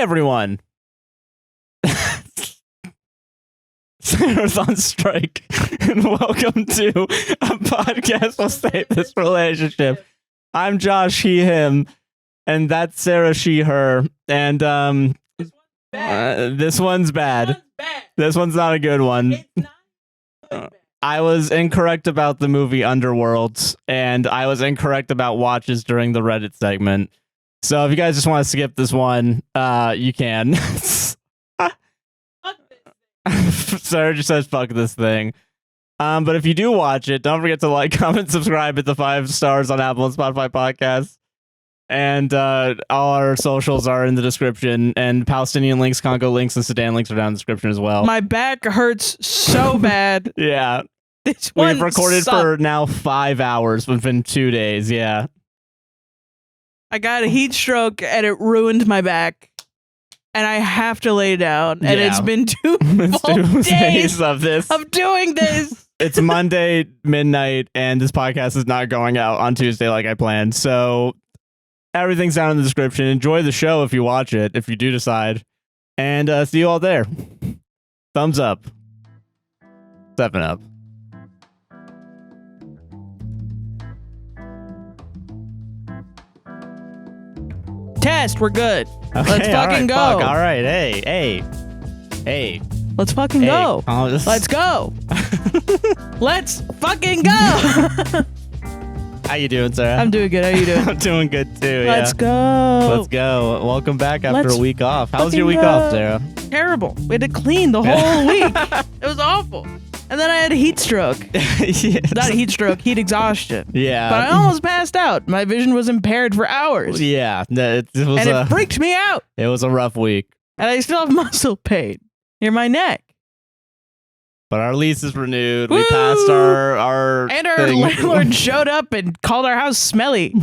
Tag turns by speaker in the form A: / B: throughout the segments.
A: everyone. Sarah's on strike, and welcome to a podcast will save this relationship. I'm Josh, he, him, and that's Sarah, she, her, and this one's bad. This one's not a good one. I was incorrect about the movie Underworld, and I was incorrect about watches during the Reddit segment. So if you guys just want to skip this one, you can. Sarah just says, fuck this thing. But if you do watch it, don't forget to like, comment, subscribe, hit the 5 stars on Apple and Spotify podcasts. And all our socials are in the description. And Palestinian links, Congo links, and Sudan links are down in the description as well.
B: My back hurts so bad.
A: Yeah.
B: We've
A: recorded for now 5 hours within 2 days. Yeah.
B: I got a heat stroke and it ruined my back. And I have to lay down. And it's been 2 full days
A: of this.
B: Of doing this.
A: It's Monday midnight, and this podcast is not going out on Tuesday like I planned. So everything's down in the description. Enjoy the show if you watch it, if you do decide. And see you all there. Thumbs up. 7 up.
B: Test, we're good.
A: Okay,
B: Let's fucking go.
A: All right, hey.
B: Let's fucking go. Let's go. Let's fucking go.
A: How you doing, Sarah?
B: I'm doing good. How you doing?
A: I'm doing good too.
B: Let's go.
A: Let's go. Welcome back after a week off. How was your week
B: go.
A: off, Sarah?
B: Terrible. We had to clean the whole week. It was awful. And then I had a heat stroke.
A: Yes.
B: Not a heat stroke, heat exhaustion.
A: Yeah.
B: But I almost passed out. My vision was impaired for hours.
A: Yeah. It
B: freaked me out.
A: It was a rough week.
B: And I still have muscle pain near my neck.
A: But our lease is renewed.
B: Woo!
A: We passed our
B: And our
A: thing.
B: landlord showed up and called our house smelly.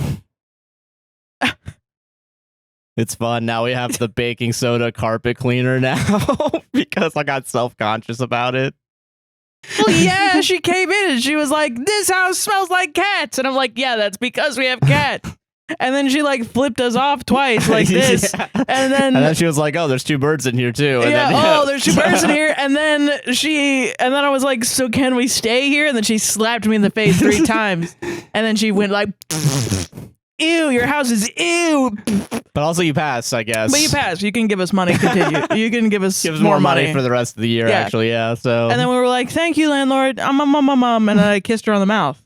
A: It's fun. Now we have the baking soda carpet cleaner now because I got self-conscious about it.
B: Well, yeah, she came in and she was like, this house smells like cats. And I'm like, yeah, that's because we have cats. And then she like flipped us off twice like this.
A: Yeah.
B: And then
A: she was like, oh, there's 2 birds in here too. And
B: there's 2 birds in here. And then I was like, so can we stay here? And then she slapped me in the face 3 times. And then she went like, ew, your house is ew.
A: But also you passed, I guess.
B: But you passed. You can give us money. Continue. You can give us
A: more money for the rest of the year, actually. Yeah. So.
B: And then we were like, thank you, landlord. I'm a mom. And I kissed her on the mouth.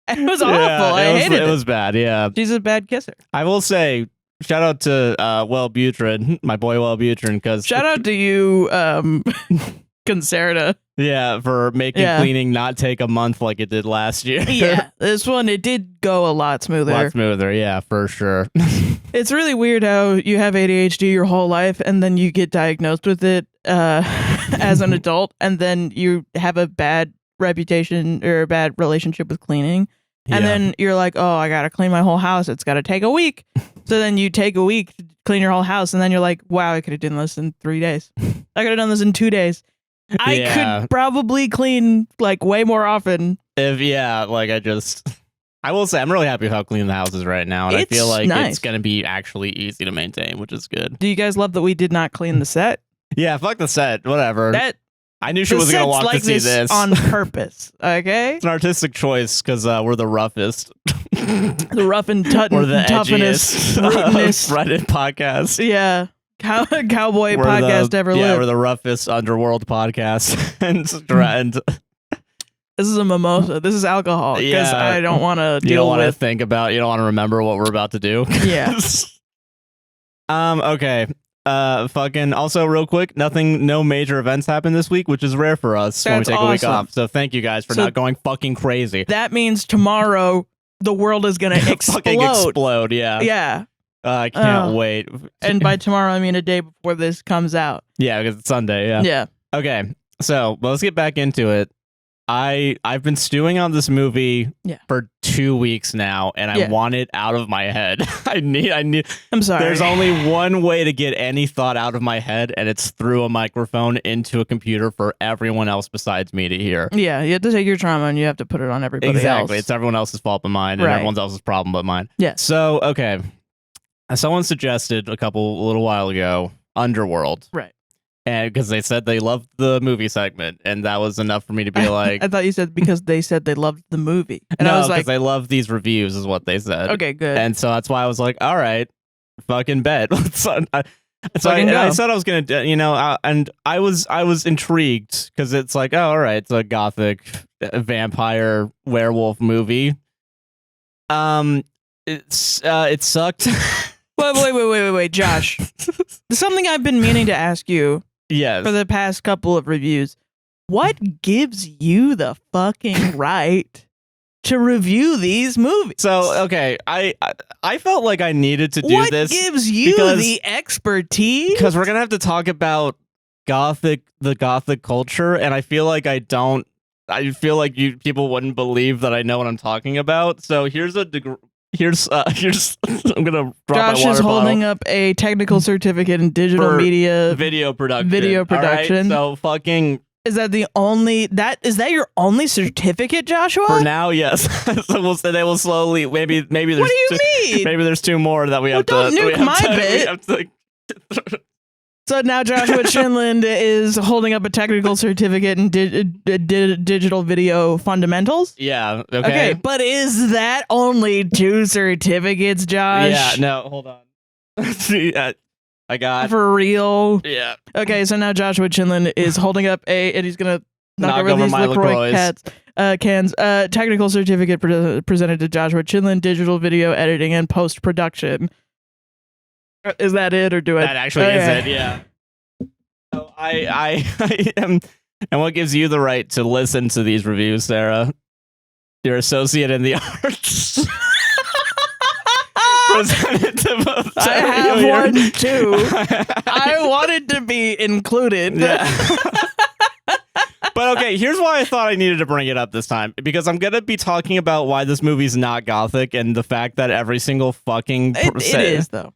B: It was awful. I hated it.
A: It was bad. Yeah.
B: She's a bad kisser.
A: I will say, shout out to Wellbutrin, my boy Wellbutrin, because
B: shout out to you, Concerta.
A: Yeah, for making cleaning not take a month like it did last year.
B: Yeah, this one, it did go a lot smoother.
A: Yeah, for sure.
B: It's really weird how you have ADHD your whole life and then you get diagnosed with it as an adult, and then you have a bad reputation or a bad relationship with cleaning. And then you're like, oh, I got to clean my whole house. It's got to take a week. So then you take a week to clean your whole house. And then you're like, wow, I could have done this in 3 days. I could have done this in 2 days. I could probably clean like way more often.
A: I will say I'm really happy with how clean the house is right now. And I feel like it's going to be actually easy to maintain, which is good.
B: Do you guys love that we did not clean the set?
A: Yeah, fuck the set. Whatever. I knew she wasn't going to walk to see this.
B: On purpose, okay?
A: It's an artistic choice because we're the roughest.
B: The rough and toughness
A: Reddit podcast.
B: Yeah. Cowboy podcast ever lived.
A: Yeah, we're the roughest underworld podcast. and
B: this is a mimosa. This is alcohol. Because I don't want to deal with...
A: You don't want to think about... You don't want to remember what we're about to do.
B: Yeah.
A: Okay. Fucking also real quick, no major events happened this week, which is rare for us when we take a week off. So thank you guys for not going fucking crazy.
B: That means tomorrow the world is gonna explode.
A: Fucking explode, yeah.
B: Yeah.
A: I can't wait.
B: And by tomorrow I mean a day before this comes out.
A: Yeah, because it's Sunday, yeah.
B: Yeah.
A: Okay. So let's get back into it. I've been stewing on this movie for 2 weeks now, and I want it out of my head. I'm
B: sorry.
A: There's only one way to get any thought out of my head, and it's through a microphone into a computer for everyone else besides me to hear.
B: Yeah, you have to take your trauma and you have to put it on everybody else.
A: Exactly. It's everyone else's fault but mine, and everyone else's problem but mine.
B: Yeah.
A: So, okay. someone suggested a little while ago Underworld.
B: Right.
A: And because they said they loved the movie segment, and that was enough for me to be like,
B: I thought you said because they said they loved the movie. And
A: no,
B: I was
A: because
B: like,
A: they love these reviews, is what they said.
B: okay, good.
A: And so that's why I was like, all right, fucking bet. So I said I was gonna, and I was intrigued because it's like, oh, all right, it's a gothic vampire werewolf movie. It sucked.
B: Wait, Josh. There's something I've been meaning to ask you.
A: Yes.
B: For the past couple of reviews. What gives you the fucking right to review these movies?
A: So, okay, I felt like I needed to do this.
B: What gives you the expertise?
A: Because we're gonna have to talk about the gothic culture, and I feel like I feel like people wouldn't believe that I know what I'm talking about. So here's I'm gonna drop my
B: Josh
A: water
B: is holding
A: bottle.
B: up a technical certificate in digital
A: For
B: media
A: video production.
B: All right?
A: So fucking.
B: Is that your only certificate, Joshua?
A: For now, yes. So they will slowly. Maybe there's.
B: What do you mean?
A: Maybe there's two more that we have
B: don't
A: to.
B: nuke my bit. So now Joshua Chinland is holding up a technical certificate in digital video fundamentals.
A: Yeah.
B: Okay, but is that only 2 certificates, Josh?
A: Yeah. No. Hold on. See, I got
B: for real.
A: Yeah.
B: Okay, so now Joshua Chinland is holding up and he's gonna knock over these
A: my
B: LaCroix cans. Technical certificate presented to Joshua Chinland, digital video editing and post production. Is that it, or do I?
A: That actually is it. Yeah. So I am, and what gives you the right to listen to these reviews, Sarah? Your associate in the arts.
B: I have one too. I wanted to be included.
A: Yeah. But okay, here's why I thought I needed to bring it up this time. Because I'm going to be talking about why this movie's not gothic and the fact that every single fucking...
B: It is, though.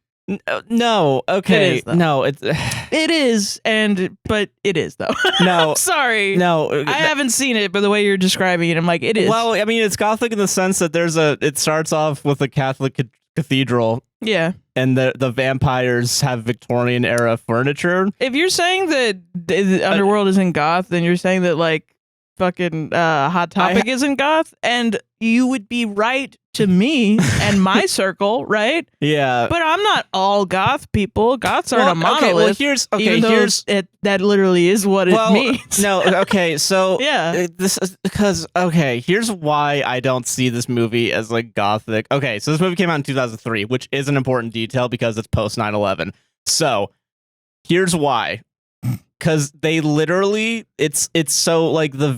A: No, okay.
B: It is, though.
A: No, it
B: is, but it is, though.
A: No.
B: Sorry.
A: No.
B: I haven't seen it, but the way you're describing it, I'm like, it is.
A: Well, I mean, it's gothic in the sense that it starts off with a Catholic cathedral.
B: Yeah.
A: And the vampires have Victorian era furniture.
B: If you're saying that the Underworld isn't goth, then you're saying that like fucking Hot Topic isn't goth, and you would be right to me and my circle, right?
A: Yeah.
B: But I'm not all goth people. Goths aren't a monolith.
A: Okay, here's
B: that literally is what it means.
A: No, okay, so
B: yeah.
A: This is because here's why I don't see this movie as like gothic. Okay, so this movie came out in 2003, which is an important detail because it's post 9/11. So here's why. Because they literally, it's so like the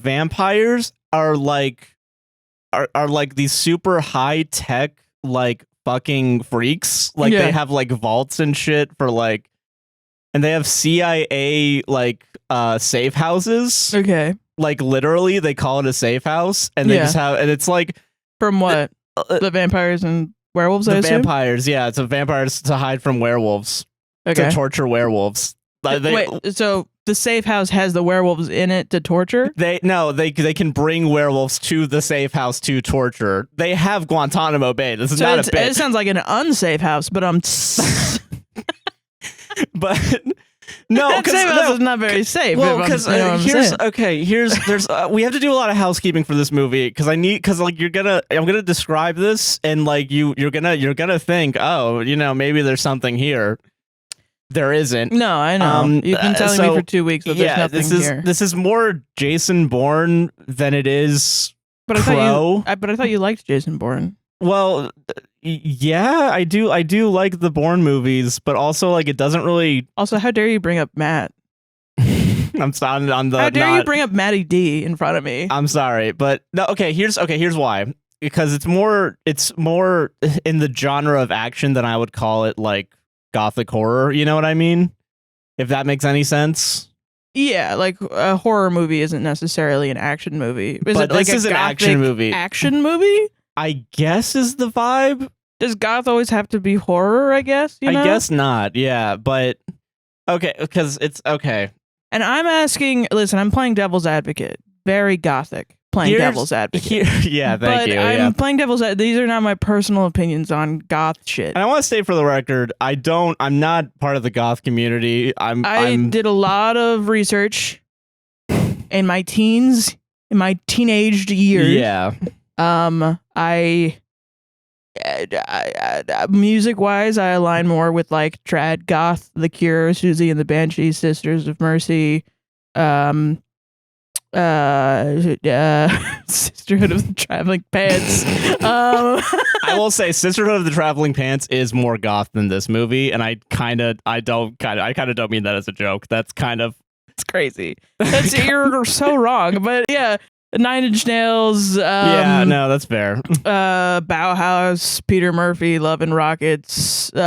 A: vampires are like these super high tech like fucking freaks. Like they have like vaults and shit for like, and they have CIA like safe houses.
B: Okay.
A: Like literally, they call it a safe house, and they just have, and it's like
B: from what the vampires and werewolves.
A: The vampires, yeah, it's a vampires to hide from werewolves.
B: Okay.
A: To torture werewolves.
B: Wait, so the safe house has the werewolves in it to torture?
A: They can bring werewolves to the safe house to torture. They have Guantanamo Bay. This is not a bit.
B: It sounds like an unsafe house, but
A: but no,
B: because safe house is not very safe.
A: Well, because there's we have to do a lot of housekeeping for this movie because I'm gonna describe this and like you're gonna think, oh, maybe there's something here. There isn't.
B: No, I know. You've been telling me for 2 weeks that there's nothing here.
A: This is more Jason Bourne than it is Crow.
B: I thought you liked Jason Bourne.
A: Well, yeah, I do like the Bourne movies, but also like it doesn't really.
B: Also, how dare you bring up Matt?
A: I'm sounding on the.
B: How dare you bring up Matty D in front of me?
A: I'm sorry, but no. Okay, here's why. Because it's more in the genre of action than I would call it like gothic horror. You know what I mean? If that makes any sense.
B: Yeah, like a horror movie isn't necessarily an action movie.
A: But this is an action movie.
B: Action movie?
A: I guess is the vibe.
B: Does goth always have to be horror, I guess?
A: I guess not, yeah, but okay, because it's okay.
B: And I'm asking, listen, I'm playing devil's advocate. Very gothic. playing devil's advocate.
A: Yeah, thank you.
B: I'm playing devil's advocate. These are not my personal opinions on goth shit.
A: And I want to state for the record, I'm not part of the goth community.
B: I did a lot of research in my teens, in my teenaged years.
A: Yeah.
B: Music wise, I align more with like trad goth, The Cure, Susie and the Banshees, Sisters of Mercy, Sisterhood of the Traveling Pants.
A: I will say Sisterhood of the Traveling Pants is more goth than this movie, and I kind of don't mean that as a joke. That's kind of,
B: it's crazy. You're so wrong, but yeah. 9 Inch Nails.
A: Yeah, no, that's fair.
B: Bauhaus, Peter Murphy, Love and Rockets,
A: and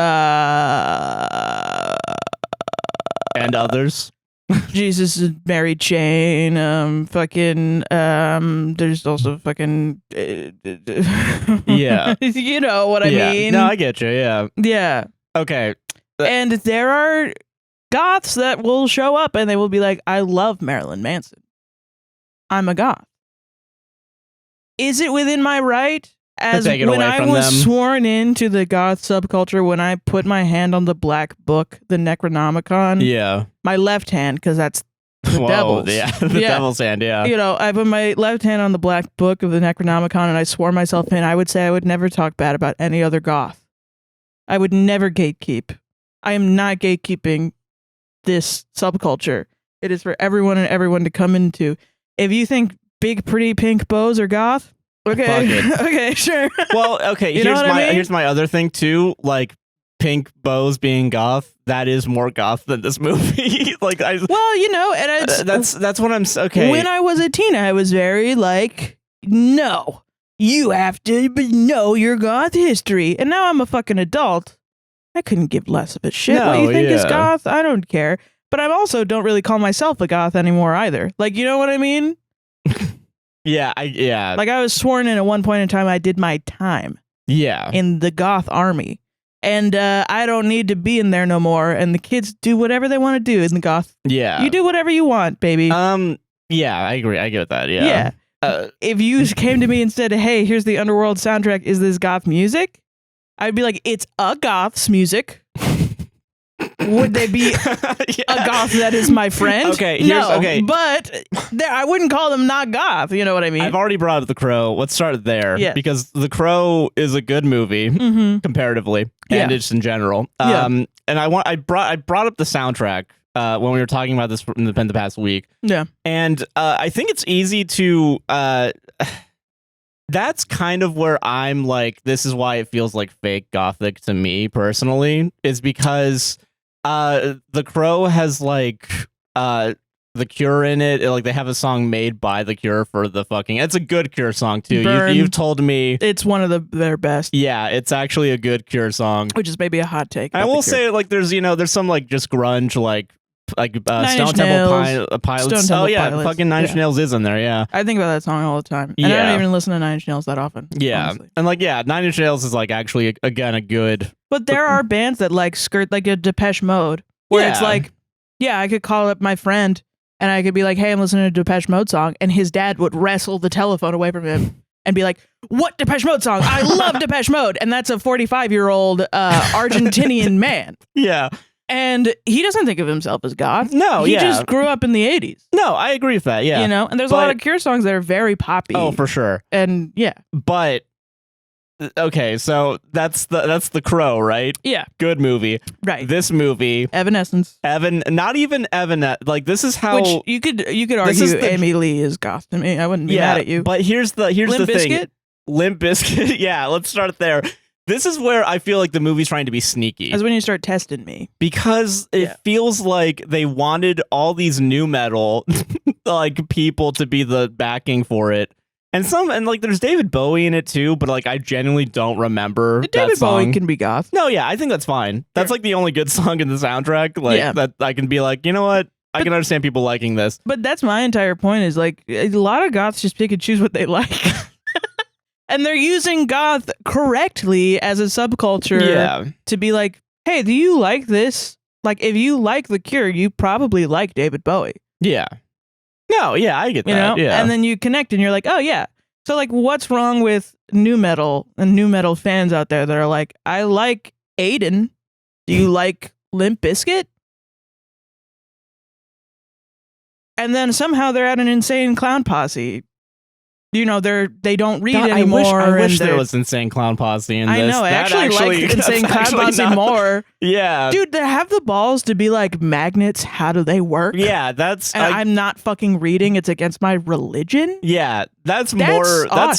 A: others.
B: Jesus and Mary Chain. There's also fucking.
A: Yeah.
B: You know what I mean?
A: No, I get you. Yeah.
B: Yeah.
A: Okay.
B: And there are goths that will show up and they will be like, I love Marilyn Manson. I'm a goth. Is it within my right? As when I was sworn into the goth subculture, when I put my hand on the black book, the Necronomicon.
A: Yeah.
B: My left hand, because that's the devil's.
A: Yeah, the devil's hand, yeah.
B: You know, I put my left hand on the black book of the Necronomicon and I swore myself in. I would say I would never talk bad about any other goth. I would never gatekeep. I am not gatekeeping this subculture. It is for everyone and everyone to come into. If you think big, pretty pink bows are goth, okay, okay, sure.
A: Well, okay, here's my other thing too. Like pink bows being goth, that is more goth than this movie. Like
B: well, you know, and
A: that's what I'm okay.
B: When I was a teen, I was very like, no, you have to know your goth history. And now I'm a fucking adult. I couldn't give less of a shit what you think is goth. I don't care. But I also don't really call myself a goth anymore either. Like, you know what I mean?
A: Yeah.
B: Like I was sworn in at one point in time. I did my time.
A: Yeah.
B: In the goth army. And I don't need to be in there no more. And the kids do whatever they want to do in the goth.
A: Yeah.
B: You do whatever you want, baby.
A: Yeah, I agree. I get that. Yeah.
B: Yeah. If you came to me and said, hey, here's the Underworld soundtrack. Is this goth music? I'd be like, it's a goth's music. Would they be a goth that is my friend?
A: Okay,
B: but I wouldn't call them not goth. You know what I mean?
A: I've already brought up The Crow. Let's start there.
B: Yeah.
A: Because The Crow is a good movie comparatively, and just in general. And I brought up the soundtrack when we were talking about this in the past week.
B: Yeah.
A: And I think it's easy to. That's kind of where I'm like, this is why it feels like fake gothic to me personally, is because The Crow has like The Cure in it. Like they have a song made by The Cure for the fucking. It's a good Cure song too. You've told me
B: it's one of their best.
A: Yeah, it's actually a good Cure song,
B: which is maybe a hot take.
A: I will say like there's some like just grunge like Stone Temple Pilots. Fucking Nine Inch Nails is in there. Yeah,
B: I think about that song all the time. And I don't even listen to Nine Inch Nails that often.
A: Yeah, honestly. And like Nine Inch Nails is like actually again a good.
B: But there are bands that like skirt like a Depeche Mode, where it's like, I could call up my friend and I could be like, hey, I'm listening to a Depeche Mode song, and his dad would wrestle the telephone away from him and be like, what Depeche Mode song? I love Depeche Mode, and that's a 45-year-old Argentinian man.
A: Yeah.
B: And he doesn't think of himself as goth.
A: No,
B: he just grew up in the 80s.
A: No, I agree with that, yeah.
B: You know, and there's a lot of Cure songs that are very poppy.
A: Oh, for sure.
B: And yeah.
A: But okay, so that's the Crow, right?
B: Yeah.
A: Good movie.
B: Right.
A: This movie,
B: Evanescence.
A: Not even like this is how.
B: Which you could argue Amy Lee is goth to me. I wouldn't be mad at you.
A: But here's the thing.
B: Bizkit?
A: Limp Bizkit. Yeah, let's start there. This is where I feel like the movie's trying to be sneaky.
B: That's when you start testing me.
A: Because it feels like they wanted all these new metal like people to be the backing for it. And like there's David Bowie in it too, but like I genuinely don't remember
B: David
A: that song.
B: Bowie can be goth.
A: No, yeah, I think that's fine. That's like the only good song in the soundtrack. Like that I can be like, you know what? I can understand people liking this.
B: But that's my entire point is like a lot of goths just pick and choose what they like. And they're using goth correctly as a subculture to be like, hey, do you like this? Like, if you like The Cure, you probably like David Bowie.
A: Yeah. No, yeah, I get
B: you
A: that.
B: know?
A: Yeah.
B: And then you connect and you're like, oh yeah. So like, what's wrong with new metal and new metal fans out there that are like, I like Aiden. Do you like Limp Bizkit? And then somehow they're at an insane clown posse. You know, they don't read anymore.
A: I wish there was Insane Clown Posse in this.
B: I know. I actually like Insane Clown Posse more.
A: Yeah.
B: Dude, they have the balls to be like, magnets, how do they work?
A: Yeah, that's...
B: And I'm not fucking reading. It's against my religion?
A: Yeah, that's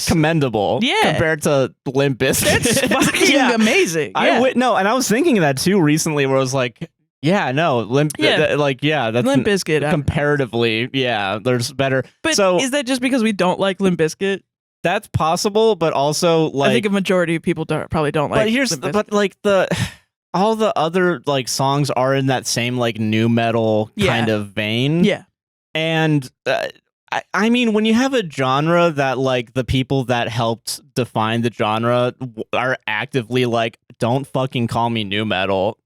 A: commendable.
B: Yeah.
A: Compared to Limp Bizkit.
B: That's fucking amazing. Yeah.
A: No, and I was thinking of that too recently where I was like, yeah, no, that's
B: Limp Bizkit.
A: Comparatively, yeah, there's better.
B: But
A: so
B: is that just because we don't like Limp Bizkit?
A: That's possible, but also like
B: I think a majority of people probably don't like.
A: But here's all the other like songs are in that same like new metal kind of vein.
B: Yeah,
A: and I mean, when you have a genre that like the people that helped define the genre are actively like, don't fucking call me new metal.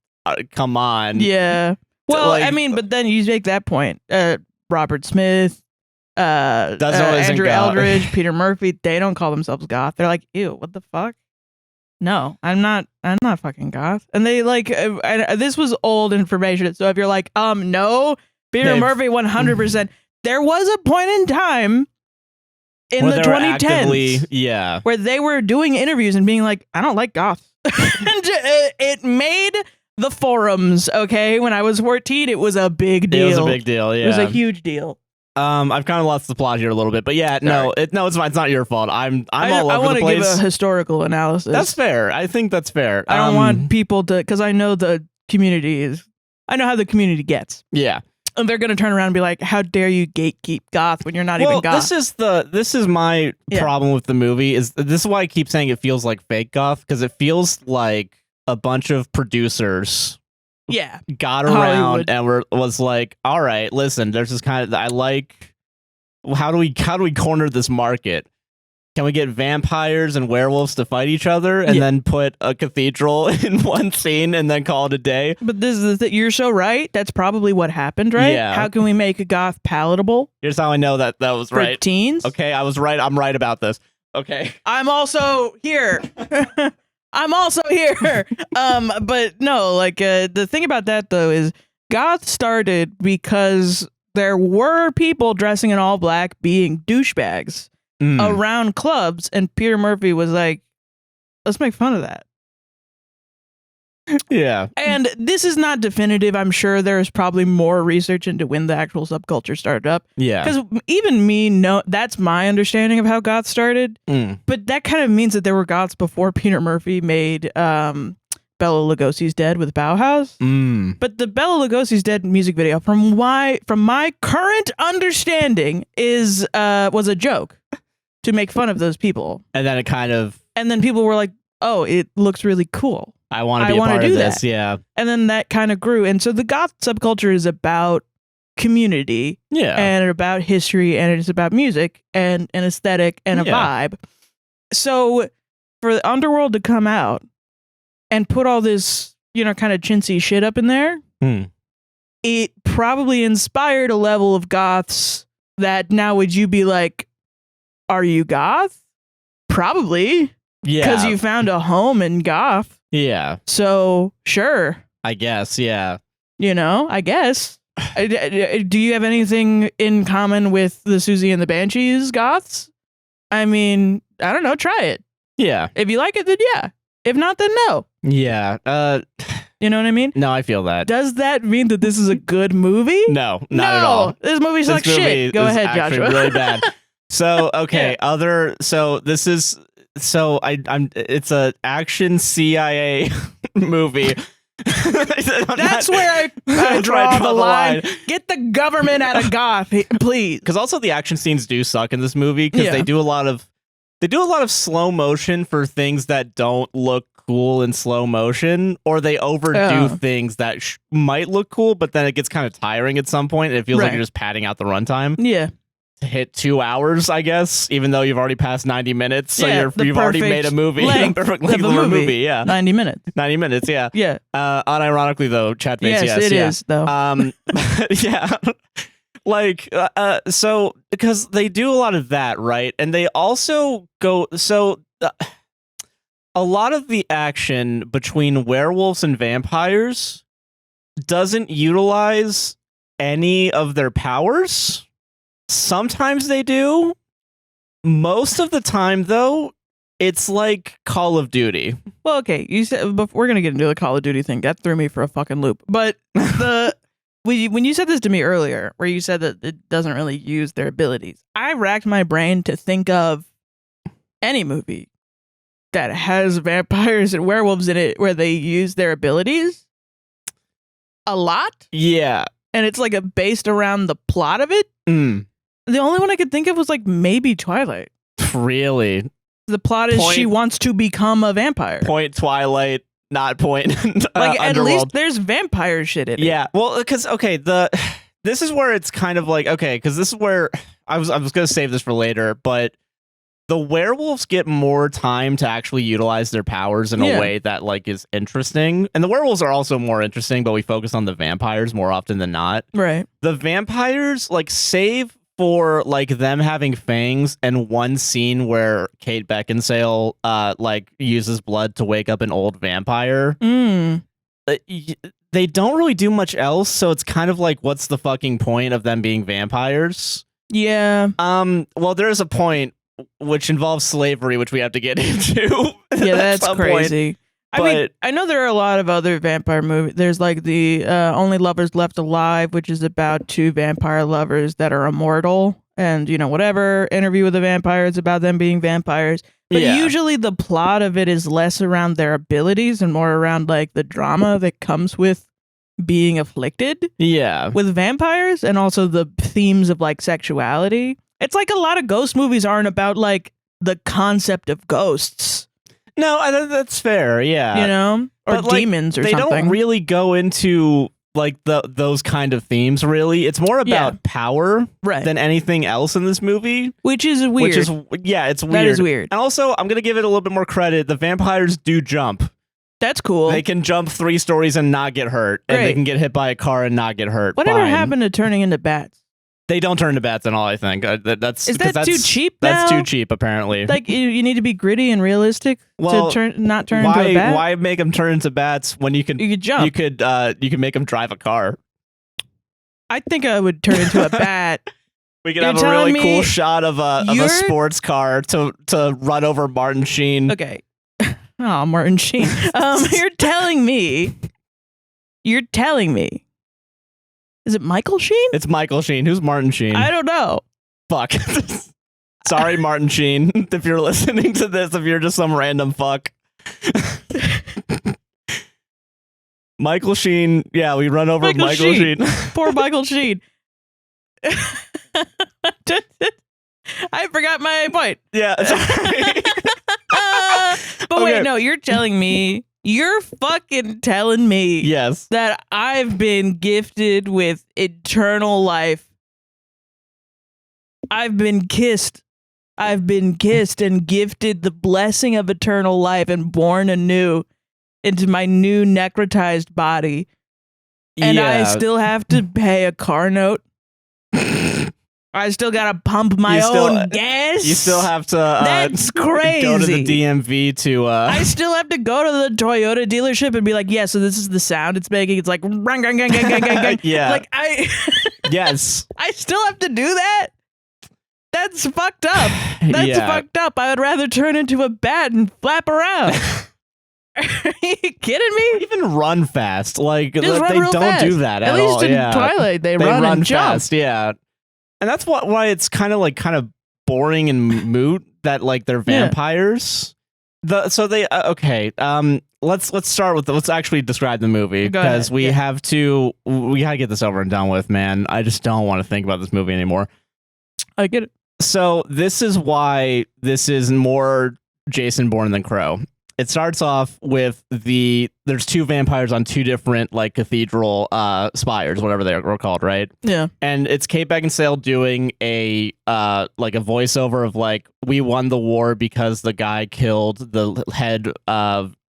A: Come on.
B: Yeah. Well, I mean, but then you make that point. Robert Smith, Andrew Eldridge, Peter Murphy, they don't call themselves goth. They're like, ew, what the fuck? No, I'm not fucking goth. And they like, this was old information. So if you're like, no, Peter Murphy 100%. There was a point in time in the 2010s where they were doing interviews and being like, I don't like goth. And it made the forums, okay? When I was 14, it was a big deal.
A: It was a big deal, yeah.
B: It was a huge deal.
A: I've kind of lost the plot here a little bit, but yeah, no, it's fine. It's not your fault. I'm all over the place.
B: I want to give a historical analysis.
A: That's fair. I think that's fair.
B: I don't want people to, because I know the community I know how the community gets.
A: Yeah.
B: And they're going to turn around and be like, how dare you gatekeep goth when you're not even goth?
A: This is my problem with the movie. This is why I keep saying it feels like fake goth, because it feels like a bunch of producers got around and was like, all right, listen, there's this kind of, how do we corner this market? Can we get vampires and werewolves to fight each other and then put a cathedral in one scene and then call it a day?
B: But this is you're so right. That's probably what happened, right?
A: Yeah.
B: How can we make a goth palatable?
A: Here's how I know that was right.
B: For teens?
A: Okay, I was right. I'm right about this. Okay.
B: I'm also here. I'm also here. But no, like the thing about that though is goth started because there were people dressing in all black being douchebags around clubs, and Peter Murphy was like, let's make fun of that.
A: Yeah.
B: And this is not definitive. I'm sure there's probably more research into when the actual subculture started up.
A: Yeah.
B: Because even me, that's my understanding of how goth started. But that kind of means that there were goths before Peter Murphy made Bela Lugosi's Dead with Bauhaus. But the Bela Lugosi's Dead music video, from my current understanding, was a joke to make fun of those people.
A: And then
B: and then people were like, oh, it looks really cool.
A: I want to be a part of this, yeah.
B: And then that kind of grew. And so the goth subculture is about community, and about history, and it's about music and an aesthetic and a vibe. So for the Underworld to come out and put all this, kind of chintzy shit up in there, it probably inspired a level of goths that now would you be like, are you goth? Probably. Yeah. Because you found a home in goth.
A: Yeah.
B: So, sure.
A: I guess, yeah.
B: I guess. Do you have anything in common with the Susie and the Banshees goths? I mean, I don't know. Try it.
A: Yeah.
B: If you like it, then yeah. If not, then no.
A: Yeah.
B: You know what I mean?
A: No, I feel that.
B: Does that mean that this is a good movie?
A: No, not at all.
B: This movie's like shit. Go ahead, Joshua.
A: Really bad. So, okay, it's a action CIA movie.
B: That's where I draw the line. Get the government out of goth, please.
A: Because also the action scenes do suck in this movie because they do a lot of slow motion for things that don't look cool in slow motion, or they overdo things that might look cool, but then it gets kind of tiring at some point. And it feels like you're just padding out the runtime.
B: Yeah.
A: To hit 2 hours, I guess, even though you've already passed 90 minutes. So you've already made a movie. Perfect length of a movie, yeah.
B: 90 minutes.
A: 90 minutes, yeah.
B: Yeah.
A: Unironically, though, chat face,
B: yes. Yes, it is, though.
A: Yeah. So because they do a lot of that, right? And they also go a lot of the action between werewolves and vampires doesn't utilize any of their powers. Sometimes they do. Most of the time, though, it's like Call of Duty.
B: Well, okay, you said we're gonna get into the Call of Duty thing. That threw me for a fucking loop. But when you said this to me earlier, where you said that it doesn't really use their abilities, I racked my brain to think of any movie that has vampires and werewolves in it where they use their abilities a lot.
A: Yeah.
B: And it's like based around the plot of it. The only one I could think of was like maybe Twilight.
A: Really?
B: The plot is she wants to become a vampire.
A: Point Twilight, not point
B: like at
A: Underworld.
B: least there's vampire shit in it.
A: Yeah. Well, because this is where it's kind of like, okay, because this is where I was gonna save this for later, but the werewolves get more time to actually utilize their powers in a way that like is interesting. And the werewolves are also more interesting, but we focus on the vampires more often than not.
B: Right.
A: The vampires, like, save for like them having fangs and one scene where Kate Beckinsale like uses blood to wake up an old vampire. They don't really do much else, so it's kind of like, what's the fucking point of them being vampires?
B: Yeah.
A: Well, there is a point which involves slavery, which we have to get into.
B: Yeah, that's crazy. I mean, I know there are a lot of other vampire movies. There's like the Only Lovers Left Alive, which is about two vampire lovers that are immortal. And, you know, whatever, Interview with the Vampire, it's about them being vampires. But usually the plot of it is less around their abilities and more around like the drama that comes with being afflicted with vampires, and also the themes of like sexuality. It's like a lot of ghost movies aren't about like the concept of ghosts.
A: No, that's fair. Yeah,
B: you know, or but, demons or something.
A: They don't really go into like those kind of themes. Really, it's more about power than anything else in this movie,
B: which is weird.
A: It's weird.
B: That is weird.
A: And also, I'm gonna give it a little bit more credit. The vampires do jump.
B: That's cool.
A: They can jump 3 stories and not get hurt, and they can get hit by a car and not get hurt.
B: Whatever happened to turning into bats?
A: They don't turn to bats at all, I think.
B: Is that too cheap now?
A: That's too cheap, apparently.
B: Like, you need to be gritty and realistic to not turn into a bat?
A: Why make them turn into bats when you could
B: jump?
A: You could make them drive a car.
B: I think I would turn into a bat.
A: We could have a really cool shot of a sports car to run over Martin Sheen.
B: Okay. Oh, Martin Sheen. You're telling me. Is it Michael Sheen?
A: It's Michael Sheen. Who's Martin Sheen?
B: I don't know.
A: Fuck. Sorry, Martin Sheen, if you're listening to this, if you're just some random fuck. Michael Sheen. Yeah, we run over Michael Sheen.
B: Poor Michael Sheen. I forgot my point.
A: Yeah, sorry.
B: But wait, no, you're telling me. You're fucking telling me that I've been gifted with eternal life. I've been kissed and gifted the blessing of eternal life and born anew into my new necrotized body. And I still have to pay a car note. I still gotta pump my own gas.
A: You still have to
B: That's crazy.
A: Go to the DMV to
B: I still have to go to the Toyota dealership and be like, yeah, so this is the sound it's making. It's like
A: yeah.
B: Like
A: Yes.
B: I still have to do that? That's fucked up. That's fucked up. I would rather turn into a bat and flap around. Are you kidding me?
A: Or even run fast. Like
B: they
A: don't
B: fast.
A: do that at all.
B: At least in Twilight they run and
A: fast,
B: jump.
A: Yeah. And that's why it's kind of boring and moot that like they're vampires. Let's start with let's actually describe the movie, because we gotta get this over and done with, man. I just don't want to think about this movie anymore.
B: I get it.
A: So this is why this is more Jason Bourne than Crow. It starts off with there's 2 vampires on 2 different like cathedral spires, whatever they were called, right?
B: Yeah.
A: And it's Kate Beckinsale doing a voiceover of like, we won the war because the guy killed the head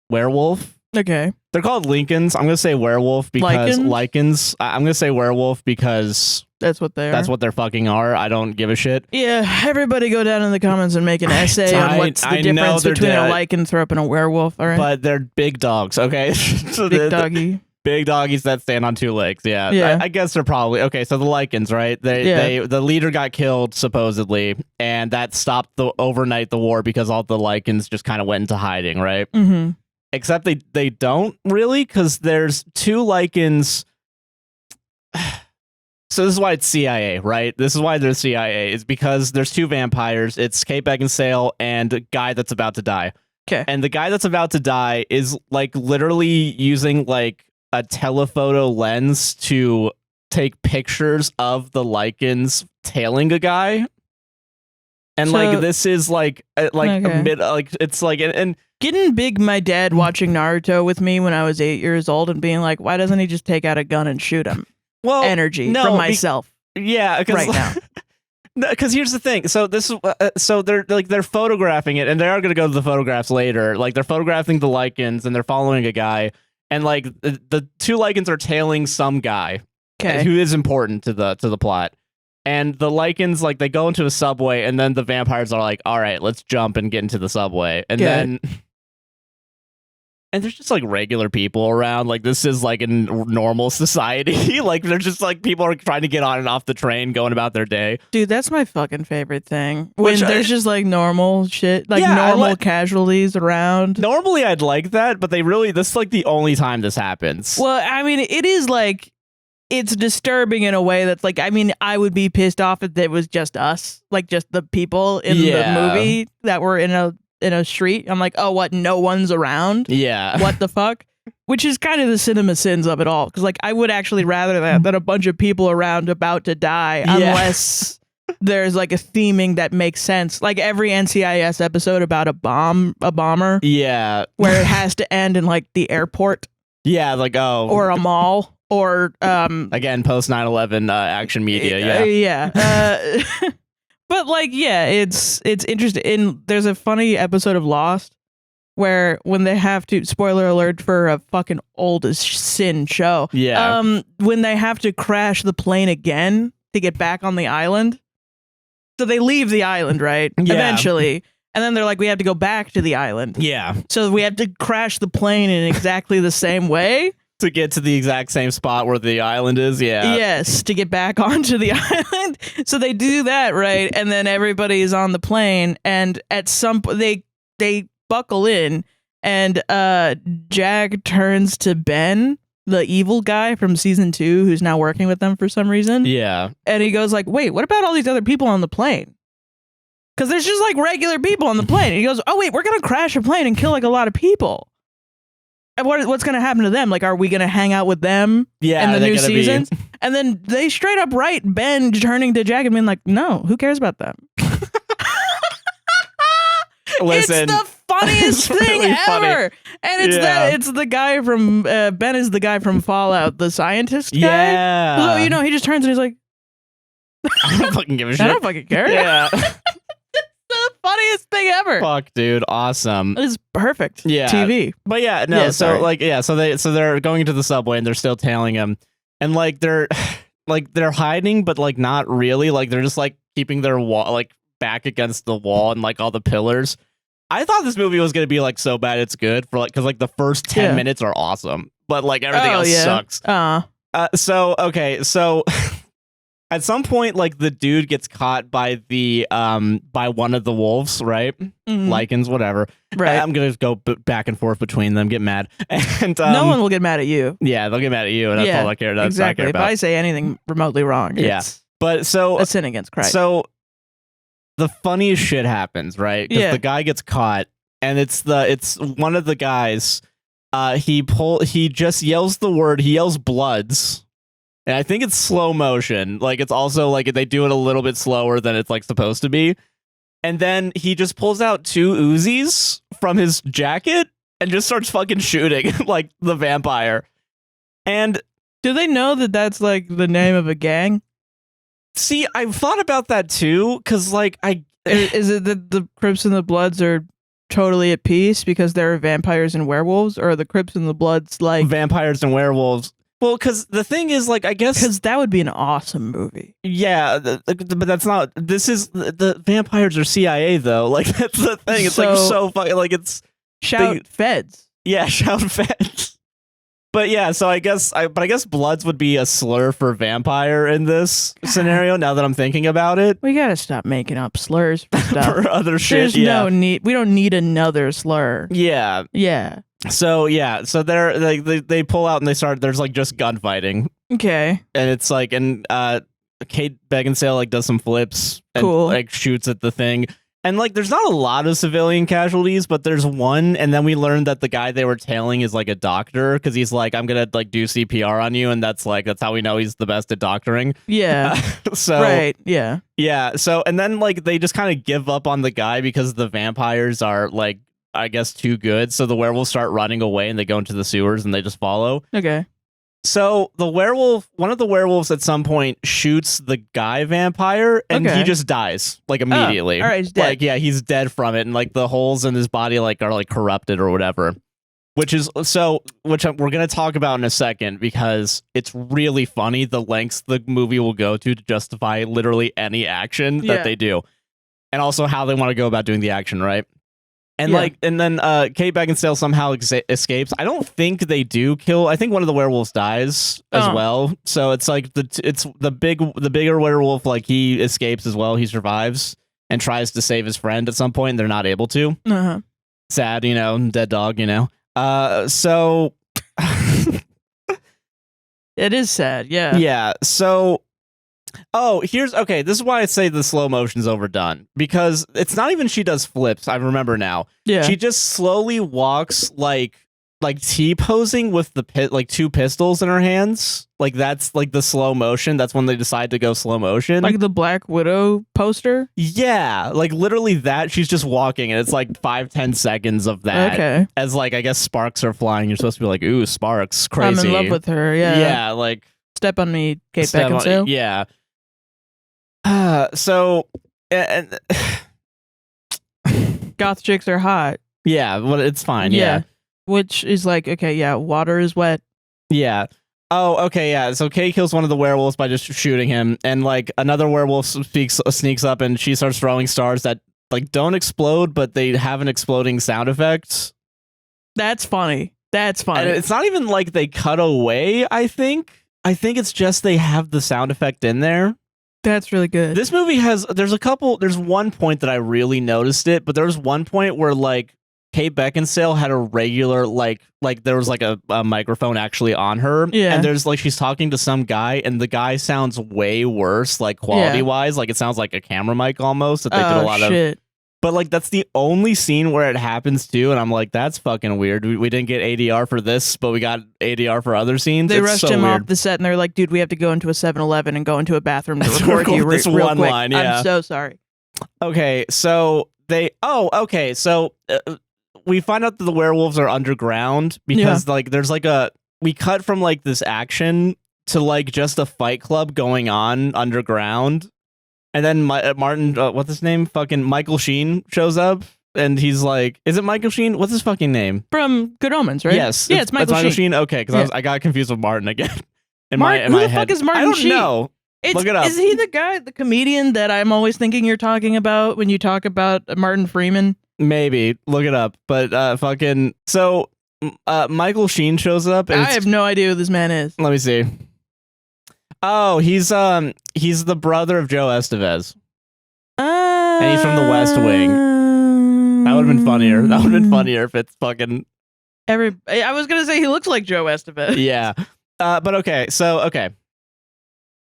A: werewolf
B: Okay.
A: They're called Lincolns. I'm gonna say werewolf because lichens. I'm gonna say werewolf because
B: that's what they are.
A: That's what they're fucking are. I don't give a shit.
B: Yeah, everybody go down in the comments and make an essay on what's the difference between a lycanthrope and a werewolf. All right,
A: but they're big dogs. Okay, so
B: big doggy.
A: Big doggies that stand on two legs. Yeah. I guess they're probably okay. So the lichens, right? The leader got killed supposedly, and that stopped overnight the war because all the lichens just kind of went into hiding, right?
B: Mm-hmm.
A: Except they don't really, because there's two lichens. So this is why it's CIA, right? This is why there's CIA, is because there's two vampires. It's Kate Beckinsale and a guy that's about to die.
B: Okay.
A: And the guy that's about to die is like literally using like a telephoto lens to take pictures of the lichens tailing a guy. And like this is like it's like and
B: getting big my dad watching Naruto with me when I was 8 years old and being like, why doesn't he just take out a gun and shoot him? Well, energy from myself.
A: Right now. Because here's the thing. So this is so they're photographing it, and they are going to go to the photographs later. Like they're photographing the lichens, and they're following a guy, and like the two lichens are tailing some guy who is important to the plot. And the lichens, like, they go into a subway, and then the vampires are like, all right, let's jump and get into the subway. And then... And there's just, like, regular people around. Like, this is, like, a normal society. Like, they're just, like, people are trying to get on and off the train, going about their day.
B: Dude, that's my fucking favorite thing. When there's just, like, normal shit. Like, normal casualties around.
A: Normally, I'd like that, but this is, like, the only time this happens.
B: Well, I mean, it is, like... It's disturbing in a way that's like, I mean, I would be pissed off if it was just us, like just the people in the movie that were in a street. I'm like, oh, what? No one's around?
A: Yeah.
B: What the fuck? Which is kind of the cinema sins of it all. Because like, I would actually rather that than a bunch of people around about to die, unless there's like a theming that makes sense. Like every NCIS episode about a bomber.
A: Yeah.
B: Where it has to end in like the airport.
A: Yeah, like, oh.
B: Or a mall. Or
A: again, post 9/11 action media,
B: but like, it's interesting. There's a funny episode of Lost where when they have to, spoiler alert for a fucking old as sin show, when they have to crash the plane again to get back on the island, so they leave the island, right? Eventually. And then they're like, we have to go back to the island.
A: Yeah.
B: So we have to crash the plane in exactly the same way.
A: To get to the exact same spot where the island is,
B: Yes, to get back onto the island. So they do that, right? And then everybody is on the plane, and at some point they buckle in, and Jag turns to Ben, the evil guy from season 2, who's now working with them for some reason.
A: Yeah.
B: And he goes like, wait, what about all these other people on the plane? Because there's just like regular people on the plane. And he goes, oh wait, we're gonna crash a plane and kill like a lot of people. What's going to happen to them? Like, are we going to hang out with them in the new seasons? And then they straight up write Ben turning to Jag and being like, no, who cares about them?
A: Listen,
B: it's the funniest thing
A: really
B: ever.
A: Funny.
B: And it's the guy from, Ben is the guy from Fallout, the scientist guy.
A: Yeah.
B: So, he just turns and he's like,
A: I don't fucking give a shit.
B: I don't fucking care.
A: Yeah.
B: The funniest thing ever.
A: Fuck, dude, awesome.
B: It's perfect.
A: Yeah,
B: TV.
A: But so they're going into the subway and they're still tailing him, and like they're hiding, but like not really. Like they're just like keeping their wall like back against the wall and like all the pillars. I thought this movie was gonna be like so bad it's good for like because like the first 10 minutes are awesome, but like everything else sucks. So at some point, like the dude gets caught by the by one of the wolves, right? Mm-hmm. Lichens, whatever.
B: Right.
A: I'm gonna go back and forth between them, get mad, and
B: no one will get mad at you.
A: Yeah, they'll get mad at you, and that's all I care. That's
B: exactly.
A: I care about.
B: If I say anything remotely wrong,
A: but so
B: a sin against Christ.
A: So the funniest shit happens, right? Because the guy gets caught, and it's one of the guys. He just yells the word. He yells bloods. And I think it's slow motion. Like, it's also, like, they do it a little bit slower than it's, like, supposed to be. And then he just pulls out 2 Uzis from his jacket and just starts fucking shooting, like, the vampire. And...
B: do they know that that's, like, the name of a gang?
A: See, I've thought about that, too, because, like,
B: Is it that the Crips and the Bloods are totally at peace because there are vampires and werewolves, or are the Crips and the Bloods like
A: vampires and werewolves? Well, because the thing is, like, I guess
B: because that would be an awesome movie.
A: Yeah, but that's not. This is the vampires are CIA though. Like that's the thing. It's like
B: So-
A: so fucking like it's
B: Shout feds.
A: yeah, shout feds. But yeah, so I guess Bloods would be a slur for vampire in this scenario. Now that I'm thinking about it,
B: We gotta stop making up slurs for stuff.
A: for other shit,
B: There's
A: yeah,
B: no need. We don't need another slur.
A: yeah.
B: Yeah.
A: So they're like they pull out and they start. There's like just gunfighting,
B: Okay.
A: and it's like Kate Beckinsale like does some flips and
B: Cool.
A: like shoots at the thing. And like there's not a lot of civilian casualties, but there's one, and then we learned that the guy they were tailing is like a doctor because he's like, I'm gonna like do CPR on you, and that's how we know he's the best at doctoring.
B: Yeah.
A: So
B: Right. Yeah.
A: yeah, so and then like they just kind of give up on the guy because the vampires are like I guess too good. So the werewolves start running away and they go into the sewers and they just follow.
B: Okay.
A: So one of the werewolves at some point shoots the guy vampire and
B: Okay.
A: he just dies like immediately.
B: all right, he's dead.
A: Like yeah, he's dead from it, and like the holes in his body like are like corrupted or whatever. Which we're gonna talk about in a second because it's really funny the lengths the movie will go to justify literally any action that
B: Yeah.
A: they do, and also how they want to go about doing the action, right? And
B: Yeah.
A: and then Kate Beckinsale somehow escapes. I don't think they do kill. I think one of the werewolves dies as
B: Oh.
A: well. So it's like the bigger werewolf. Like he escapes as well. He survives and tries to save his friend at some point. And they're not able to.
B: Uh-huh.
A: Sad, dead dog. So
B: It is sad. Yeah.
A: yeah. So. Oh, okay. This is why I say the slow motion's overdone because it's not even she does flips. I remember now.
B: Yeah.
A: She just slowly walks like T-posing with the two pistols in her hands. Like that's like the slow motion. That's when they decide to go slow motion.
B: Like the Black Widow poster.
A: yeah, like literally that. She's just walking and it's like 5-10 seconds of that.
B: Okay.
A: As like I guess sparks are flying. You're supposed to be like, ooh, sparks, crazy.
B: I'm in love with her. Yeah.
A: Yeah, like
B: Step on me, Kate
A: step on-
B: Beckinsale.
A: yeah. So and
B: Goth chicks are hot.
A: yeah, well, it's fine. Yeah.
B: Which is like, okay, yeah, water is wet.
A: Yeah. Oh, okay, yeah. So Kay kills one of the werewolves by just shooting him, and like another werewolf sneaks up, and she starts throwing stars that like don't explode, but they have an exploding sound effect.
B: That's funny. That's funny.
A: And it's not even like they cut away. I think it's just they have the sound effect in there.
B: That's really good.
A: This movie there's one point that I really noticed it, but there was one point where like Kate Beckinsale had a regular like there was like a microphone actually on her.
B: Yeah.
A: And there's like she's talking to some guy and the guy sounds way worse, like quality wise. Like it sounds like a camera mic almost that they did a lot of. But like that's the only scene where it happens too, and I'm like, that's fucking weird. We didn't get ADR for this, but we got ADR for other scenes.
B: They
A: It's
B: rushed
A: so
B: him
A: weird.
B: off the set and they're like, dude, we have to go into a 7-Eleven and go into a bathroom to
A: To
B: record you
A: record this
B: real
A: one
B: quick.
A: line, yeah.
B: I'm so sorry.
A: Okay, so so we find out that the werewolves are underground because like there's like we cut from like this action to like just a fight club going on underground, and then Martin, what's his name? Fucking Michael Sheen shows up, and he's like, is it Michael Sheen? What's his fucking name?
B: From Good Omens, right?
A: Yes,
B: Yeah, it's Michael Sheen.
A: Okay, because I got confused with Martin again. In my
B: Who the
A: head.
B: fuck is Martin
A: I don't
B: Sheen?
A: know. Look it up.
B: Is he the comedian that I'm always thinking you're talking about when you talk about Martin Freeman?
A: Maybe look it up, but fucking so Michael Sheen shows up. And
B: I have no idea who this man is.
A: Let me see. Oh, he's the brother of Joe Estevez. And he's from The West Wing. That would have been funnier. That would have been funnier if it's fucking.
B: I was gonna say he looks like Joe Estevez.
A: Yeah. But okay. So okay.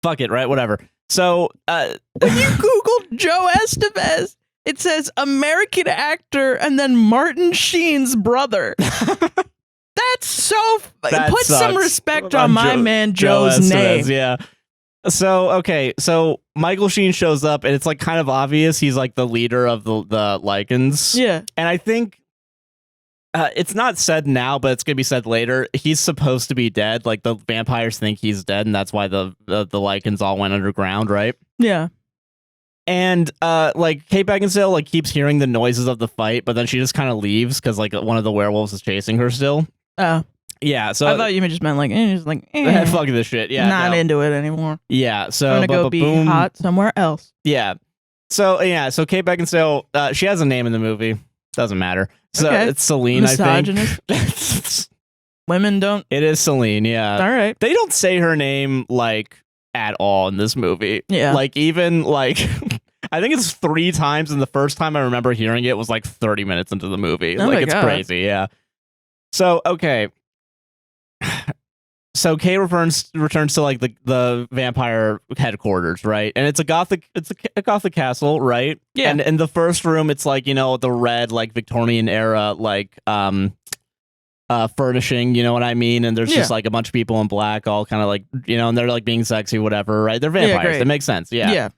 A: Fuck it. Right. Whatever. So
B: When you Google Joe Estevez, it says American actor and then Martin Sheen's brother. That's so.
A: That
B: Put some
A: sucks.
B: respect on my man Joe's
A: Estevez,
B: name.
A: Yeah. So okay, so Michael Sheen shows up, and it's like kind of obvious he's like the leader of the Lycans.
B: Yeah.
A: And I think it's not said now, but it's gonna be said later. He's supposed to be dead. Like the vampires think he's dead, and that's why the Lycans all went underground, right?
B: Yeah.
A: And like Kate Beckinsale like keeps hearing the noises of the fight, but then she just kind of leaves because like one of the werewolves is chasing her still.
B: Oh.
A: Yeah, so
B: I thought you just meant like,
A: fuck this shit. Yeah,
B: not into it anymore.
A: Yeah, so
B: I'm gonna go be hot somewhere else.
A: Yeah, so Kate Beckinsale, she has a name in the movie. Doesn't matter. So it's Celine.
B: Misogynist.
A: I think.
B: Women don't.
A: It is Celine. Yeah.
B: All right.
A: They don't say her name like at all in this movie.
B: Yeah.
A: Like even like I think it's 3 times, and the first time I remember hearing it was like 30 minutes into the movie.
B: Oh
A: like
B: my
A: it's
B: God.
A: crazy. Yeah. So okay. So Kay returns to like the vampire headquarters, right? And it's a gothic castle, right?
B: Yeah.
A: And in the first room, it's like, you know, the red like Victorian era like furnishing, you know what I mean? And there's just like a bunch of people in black, all kind of like, you know, and they're like being sexy, whatever, right? They're vampires. It makes sense. Yeah.
B: Yeah.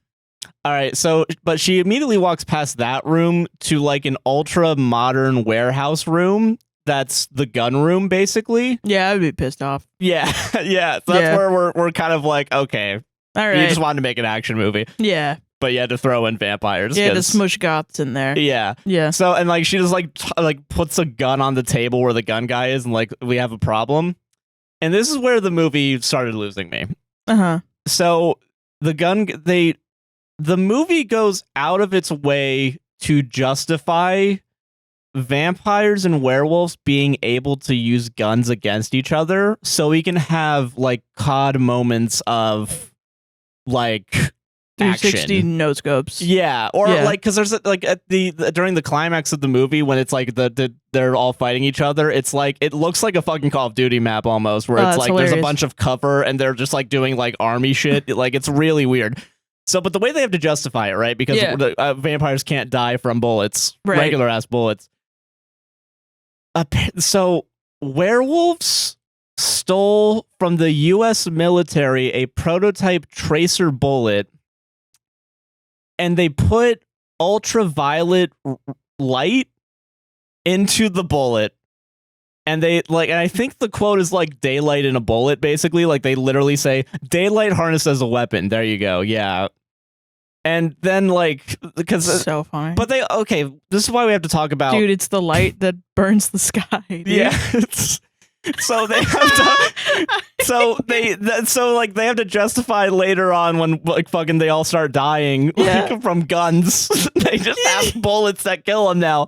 A: All right. So, but she immediately walks past that room to like an ultra modern warehouse room. That's the gun room, basically.
B: Yeah, I'd be pissed off.
A: Yeah, yeah. So that's where we're kind of like, okay,
B: all right.
A: You just wanted to make an action movie.
B: Yeah.
A: But you had to throw in vampires.
B: Yeah, to smush goths in there.
A: Yeah.
B: Yeah.
A: So, and like, she just like puts a gun on the table where the gun guy is, and like, we have a problem. And this is where the movie started losing me.
B: Uh-huh.
A: So the movie goes out of its way to justify vampires and werewolves being able to use guns against each other, so we can have like COD moments of like
B: 360
A: action.
B: no scopes.
A: Yeah, or like because there's like at the during the climax of the movie when it's like they're all fighting each other, it's like it looks like a fucking Call of Duty map almost, where it's like
B: hilarious.
A: There's a bunch of cover and they're just like doing like army shit. Like it's really weird. So, but the way they have to justify it, right? Because the vampires can't die from bullets, regular ass bullets. So werewolves stole from the U.S. military a prototype tracer bullet, and they put ultraviolet light into the bullet. And they and I think the quote is like daylight in a bullet, basically. Like they literally say daylight harnessed as a weapon. There you go. Yeah. And then because
B: so funny.
A: But this is why we have to talk about,
B: dude, it's the light that burns the sky. Dude.
A: Yeah. So they have to they have to justify later on when like fucking they all start dying from guns. They just have bullets that kill them now.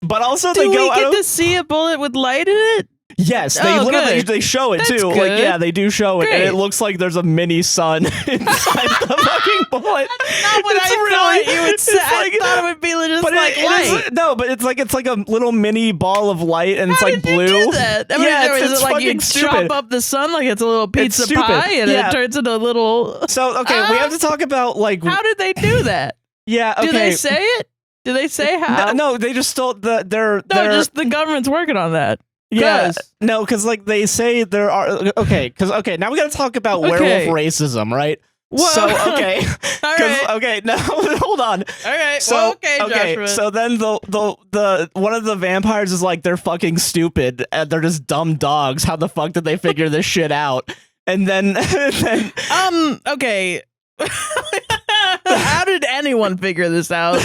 A: But also
B: Do we get to see a bullet with light in it?
A: Yes, they show it too.
B: Good.
A: Like, yeah, they do show it, and it looks like there's a mini sun inside the fucking bullet.
B: That's not what I thought you would say. I thought it would be just like light.
A: No, but it's like a little mini ball of light, and it's like blue.
B: You do that? I mean, is it like you
A: stupid.
B: chop up the sun like it's a little pizza pie, and it turns into a little.
A: So we have to talk about like
B: how did they do that?
A: Yeah, okay.
B: Do they say it? Do they say how?
A: No, they just stole they're
B: just the government's working on that.
A: Yeah, no, because like they say there are now we got to talk about werewolf racism, right?
B: Whoa.
A: So okay,
B: all right.
A: Okay, no, hold on.
B: All right,
A: so
B: Joshua.
A: So then the one of the vampires is like, they're fucking stupid, and they're just dumb dogs. How the fuck did they figure this shit out? And then
B: okay, how did anyone figure this out?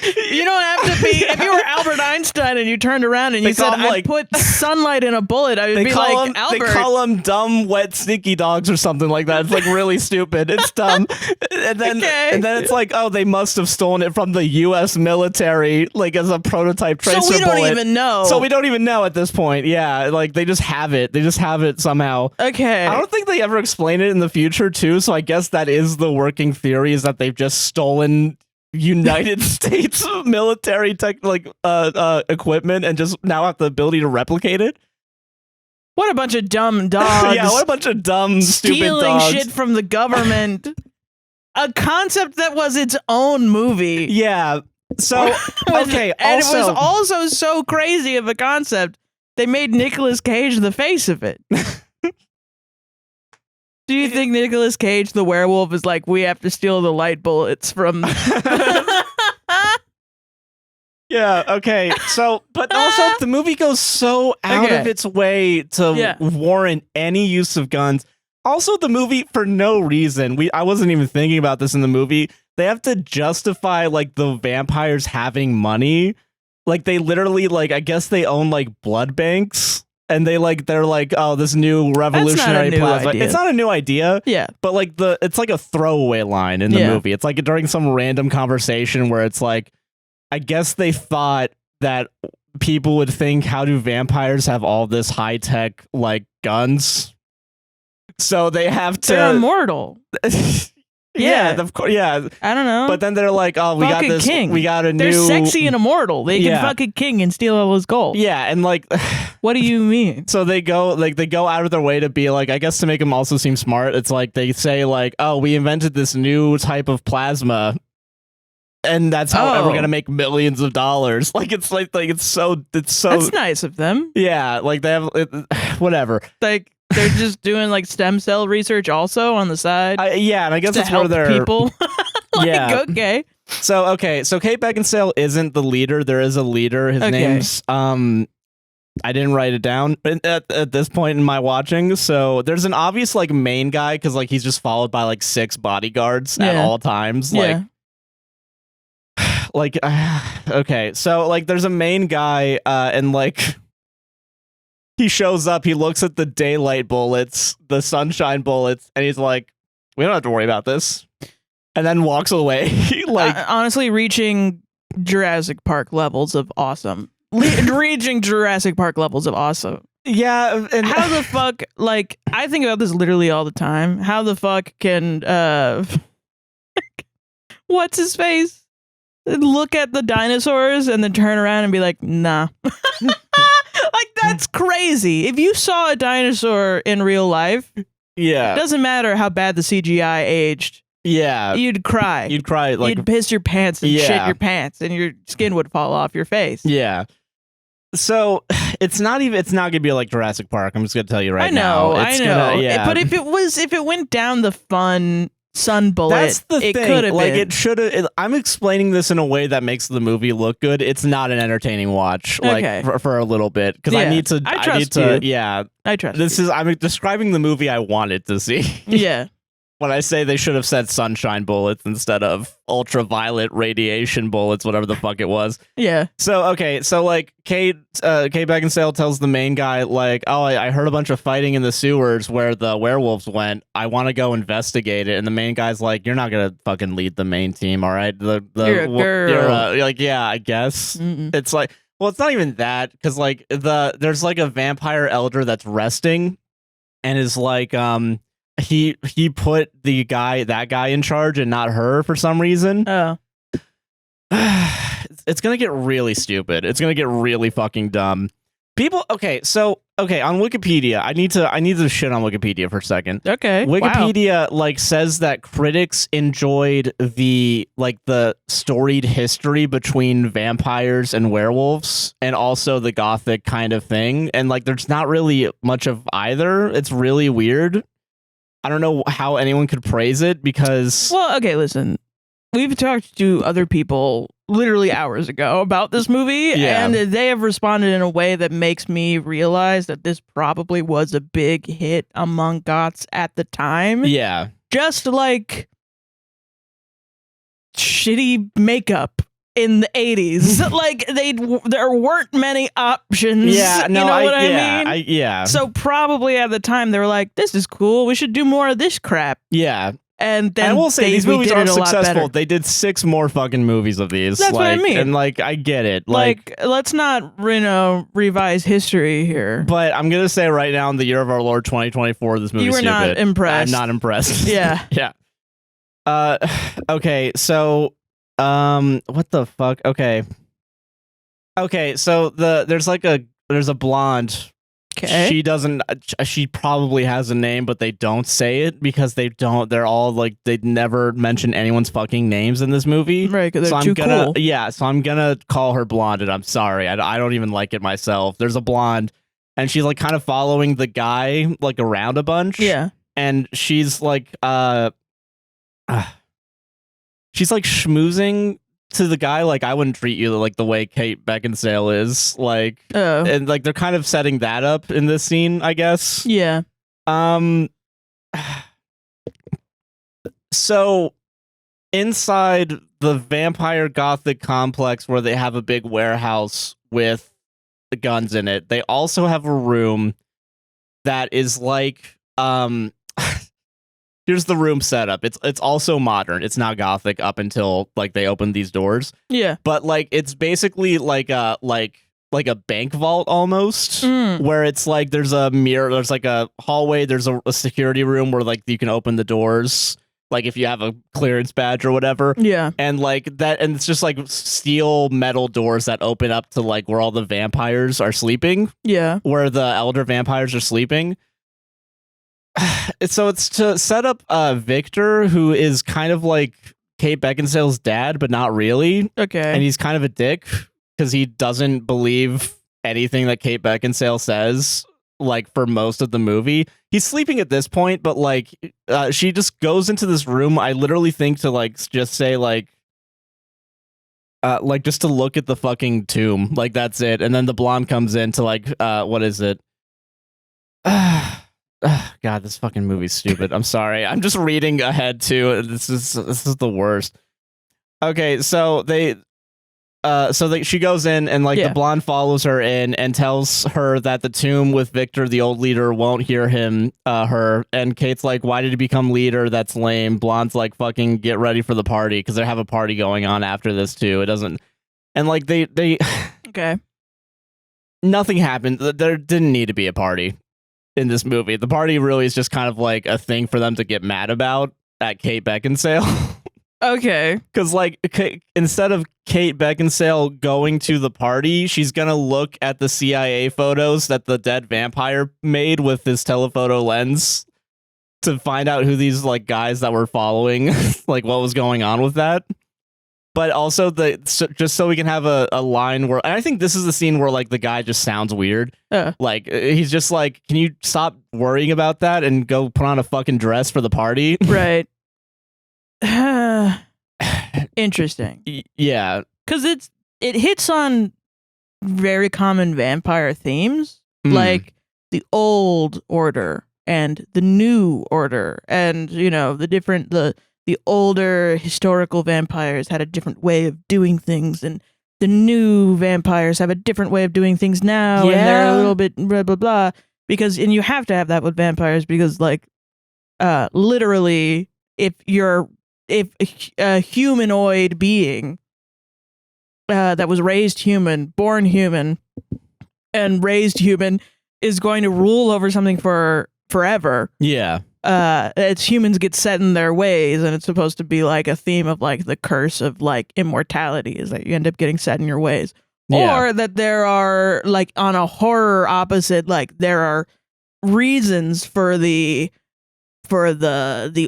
B: You don't have to be. If you were Albert Einstein and you turned around and you said, "I put sunlight in a bullet," I would be like, "Albert."
A: They call them dumb, wet, sneaky dogs or something like that. It's like really stupid. It's dumb. And then it's like, oh, they must have stolen it from the U.S. military, like as a prototype tracer bullet.
B: So we don't even know.
A: So we don't even know at this point. Yeah, like they just have it. They just have it somehow.
B: Okay.
A: I don't think they ever explain it in the future too. So I guess that is the working theory, is that they've just stolen United States military equipment and just now have the ability to replicate it.
B: What a bunch of dumb dogs.
A: Yeah, what a bunch of dumb, stupid dogs.
B: Stealing shit from the government. A concept that was its own movie.
A: Yeah. So, okay.
B: And it was also so crazy of a concept, they made Nicolas Cage the face of it. Do you think Nicolas Cage, the werewolf, is like, we have to steal the light bullets from...
A: Yeah, okay. So, but also the movie goes so out of its way to warrant any use of guns. also the movie, for no reason, I wasn't even thinking about this in the movie, they have to justify like the vampires having money. Like they literally, like, I guess they own like blood banks, and they're like, oh, this new revolutionary plasma. It's not a new idea.
B: Yeah.
A: But like it's like a throwaway line in the movie. It's like during some random conversation where it's like, I guess they thought that people would think, how do vampires have all this high tech like guns? So they have to.
B: They're immortal.
A: Yeah, of course. Yeah,
B: I don't know.
A: But then they're like, "Oh, we got this.
B: King.
A: We got a
B: They're
A: new."
B: They're sexy and immortal. They can fucking king and steal all his gold.
A: Yeah, and like,
B: what do you mean?
A: So they go out of their way to be like, I guess to make them also seem smart. It's like they say like, "Oh, we invented this new type of plasma, and that's how we're gonna make millions of dollars." Like it's so.
B: That's nice of them.
A: Yeah, like they have whatever.
B: Like. They're just doing like stem cell research also on the side.
A: Yeah, and I guess that's
B: where
A: they're
B: people.
A: Yeah.
B: Okay.
A: So Kate Beckinsale isn't the leader. There is a leader. His name's I didn't write it down at this point in my watching. So there's an obvious like main guy because like he's just followed by like 6 bodyguards at all times.
B: Yeah.
A: Okay, so like there's a main guy and like. He shows up, he looks at the daylight bullets, the sunshine bullets, and he's like, we don't have to worry about this. And then walks away. Like
B: honestly, reaching Jurassic Park levels of awesome. Reaching Jurassic Park levels of awesome.
A: Yeah. And
B: how the fuck, like, I think about this literally all the time. How the fuck can, what's his face? Look at the dinosaurs and then turn around and be like, nah. Like, that's crazy. If you saw a dinosaur in real life,
A: it
B: doesn't matter how bad the CGI aged.
A: Yeah.
B: You'd cry.
A: Like,
B: you'd piss your pants and shit your pants and your skin would fall off your face.
A: Yeah. So it's not gonna be like Jurassic Park. I'm just gonna tell you right now.
B: I know. But if it went down the fun sun bullet,
A: that's the thing.
B: It could have
A: like
B: been.
A: It should have. I'm explaining this in a way that makes the movie look good. It's not an entertaining watch, like for a little bit, because I need to.
B: I trust you.
A: Yeah,
B: I trust.
A: I'm describing the movie I wanted to see.
B: Yeah.
A: When I say they should have said sunshine bullets instead of ultraviolet radiation bullets, whatever the fuck it was.
B: Yeah.
A: So like Kate Beckinsale tells the main guy like, oh, I heard a bunch of fighting in the sewers where the werewolves went. I want to go investigate it. And the main guy's like, you're not gonna fucking lead the main team, all right?
B: You're a girl.
A: You're like, yeah, I guess.
B: Mm-mm.
A: It's like, well, it's not even that, because like there's like a vampire elder that's resting, and is like he put that guy in charge and not her for some reason.
B: Oh.
A: It's gonna get really stupid. It's gonna get really fucking dumb. People, on Wikipedia, I need to shit on Wikipedia for a second.
B: Okay.
A: Wikipedia like says that critics enjoyed the storied history between vampires and werewolves, and also the gothic kind of thing. And like, there's not really much of either. It's really weird. I don't know how anyone could praise it because...
B: Well, okay, listen. We've talked to other people literally hours ago about this movie, and they have responded in a way that makes me realize that this probably was a big hit among goths at the time.
A: Yeah.
B: Just like shitty makeup in the 80s. Like, there weren't many options.
A: Yeah, no,
B: you know what I mean?
A: Yeah.
B: So probably at the time they were like, this is cool. We should do more of this crap.
A: Yeah.
B: And then
A: I will say these movies are successful.
B: Better.
A: They did 6 more fucking movies of these.
B: That's what I mean.
A: And like, I get it.
B: Like, let's not, revise history here.
A: But I'm gonna say right now, in the year of our Lord 2024, this movie.
B: You were not impressed.
A: I'm not impressed.
B: Yeah.
A: Yeah. Okay. So, what the fuck? Okay. So there's a blonde.
B: Okay.
A: She probably has a name, but they don't say it because they're all like, they never mention anyone's fucking names in this movie.
B: Right, because they're too cool.
A: Yeah, so I'm gonna call her blonde, and I'm sorry. I don't even like it myself. There's a blonde, and she's like kind of following the guy like around a bunch.
B: Yeah.
A: And she's like schmoozing to the guy like, I wouldn't treat you like the way Kate Beckinsale is, like, and like they're kind of setting that up in this scene, I guess.
B: Yeah.
A: So inside the vampire gothic complex where they have a big warehouse with the guns in it, they also have a room that is like here's the room setup. It's also modern. It's not gothic up until like they open these doors.
B: Yeah.
A: But like it's basically like a bank vault almost, where it's like there's a mirror, there's like a hallway, there's a security room where like you can open the doors, like if you have a clearance badge or whatever.
B: Yeah.
A: And like that, and it's just like steel metal doors that open up to like where all the vampires are sleeping.
B: Yeah.
A: Where the elder vampires are sleeping. So it's to set up Victor, who is kind of like Kate Beckinsale's dad, but not really.
B: Okay.
A: And he's kind of a dick because he doesn't believe anything that Kate Beckinsale says, like for most of the movie. He's sleeping at this point, but like she just goes into this room. I literally think to like just say like just to look at the fucking tomb. Like that's it. And then the blonde comes in to like what is it? God, this fucking movie's stupid. I'm sorry. I'm just reading ahead too. This is the worst. Okay, so she goes in and like the blonde follows her in and tells her that the tomb with Victor, the old leader, won't hear her. And Kate's like, "Why did he become leader? That's lame." Blonde's like, "Fucking get ready for the party," because they have a party going on after this too. It doesn't, and like they
B: okay.
A: Nothing happened. There didn't need to be a party in this movie. The party really is just kind of like a thing for them to get mad about at Kate Beckinsale.
B: Okay.
A: Because like instead of Kate Beckinsale going to the party, she's gonna look at the CIA photos that the dead vampire made with his telephoto lens to find out who these like guys that were following, like what was going on with that. But also just so we can have a line where, and I think this is the scene where like the guy just sounds weird. Like he's just like, "Can you stop worrying about that and go put on a fucking dress for the party?"
B: Right. Interesting.
A: Yeah.
B: Because it hits on very common vampire themes, like the old order and the new order, and you know the older historical vampires had a different way of doing things, and the new vampires have a different way of doing things now, and they're a little bit blah blah blah. And you have to have that with vampires because, like, literally, if a humanoid being that was raised human, born human, and raised human is going to rule over something for forever.
A: Yeah.
B: It's humans get set in their ways, and it's supposed to be like a theme of like the curse of like immortality is that you end up getting set in your ways. Yeah. Or that there are like on a horror opposite, like there are reasons for the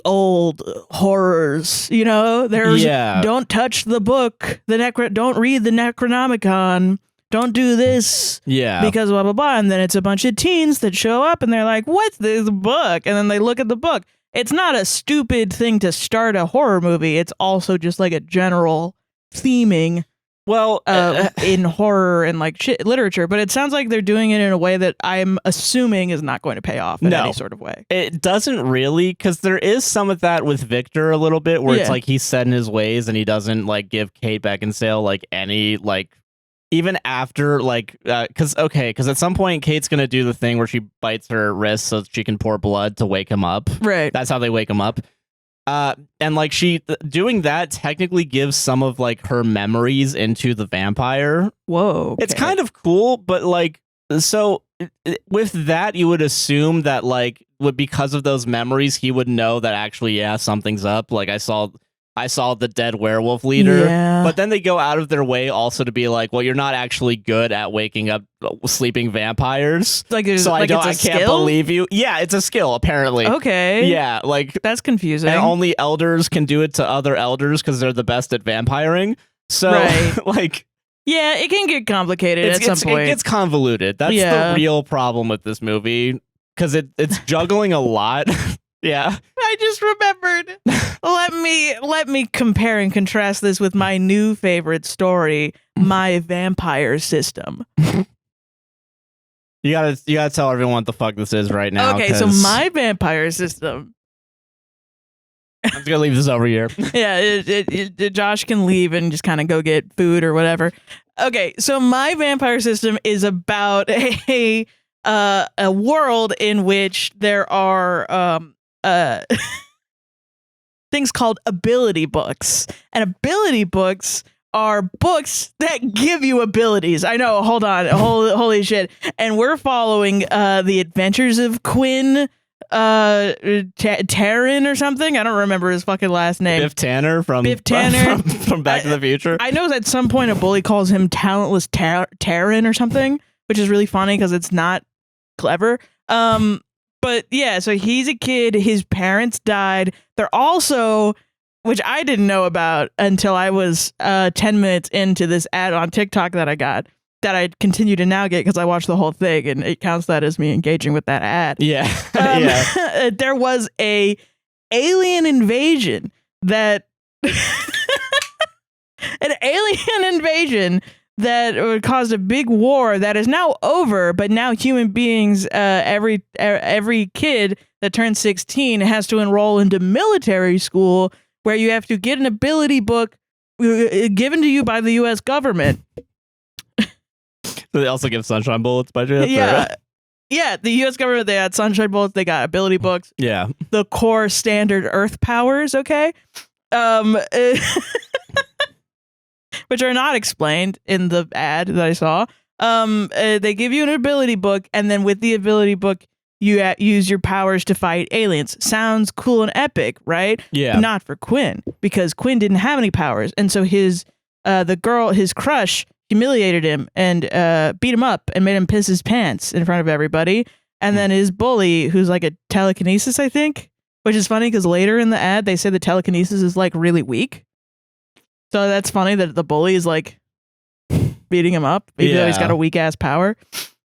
B: old horrors, you know? There's don't touch the book, don't read the Necronomicon. Don't do this because blah, blah, blah. And then it's a bunch of teens that show up and they're like, "What's this book?" And then they look at the book. It's not a stupid thing to start a horror movie. It's also just like a general theming in horror and like literature. But it sounds like they're doing it in a way that I'm assuming is not going to pay off in any sort of way.
A: It doesn't really, because there is some of that with Victor a little bit where it's like he's set in his ways and he doesn't like give Kate Beckinsale like any like, even after, like, because at some point Kate's going to do the thing where she bites her wrist so she can pour blood to wake him up.
B: Right.
A: That's how they wake him up. And, like, doing that technically gives some of, like, her memories into the vampire.
B: Whoa. Okay.
A: It's kind of cool, but, like, so with that, you would assume that, like, because of those memories, he would know that actually, something's up. Like, I saw the dead werewolf leader, but then they go out of their way also to be like, "Well, you're not actually good at waking up sleeping vampires."
B: Like,
A: so
B: I
A: can't believe you. Yeah, it's a skill apparently.
B: Okay.
A: Yeah, like
B: that's confusing.
A: And only elders can do it to other elders because they're the best at vampiring. So, like,
B: yeah, it can get complicated at some point.
A: It gets convoluted. That's the real problem with this movie because it's juggling a lot. Yeah.
B: I just remembered. Let me compare and contrast this with my new favorite story, My Vampire System.
A: You gotta tell everyone what the fuck this is right now.
B: Okay, so my vampire system.
A: I'm just gonna leave this over here.
B: Yeah, Josh can leave and just kind of go get food or whatever. Okay, so my vampire system is about a world in which there are things called ability books, and ability books are books that give you abilities. I know. Hold on. Holy shit! And we're following the adventures of Quinn. Taryn or something. I don't remember his fucking last name.
A: Biff Tanner from Back to the Future.
B: I know at some point a bully calls him talentless Taryn or something, which is really funny because it's not clever. But yeah, so he's a kid. His parents died. They're also, which I didn't know about until I was 10 minutes into this ad on TikTok that I got. That I continue to now get because I watched the whole thing and it counts that as me engaging with that ad.
A: Yeah.
B: Yeah. There was a alien invasion that caused a big war that is now over, but now human beings, every kid that turns 16 has to enroll into military school where you have to get an ability book given to you by the US government.
A: So they also give sunshine bullets by chance?
B: Yeah, the U.S. government, they had sunshine bullets, they got ability books.
A: Yeah.
B: The core standard Earth powers, okay? Which are not explained in the ad that I saw. They give you an ability book, and then with the ability book, you use your powers to fight aliens. Sounds cool and epic, right?
A: Yeah.
B: Not for Quinn, because Quinn didn't have any powers, and so his crush, humiliated him and beat him up and made him piss his pants in front of everybody. And then his bully, who's like a telekinesis, I think, which is funny because later in the ad, they say the telekinesis is like really weak. So that's funny that the bully is like beating him up, even though he's got a weak ass power.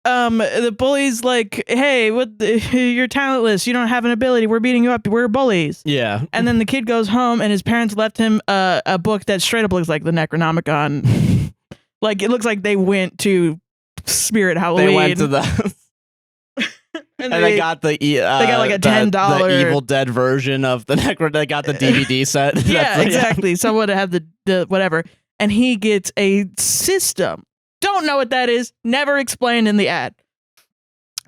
B: The bully's like, hey, you're talentless. You don't have an ability. We're beating you up. We're bullies.
A: Yeah.
B: And then the kid goes home and his parents left him a book that straight up looks like the Necronomicon. Like, it looks like they went to Spirit Halloween.
A: They went to the... and they got the... they
B: got like a $10...
A: The Evil Dead version of the They got the DVD set.
B: Yeah, exactly. Someone had the whatever. And he gets a system. Don't know what that is. Never explained in the ad.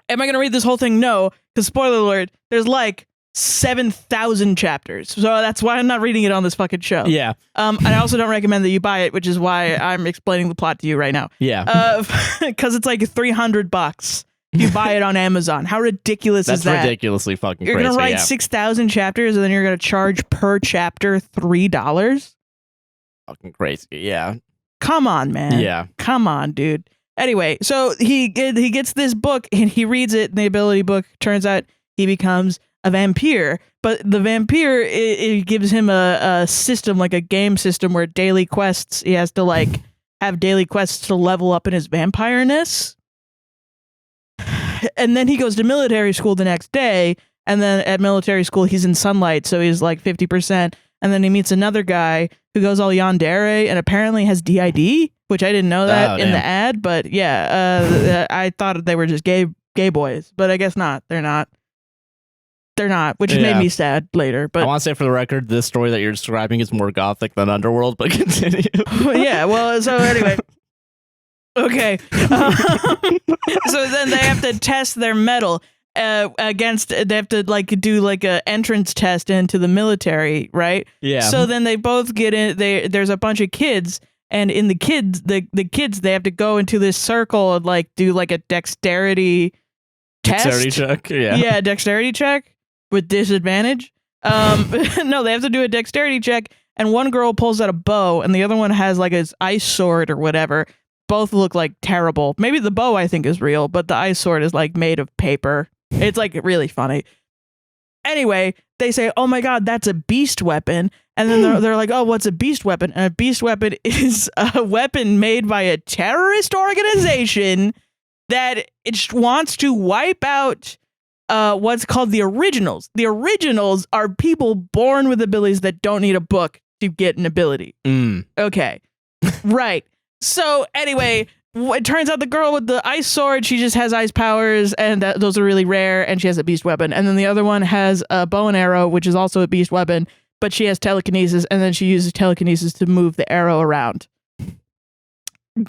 B: Am I going to read this whole thing? No. Because, spoiler alert, there's like 7,000 chapters. So that's why I'm not reading it on this fucking show.
A: Yeah.
B: And I also don't recommend that you buy it, which is why I'm explaining the plot to you right now.
A: Yeah.
B: Because it's like $300 if you buy it on Amazon. How ridiculous is that?
A: That's ridiculously fucking
B: you're
A: crazy.
B: You're going to write 6,000 chapters and then you're going to charge per chapter $3?
A: Fucking crazy. Yeah.
B: Come on, man.
A: Yeah.
B: Come on, dude. Anyway, so he gets this book and he reads it in the ability book. Turns out he becomes a vampire, but the vampire, it gives him a system, like a game system where daily quests, he has to like have daily quests to level up in his vampireness. And then he goes to military school the next day, and then at military school he's in sunlight, so he's like 50%. And then he meets another guy who goes all yandere and apparently has DID, which I didn't know that in the ad, but yeah, I thought they were just gay boys, but I guess not. They're not, which made me sad later. But
A: I want to say for the record, this story that you're describing is more gothic than Underworld, but continue.
B: Yeah, well, so anyway. Okay. So then they have to test their mettle against, they have to like do like a entrance test into the military, right?
A: Yeah.
B: So then they both get in, there's a bunch of kids, and in the kids, they have to go into this circle and like do like a dexterity test.
A: Dexterity check, yeah.
B: Yeah, dexterity check with disadvantage. No, they have to do a dexterity check, and one girl pulls out a bow and the other one has like his ice sword or whatever. Both look like terrible. Maybe the bow I think is real, but the ice sword is like made of paper. It's like really funny. Anyway, they say, oh my God, that's a beast weapon. And then they're like, oh, what's a beast weapon? And a beast weapon is a weapon made by a terrorist organization that it wants to wipe out what's called the originals. The originals are people born with abilities that don't need a book to get an ability. Okay. Right. So anyway, it turns out the girl with the ice sword, she just has ice powers, and those are really rare, and she has a beast weapon. And then the other one has a bow and arrow, which is also a beast weapon, but she has telekinesis, and then she uses telekinesis to move the arrow around.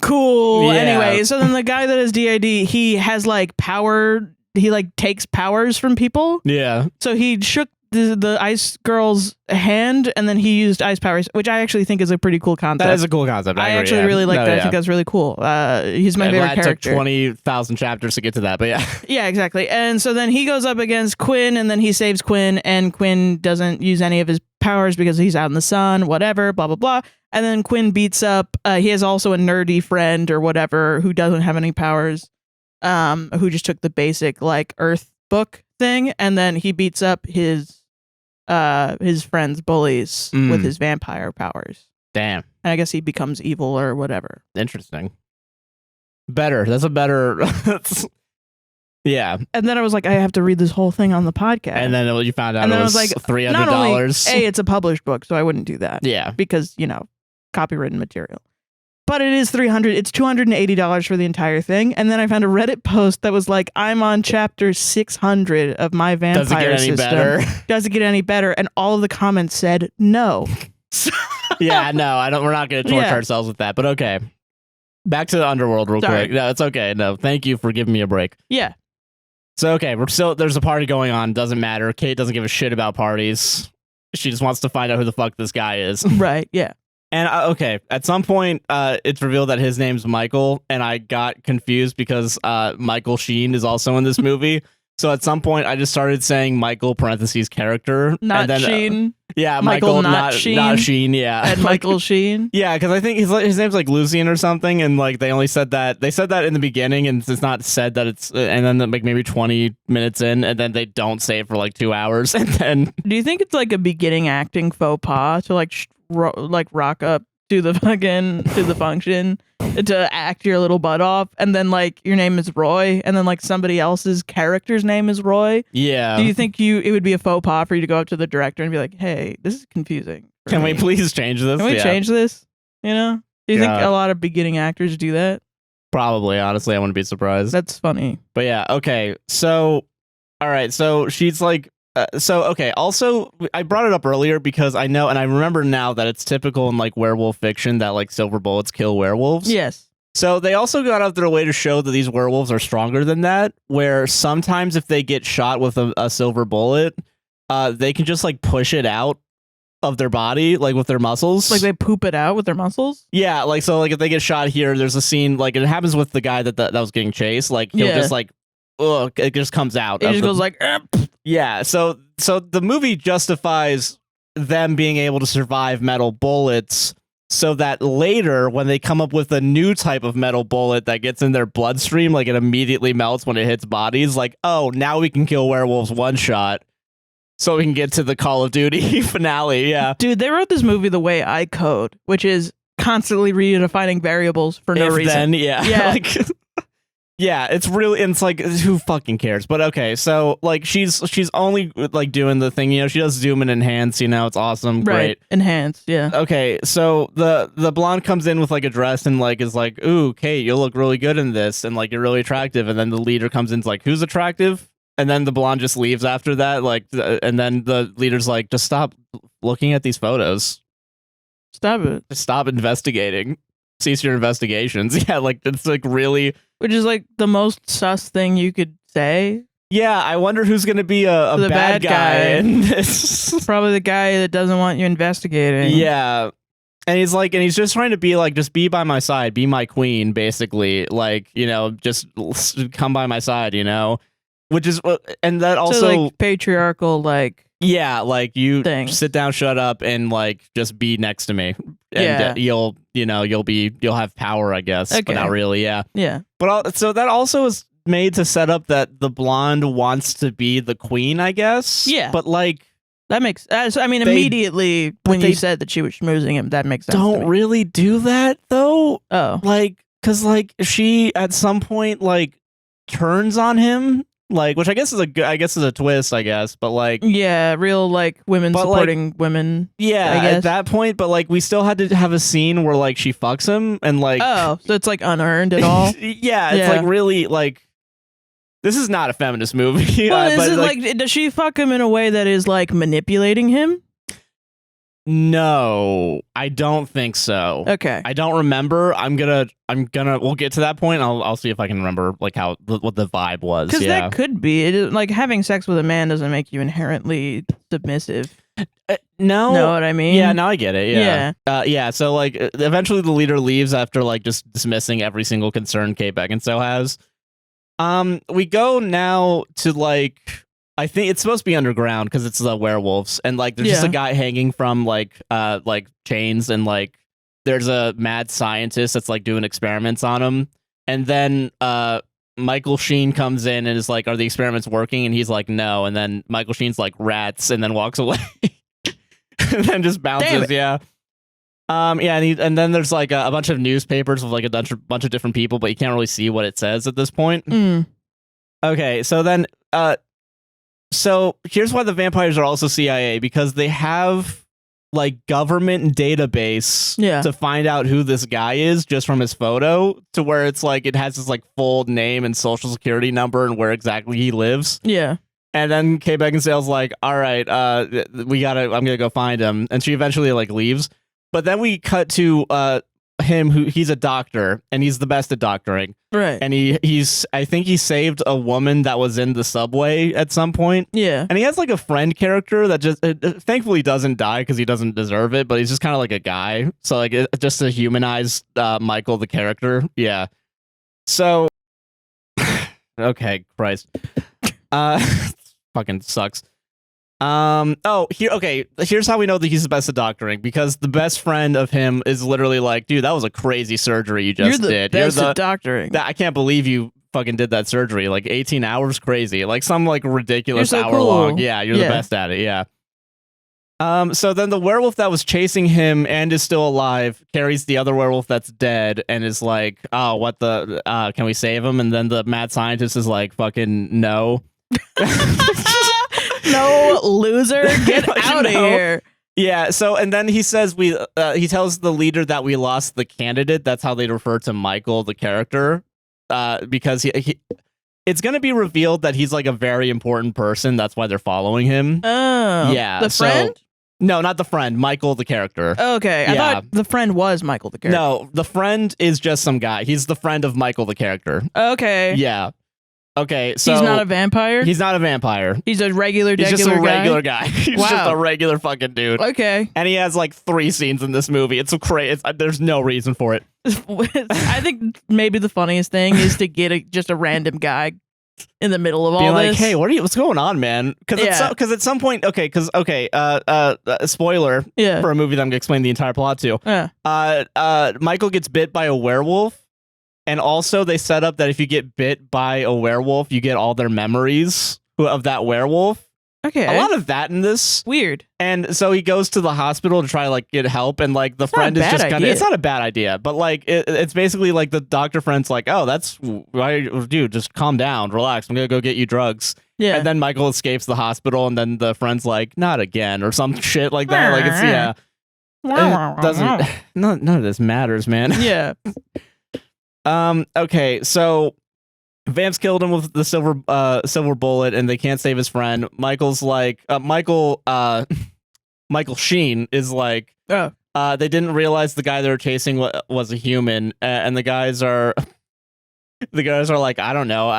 B: Cool.
A: Yeah.
B: Anyway, so then the guy that has DID, he has like power. He like takes powers from people.
A: Yeah.
B: So he shook the ice girl's hand, and then he used ice powers, which I actually think is a pretty cool concept.
A: That is a cool concept.
B: I
A: agree,
B: actually really like that. I think that's really cool. He's my favorite character.
A: It took 20,000 chapters to get to that, but yeah.
B: Yeah, exactly. And so then he goes up against Quinn, and then he saves Quinn, and Quinn doesn't use any of his powers because he's out in the sun, whatever, blah, blah, blah. And then Quinn beats up, he has also a nerdy friend or whatever who doesn't have any powers, who just took the basic like Earth book thing, and then he beats up his friend's bullies with his vampire powers.
A: Damn.
B: And I guess he becomes evil or whatever.
A: Interesting. Better. That's a better... Yeah.
B: And then I was like, I have to read this whole thing on the podcast.
A: And then you found out
B: and then
A: it was
B: like,
A: $300.
B: not only, it's a published book, so I wouldn't do that.
A: Yeah.
B: Because, copywritten material. But it is it's $280 for the entire thing. And then I found a Reddit post that was like, I'm on chapter 600 of my vampire
A: system. Does it get any better?
B: Does it get any better? And all of the comments said no.
A: Yeah, no, we're not going to torture ourselves with that, but okay. Back to the Underworld real quick. No, it's okay. No, thank you for giving me a break.
B: Yeah.
A: So, okay, there's a party going on. Doesn't matter. Kate doesn't give a shit about parties. She just wants to find out who the fuck this guy is.
B: Right, yeah.
A: And okay, at some point, it's revealed that his name's Michael, and I got confused because Michael Sheen is also in this movie. So at some point, I just started saying Michael parentheses character,
B: not
A: and then,
B: Sheen.
A: Yeah, Michael not Sheen. Yeah,
B: and Michael Sheen.
A: Yeah, because I think his name's like Lucian or something, and like they only said that in the beginning, and it's not said that it's, and then like maybe 20 minutes in, and then they don't say it for like 2 hours, and then.
B: Do you think it's like a beginning acting faux pas to like rock up to the function to act your little butt off, and then like your name is Roy, and then like somebody else's character's name is Roy?
A: Yeah.
B: Do you think it would be a faux pas for you to go up to the director and be like, hey, this is confusing.
A: Can we please change this?
B: Can we change this? Do you think a lot of beginning actors do that?
A: Probably, honestly, I wouldn't be surprised.
B: That's funny.
A: But yeah, okay. So, all right. So she's like, okay. Also, I brought it up earlier because I know, and I remember now that it's typical in like werewolf fiction that like silver bullets kill werewolves.
B: Yes.
A: So they also got out their way to show that these werewolves are stronger than that, where sometimes if they get shot with a silver bullet, they can just like push it out of their body, like with their muscles.
B: Like they poop it out with their muscles?
A: Yeah, like so like if they get shot here, there's a scene, like it happens with the guy that was getting chased, like he'll just like, ugh, it just comes out.
B: It just goes like,
A: yeah, so the movie justifies them being able to survive metal bullets so that later when they come up with a new type of metal bullet that gets in their bloodstream, like it immediately melts when it hits bodies, like, oh, now we can kill werewolves one shot so we can get to the Call of Duty finale. Yeah.
B: Dude, they wrote this movie the way I code, which is constantly redefining variables for no reason.
A: Then, yeah. Like, yeah, it's really, and it's like, who fucking cares? But okay, so like she's only like doing the thing, she does zoom and enhance, it's awesome, great.
B: Enhance, yeah.
A: Okay, so the blonde comes in with like a dress and like is like, ooh, Kate, you'll look really good in this, and like you're really attractive, and then the leader comes in, like, who's attractive? And then the blonde just leaves after that, like, and then the leader's like, just stop looking at these photos.
B: Stop it.
A: Just stop investigating. Cease your investigations. Yeah, like it's like really,
B: which is like the most sus thing you could say.
A: Yeah, I wonder who's gonna be a bad guy in this.
B: Probably the guy that doesn't want you investigating.
A: Yeah, and he's just trying to be like, just be by my side, be my queen, basically. Like, just come by my side, which is, and that also
B: so like patriarchal, like.
A: Yeah, like you
B: things.
A: Sit down, shut up, and like just be next to me, and you'll have power, I guess, but not really. Yeah,
B: yeah.
A: But so that also is made to set up that the blonde wants to be the queen, I guess.
B: Yeah,
A: but like
B: that makes. Immediately when you said that she was schmoozing him, that makes sense.
A: Don't really do that though.
B: Oh,
A: like because like she at some point like turns on him. like, which I guess is a twist, I guess, but like,
B: Yeah, real like women
A: But,
B: supporting women.
A: yeah,
B: I guess.
A: at that point, but like, we still had to have a scene where like she fucks him and like,
B: Oh, so it's like unearned at all.
A: yeah, it's
B: Yeah.
A: like really like, this is not a feminist movie.
B: Well, is
A: but
B: it like, does she fuck him in a way that is like manipulating him?
A: No, I don't think so.
B: Okay.
A: I don't remember. I'm gonna. We'll get to that point. I'll see if I can remember like what the vibe was.
B: Because
A: Yeah.
B: that could be it, like having sex with a man doesn't make you inherently submissive.
A: No.
B: Know what I mean?
A: Yeah. Now I get it. Yeah.
B: Yeah.
A: Yeah. So like, eventually the leader leaves after like just dismissing every single concern Kate Beckinsale has. We go now to like, I think it's supposed to be underground because it's the werewolves, and like there's just a guy hanging from like chains, and like there's a mad scientist that's like doing experiments on him, and then Michael Sheen comes in and is like, "Are the experiments working?" And he's like, "No," and then Michael Sheen's like, "Rats," and then walks away, and then just bounces. Yeah. Yeah, and then there's like a bunch of newspapers with like a bunch of different people, but you can't really see what it says at this point. Okay, so then so here's why the vampires are also CIA, because they have like government database to find out who this guy is just from his photo, to where it's like it has his like full name and social security number and where exactly he lives.
B: Yeah.
A: And then Kate Beckinsale's like, all right, I'm gonna go find him, and she eventually like leaves. But then we cut to him, he's a doctor, and he's the best at doctoring.
B: Right.
A: And I think he saved a woman that was in the subway at some point.
B: Yeah.
A: And he has like a friend character that just thankfully doesn't die because he doesn't deserve it, but he's just kind of like a guy. So like just to humanize Michael the character. Yeah. So okay, Christ. Fucking sucks. Here's how we know that he's the best at doctoring, because the best friend of him is literally like, dude, that was a crazy surgery you just did.
B: You're the best at doctoring.
A: I can't believe you fucking did that surgery. Like 18 hours, crazy. Like some like ridiculous
B: You're so
A: hour long.
B: cool.
A: Yeah, you're the best at it. Yeah. So then the werewolf that was chasing him and is still alive carries the other werewolf that's dead and is like, oh, what the can we save him? And then the mad scientist is like, fucking no.
B: No, loser, get out of here.
A: Yeah, so and then he says he tells the leader that we lost the candidate. That's how they refer to Michael the character, because he it's going to be revealed that he's like a very important person. That's why they're following him.
B: Oh,
A: yeah,
B: the friend?
A: No, not the friend. Michael the character.
B: Okay, I thought the friend was Michael the character.
A: No, the friend is just some guy. He's the friend of Michael the character.
B: Okay.
A: Yeah. Okay, so
B: he's not a vampire?
A: He's not a vampire.
B: He's a regular
A: He's just a regular guy. He's
B: wow.
A: just a regular fucking dude.
B: Okay.
A: And he has like 3 scenes in this movie. It's crazy. There's no reason for it.
B: I think maybe the funniest thing is to get just a random guy in the middle of all
A: Being like,
B: this.
A: hey, what's going on, man? Because at some point, spoiler for a movie that I'm gonna explain the entire plot to. Michael gets bit by a werewolf. And also, they set up that if you get bit by a werewolf, you get all their memories of that werewolf.
B: Okay.
A: A lot of that in this.
B: Weird.
A: And so he goes to the hospital to try like get help, and like the friend is just kind of. It's not a bad idea, but like it's basically like the doctor friend's like, oh, that's why, dude, just calm down, relax. I'm gonna go get you drugs. Yeah. And then Michael escapes the hospital, and then the friend's like, not again, or some shit like that. Like it's It doesn't. None of this matters, man.
B: Yeah.
A: Okay, so Vamps killed him with the silver bullet, and they can't save his friend. Michael's like, Michael Sheen is like, they didn't realize the guy they were chasing was a human, and the guys are like, I don't know,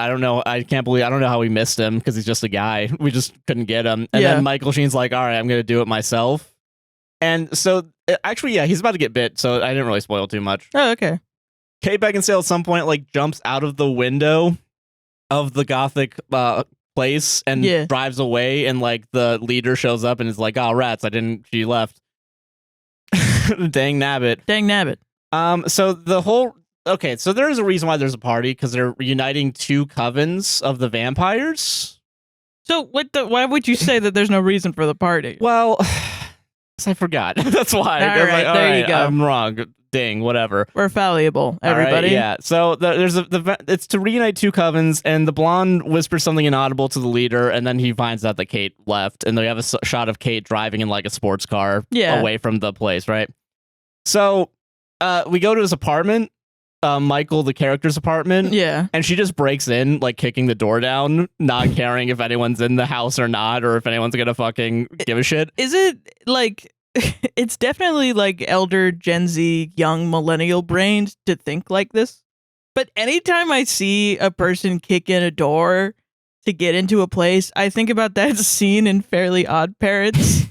A: I can't believe, I don't know how we missed him because he's just a guy. We just couldn't get him. And then Michael Sheen's like, all right, I'm gonna do it myself. And so, actually, yeah, he's about to get bit, so I didn't really spoil too much.
B: Oh, okay.
A: Kate Beckinsale at some point like jumps out of the window of the gothic place and drives away, and like the leader shows up and is like, oh, rats, she left. Dang nabbit. So the whole so there is a reason why there's a party, because they're uniting 2 covens of the vampires.
B: So why would you say that there's no reason for the party?
A: Well, I forgot. That's why.
B: All right,
A: like,
B: there you go.
A: I'm wrong. Ding, whatever.
B: We're fallible, everybody.
A: Right, yeah. So there's it's to reunite two covens, and the blonde whispers something inaudible to the leader, and then he finds out that Kate left, and they have a shot of Kate driving in like a sports car away from the place, right? So we go to his apartment, Michael, the character's apartment.
B: Yeah.
A: And she just breaks in, like kicking the door down, not caring if anyone's in the house or not, or if anyone's gonna fucking give a shit.
B: Is it like... It's definitely like elder Gen Z, young millennial brains to think like this. But anytime I see a person kick in a door to get into a place, I think about that scene in Fairly Odd Parents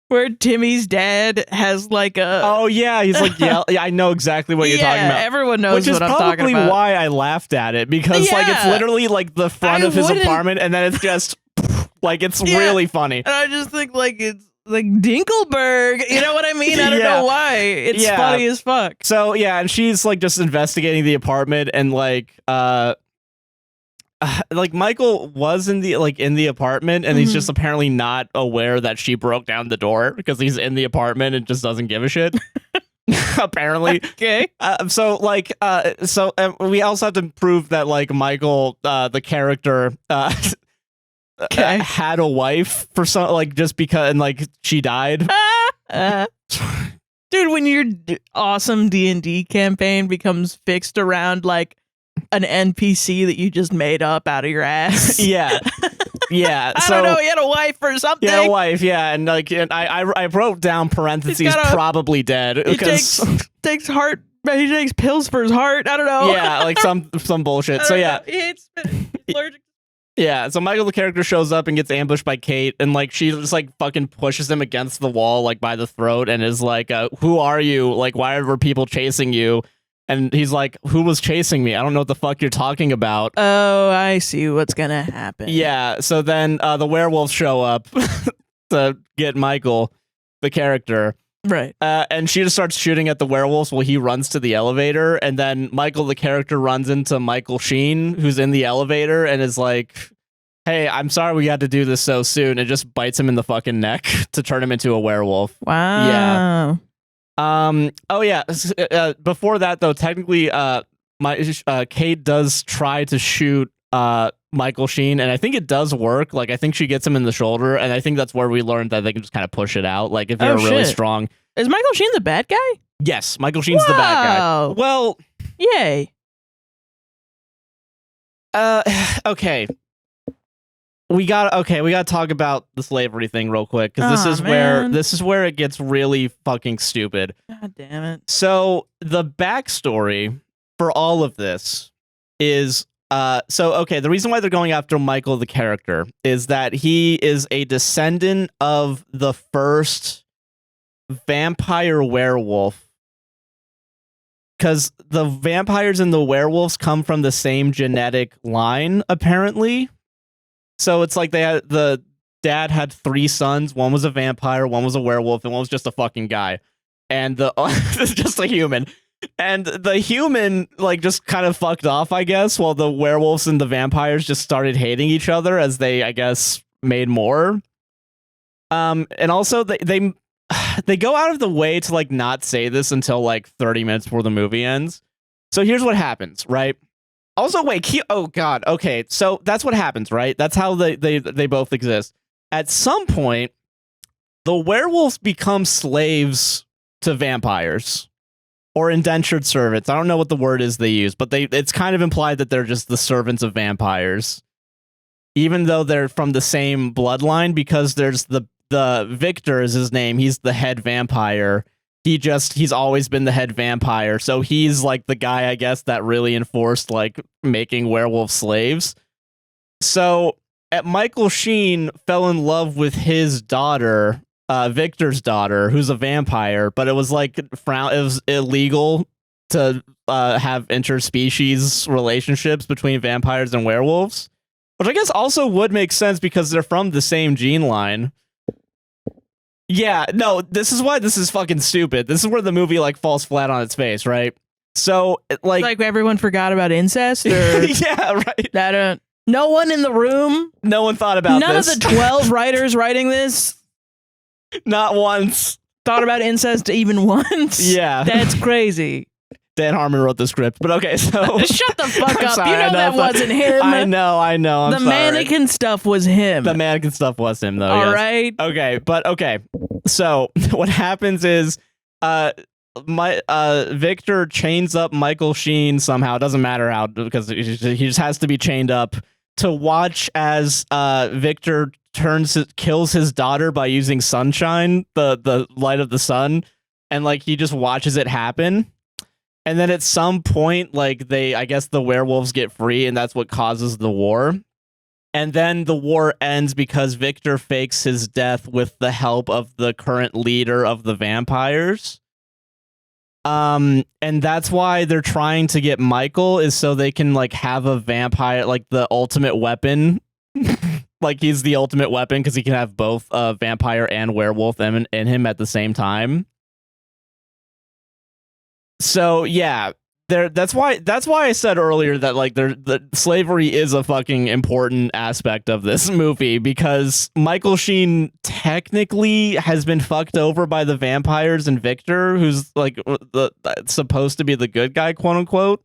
B: where Timmy's dad has like a...
A: Oh, yeah. He's like, yeah, I know exactly what you're talking about.
B: Everyone knows what I'm talking about.
A: Which is probably why I laughed at it, because like it's literally like the front of his apartment, and then it's just like it's really funny.
B: And I just think like it's like Dinkelberg, you know what I mean? I don't know why. It's funny as fuck.
A: So yeah, and she's like just investigating the apartment, and like Michael was in the apartment, and he's just apparently not aware that she broke down the door because he's in the apartment and just doesn't give a shit. Apparently.
B: Okay.
A: So we also have to prove that like Michael, the character, had a wife for some, like, just because, and like she died.
B: Dude, when your awesome D&D campaign becomes fixed around like an NPC that you just made up out of your ass.
A: Yeah.
B: I don't know, he had a wife or something.
A: He had a wife, yeah, and like I wrote down parentheses probably dead.
B: He takes pills for his heart. I don't know.
A: Yeah, like some bullshit. So yeah.
B: He's allergic.
A: Yeah, so Michael, the character, shows up and gets ambushed by Kate, and like she just like fucking pushes him against the wall like by the throat and is like, who are you? Like, why were people chasing you? And he's like, who was chasing me? I don't know what the fuck you're talking about.
B: Oh, I see what's gonna happen.
A: Yeah, so then the werewolves show up to get Michael, the character.
B: Right.
A: And she just starts shooting at the werewolves while he runs to the elevator, and then Michael, the character, runs into Michael Sheen, who's in the elevator, and is like, hey, I'm sorry we had to do this so soon, and just bites him in the fucking neck to turn him into a werewolf.
B: Wow.
A: Yeah. Oh yeah. Before that though, technically, Kate does try to shoot Michael Sheen, and I think it does work. Like, I think she gets him in the shoulder, and I think that's where we learned that they can just kind of push it out. Like, if you're really strong.
B: Is Michael Sheen the bad guy?
A: Yes, Michael Sheen's the bad guy. Well,
B: yay.
A: Okay. We got to talk about the slavery thing real quick, because this is where it gets really fucking stupid.
B: God damn it.
A: So the backstory for all of this is the reason why they're going after Michael, the character, is that he is a descendant of the first vampire werewolf, because the vampires and the werewolves come from the same genetic line, apparently. So it's like the dad had 3 sons. One was a vampire, one was a werewolf, and one was just a fucking guy. And just a human. And the human, like, just kind of fucked off, I guess, while the werewolves and the vampires just started hating each other as they, I guess, made more. And also, they go out of the way to, like, not say this until, like, 30 minutes before the movie ends. So here's what happens, right? Also, wait, oh god, okay, so that's what happens, right? That's how they both exist. At some point, the werewolves become slaves to vampires. Or indentured servants. I don't know what the word is they use, but it's kind of implied that they're just the servants of vampires. Even though they're from the same bloodline, because there's the Victor is his name, he's the head vampire. He's always been the head vampire, so he's like the guy, I guess, that really enforced like making werewolf slaves. So Michael Sheen fell in love with his daughter, Victor's daughter, who's a vampire, but it was like it was illegal to have interspecies relationships between vampires and werewolves, which I guess also would make sense because they're from the same gene line. Yeah, no, this is why this is fucking stupid. This is where the movie like falls flat on its face, right? So like
B: everyone forgot about incest, or
A: yeah, right.
B: That no one in the room,
A: no one thought about
B: none
A: this.
B: of the 12 writers writing this.
A: Not once.
B: thought about incest even once.
A: Yeah.
B: That's crazy.
A: Dan Harmon wrote the script, but okay, so
B: Shut the fuck up.
A: sorry,
B: You know that wasn't him.
A: I know. I'm
B: the
A: sorry.
B: mannequin stuff was him.
A: The mannequin stuff was him, though.
B: All
A: yes.
B: right.
A: Okay. So what happens is, Victor chains up Michael Sheen somehow. It doesn't matter how, because he just has to be chained up to watch as Victor kills his daughter by using sunshine, the light of the sun, and like he just watches it happen. And then at some point, like I guess the werewolves get free, and that's what causes the war. And then the war ends because Victor fakes his death with the help of the current leader of the vampires. And that's why they're trying to get Michael, is so they can like have a vampire, like the ultimate weapon. Like he's the ultimate weapon because he can have both vampire and werewolf in him at the same time. So yeah, that's why I said earlier that like the slavery is a fucking important aspect of this movie, because Michael Sheen technically has been fucked over by the vampires and Victor, who's like supposed to be the good guy, quote unquote.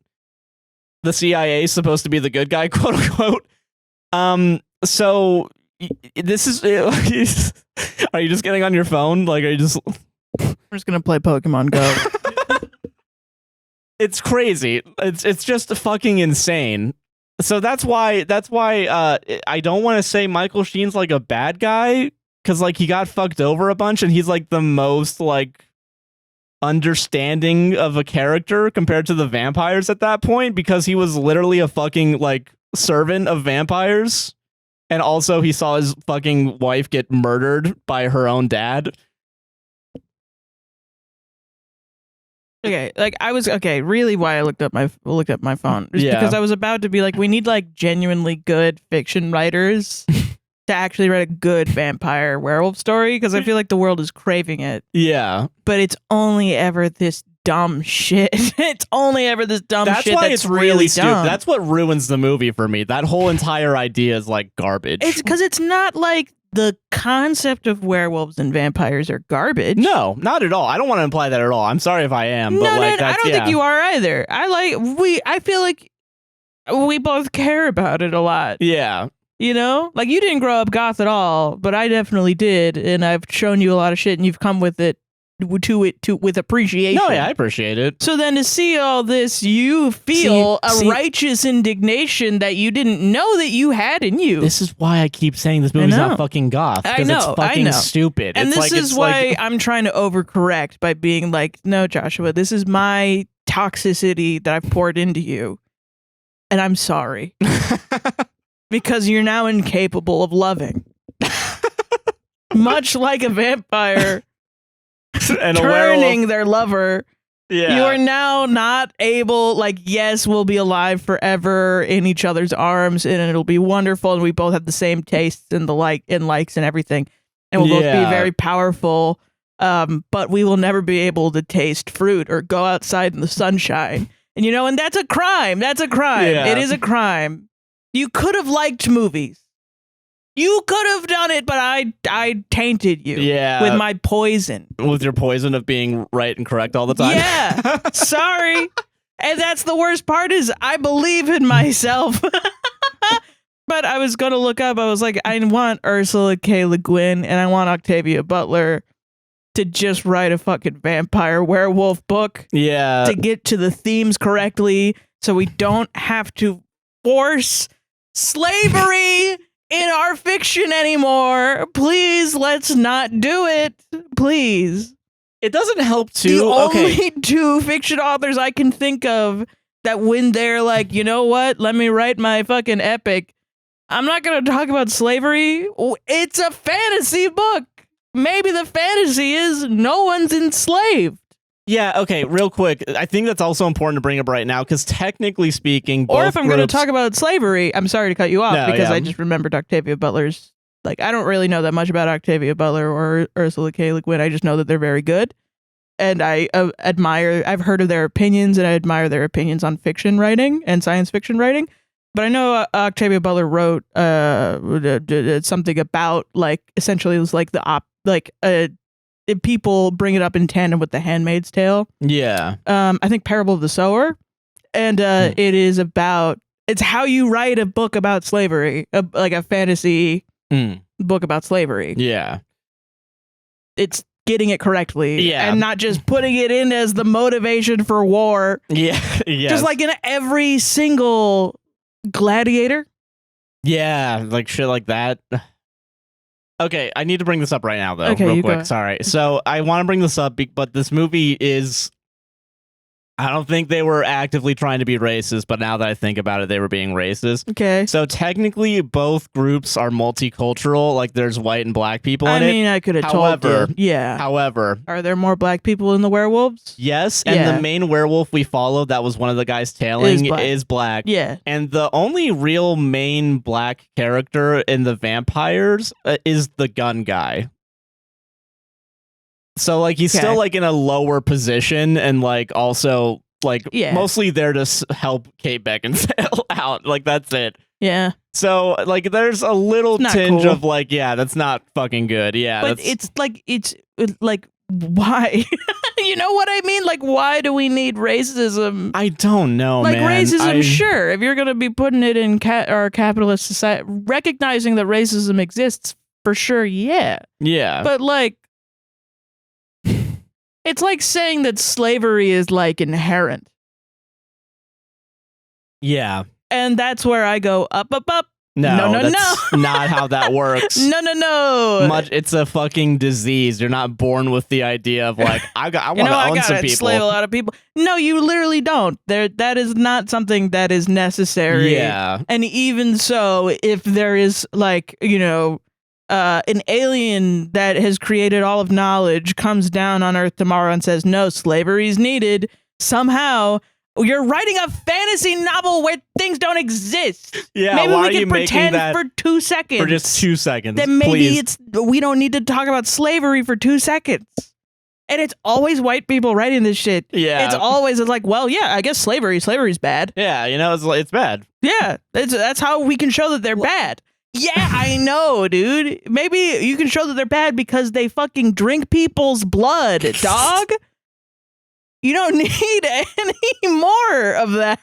A: The CIA is supposed to be the good guy, quote unquote. So this is are you just getting on your phone? Like, are you just
B: I'm just gonna play Pokemon Go.
A: It's crazy. It's just fucking insane. So that's why I don't want to say Michael Sheen's like a bad guy, because like he got fucked over a bunch and he's like the most like understanding of a character compared to the vampires at that point, because he was literally a fucking like servant of vampires, and also he saw his fucking wife get murdered by her own dad.
B: Okay, like really why I looked up my phone is because I was about to be like, we need like genuinely good fiction writers to actually write a good vampire werewolf story, because I feel like the world is craving it.
A: Yeah.
B: But it's only ever this dumb shit. It's only ever this dumb shit
A: why
B: that's
A: it's really stupid.
B: dumb.
A: That's what ruins the movie for me. That whole entire idea is like garbage.
B: It's because it's not like the concept of werewolves and vampires are garbage.
A: No, not at all. I don't want to imply that at all. I'm sorry if I am, but like that's,
B: I don't think you are either. I feel like we both care about it a lot.
A: Yeah.
B: You know? Like, you didn't grow up goth at all, but I definitely did, and I've shown you a lot of shit, and you've come with it with appreciation.
A: No, yeah, I appreciate it.
B: So then to see all this, you feel righteous indignation that you didn't know that you had in you.
A: This is why I keep saying this movie's not fucking goth.
B: I know.
A: It's fucking stupid.
B: And this is why I'm trying to overcorrect by being like, no, Joshua, this is my toxicity that I've poured into you, and I'm sorry. Because you're now incapable of loving. Much like a vampire
A: and
B: turning their lover.
A: Yeah.
B: You are now not able, like, yes, we'll be alive forever in each other's arms, and it'll be wonderful, and we both have the same tastes and likes and everything, and we'll both be very powerful, but we will never be able to taste fruit or go outside in the sunshine. And and that's a crime. That's a crime.
A: Yeah.
B: It is a crime. You could have liked movies. You could have done it, but I tainted you with my poison.
A: With your poison of being right and correct all the time?
B: Yeah. Sorry. And that's the worst part, is I believe in myself. But I was going to look up. I was like, I want Ursula K. Le Guin and I want Octavia Butler to just write a fucking vampire werewolf book.
A: Yeah.
B: To get to the themes correctly, so we don't have to force slavery in our fiction anymore. Please, let's not do it. Please.
A: It doesn't help to...
B: The only two fiction authors I can think of that when they're like, you know what? Let me write my fucking epic. I'm not going to talk about slavery. It's a fantasy book. Maybe the fantasy is no one's enslaved.
A: Yeah, okay, real quick. I think that's also important to bring up right now, because technically speaking,
B: or if I'm going to talk about slavery, I'm sorry to cut you off, because
A: yeah.
B: I just remembered Octavia Butler's, like, I don't really know that much about Octavia Butler or Ursula K. Le Guin. I just know that they're very good, and I I've heard of their opinions, and I admire their opinions on fiction writing and science fiction writing. But I know Octavia Butler wrote something about, like, essentially it was like people bring it up in tandem with The Handmaid's Tale.
A: Yeah.
B: I think Parable of the Sower, and it is about, it's how you write a book about slavery, like a fantasy book about slavery.
A: Yeah.
B: It's getting it correctly,
A: Yeah,
B: and not just putting it in as the motivation for war.
A: Yeah, yes.
B: Just like in every single Gladiator.
A: Yeah, like shit like that. Okay, I need to bring this up right now, though,
B: Okay,
A: real quick. Sorry. So I want to bring this up, but this movie is... I don't think they were actively trying to be racist, but now that I think about it, they were being racist.
B: Okay.
A: So technically, both groups are multicultural. Like, there's white and black people in it.
B: I mean, I could have told you. Yeah.
A: However...
B: Are there more black people in the werewolves?
A: Yes, and the main werewolf we followed, that was one of the guys tailing, is black.
B: Yeah.
A: And the only real main black character in the vampires is the gun guy. So, like, he's still, like, in a lower position and, like, also, like, mostly there to help Kate Beckinsale out. Like, that's it.
B: Yeah.
A: So, like, there's a little tinge of, like, yeah, that's not fucking good. Yeah.
B: But it's like, why? You know what I mean? Like, why do we need racism?
A: I don't know,
B: like,
A: man.
B: racism, sure. If you're going to be putting it in our capitalist society, recognizing that racism exists, for sure, yeah.
A: Yeah.
B: But, like, it's like saying that slavery is, like, inherent.
A: Yeah.
B: And that's where I go, up.
A: No, that's not how that works.
B: No.
A: It's a fucking disease. You're not born with the idea of, like, I want to own some people.
B: Slave a lot of people. No, you literally don't. That is not something that is necessary.
A: Yeah.
B: And even so, if there is, like, you know, an alien that has created all of knowledge comes down on Earth tomorrow and says, no, slavery is needed, somehow you're writing a fantasy novel where things don't exist.
A: Yeah,
B: maybe
A: why
B: we can pretend for 2 seconds.
A: For just 2 seconds.
B: Then maybe
A: please.
B: we don't need to talk about slavery for 2 seconds. And it's always white people writing this shit.
A: Yeah.
B: It's like, well, yeah, I guess slavery's bad.
A: Yeah, you know, it's bad.
B: Yeah, that's how we can show that they're bad. Yeah, I know, dude. Maybe you can show that they're bad because they fucking drink people's blood, dog. You don't need any more of that.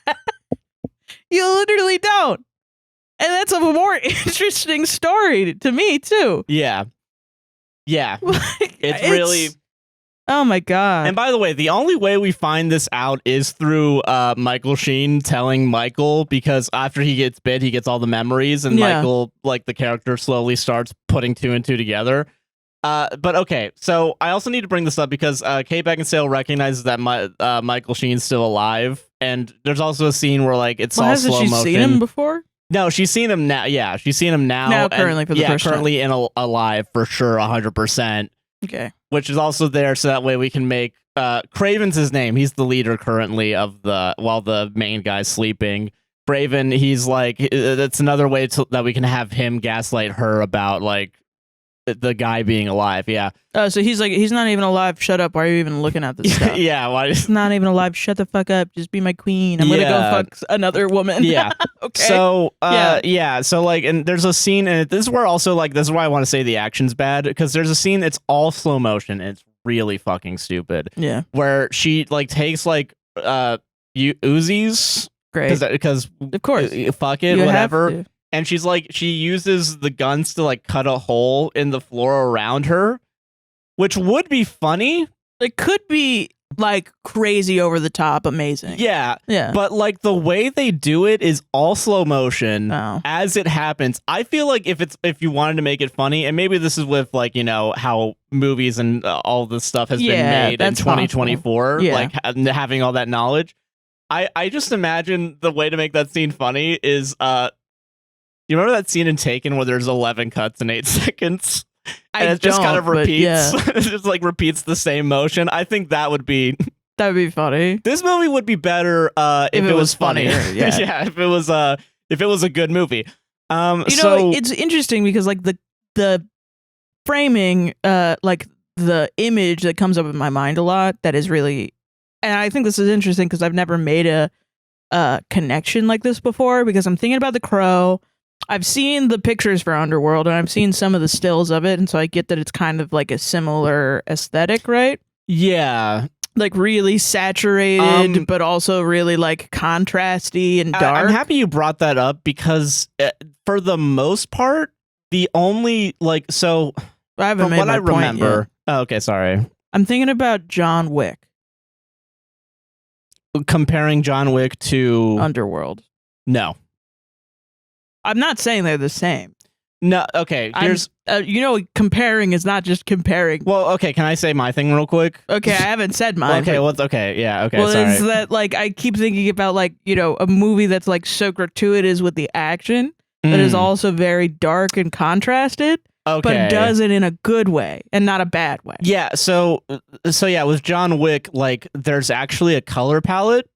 B: You literally don't. And that's a more interesting story to me, too.
A: Yeah. Yeah. It's really...
B: Oh my god.
A: And by the way, the only way we find this out is through Michael Sheen telling Michael, because after he gets bit, he gets all the memories, and Michael, like, the character, slowly starts putting 2 and 2 together. But okay, so I also need to bring this up because Kate Beckinsale recognizes that Michael Sheen's still alive, and there's also a scene where, like, it's all slow motion.
B: Hasn't she seen him before?
A: No, she's seen him now. Yeah, she's seen him now.
B: Now, currently, for the first time.
A: Currently alive, for sure, 100%.
B: Okay.
A: Which is also there so that way we can make Craven's his name. He's the leader currently while the main guy's sleeping. Craven, he's like, that's another way that we can have him gaslight her about, like, the guy being alive. Yeah.
B: So he's like, he's not even alive. Shut up. Why are you even looking at this stuff?
A: Yeah. Why?
B: He's not even alive. Shut the fuck up. Just be my queen. I'm gonna go fuck another woman.
A: Yeah.
B: Okay.
A: So yeah. So, like, and there's a scene, and this is where also, like, this is why I want to say the action's bad, because there's a scene that's all slow motion and it's really fucking stupid.
B: Yeah.
A: Where she, like, takes, like, Uzis.
B: Great.
A: Because
B: of course.
A: Fuck it. Whatever. And she's like, she uses the guns to, like, cut a hole in the floor around her, which would be funny.
B: It could be, like, crazy over the top, amazing.
A: Yeah.
B: Yeah.
A: But, like, the way they do it is all slow motion as it happens. I feel like if you wanted to make it funny, and maybe this is with, like, you know, how movies and all this stuff has been made in 2024, like, having all that knowledge. I just imagine the way to make that scene funny is, you remember that scene in Taken where there's 11 cuts in 8 seconds? And it just kind of repeats. It just, like, repeats the same motion. I think that would be...
B: That would be funny.
A: This movie would be better if it was funnier. Yeah. Yeah, if it was a good movie.
B: You know, it's interesting because, like, the framing, like, the image that comes up in my mind a lot, that is really... And I think this is interesting because I've never made a connection like this before, because I'm thinking about The Crow. I've seen the pictures for Underworld, and I've seen some of the stills of it, and so I get that it's kind of like a similar aesthetic, right?
A: Yeah.
B: Like really saturated, but also really like contrasty and dark.
A: I'm happy you brought that up because for the most part, the only like so
B: I haven't
A: from
B: made
A: what
B: my
A: I
B: point
A: remember.
B: yet.
A: Oh, okay, sorry.
B: I'm thinking about John Wick,
A: Comparing John Wick to
B: Underworld.
A: No.
B: I'm not saying they're the same.
A: No, okay. Here's
B: comparing is not just comparing.
A: well, okay. Can I say my thing real quick?
B: Okay, I haven't said mine.
A: Okay, well, okay, yeah, okay.
B: Well,
A: sorry.
B: is that like I keep thinking about like a movie that's like so gratuitous with the action that is also very dark and contrasted,
A: okay,
B: but does it in a good way and not a bad way.
A: Yeah. So yeah, with John Wick, like there's actually a color palette.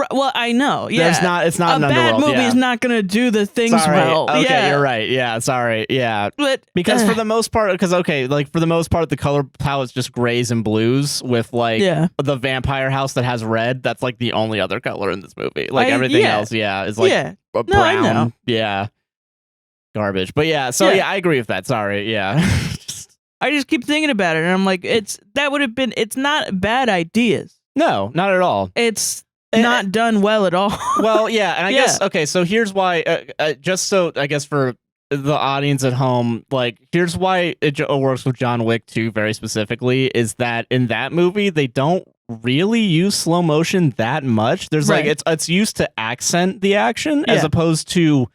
B: Well, I know. Yeah,
A: It's not
B: a
A: an
B: bad
A: Underworld.
B: movie is not going to do the things
A: Sorry.
B: well.
A: Okay,
B: yeah.
A: you're right. Yeah, sorry. Yeah,
B: But
A: because for the most part, for the most part, the color palette's just grays and blues with like the vampire house that has red. That's like the only other color in this movie. Like everything else, is like brown.
B: No, I know.
A: Yeah, garbage. But yeah, so I agree with that. Sorry. Yeah.
B: I just keep thinking about it, and I'm like, it's not bad ideas.
A: No, not at all.
B: It's not done well at all.
A: Well, yeah, and I guess okay. So here's why. Just so I guess for the audience at home, like here's why it works with John Wick 2 very specifically is that in that movie they don't really use slow motion that much. There's like it's used to accent the action as opposed to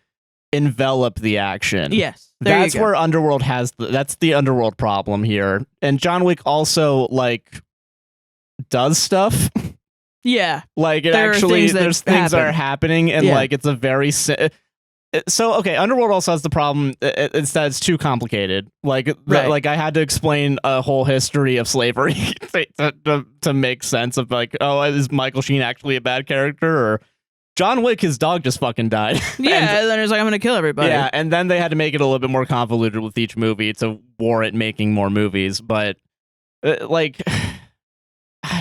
A: envelop the action.
B: Yes,
A: that's where Underworld has that's the Underworld problem here, and John Wick also like does stuff.
B: Yeah,
A: like it actually there's things that are happening, and like it's a very so okay. Underworld also has the problem it's that it's too complicated. Like like I had to explain a whole history of slavery to make sense of like, oh, is Michael Sheen actually a bad character, or John Wick, his dog just fucking died.
B: Yeah, and then it's like, I'm gonna kill everybody.
A: Yeah, and then they had to make it a little bit more convoluted with each movie to warrant making more movies, but like.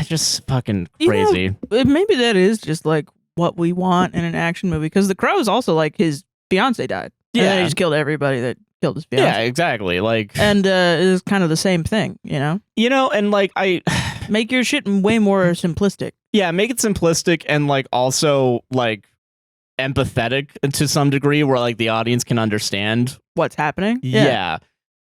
A: Just fucking crazy.
B: Maybe that is just like what we want in an action movie, because The Crow is also like his fiance died. Yeah, and then he just killed everybody that killed his fiance.
A: Yeah, exactly. Like,
B: and it's kind of the same thing,
A: and like I
B: make your shit way more simplistic.
A: Yeah, make it simplistic and like also like empathetic to some degree, where like the audience can understand
B: what's happening.
A: Yeah.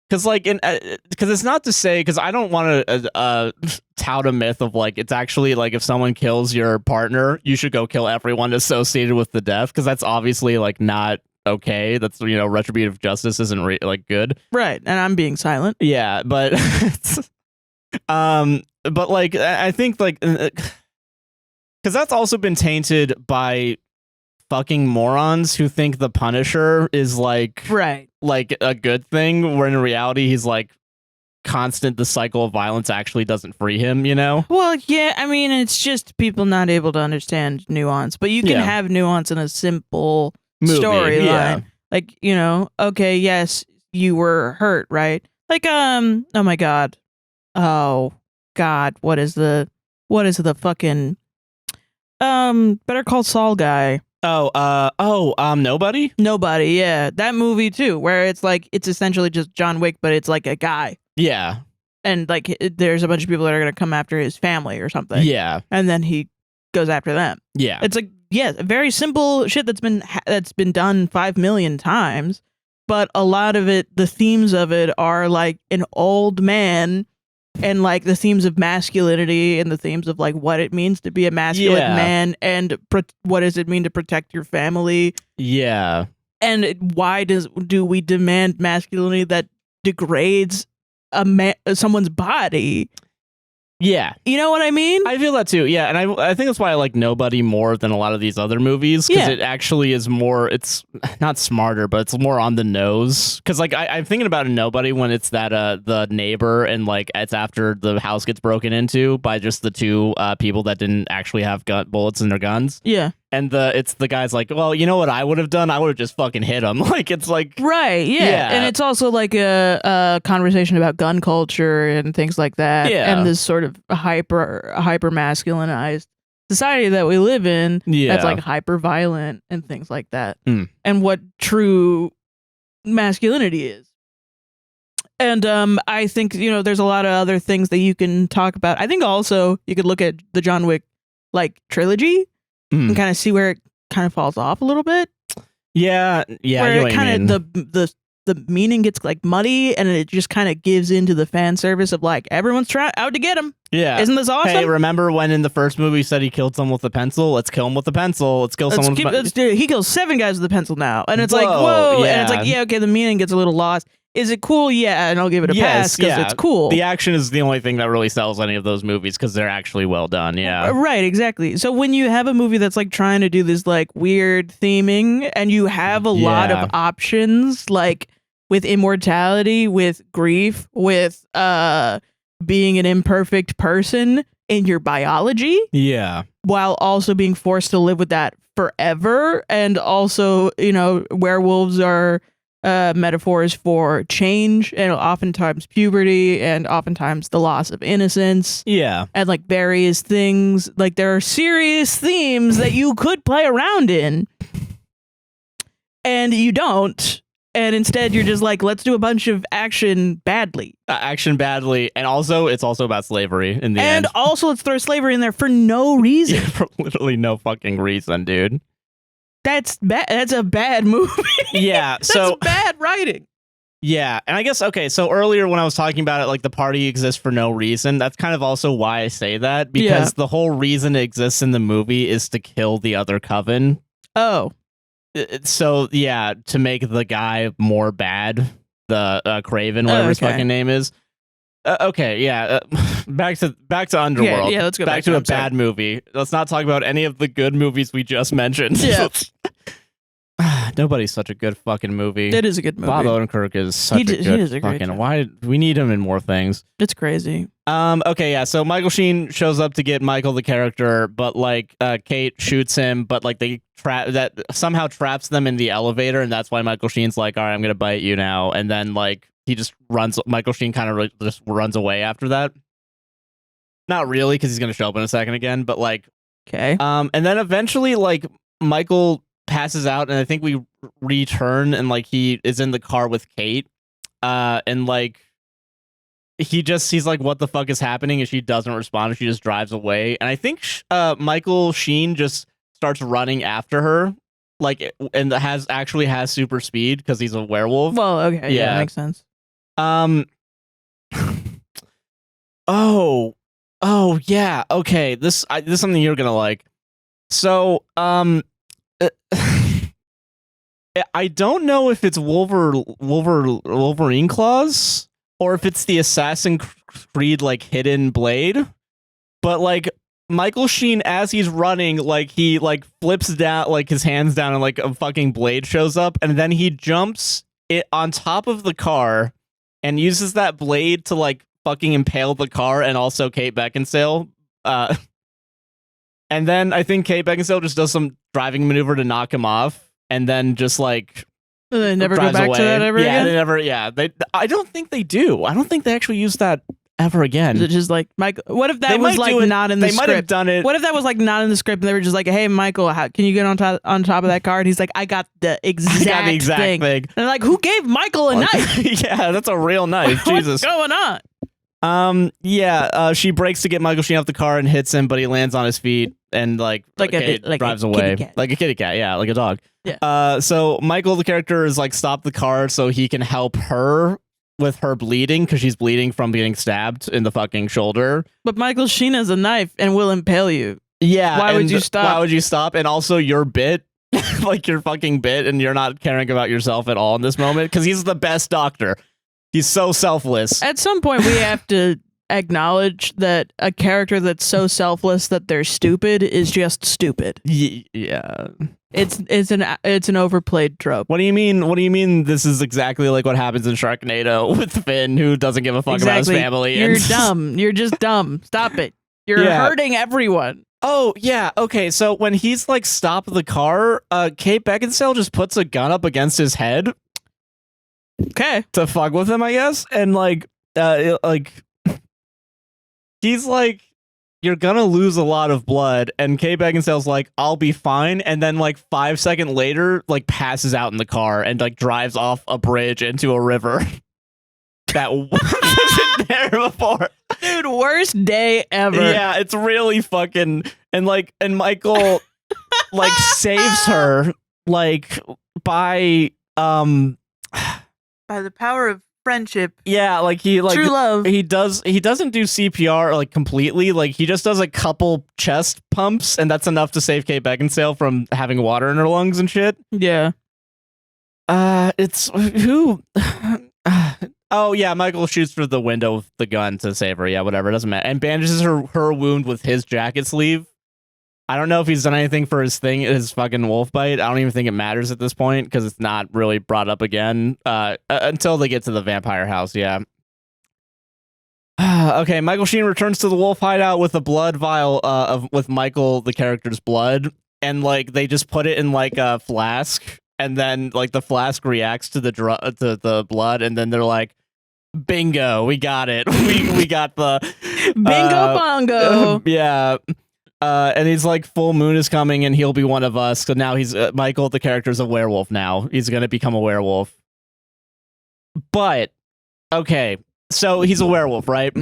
A: Because like, because it's not to say, because I don't want to tout a myth of like it's actually like if someone kills your partner, you should go kill everyone associated with the death, because that's obviously like not okay. That's retributive justice isn't like good,
B: right? And I'm being silent.
A: Yeah, but but like I think like because that's also been tainted by fucking morons who think the Punisher is like like a good thing, where in reality he's like the cycle of violence actually doesn't free him, Well,
B: yeah, I mean, it's just people not able to understand nuance, but you can have nuance in a simple storyline. Like, okay, yes, you were hurt, right? Like, oh my god. Oh god, what is the fucking Better Call Saul guy?
A: Nobody?
B: Nobody, yeah. That movie too, where it's like it's essentially just John Wick, but it's like a guy.
A: Yeah.
B: And like there's a bunch of people that are going to come after his family or something.
A: Yeah.
B: And then he goes after them.
A: Yeah.
B: It's like, very simple shit that's been done 5 million times, but a lot of it, the themes of it are like an old man, and like the themes of masculinity and the themes of like what it means to be a masculine man, and what does it mean to protect your family.
A: Yeah.
B: And why do we demand masculinity that degrades someone's body?
A: Yeah.
B: You know what I mean?
A: I feel that too. Yeah. And I think that's why I like Nobody more than a lot of these other movies, because it actually is more, it's not smarter, but it's more on the nose. Because like I'm thinking about Nobody when it's that the neighbor, and like it's after the house gets broken into by just the two people that didn't actually have bullets in their guns.
B: Yeah.
A: And it's the guy's like, well, you know what I would have done? I would have just fucking hit him. Like, it's like...
B: Right, yeah. And it's also like a conversation about gun culture and things like that.
A: Yeah.
B: And this sort of hyper masculinized society that we live in. That's like hyper violent and things like that. And what true masculinity is. And I think, there's a lot of other things that you can talk about. I think also you could look at the John Wick like trilogy and kind of see where it kind of falls off a little bit.
A: Yeah,
B: where it kind of the meaning gets like muddy, and it just kind of gives into the fan service of like everyone's trying out to get him.
A: Yeah,
B: isn't this awesome?
A: Hey, remember when in the first movie he said he killed someone with a pencil? Let's kill him with a pencil. Let's kill someone.
B: He kills 7 guys with a pencil now, and it's like whoa,
A: yeah.
B: and it's like okay, the meaning gets a little lost. Is it cool? Yeah, and I'll give it a pass because it's cool.
A: The action is the only thing that really sells any of those movies because they're actually well done. Yeah,
B: right, exactly. So when you have a movie that's like trying to do this like weird theming, and you have a lot of options, like with immortality, with grief, with being an imperfect person in your biology, while also being forced to live with that forever, and also werewolves are metaphors for change and oftentimes puberty and oftentimes the loss of innocence.
A: Yeah.
B: And like various things. Like there are serious themes that you could play around in. And you don't. And instead you're just like, let's do a bunch of action badly.
A: And also it's also about slavery in the end.
B: And also let's throw slavery in there for no reason.
A: Yeah, for literally no fucking reason, dude.
B: That's bad. That's a bad movie.
A: Yeah,
B: that's bad writing.
A: Yeah, and I guess so earlier when I was talking about it, like the party exists for no reason. That's kind of also why I say that, because the whole reason it exists in the movie is to kill the other coven.
B: Oh,
A: so to make the guy more bad, the Craven, whatever his fucking name is. Back to Underworld.
B: Yeah, let's go
A: back to a bad movie. Let's not talk about any of the good movies we just mentioned.
B: Yeah.
A: Nobody's such a good fucking movie.
B: It is a good movie.
A: Bob Odenkirk is such a good fucking. Why we need him in more things?
B: It's crazy.
A: So Michael Sheen shows up to get Michael the character, but like Kate shoots him, but like they somehow traps them in the elevator, and that's why Michael Sheen's like, all right, I'm gonna bite you now, and then like. He just runs. Michael Sheen kind of just runs away after that. Not really, because he's gonna show up in a second again. But like,
B: okay.
A: And then eventually, like Michael passes out, and I think we return, and like he is in the car with Kate, and like he's like, "What the fuck is happening?" And she doesn't respond, and she just drives away. And I think Michael Sheen just starts running after her, like, and has super speed because he's a werewolf.
B: Well, okay, yeah, that makes sense.
A: Oh yeah. Okay. This is something you're gonna like. So, I don't know if it's Wolverine claws or if it's the Assassin's Creed like hidden blade, but like Michael Sheen, as he's running, like he like flips down like his hands down and like a fucking blade shows up, and then he jumps it on top of the car and uses that blade to like fucking impale the car and also Kate Beckinsale. And then I think Kate Beckinsale just does some driving maneuver to knock him off, and then just like
B: they never go back to that ever again.
A: They never. Yeah, I don't think they do. I don't think they actually use that ever again.
B: Is it just like Michael? What if that was like not in the script?
A: They might have done it.
B: What if that was like not in the script and they were just like, "Hey, Michael, can you get on top of that car?" And he's like, "I got the exact thing." And they're like, "Who gave Michael a knife?"
A: Yeah, that's a real knife. Jesus,
B: what's going on?
A: She breaks to get Michael Sheen off the car and hits him, but he lands on his feet and drives away like a kitty cat. Yeah, like a dog.
B: Yeah.
A: So Michael, the character, is like stopped the car so he can help her with her bleeding because she's bleeding from getting stabbed in the fucking shoulder.
B: But Michael Sheen has a knife and will impale you.
A: Yeah.
B: Why would you stop?
A: Why would you stop? And also your bit, like your fucking bit, and you're not caring about yourself at all in this moment because he's the best doctor. He's so selfless.
B: At some point, we have to acknowledge that a character that's so selfless that they're stupid is just stupid.
A: Yeah.
B: It's an overplayed trope.
A: What do you mean? What do you mean? This is exactly like what happens in Sharknado with Finn, who doesn't give a fuck about his family.
B: You're dumb. You're just dumb. Stop it. You're hurting everyone.
A: Oh yeah. Okay. So when he's like stopped the car, Kate Beckinsale just puts a gun up against his head.
B: Okay.
A: To fuck with him, I guess, and like he's like you're gonna lose a lot of blood. And Kate Beckinsale's like, I'll be fine. And then like 5 seconds later, like passes out in the car and like drives off a bridge into a river that wasn't there before.
B: Dude, worst day ever.
A: Yeah, it's really fucking and Michael like saves her like by
B: the power of friendship.
A: Yeah, like he like
B: true love.
A: He doesn't do CPR like completely. Like he just does a couple chest pumps, and that's enough to save Kate Beckinsale from having water in her lungs and shit.
B: Yeah.
A: It's who. Oh yeah, Michael shoots through the window with the gun to save her. Yeah, whatever, it doesn't matter. And bandages her wound with his jacket sleeve. I don't know if he's done anything for his fucking wolf bite. I don't even think it matters at this point because it's not really brought up again until they get to the vampire house. Yeah. Okay, Michael Sheen returns to the wolf hideout with a blood vial with Michael the character's blood, and like they just put it in like a flask, and then like the flask reacts to the blood, and then they're like, bingo, we got it. we got the
B: bingo bongo.
A: Yeah. And he's like, full moon is coming and he'll be one of us. So now he's Michael, the character's a werewolf now. He's going to become a werewolf. But, okay, so he's a werewolf, right?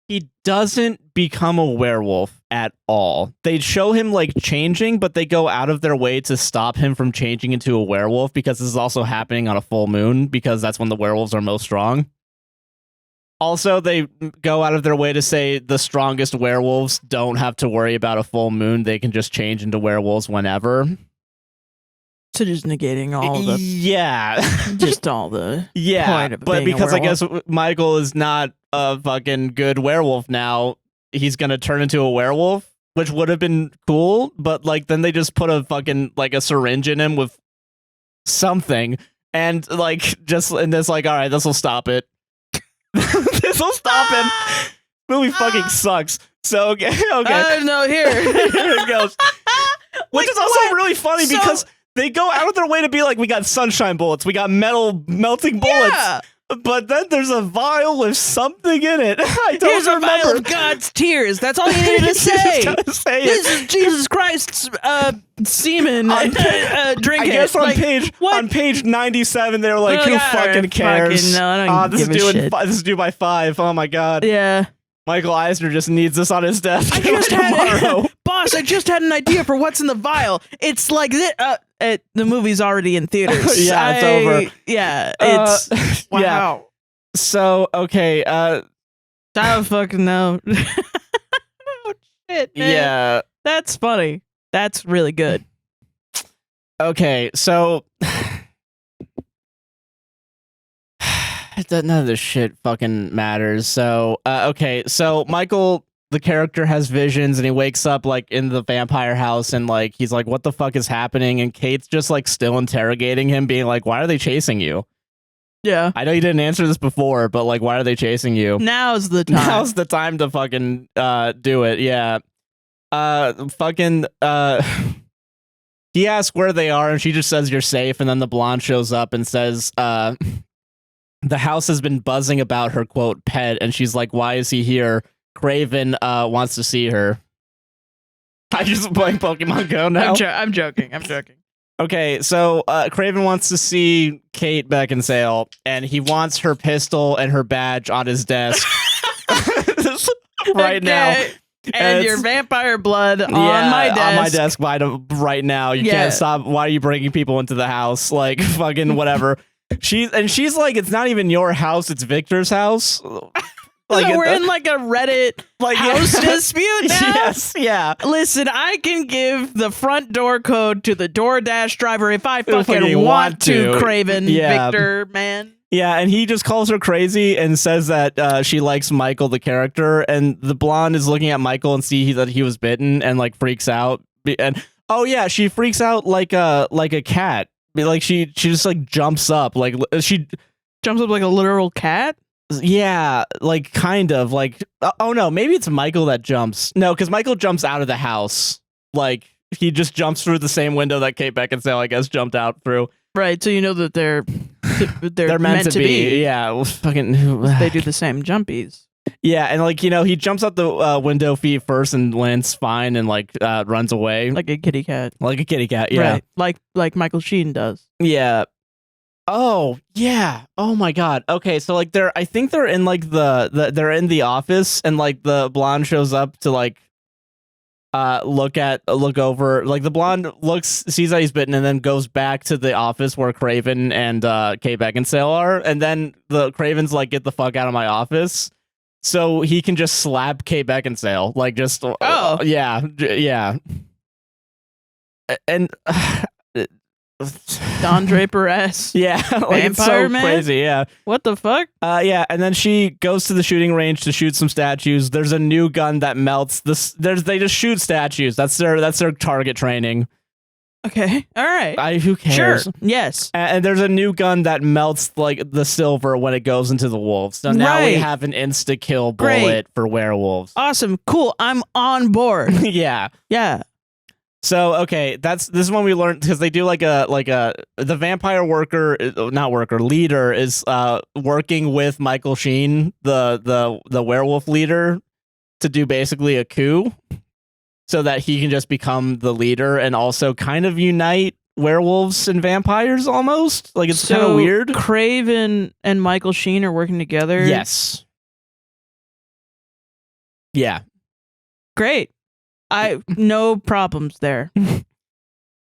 A: He doesn't become a werewolf at all. They show him like changing, but they go out of their way to stop him from changing into a werewolf because this is also happening on a full moon because that's when the werewolves are most strong. Also, they go out of their way to say the strongest werewolves don't have to worry about a full moon. They can just change into werewolves whenever.
B: So just negating all the...
A: Yeah.
B: Just all the...
A: Yeah,
B: point of
A: but
B: being a
A: because I guess
B: werewolf.
A: Michael is not a fucking good werewolf now, he's going to turn into a werewolf, which would have been cool, but like then they just put a fucking like a syringe in him with something and like just and this like, all right, this will stop it. This will stop him. Movie fucking sucks. So okay.
B: No, here
A: it goes. Which is also really funny because they go out of their way to be like, we got sunshine bullets, we got metal melting bullets.
B: Yeah.
A: But then there's a vial with something in it. I don't
B: Here's
A: remember.
B: a vial of God's tears. That's all you needed to say. This is Jesus Christ's semen. Drink
A: I
B: it.
A: guess on
B: Like,
A: page 97, they were like,
B: Oh,
A: who
B: God,
A: fucking cares?
B: fucking, no, I don't
A: this
B: give
A: is
B: a
A: due
B: shit.
A: this is due by 5. Oh my god.
B: Yeah.
A: Michael Eisner just needs this on his desk.
B: I just
A: tomorrow.
B: Boss, I just had an idea for what's in the vial. It's like this. The movie's already in theaters.
A: Yeah, it's over.
B: Yeah, it's wow.
A: Yeah. So okay,
B: I don't fucking know. Oh shit, man.
A: yeah.
B: That's funny. That's really good.
A: Okay, so none of this shit fucking matters. So okay, so Michael, the character, has visions and he wakes up like in the vampire house and like he's like, what the fuck is happening? And Kate's just like still interrogating him, being like, why are they chasing you?
B: Yeah.
A: I know you didn't answer this before, but like, why are they chasing you?
B: Now's the time.
A: Now's the time to fucking do it. Yeah. He asks where they are and she just says you're safe, and then the blonde shows up and says the house has been buzzing about her, quote, pet, and she's like, why is he here? Craven wants to see her. I just playing Pokemon Go now.
B: I'm joking.
A: Okay, so Craven wants to see Kate Beckinsale, and he wants her pistol and her badge on his desk right now.
B: And your vampire blood on my desk.
A: On my desk right now. You can't stop. Why are you bringing people into the house? Like, fucking whatever. She's like, it's not even your house, it's Victor's house. Like,
B: so we're in like a Reddit house dispute now?
A: Yes, yeah.
B: Listen, I can give the front door code to the DoorDash driver if I fucking want to, Craven, Victor, man.
A: Yeah, and he just calls her crazy and says that she likes Michael, the character, and the blonde is looking at Michael and see that he was bitten and like freaks out. And oh yeah, she freaks out like a cat. Like she just like jumps up, like she
B: jumps up like a literal cat.
A: Yeah, like kind of like oh no, maybe it's Michael that jumps. No, because Michael jumps out of the house. Like he just jumps through the same window that Kate Beckinsale, I guess, jumped out through.
B: Right, so you know that they're
A: meant to be. Yeah, well, fucking.
B: They do the same jumpies.
A: Yeah, and like he jumps out the window feet first and lands fine and like runs away
B: like a kitty cat.
A: like a kitty cat. Yeah,
B: right. Like Michael Sheen does.
A: Yeah. Oh yeah. Oh my god. Okay, so like I think they're in like they're in the office and like the blonde shows up to like look over, like the blonde sees that he's bitten and then goes back to the office where Craven and Kate Beckinsale are, and then the Craven's like, get the fuck out of my office, so he can just slap Kate Beckinsale, like just yeah. And
B: Don Draper-esque.
A: Yeah, like it's
B: Vampire
A: so
B: man?
A: crazy. Yeah.
B: What the fuck?
A: Yeah, and then she goes to the shooting range to shoot some statues. There's a new gun that melts. They just shoot statues. That's their target training.
B: Okay. All right.
A: Who cares?
B: Sure. Yes.
A: And there's a new gun that melts like the silver when it goes into the wolves. So now we have an insta kill bullet for werewolves.
B: Awesome. Cool. I'm on board.
A: Yeah.
B: Yeah.
A: So okay, this is when we learned, because they do the vampire leader is working with Michael Sheen, the werewolf leader, to do basically a coup, so that he can just become the leader and also kind of unite werewolves and vampires almost. Like it's kind of weird.
B: Craven and Michael Sheen are working together.
A: Yes. Yeah.
B: Great. No problems there.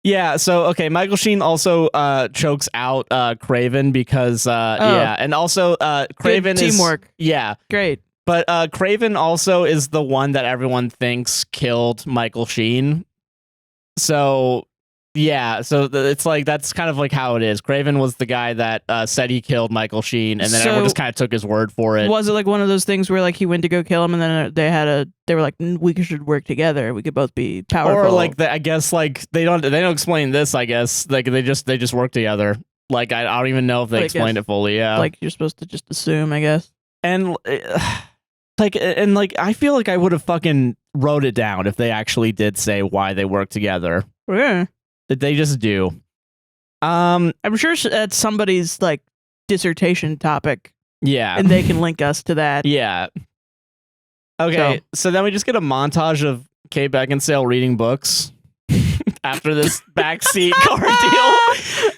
A: Yeah, so okay, Michael Sheen also chokes out Craven because and also Craven
B: Good teamwork. Great.
A: But Craven also is the one that everyone thinks killed Michael Sheen. So it's like that's kind of like how it is. Craven was the guy that said he killed Michael Sheen, and then everyone just kind of took his word for it.
B: Was it like one of those things where like he went to go kill him, and then they were like, we should work together. We could both be powerful.
A: Or like I guess like they don't explain this. I guess like they just work together. Like I don't even know if they explained it fully. Yeah,
B: like you're supposed to just assume, I guess.
A: And I feel like I would have fucking wrote it down if they actually did say why they work together.
B: Yeah.
A: They just do.
B: I'm sure that's somebody's like dissertation topic.
A: Yeah.
B: And they can link us to that.
A: Yeah. Okay, so then we just get a montage of Kate Beckinsale reading books after this backseat car deal.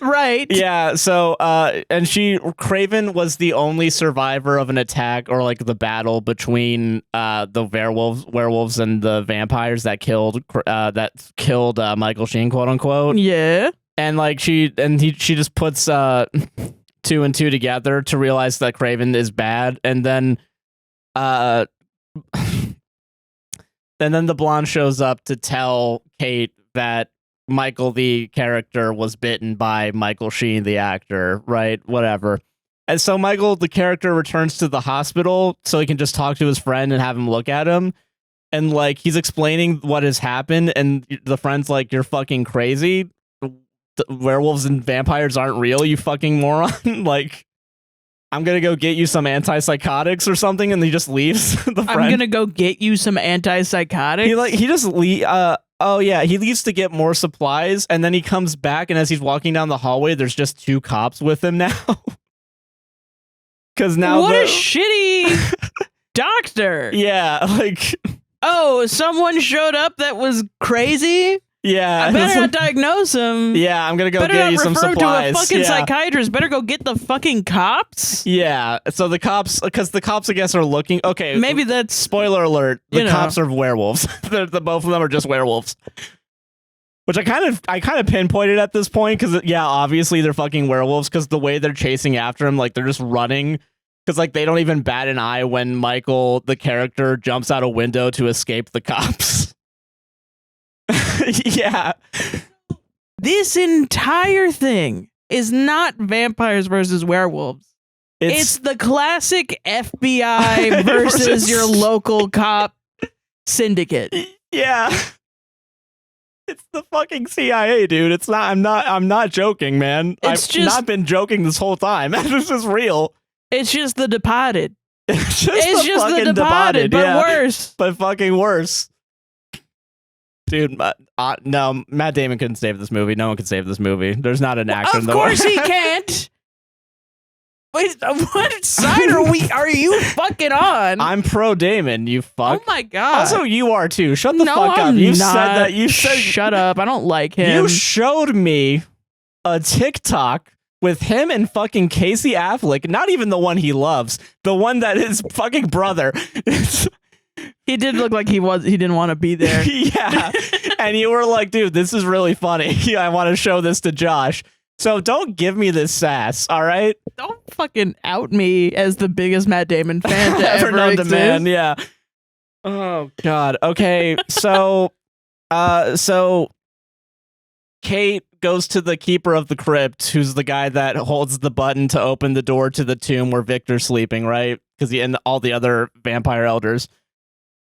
B: Right.
A: Yeah, so and Craven was the only survivor of an attack or like the battle between the werewolves and the vampires that killed Michael Sheen, quote unquote.
B: Yeah.
A: And like she just puts 2 and 2 together to realize that Craven is bad, and then the blonde shows up to tell Kate that Michael, the character, was bitten by Michael Sheen, the actor, right? Whatever. And so Michael, the character, returns to the hospital so he can just talk to his friend and have him look at him. And like he's explaining what has happened, and the friend's like, "You're fucking crazy. The werewolves and vampires aren't real, you fucking moron." Like, I'm gonna go get you some antipsychotics or something, and he just leaves.
B: I'm gonna go get you some antipsychotics.
A: He just he leaves to get more supplies, and then he comes back, and as he's walking down the hallway, there's just 2 cops with him now. Because now
B: what a shitty doctor.
A: Yeah, like
B: someone showed up that was crazy.
A: Yeah,
B: I better not diagnose him.
A: Yeah, I'm gonna go get you some supplies.
B: To a fucking psychiatrist. Better go get the fucking cops.
A: Yeah, so the cops, because the cops, I guess, are looking. Okay,
B: maybe that's
A: spoiler alert. The cops are werewolves. Both of them are just werewolves. Which I kind of pinpointed at this point because obviously they're fucking werewolves because the way they're chasing after him, like they're just running. Because like they don't even bat an eye when Michael, the character, jumps out a window to escape the cops. Yeah.
B: This entire thing is not vampires versus werewolves. It's the classic FBI versus your local cop syndicate.
A: Yeah. It's the fucking CIA, dude. It's not. I'm not joking, man. I've not been joking this whole time. This is real.
B: It's just The Departed.
A: It's just The Departed,
B: but worse.
A: But fucking worse. Dude, no, Matt Damon couldn't save this movie. No one could save this movie. There's not an actor in the world.
B: Of course he can't. Wait, what side are you fucking on?
A: I'm pro Damon, you fuck.
B: Oh my god.
A: Also, you are too. Shut the
B: No,
A: fuck
B: I'm
A: up. You
B: not.
A: said that. You said
B: Shut up. I don't like him.
A: you showed me a TikTok with him and fucking Casey Affleck. Not even the one he loves. The one that his fucking brother.
B: He did look like he didn't want to be there.
A: Yeah. And you were like, dude, this is really funny. I want to show this to Josh. So don't give me this sass, all right?
B: Don't fucking out me as the biggest Matt Damon fan to ever
A: known to
B: exist.
A: man, yeah. Oh god. Okay, so Kate goes to the keeper of the crypt, who's the guy that holds the button to open the door to the tomb where Victor's sleeping, right? Because he and all the other vampire elders.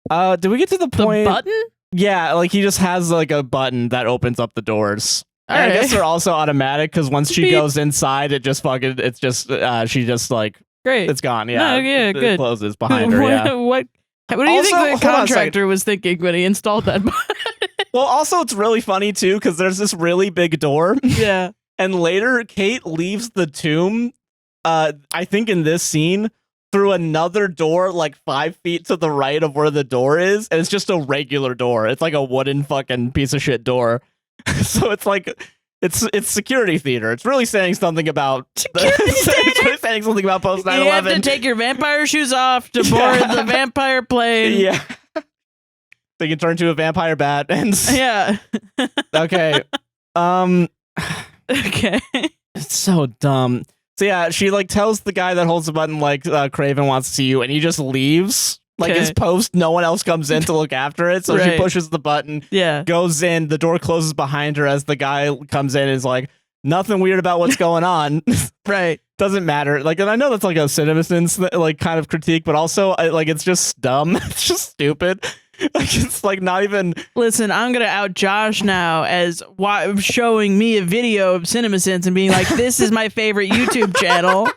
A: Did we get to the point?
B: The button?
A: Yeah, like he just has like a button that opens up the doors. And I guess they're also automatic because once she goes inside, it just fucking it's just she just like
B: great.
A: It's gone. Yeah,
B: No, yeah,
A: it
B: good.
A: Closes behind her. Yeah.
B: What do you
A: Also,
B: think
A: hold
B: the
A: on a
B: contractor was thinking when he installed that button?
A: Well, also it's really funny too because there's this really big door,
B: Yeah.
A: and later Kate leaves the tomb. I think in this scene through another door like 5 feet to the right of where the door is, and it's just a regular door. It's like a wooden fucking piece of shit door. So it's like it's security theater. It's really saying something about it's really saying something about post 9/11.
B: You have to take your vampire shoes off to board the vampire plane.
A: Yeah. They can turn to a vampire bat and
B: Yeah.
A: okay.
B: Okay.
A: It's so dumb. So yeah, she like tells the guy that holds the button like Craven wants to see you, and he just leaves. Like his post, no one else comes in to look after it. So she
B: Right.
A: pushes the button,
B: Yeah.
A: goes in, the door closes behind her as the guy comes in and is like, nothing weird about what's going on.
B: Right.
A: Doesn't matter. Like, and I know that's like a CinemaSins like kind of critique, but also like it's just dumb. It's just stupid. Like it's like not even.
B: Listen, I'm gonna out Josh now as showing me a video of CinemaSins and being like, "This is my favorite YouTube channel."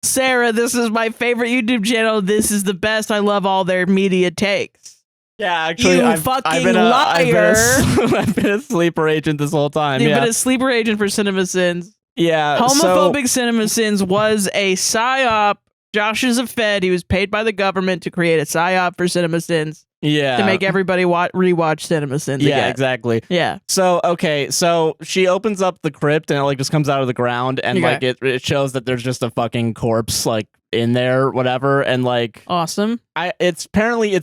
B: Sarah, this is my favorite YouTube channel. This is the best. I love all their media takes.
A: Yeah, actually,
B: You
A: I've
B: fucking
A: been
B: liar.
A: I've been a sleeper agent this whole time.
B: You've
A: Yeah,
B: been a sleeper agent for CinemaSins.
A: yeah.
B: Homophobic CinemaSins was a psyop. Josh is a Fed. He was paid by the government to create a psyop for CinemaSins
A: Yeah,
B: to make everybody rewatch CinemaSins
A: Yeah,
B: again.
A: exactly.
B: Yeah.
A: So okay, so she opens up the crypt and it like just comes out of the ground and like it shows that there's just a fucking corpse like in there, whatever, and like
B: Awesome.
A: it's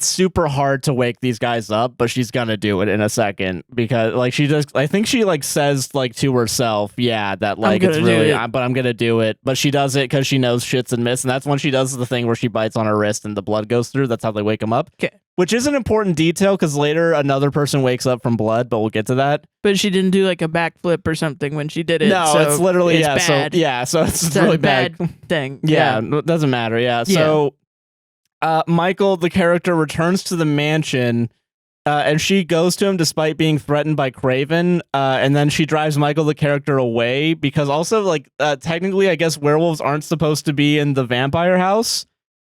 A: super hard to wake these guys up, but she's gonna do it in a second because like she just I think she like says like to herself, yeah, that like it's really but I'm gonna do it, but she does it because she knows shit's and miss, and that's when she does the thing where she bites on her wrist and the blood goes through. That's how they wake him up.
B: Okay.
A: Which is an important detail because later another person wakes up from blood, but we'll get to that.
B: But she didn't do like a backflip or something when she did it.
A: No,
B: so
A: it's literally
B: it's
A: bad. So it's really
B: a bad thing.
A: Yeah, it doesn't matter. Yeah. So Michael, the character, returns to the mansion and she goes to him despite being threatened by Craven. And then she drives Michael, the character, away because also like technically, I guess werewolves aren't supposed to be in the vampire house.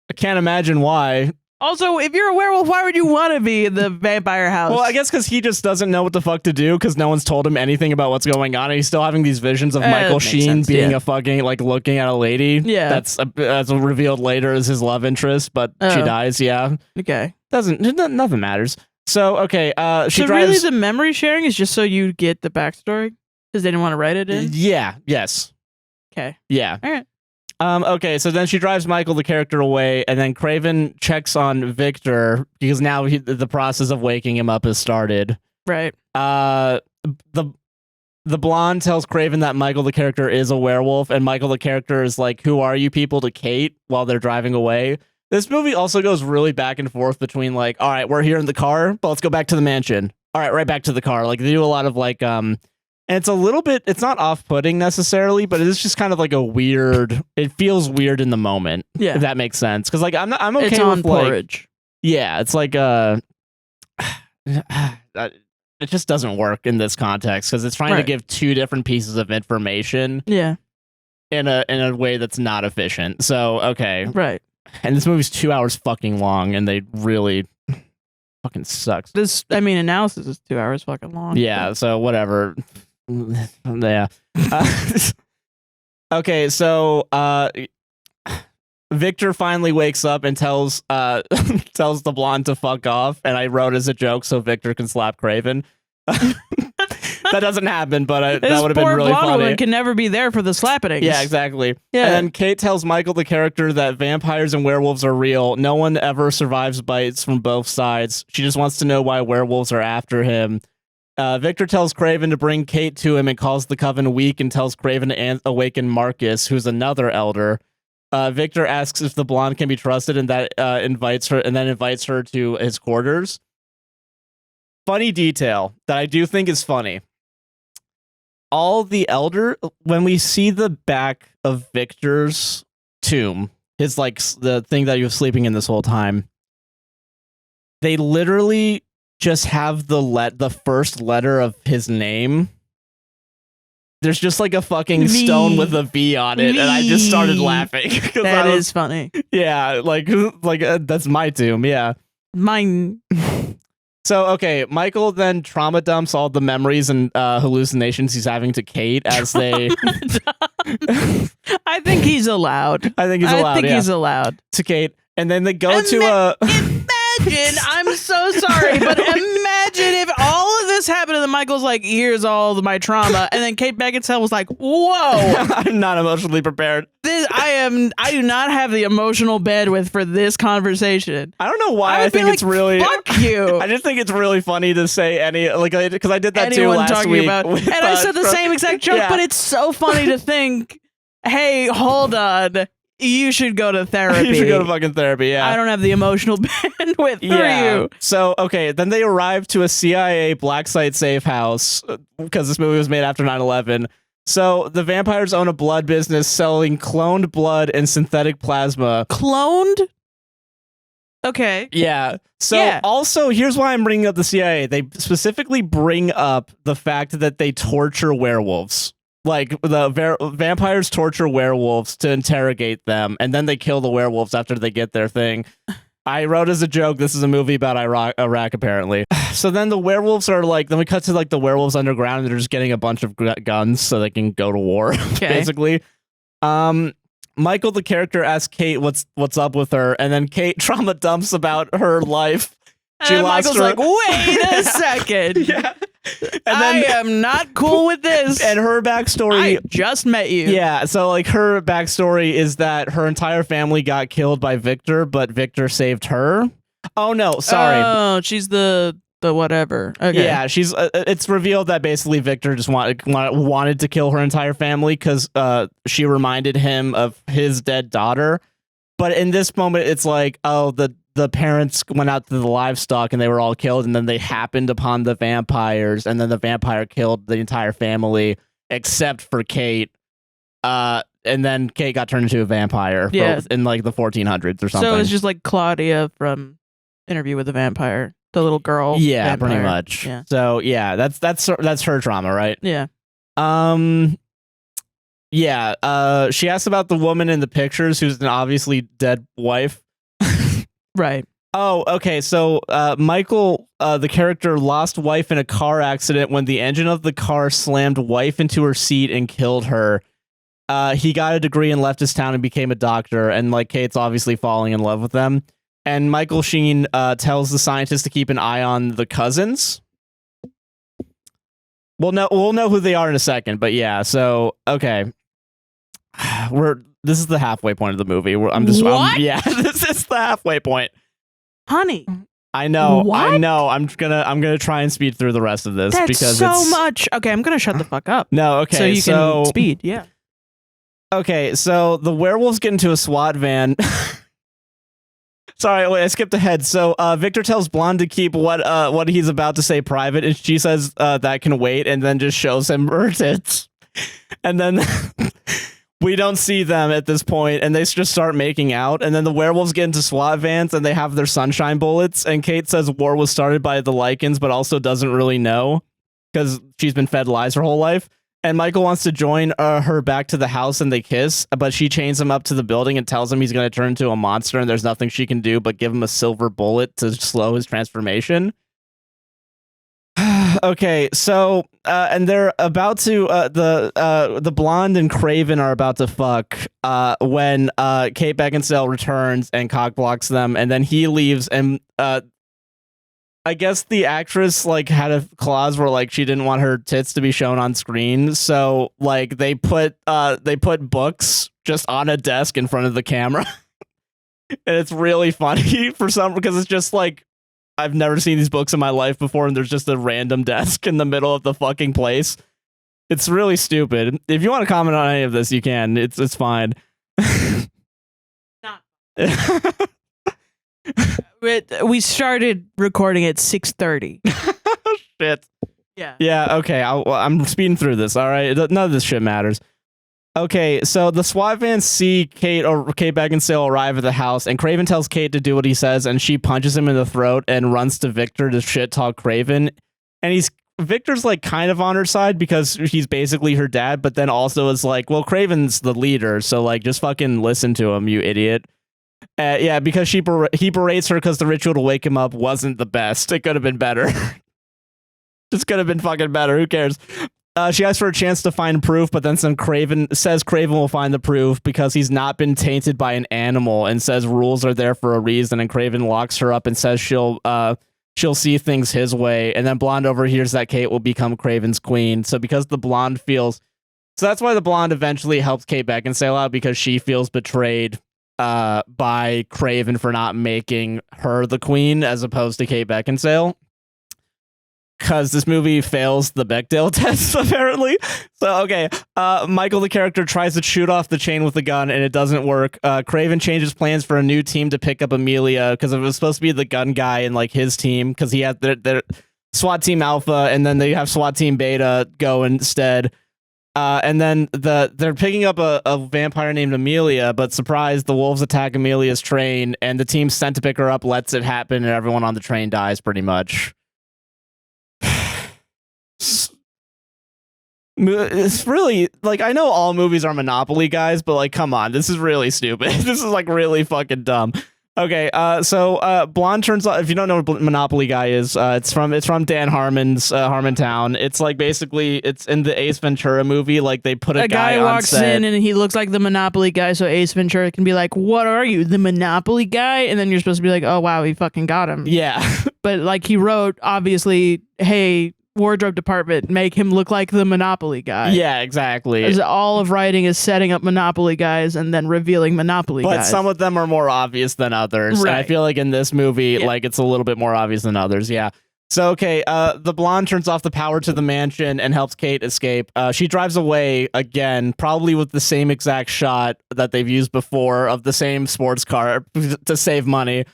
A: I can't imagine why.
B: Also, if you're a werewolf, why would you want to be in the vampire house?
A: Well, I guess because he just doesn't know what the fuck to do because no one's told him anything about what's going on. And he's still having these visions of Michael Sheen being a fucking, like, looking at a lady.
B: Yeah.
A: That's revealed later as his love interest, but she dies, yeah.
B: Okay.
A: Nothing matters. So, okay, she drives...
B: really the memory sharing is just so you get the backstory? Because they didn't want to write it in?
A: Yeah, yes.
B: Okay.
A: Yeah.
B: All right.
A: Okay, so then she drives Michael, the character, away, and then Craven checks on Victor because now the process of waking him up has started.
B: Right.
A: The blonde tells Craven that Michael, the character, is a werewolf, and Michael, the character, is like, "Who are you people?" to Kate while they're driving away. This movie also goes really back and forth between like, all right, we're here in the car, but let's go back to the mansion. All right, right back to the car. Like they do a lot of like, and it's a little bit, it's not off-putting necessarily, but it is just kind of like a weird, it feels weird in the moment.
B: Yeah.
A: If that makes sense. Cause like I'm okay
B: it's
A: with
B: on
A: like,
B: porridge.
A: yeah, it's like, it just doesn't work in this context because it's trying to give two different pieces of information.
B: Yeah.
A: In a way that's not efficient. So, okay.
B: Right.
A: And this movie's 2 hours fucking long and they really fucking sucks.
B: Analysis is 2 hours fucking long.
A: Yeah, so whatever. Yeah. Okay, so Victor finally wakes up and tells tells the blonde to fuck off, and I wrote as a joke so Victor can slap Craven. That doesn't happen, but that would have been really funny.
B: Woman can never be there for the slappings.
A: Yeah, exactly.
B: Yeah.
A: And then Kate tells Michael, the character, that vampires and werewolves are real. No one ever survives bites from both sides. She just wants to know why werewolves are after him. Victor tells Craven to bring Kate to him and calls the coven weak and tells Craven to awaken Marcus, who's another elder. Victor asks if the blonde can be trusted, and that invites her to his quarters. Funny detail that I do think is funny. All the elder, when we see the back of Victor's tomb, his like the thing that he was sleeping in this whole time, they literally just have the first letter of his name. There's just like a fucking stone with a V on it, and I just started laughing.
B: That is funny.
A: Yeah, like that's my tomb. Yeah,
B: mine.
A: So, okay, Michael then trauma dumps all the memories and hallucinations he's having to Kate as they...
B: I think he's allowed.
A: I think he's
B: allowed.
A: To Kate. And then they go to a...
B: Imagine, I'm so sorry, but imagine if all of this happened and then Michael's like, here's all of my trauma. And then Kate Beckinsale was like, whoa.
A: I'm not emotionally prepared.
B: I do not have the emotional bandwidth for this conversation.
A: I don't know why I think it's really...
B: Fuck you.
A: I just think it's really funny to say because I did that too last week.
B: And I said the same exact joke, but it's so funny to think, hey, hold on. You should go to therapy.
A: You should go to fucking therapy, yeah.
B: I don't have the emotional bandwidth for you.
A: So, okay, then they arrive to a CIA black site safe house because this movie was made after 9/11. So the vampires own a blood business selling cloned blood and synthetic plasma.
B: Cloned? Okay.
A: Yeah. So also, here's why I'm bringing up the CIA. They specifically bring up the fact that they torture werewolves. Like, the vampires torture werewolves to interrogate them, and then they kill the werewolves after they get their thing. I wrote as a joke, this is a movie about Iraq, apparently. So then the werewolves are like, then we cut to like the werewolves underground, and they're just getting a bunch of guns so they can go to war, basically. Michael, the character, asks Kate what's up with her, and then Kate trauma dumps about her life.
B: And Michael's like, wait a second.
A: Yeah. And
B: I am not cool with this.
A: And her backstory...
B: I just met you.
A: Yeah, so like her backstory is that her entire family got killed by Victor, but Victor saved her. Oh, no, sorry.
B: Oh, she's the whatever. Okay.
A: Yeah, she's. It's revealed that basically Victor just wanted to kill her entire family because she reminded him of his dead daughter. But in this moment, it's like, oh, the parents went out to the livestock and they were all killed, and then they happened upon the vampires, and then the vampire killed the entire family except for Kate. And then Kate got turned into a vampire in like the 1400s or something.
B: So it's just like Claudia from Interview with the Vampire, the little girl.
A: Yeah,
B: vampire.
A: pretty much.
B: Yeah.
A: So yeah, that's her trauma, right?
B: Yeah.
A: Yeah. She asked about the woman in the pictures who's an obviously dead wife.
B: Right.
A: Oh, okay. So Michael, the character, lost wife in a car accident when the engine of the car slammed wife into her seat and killed her. He got a degree and left his town and became a doctor. And like Kate's obviously falling in love with them. And Michael Sheen tells the scientist to keep an eye on the cousins. We'll know who they are in a second. But yeah. So okay, this is the halfway point of the movie. This is the halfway point.
B: Honey.
A: I know.
B: What?
A: I know. I'm gonna try and speed through the rest of this because
B: so
A: it's
B: much. Okay, I'm gonna shut the fuck up.
A: No, okay.
B: So you can speed, yeah.
A: Okay, so the werewolves get into a SWAT van. Sorry, wait, I skipped ahead. So Victor tells Blonde to keep what he's about to say private, and she says that can wait, and then just shows him her tits. And then we don't see them at this point, and they just start making out. And then the werewolves get into SWAT vans, and they have their sunshine bullets. And Kate says war was started by the Lycans, but also doesn't really know because she's been fed lies her whole life. And Michael wants to join her back to the house, and they kiss, but she chains him up to the building and tells him he's going to turn into a monster, and there's nothing she can do but give him a silver bullet to slow his transformation. Okay, so and they're about to the blonde and Craven are about to fuck when Kate Beckinsale returns and cock blocks them, and then he leaves, and I guess the actress like had a clause where like she didn't want her tits to be shown on screen, so like they put books just on a desk in front of the camera. And it's really funny because it's just like I've never seen these books in my life before, and there's just a random desk in the middle of the fucking place. It's really stupid. If you want to comment on any of this, you can. It's fine.
B: Not. We started recording at 6:30.
A: Shit.
B: Yeah.
A: Yeah. Okay. I'm speeding through this. All right. None of this shit matters. Okay, so the SWAT vans see Kate Beckinsale arrive at the house, and Craven tells Kate to do what he says, and she punches him in the throat and runs to Victor to shit talk Craven. And Victor's like kind of on her side because he's basically her dad, but then also is like, well, Craven's the leader, so like just fucking listen to him, you idiot. Yeah, because he berates her because the ritual to wake him up wasn't the best. It could have been better. Just could have been fucking better. Who cares? She asks for a chance to find proof, but then Craven will find the proof because he's not been tainted by an animal, and says rules are there for a reason. And Craven locks her up and says she'll see things his way. And then Blonde overhears that Kate will become Craven's queen. So that's why the Blonde eventually helps Kate Beckinsale out, because she feels betrayed by Craven for not making her the queen as opposed to Kate Beckinsale. Because this movie fails the Bechdel test, apparently. So, okay, Michael, the character, tries to shoot off the chain with a gun, and it doesn't work. Craven changes plans for a new team to pick up Elysia, because it was supposed to be the gun guy in like his team, because he had their SWAT Team Alpha, and then they have SWAT Team Beta go instead. And then they're picking up a vampire named Elysia, but surprise, the wolves attack Amelia's train, and the team sent to pick her up lets it happen, and everyone on the train dies pretty much. It's really like, I know all movies are Monopoly guys, but like, come on, this is really stupid. This is like really fucking dumb. Okay, so Blonde turns out, if you don't know what Monopoly guy is, it's from Dan Harmon's Harmontown. It's like basically it's in the Ace Ventura movie. Like they put a guy
B: walks
A: on set.
B: in and he looks like the Monopoly guy, so Ace Ventura can be like, "What are you, the Monopoly guy?" And then you're supposed to be like, "Oh wow, he fucking got him."
A: Yeah,
B: but like he wrote, obviously, hey, wardrobe department, make him look like the Monopoly guy.
A: Yeah, exactly.
B: As all of writing is setting up Monopoly guys and then revealing Monopoly guys.
A: But some of them are more obvious than others.
B: Right.
A: And I feel like in this movie, like it's a little bit more obvious than others. Yeah. So, okay, the Blonde turns off the power to the mansion and helps Kate escape. She drives away again, probably with the same exact shot that they've used before of the same sports car to save money,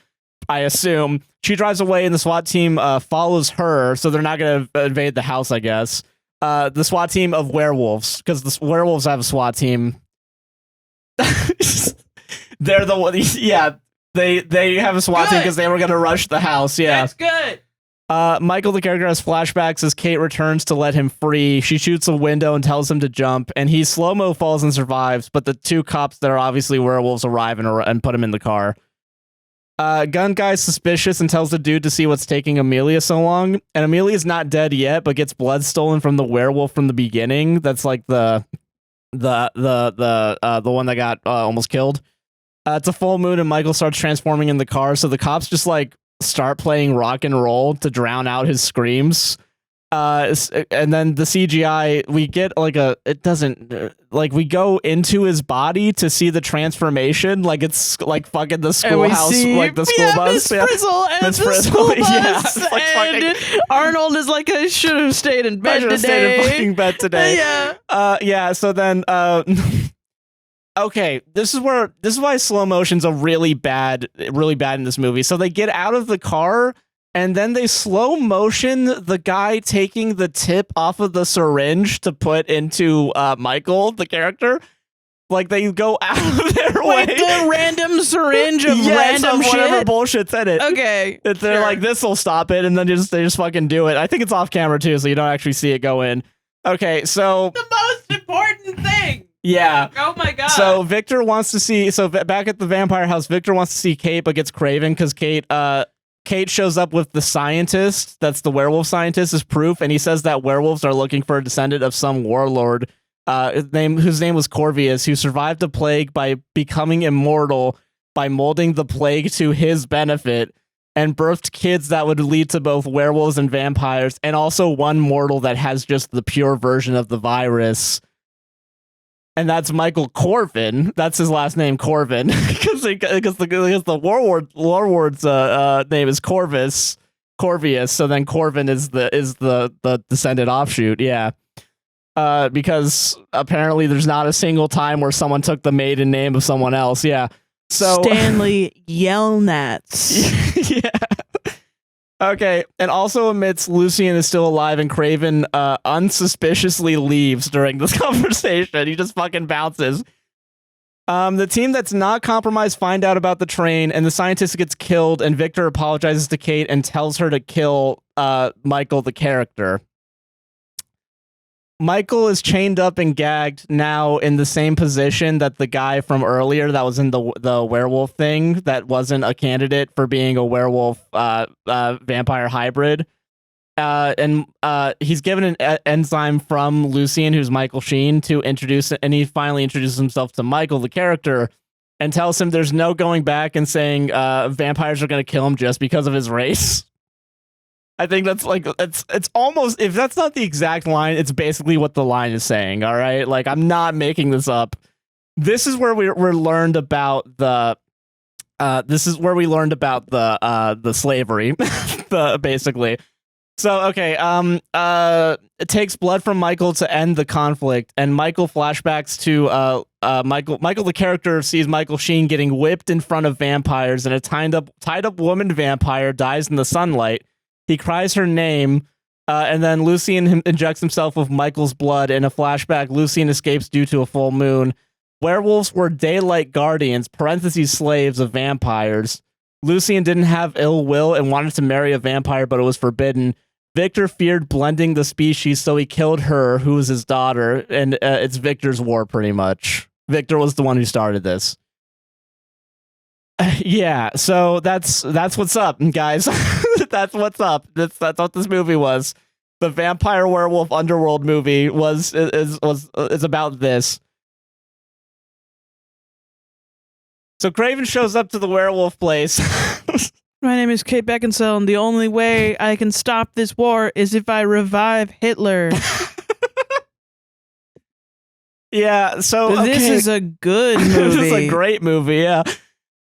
A: I assume. She drives away and the SWAT team follows her, so they're not going to invade the house, I guess. The SWAT team of werewolves, because the werewolves have a SWAT team. They're the one. Yeah, they have a SWAT team because they were going to rush the house. Yeah,
B: that's good.
A: Michael, the character, has flashbacks as Kate returns to let him free. She shoots a window and tells him to jump, and he slow-mo falls and survives, but the two cops that are obviously werewolves arrive and put him in the car. Gun guy's suspicious and tells the dude to see what's taking Elysia so long. And Amelia's not dead yet, but gets blood stolen from the werewolf from the beginning. That's like the one that got almost killed. It's a full moon and Michael starts transforming in the car. So the cops just like start playing rock and roll to drown out his screams. And then the CGI, we get like we go into his body to see the transformation, like it's like fucking the schoolhouse, like the school bus.
B: Miss Frizzle, and Arnold is like, I should have stayed in bed today.
A: Stayed in fucking bed today.
B: Yeah.
A: So then, okay, this is why slow motion's really bad in this movie. So they get out of the car. And then they slow motion the guy taking the tip off of the syringe to put into Michael, the character. Like they go out of their way.
B: The random syringe of random
A: whatever
B: shit?
A: bullshit's in it.
B: Okay.
A: They're like, this will stop it, and then they just fucking do it. I think it's off camera too, so you don't actually see it go in. Okay, so
B: the most important thing.
A: Yeah.
B: Oh my god.
A: So Victor wants to see. So back at the vampire house, Victor wants to see Kate, but gets Craven because Kate Kate shows up with the scientist, that's the werewolf scientist, as proof, and he says that werewolves are looking for a descendant of some warlord whose name was Corvius, who survived the plague by becoming immortal by molding the plague to his benefit, and birthed kids that would lead to both werewolves and vampires, and also one mortal that has just the pure version of the virus. And that's Michael Corvin. That's his last name, Corvin, because the warlord's name is Corvius. So then Corvin is the descendant offshoot. Yeah, because apparently there's not a single time where someone took the maiden name of someone else. Yeah. So
B: Stanley Yelnats.
A: Yeah. Okay, and also admits Lucien is still alive, and Craven unsuspiciously leaves during this conversation. He just fucking bounces. The team that's not compromised find out about the train, and the scientist gets killed, and Victor apologizes to Kate and tells her to kill Michael, the character. Michael is chained up and gagged now in the same position that the guy from earlier that was in the werewolf thing that wasn't a candidate for being a werewolf vampire hybrid. And he's given an enzyme from Lucien, who's Michael Sheen, to introduce, and he finally introduces himself to Michael, the character, and tells him there's no going back and saying vampires are going to kill him just because of his race. I think that's like it's almost, if that's not the exact line, it's basically what the line is saying. All right, like I'm not making this up. This is where we're learned about the. This is where we learned about the slavery, basically. So okay, it takes blood from Michael to end the conflict, and Michael flashbacks to Michael the character sees Michael Sheen getting whipped in front of vampires, and a tied up woman vampire dies in the sunlight. He cries her name, and then Lucien injects himself with Michael's blood. In a flashback, Lucien escapes due to a full moon. Werewolves were daylight guardians, parentheses slaves of vampires. Lucien didn't have ill will and wanted to marry a vampire, but it was forbidden. Victor feared blending the species, so he killed her, who was his daughter, and it's Victor's war, pretty much. Victor was the one who started this. Yeah, so that's what's up, guys. That's what's up. That's what this movie was. The Vampire Werewolf Underworld movie is about this. So Craven shows up to the werewolf place.
B: My name is Kate Beckinsale, and the only way I can stop this war is if I revive Hitler.
A: Yeah, so
B: this is a good movie.
A: This is a great movie, yeah.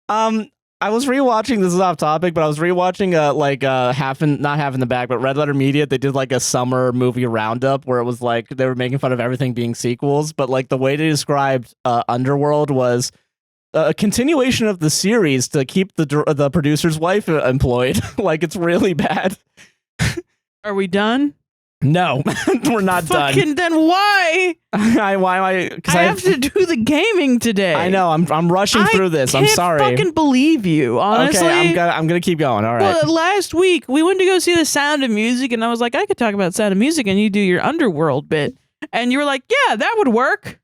A: I was rewatching, this is off topic, but I was rewatching not half in the back, but Red Letter Media, they did like a summer movie roundup where it was like they were making fun of everything being sequels, but like the way they described Underworld was a continuation of the series to keep the producer's wife employed. Like it's really bad.
B: Are we done?
A: No, we're not done.
B: Then why?
A: Why am I? Because
B: I have to do the gaming today.
A: I know. I'm rushing through this. I'm sorry.
B: I can't fucking believe you. Honestly,
A: okay, I'm gonna keep going. All right.
B: Well, last week we went to go see The Sound of Music, and I was like, I could talk about Sound of Music, and you do your Underworld bit, and you were like, yeah, that would work.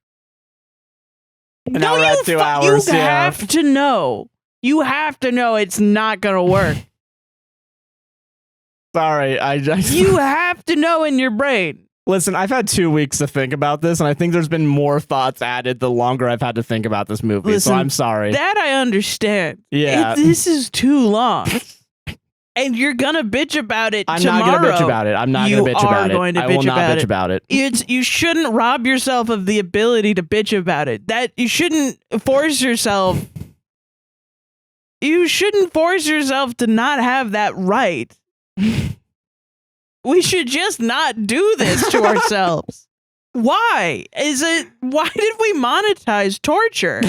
A: And now we're at 2 hours.
B: You have to know. You have to know it's not gonna work.
A: Sorry,
B: You have to know in your brain.
A: Listen, I've had 2 weeks to think about this, and I think there's been more thoughts added the longer I've had to think about this movie.
B: Listen,
A: so I'm sorry.
B: That I understand.
A: Yeah,
B: this is too long, and you're gonna bitch about it.
A: I'm
B: tomorrow.
A: not gonna bitch about it. I'm not gonna bitch about it.
B: I
A: will not bitch about it.
B: You shouldn't rob yourself of the ability to bitch about it. That you shouldn't force yourself. You shouldn't force yourself to not have that right. We should just not do this to ourselves. Why? Why did we monetize torture?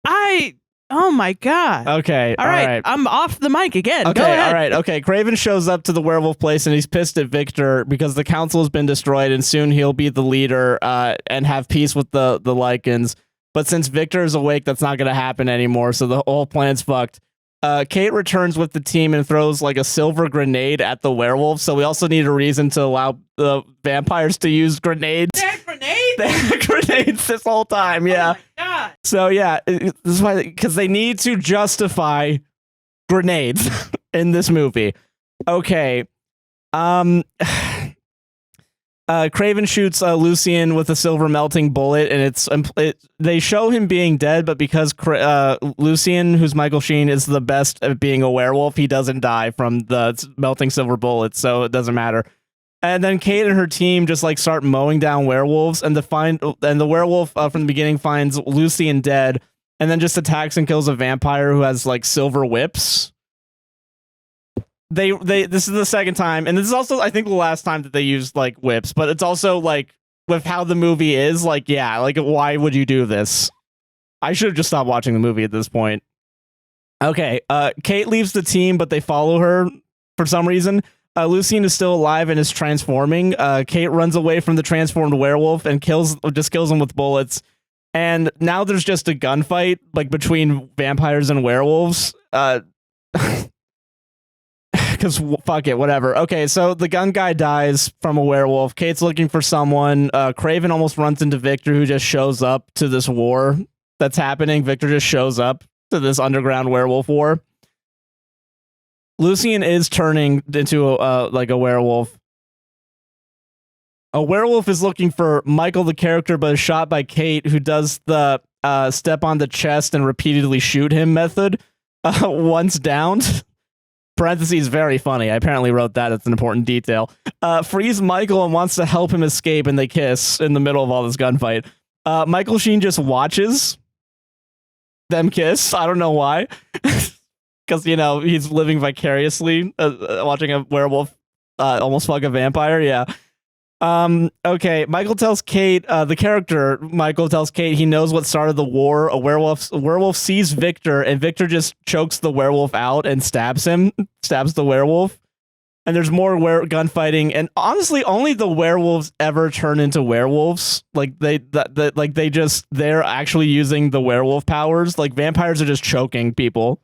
B: Oh my God.
A: Okay.
B: All right. I'm off the mic again.
A: Okay.
B: Go ahead.
A: All right. Okay. Craven shows up to the werewolf place and he's pissed at Victor because the council has been destroyed and soon he'll be the leader and have peace with the Lycans. But since Victor is awake, that's not going to happen anymore. So the whole plan's fucked. Kate returns with the team and throws like a silver grenade at the werewolf. So we also need a reason to allow the vampires to use grenades.
B: They had grenades?
A: They had grenades this whole time. Yeah.
B: Oh my God.
A: So yeah, this is why, because they need to justify grenades in this movie. Okay. Craven shoots Lucien with a silver melting bullet, and they show him being dead, but because Lucien, who's Michael Sheen, is the best at being a werewolf, he doesn't die from the melting silver bullets, so it doesn't matter. And then Kate and her team just like start mowing down werewolves, and the werewolf from the beginning finds Lucien dead, and then just attacks and kills a vampire who has like silver whips. This is the second time, and this is also I think the last time that they used like whips, but it's also like with how the movie is, like, yeah, like why would you do this? I should have just stopped watching the movie at this point. Okay, Kate leaves the team, but they follow her for some reason. Lucien is still alive and is transforming. Kate runs away from the transformed werewolf and kills him with bullets. And now there's just a gunfight like between vampires and werewolves. Because fuck it, whatever. Okay, so the gun guy dies from a werewolf. Kate's looking for someone. Craven almost runs into Victor, who just shows up to this war that's happening. Victor just shows up to this underground werewolf war. Lucien is turning into like a werewolf. A werewolf is looking for Michael, the character, but is shot by Kate, who does the step on the chest and repeatedly shoot him method. Once downed. Parentheses, very funny. I apparently wrote that. It's an important detail. Frees Michael and wants to help him escape, and they kiss in the middle of all this gunfight. Michael Sheen just watches them kiss. I don't know why. Because, you know, he's living vicariously watching a werewolf almost fuck a vampire. Yeah. Okay, Michael tells Kate, the character Michael tells Kate he knows what started the war. A werewolf sees Victor, and Victor just chokes the werewolf out and stabs the werewolf. And there's more gunfighting, and honestly, only the werewolves ever turn into werewolves. Like they're actually using the werewolf powers. Like vampires are just choking people.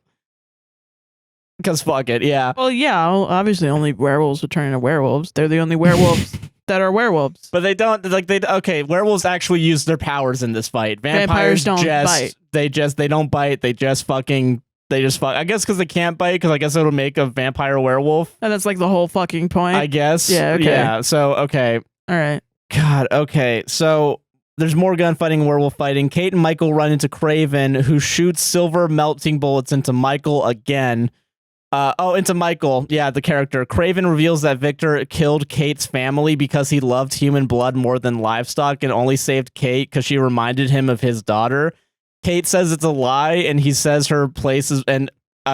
A: Because fuck it, yeah.
B: Well, yeah, obviously only werewolves would turn into werewolves. They're the only werewolves that are werewolves.
A: But they don't, okay, werewolves actually use their powers in this fight. Vampires don't bite. They don't bite. They just fuck. I guess because they can't bite, because I guess it'll make a vampire werewolf.
B: And that's like the whole fucking point.
A: I guess.
B: Yeah, okay.
A: Yeah, so, okay.
B: All right.
A: God, okay. So there's more gunfighting and werewolf fighting. Kate and Michael run into Craven, who shoots silver melting bullets into Michael again. Into Michael, yeah, the character. Craven reveals that Victor killed Kate's family because he loved human blood more than livestock and only saved Kate because she reminded him of his daughter. Kate says it's a lie, and he says her place is, and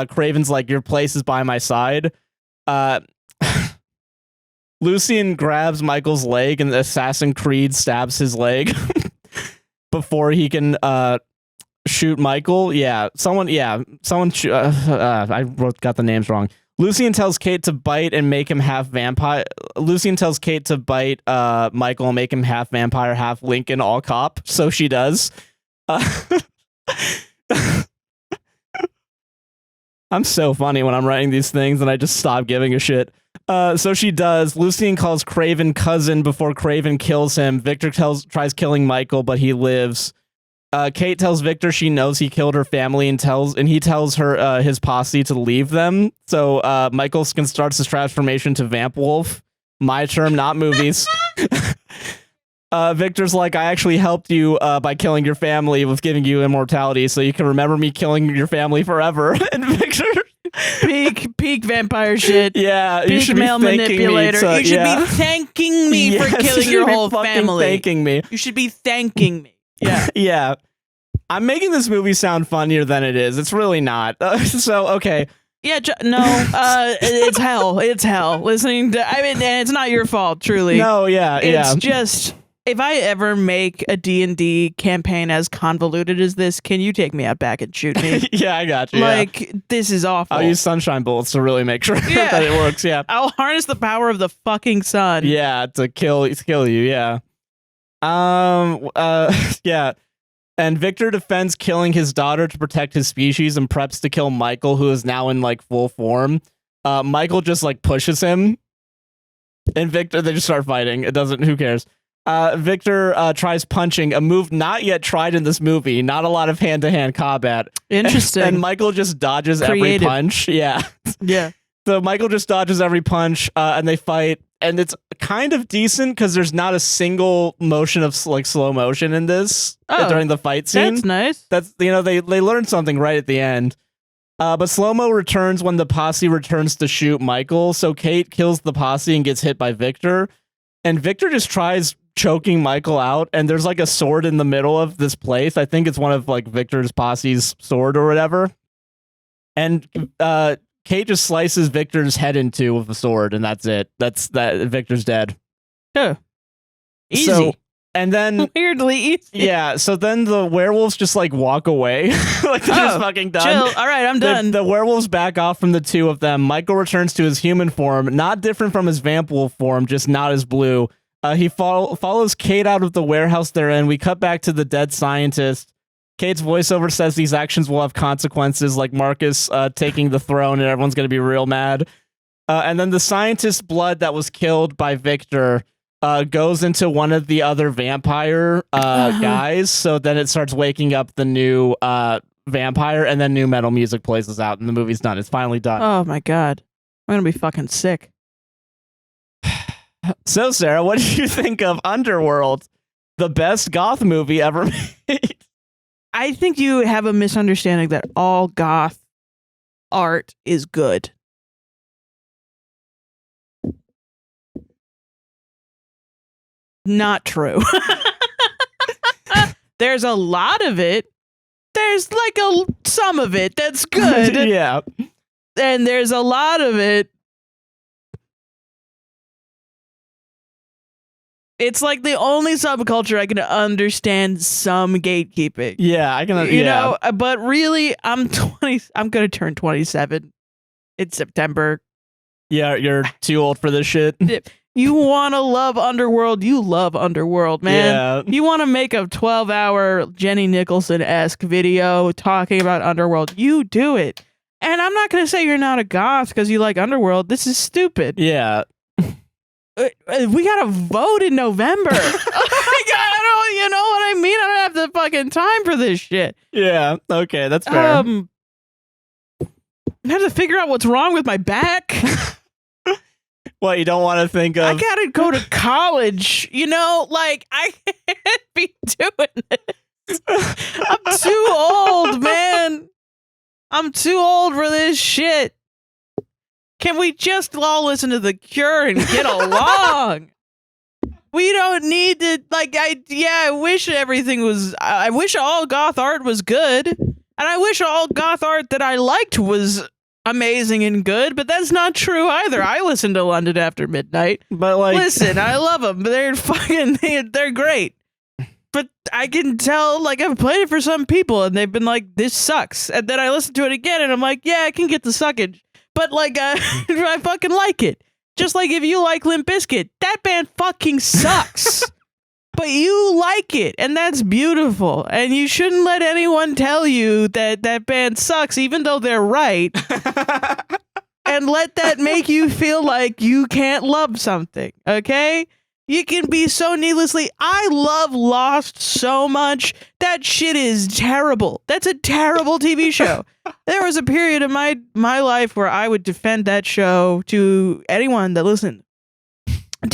A: Craven's like, your place is by my side. Lucien grabs Michael's leg, and Assassin Creed stabs his leg before he can shoot Michael. I got the names wrong. Lucien tells Kate to bite and make him half vampire. Lucien tells Kate to bite Michael and make him half vampire, half Lincoln, all cop. So she does. I'm so funny when I'm writing these things, and I just stop giving a shit. So she does. Lucien calls Craven cousin before Craven kills him. Victor tries killing Michael, but he lives. Kate tells Victor she knows he killed her family, and he tells her his posse to leave them. So Michael starts his transformation to Vamp Wolf. My term, not movies. Victor's like, I actually helped you by killing your family with giving you immortality, so you can remember me killing your family forever. And Victor,
B: peak vampire shit.
A: Yeah,
B: peak
A: you should
B: male
A: be
B: manipulator.
A: Me
B: you should be thanking me for killing your whole family.
A: Thanking me.
B: You should be thanking me. Yeah.
A: Yeah. I'm making this movie sound funnier than it is. It's really not. So, okay.
B: Yeah, it's hell. It's hell. Listening to, and it's not your fault, truly.
A: No, yeah,
B: it's just, if I ever make a D&D campaign as convoluted as this, can you take me out back and shoot me?
A: Yeah, I got you.
B: Like, this is awful.
A: I'll use sunshine bullets to really make sure that it works, yeah.
B: I'll harness the power of the fucking sun.
A: Yeah, to kill you, yeah. Yeah. And Victor defends killing his daughter to protect his species and preps to kill Michael, who is now in like full form. Michael just like pushes him, and Victor, they just start fighting. Who cares? Victor tries punching, a move not yet tried in this movie. Not a lot of hand-to-hand combat.
B: Interesting.
A: And Michael just dodges every punch. Yeah.
B: Yeah.
A: So Michael just dodges every punch, and they fight. And it's kind of decent because there's not a single motion of like slow motion in this during the fight scene.
B: That's nice.
A: That's they learned something right at the end. But slow-mo returns when the posse returns to shoot Michael. So Kate kills the posse and gets hit by Victor. And Victor just tries choking Michael out. And there's like a sword in the middle of this place. I think it's one of like Victor's posse's sword or whatever. And Kate just slices Victor's head in two with a sword. And that's it. Victor's dead.
B: Oh, easy.
A: So, and then
B: weirdly easy.
A: Yeah, so then the werewolves just like walk away. Like they're just fucking done.
B: Chill. All right, I'm done.
A: The werewolves back off from the two of them. Michael returns to his human form, not different from his vamp wolf form, just not as blue. He follows Kate out of the warehouse they're in. We cut back to the dead scientist. Kate's voiceover says these actions will have consequences, like Marcus taking the throne, and everyone's going to be real mad. And then the scientist's blood that was killed by Victor goes into one of the other vampire guys. So then it starts waking up the new vampire, and then new metal music plays us out, and the movie's done. It's finally done.
B: Oh my god. I'm going to be fucking sick.
A: So, Sarah, what do you think of Underworld, the best goth movie ever made?
B: I think you have a misunderstanding that all goth art is good. Not true. There's a lot of it. There's like some of it that's good.
A: Yeah.
B: And there's a lot of it. It's like the only subculture I can understand some gatekeeping.
A: Yeah, I can.
B: You know, but really, I'm going to turn 27 in September.
A: Yeah, you're too old for this shit.
B: You want to love Underworld, you love Underworld, man.
A: Yeah.
B: You want to make a 12-hour Jenny Nicholson-esque video talking about Underworld, you do it. And I'm not going to say you're not a goth because you like Underworld. This is stupid.
A: Yeah.
B: We got to vote in November. Oh my God, you know what I mean? I don't have the fucking time for this shit.
A: Yeah, okay, that's fair.
B: I have to figure out what's wrong with my back.
A: What, you don't want to think of?
B: I gotta go to college, you know? Like, I can't be doing this. I'm too old, man. I'm too old for this shit. Can we just all listen to The Cure and get along? We don't need to, like, I wish everything was, I wish all goth art was good. And I wish all goth art that I liked was amazing and good, but that's not true either. I listen to London After Midnight.
A: But like,
B: listen, I love them. They're great. But I can tell, like, I've played it for some people and they've been like, this sucks. And then I listen to it again and I'm like, yeah, I can get the suckage. But like, I fucking like it. Just like if you like Limp Bizkit, that band fucking sucks. But you like it, and that's beautiful. And you shouldn't let anyone tell you that that band sucks, even though they're right. And let that make you feel like you can't love something, okay? You can be so needlessly... I love Lost so much. That shit is terrible. That's a terrible TV show. There was a period of my life where I would defend that show to anyone that listened.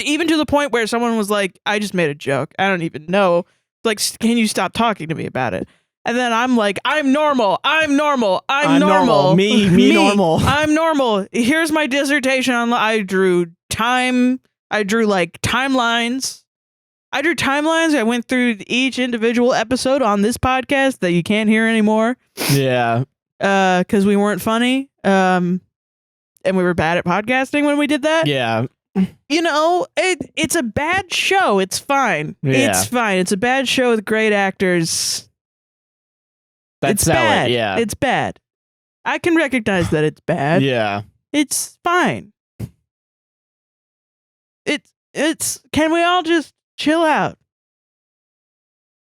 B: Even to the point where someone was like, I just made a joke. I don't even know. Like, can you stop talking to me about it? And then I'm like, I'm normal. I'm normal. I'm normal.
A: Me normal.
B: I'm normal. Here's my dissertation on... I drew like timelines. I went through each individual episode on this podcast that you can't hear anymore.
A: Yeah.
B: Because we weren't funny. And we were bad at podcasting when we did that.
A: Yeah.
B: You know, it's a bad show. It's fine.
A: Yeah.
B: It's fine. It's a bad show with great actors. It's bad.
A: Yeah.
B: It's bad. I can recognize that it's bad.
A: Yeah.
B: It's fine. It's can we all just chill out?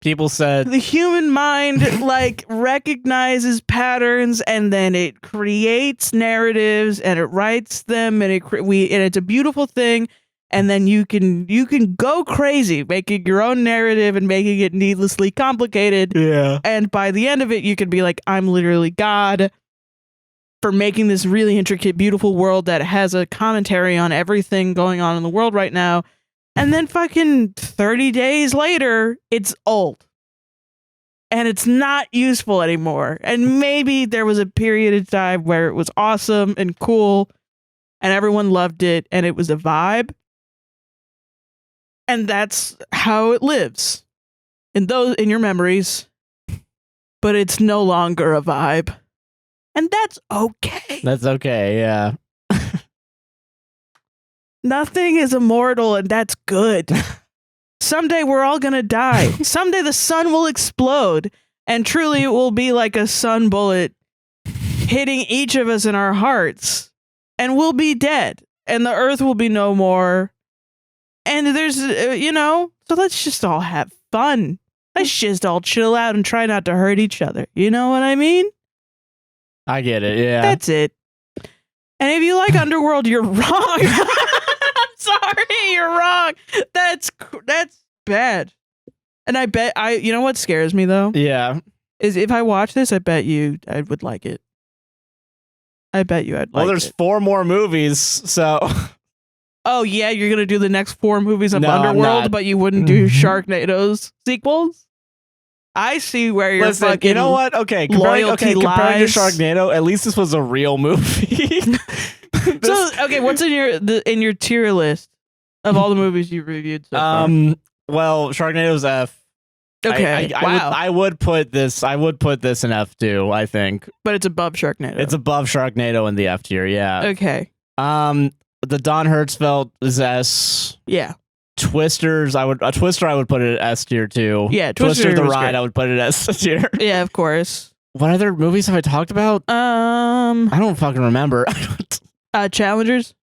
A: People said
B: The human mind like recognizes patterns and then it creates narratives and it writes them and it's a beautiful thing. And then you can go crazy making your own narrative and making it needlessly complicated.
A: Yeah.
B: And by the end of it, you can be like, I'm literally God for making this really intricate, beautiful world that has a commentary on everything going on in the world right now. And then fucking 30 days later, it's old. And it's not useful anymore. And maybe there was a period of time where it was awesome and cool and everyone loved it and it was a vibe. And that's how it lives in your memories. But it's no longer a vibe. And that's okay.
A: That's okay, yeah.
B: Nothing is immortal, and that's good. Someday we're all gonna die. Someday the sun will explode, and truly it will be like a sun bullet hitting each of us in our hearts, and we'll be dead, and the earth will be no more. And there's, so let's just all have fun. Let's just all chill out and try not to hurt each other. You know what I mean?
A: I get it, yeah.
B: That's it. And if you like Underworld, you're wrong. I'm sorry, you're wrong. That's bad. And I bet you know what scares me though?
A: Yeah.
B: Is if I watch this, I bet you I would like it. I bet you I'd like it.
A: Well, there's 4 more movies, so.
B: Oh yeah, you're gonna do the next 4 movies of
A: No, I'm
B: Underworld,
A: not.
B: but you wouldn't do Sharknado's sequels? I see where you're
A: Listen,
B: fucking.
A: you know what? Okay, compared to
B: lies.
A: Sharknado, at least this was a real movie.
B: So okay, what's in your tier list of all the movies you reviewed so far?
A: Well, Sharknado's F.
B: Okay, wow.
A: I would put this in F2, I think.
B: But it's above Sharknado.
A: It's above Sharknado in the F tier, yeah.
B: Okay.
A: The Don Hertzfeldt is S.
B: Yeah.
A: Twisters, I would put it at S tier too.
B: Yeah,
A: Twister the
B: was
A: Ride,
B: great.
A: I would put it at S tier.
B: Yeah, of course.
A: What other movies have I talked about? I don't fucking remember.
B: Challengers.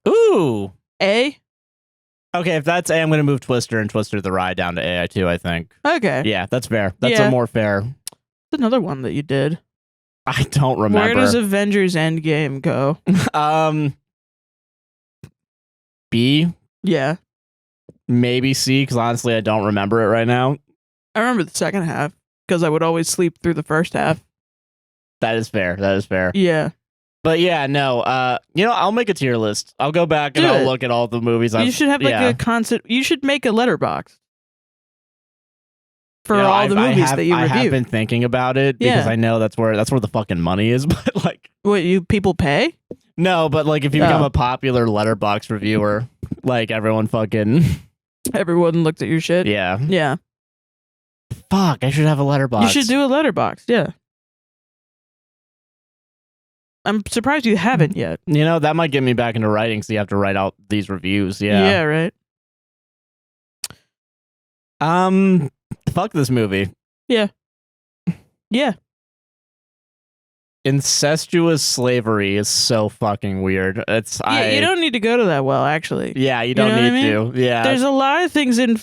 A: Ooh.
B: A.
A: Okay, if that's A, I'm gonna move Twister and Twister the Ride down to AI too, I think.
B: Okay.
A: Yeah, that's fair. That's
B: Yeah.
A: a more fair.
B: That's another one that you did.
A: I don't remember.
B: Where does Avengers Endgame go?
A: B,
B: Yeah.
A: maybe C, because honestly I don't remember it right now.
B: I remember the second half because I would always sleep through the first half.
A: That is fair. That is fair.
B: Yeah.
A: But yeah, no, I'll make a tier list. I'll go back and
B: Do
A: I'll
B: it.
A: look at all the movies
B: You should have like
A: yeah.
B: a concept. You should make a letterbox for
A: You know,
B: all the movies that you
A: I
B: review.
A: have been thinking about it because
B: Yeah.
A: I know that's where the fucking money is. But like,
B: What, people pay?
A: no, but like if you become a popular letterbox reviewer, like everyone fucking
B: Everyone looked at your shit.
A: yeah.
B: Yeah.
A: Fuck, I should have a letterbox.
B: You should do a letterbox. Yeah. I'm surprised you haven't yet.
A: You know, that might get me back into writing, so you have to write out these reviews. Yeah.
B: Yeah, right.
A: Fuck this movie.
B: Yeah.
A: Incestuous slavery is so fucking weird.
B: You don't need to go to that well, actually.
A: Yeah, you don't
B: know what I
A: need
B: mean?
A: to. Yeah.
B: There's a lot of things in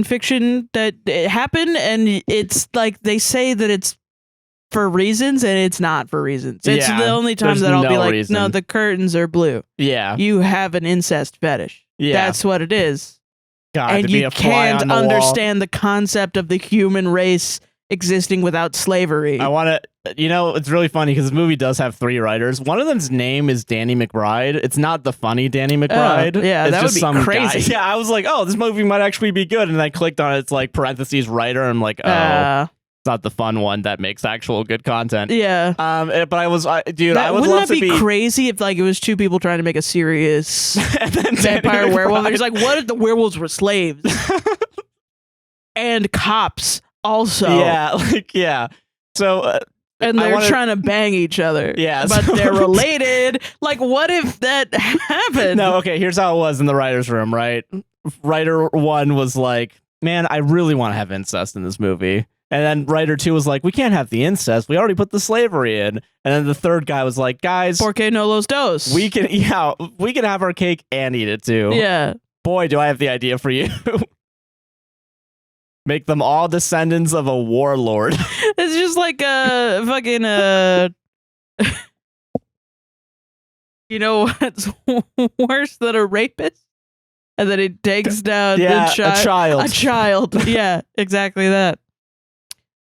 B: fiction that happen, and it's like they say that it's for reasons, and it's not for reasons. It's
A: Yeah,
B: the only time
A: there's
B: that I'll be
A: no
B: like,
A: reason.
B: no, the curtains are blue.
A: Yeah.
B: You have an incest fetish.
A: Yeah.
B: That's what it is.
A: God,
B: And
A: to be
B: you
A: a fly
B: can't
A: on the wall.
B: understand the concept of the human race existing without slavery.
A: I want to, it's really funny because this movie does have 3 writers. One of them's name is Danny McBride. It's not the funny Danny McBride.
B: yeah,
A: it's
B: that
A: just
B: would be
A: some
B: crazy.
A: Guy. Yeah, I was like, oh, this movie might actually be good. And then I clicked on it. It's like parentheses writer. And I'm like, oh, it's not the fun one that makes actual good content.
B: yeah.
A: But I would
B: Wouldn't
A: love
B: that
A: to
B: be crazy if like it was 2 people trying to make a serious
A: and then
B: vampire
A: Danny
B: werewolf?
A: McBride.
B: It's like, what if the werewolves were slaves and cops also?
A: Yeah, yeah. So
B: and
A: I
B: they're
A: wanna-
B: trying to bang each other.
A: Yeah,
B: but
A: so-
B: they're related. Like, what if that happened?
A: No, okay, here's how it was in the writer's room, right? Writer 1 was like, man, I really want to have incest in this movie. And then writer 2 was like, we can't have the incest. We already put the slavery in. And then the third guy was like, guys,
B: Porque no los dos.
A: we can have our cake and eat it too.
B: Yeah.
A: Boy, do I have the idea for you. Make them all descendants of a warlord.
B: It's just like a fucking you know what's worse than a rapist? And then it takes down
A: Yeah,
B: the
A: a child.
B: A child. Yeah, exactly that.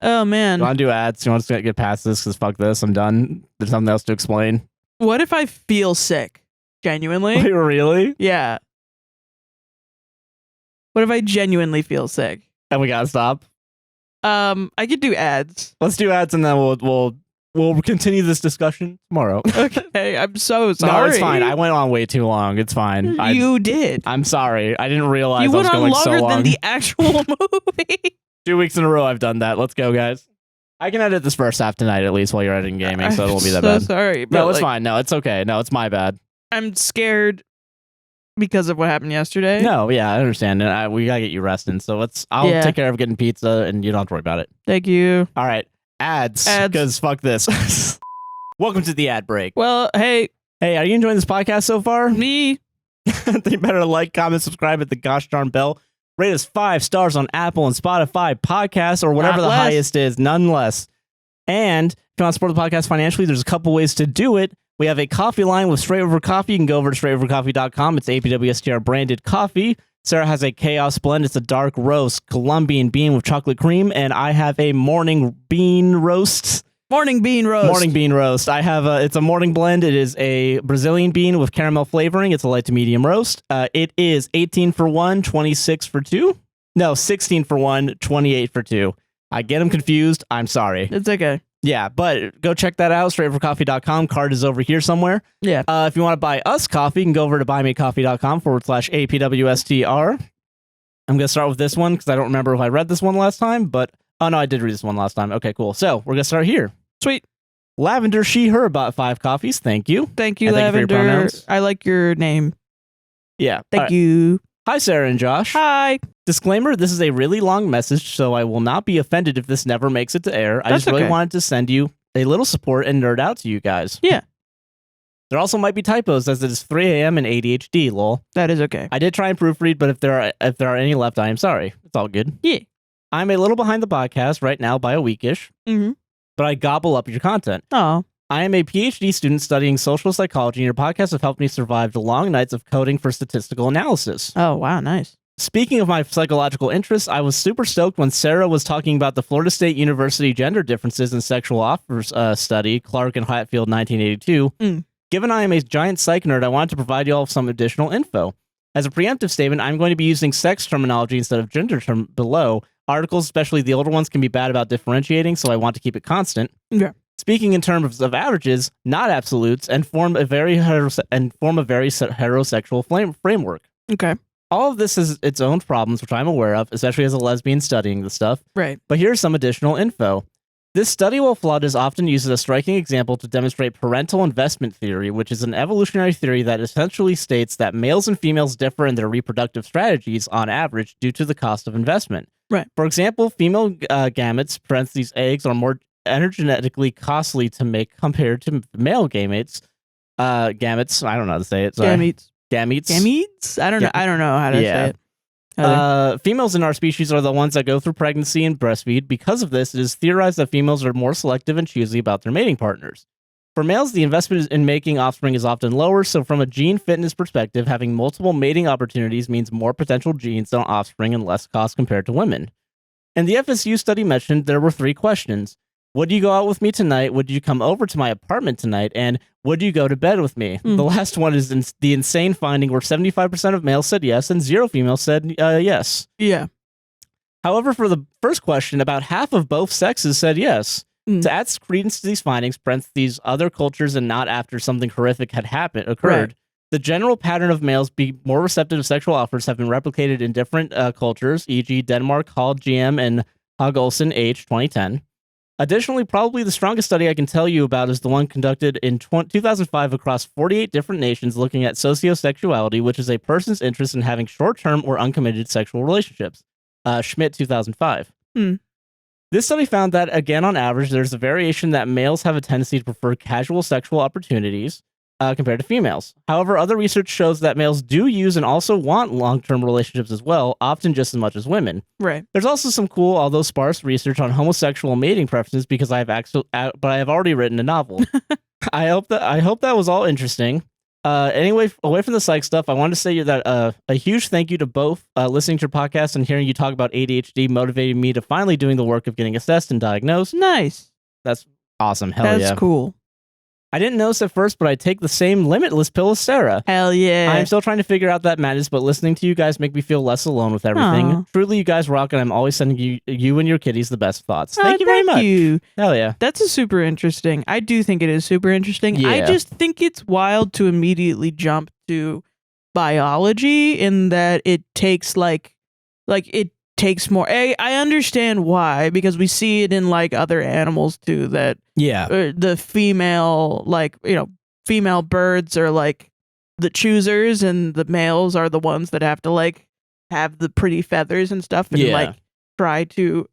B: Oh, man.
A: You want to do ads? You want to get past this? Because fuck this. I'm done. There's something else to explain.
B: What if I feel sick? Genuinely?
A: Wait, really?
B: Yeah. What if I genuinely feel sick?
A: And we gotta stop.
B: I could do ads.
A: Let's do ads, and then we'll continue this discussion tomorrow.
B: Okay, I'm so sorry.
A: No, it's fine. I went on way too long. It's fine.
B: You did.
A: I'm sorry. I didn't realize
B: You
A: I was
B: went on
A: going
B: longer
A: so long.
B: than the actual movie.
A: 2 weeks in a row I've done that. Let's go, guys. I can edit this first half tonight at least while you're editing gaming, so it won't be that bad.
B: Sorry. But
A: No, it's fine. No, it's okay. No, it's my bad.
B: I'm scared because of what happened yesterday.
A: No, yeah, I understand. And we gotta get you resting. So I'll take care of getting pizza, and you don't have to worry about it.
B: Thank you.
A: All right, ads. Because fuck this. Welcome to the ad break.
B: Well, hey,
A: are you enjoying this podcast so far?
B: me.
A: They better like, comment, subscribe, hit the gosh darn bell. Rate us 5 stars on Apple and Spotify podcasts or whatever the highest is, none less. And if you want to support the podcast financially, there's a couple ways to do it. We have a coffee line with Straight Over Coffee. You can go over to straightovercoffee.com. It's APWSTR branded coffee. Sarah has a Chaos Blend. It's a dark roast, Colombian bean with chocolate cream. And I have a morning bean roast.
B: Morning bean roast.
A: Morning bean roast. I have it's a morning blend. It is a Brazilian bean with caramel flavoring. It's a light to medium roast. It is 18 for 1, 26 for 2. No, 16 for 1, 28 for 2. I get them confused. I'm sorry.
B: It's okay.
A: Yeah, but go check that out, straightovercoffee.com. Card is over here somewhere.
B: Yeah.
A: If you want to buy us coffee, you can go over to buymecoffee.com/APWSTR. I'm going to start with this one because I don't remember if I read this one last time, but oh no, I did read this one last time. Okay, cool. So we're going to start here.
B: Sweet.
A: Lavender, she, her, bought 5 coffees. Thank you.
B: Thank you,
A: And
B: Lavender.
A: thank you for your pronouns.
B: I like your name.
A: Yeah.
B: Thank you.
A: Hi, Sarah and Josh.
B: Hi.
A: Disclaimer, this is a really long message, so I will not be offended if this never makes it to air. I just really wanted to send you a little support and nerd out to you guys.
B: Yeah.
A: There also might be typos, as it is 3 a.m. and ADHD, lol.
B: That is okay.
A: I did try and proofread, but if there are any left, I am sorry. It's all good.
B: Yeah.
A: I'm a little behind the podcast right now by a weekish, but I gobble up your content.
B: Oh.
A: I am a PhD student studying social psychology, and your podcasts have helped me survive the long nights of coding for statistical analysis.
B: Oh, wow, nice.
A: Speaking of my psychological interests, I was super stoked when Sarah was talking about the Florida State University gender differences in sexual offers study, Clark and Hatfield 1982. Given I am a giant psych nerd, I wanted to provide you all with some additional info. As a preemptive statement, I'm going to be using sex terminology instead of gender term below. Articles, especially the older ones, can be bad about differentiating, so I want to keep it constant.
B: Yeah.
A: Speaking in terms of averages, not absolutes, and form a very heterosexual framework.
B: Okay.
A: All of this has its own problems, which I'm aware of, especially as a lesbian studying the stuff.
B: Right.
A: But here's some additional info. This study, while flawed, is often used as a striking example to demonstrate parental investment theory, which is an evolutionary theory that essentially states that males and females differ in their reproductive strategies on average due to the cost of investment.
B: Right.
A: For example, female gametes, parentheses eggs, are more energetically costly to make compared to male gametes. Gametes, I don't know how to say it. Sorry. Gametes?
B: I don't know. I don't know how to say it.
A: Females in our species are the ones that go through pregnancy and breastfeed. Because of this, it is theorized that females are more selective and choosy about their mating partners. For males, the investment in making offspring is often lower, so from a gene fitness perspective, having multiple mating opportunities means more potential genes on offspring and less cost compared to women. In the FSU study mentioned, there were 3 questions. Would you go out with me tonight? Would you come over to my apartment tonight? And would you go to bed with me? The last one is the insane finding where 75% of males said yes and 0 females said yes.
B: Yeah.
A: However, for the first question, about half of both sexes said yes. To add credence to these findings, these other cultures and not after something horrific had occurred,
B: Right.
A: the general pattern of males being more receptive to sexual offers have been replicated in different cultures, e.g. Denmark, Hall GM, and Hug Olsen H. 2010. Additionally, probably the strongest study I can tell you about is the one conducted in 2005 across 48 different nations looking at sociosexuality, which is a person's interest in having short-term or uncommitted sexual relationships. Schmidt, 2005. This study found that, again, on average, there's a variation that males have a tendency to prefer casual sexual opportunities compared to females. However, other research shows that males do use and also want long-term relationships as well, often just as much as women.
B: Right.
A: There's also some cool, although sparse, research on homosexual mating preferences because I have already written a novel. I hope that was all interesting. Anyway, away from the psych stuff, I wanted to say that a huge thank you to both. Listening to your podcast and hearing you talk about ADHD motivated me to finally doing the work of getting assessed and diagnosed.
B: Nice.
A: That's awesome. Hell yeah.
B: That's cool.
A: I didn't notice at first, but I take the same limitless pill as Sarah.
B: Hell yeah.
A: I'm still trying to figure out that madness, but listening to you guys make me feel less alone with everything.
B: Aw.
A: Truly, you guys rock, and I'm always sending you and your kitties the best thoughts. Thank you very much.
B: You.
A: Hell yeah.
B: That's a super interesting. I do think it is super interesting.
A: Yeah.
B: I just think it's wild to immediately jump to biology in that it takes like it takes more. I understand why, because we see it in like other animals too, that the female, like, you know, female birds are like the choosers and the males are the ones that have to like have the pretty feathers and stuff and like try to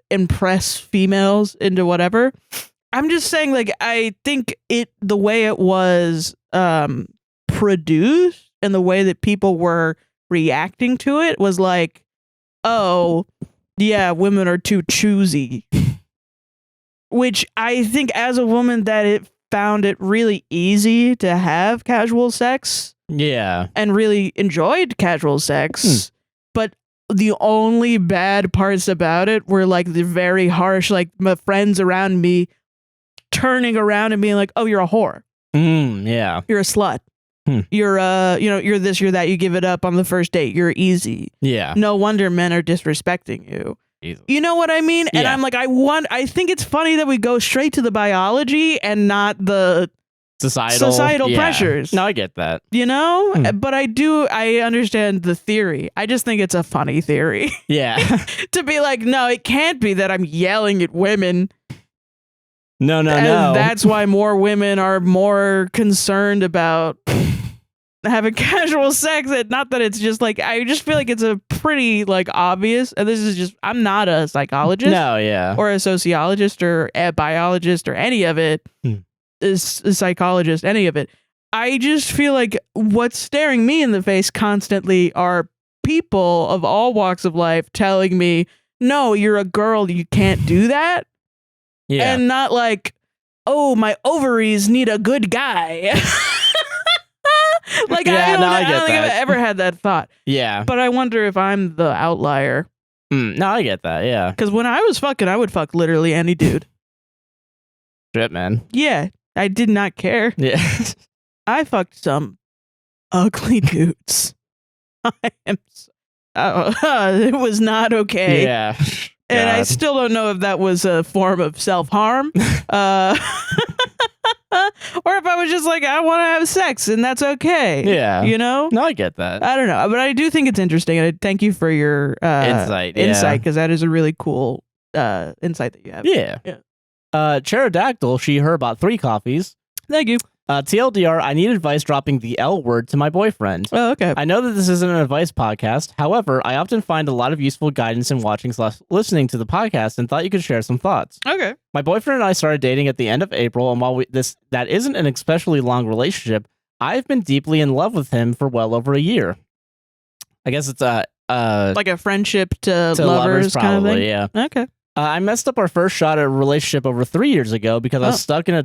B: impress females into whatever. I'm just saying, like, I think the way it was produced and the way that people were reacting to it was like, oh yeah, women are too choosy. Which I think as a woman that it found it really easy to have casual sex.
A: Yeah.
B: And really enjoyed casual sex. But the only bad parts about it were like the very harsh, like my friends around me turning around and being like, oh, you're a whore.
A: Yeah.
B: You're a slut. You're you're this, you're that, you give it up on the first date. You're easy.
A: Yeah.
B: No wonder men are disrespecting you.
A: Jesus.
B: You know what I mean? And I'm like, I think it's funny that we go straight to the biology and not the societal pressures.
A: No, I get that.
B: You know? But I understand the theory. I just think it's a funny theory.
A: Yeah.
B: To be like, no, it can't be that I'm yelling at women.
A: No.
B: That's why more women are more concerned about having casual sex. Not that it's just like, I just feel like it's a pretty like obvious, and this is just, I'm not a psychologist or a sociologist or a biologist or any of it, is a psychologist, any of it. I just feel like what's staring me in the face constantly are people of all walks of life telling me, no, you're a girl, you can't do that. Yeah. And not like, oh, my ovaries need a good guy. Like, I don't think I've ever had that thought.
A: Yeah.
B: But I wonder if I'm the outlier.
A: No, I get that, yeah.
B: Because when I was fucking, I would fuck literally any dude.
A: Shit, man.
B: Yeah. I did not care.
A: Yeah.
B: I fucked some ugly dudes. It was not okay.
A: Yeah.
B: And I still don't know if that was a form of self-harm. Or if I was just like, I want to have sex and that's okay.
A: Yeah.
B: You know?
A: No, I get that.
B: I don't know. But I do think it's interesting. And I thank you for your insight, because that is a really cool insight that you have. Yeah.
A: Pterodactyl, her bought 3 coffees.
B: Thank you.
A: TLDR, I need advice dropping the L word to my boyfriend.
B: Oh, okay.
A: I know that this isn't an advice podcast. However, I often find a lot of useful guidance in listening to the podcast and thought you could share some thoughts.
B: Okay.
A: My boyfriend and I started dating at the end of April, and while that isn't an especially long relationship, I've been deeply in love with him for well over a year. I guess it's like
B: a friendship to lovers
A: probably,
B: kind of thing?
A: Yeah.
B: Okay.
A: I messed up our first shot at a relationship over 3 years ago because I was stuck in a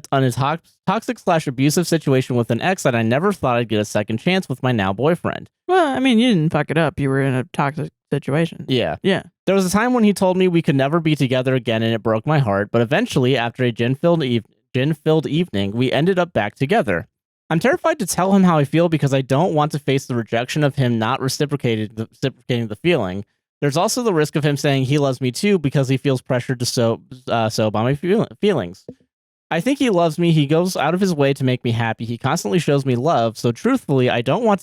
A: toxic/abusive situation with an ex that I never thought I'd get a second chance with my now boyfriend.
B: Well, I mean, you didn't fuck it up. You were in a toxic situation.
A: Yeah.
B: Yeah.
A: There was a time when he told me we could never be together again, and it broke my heart. But eventually, after a gin-filled evening, we ended up back together. I'm terrified to tell him how I feel because I don't want to face the rejection of him not reciprocating the feeling. There's also the risk of him saying he loves me too because he feels pressured to sob on my feelings. I think he loves me. He goes out of his way to make me happy. He constantly shows me love. So truthfully, I don't need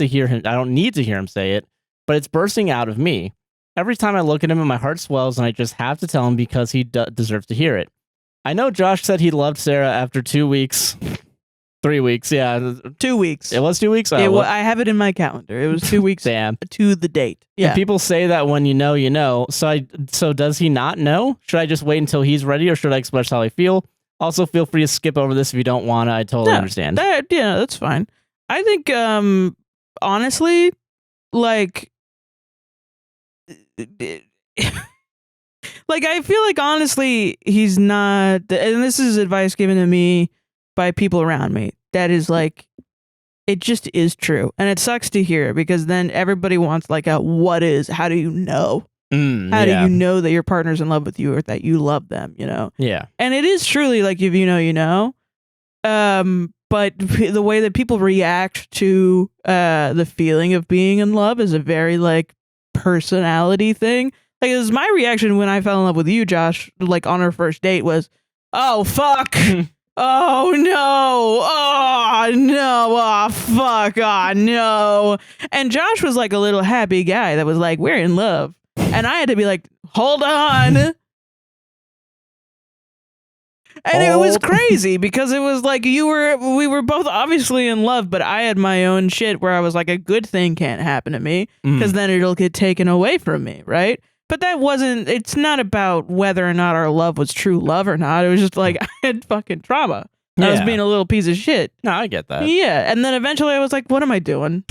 A: to hear him say it, but it's bursting out of me. Every time I look at him and my heart swells and I just have to tell him because he deserves to hear it. I know Josh said he loved Sarah after 2 weeks. 3 weeks, yeah.
B: 2 weeks.
A: It was 2 weeks?
B: I have it in my calendar. It was 2 weeks
A: Damn.
B: To the date. Yeah.
A: And people say that when you know, you know. So does he not know? Should I just wait until he's ready or should I express how I feel? Also, feel free to skip over this if you don't want to. I totally understand.
B: That's fine. I think, honestly, like... like, I feel like, honestly, he's not... And this is advice given to me by people around me. That is, like, it just is true. And it sucks to hear because then everybody wants like a what is, how do you know? How do you know that your partner's in love with you or that you love them, you know?
A: Yeah.
B: And it is truly like if you know, you know. But the way that people react to the feeling of being in love is a very like personality thing. Like it was my reaction when I fell in love with you, Josh, like on our first date was, oh fuck. Oh no. Oh no. Oh fuck. Oh no. And Josh was like a little happy guy that was like, we're in love. And I had to be like, hold on. And it was crazy because it was like we were both obviously in love, but I had my own shit where I was like, a good thing can't happen to me because then it'll get taken away from me, right? But it's not about whether or not our love was true love or not. It was just like I had fucking trauma. I was being a little piece of shit.
A: No, I get that.
B: Yeah. And then eventually I was like, what am I doing?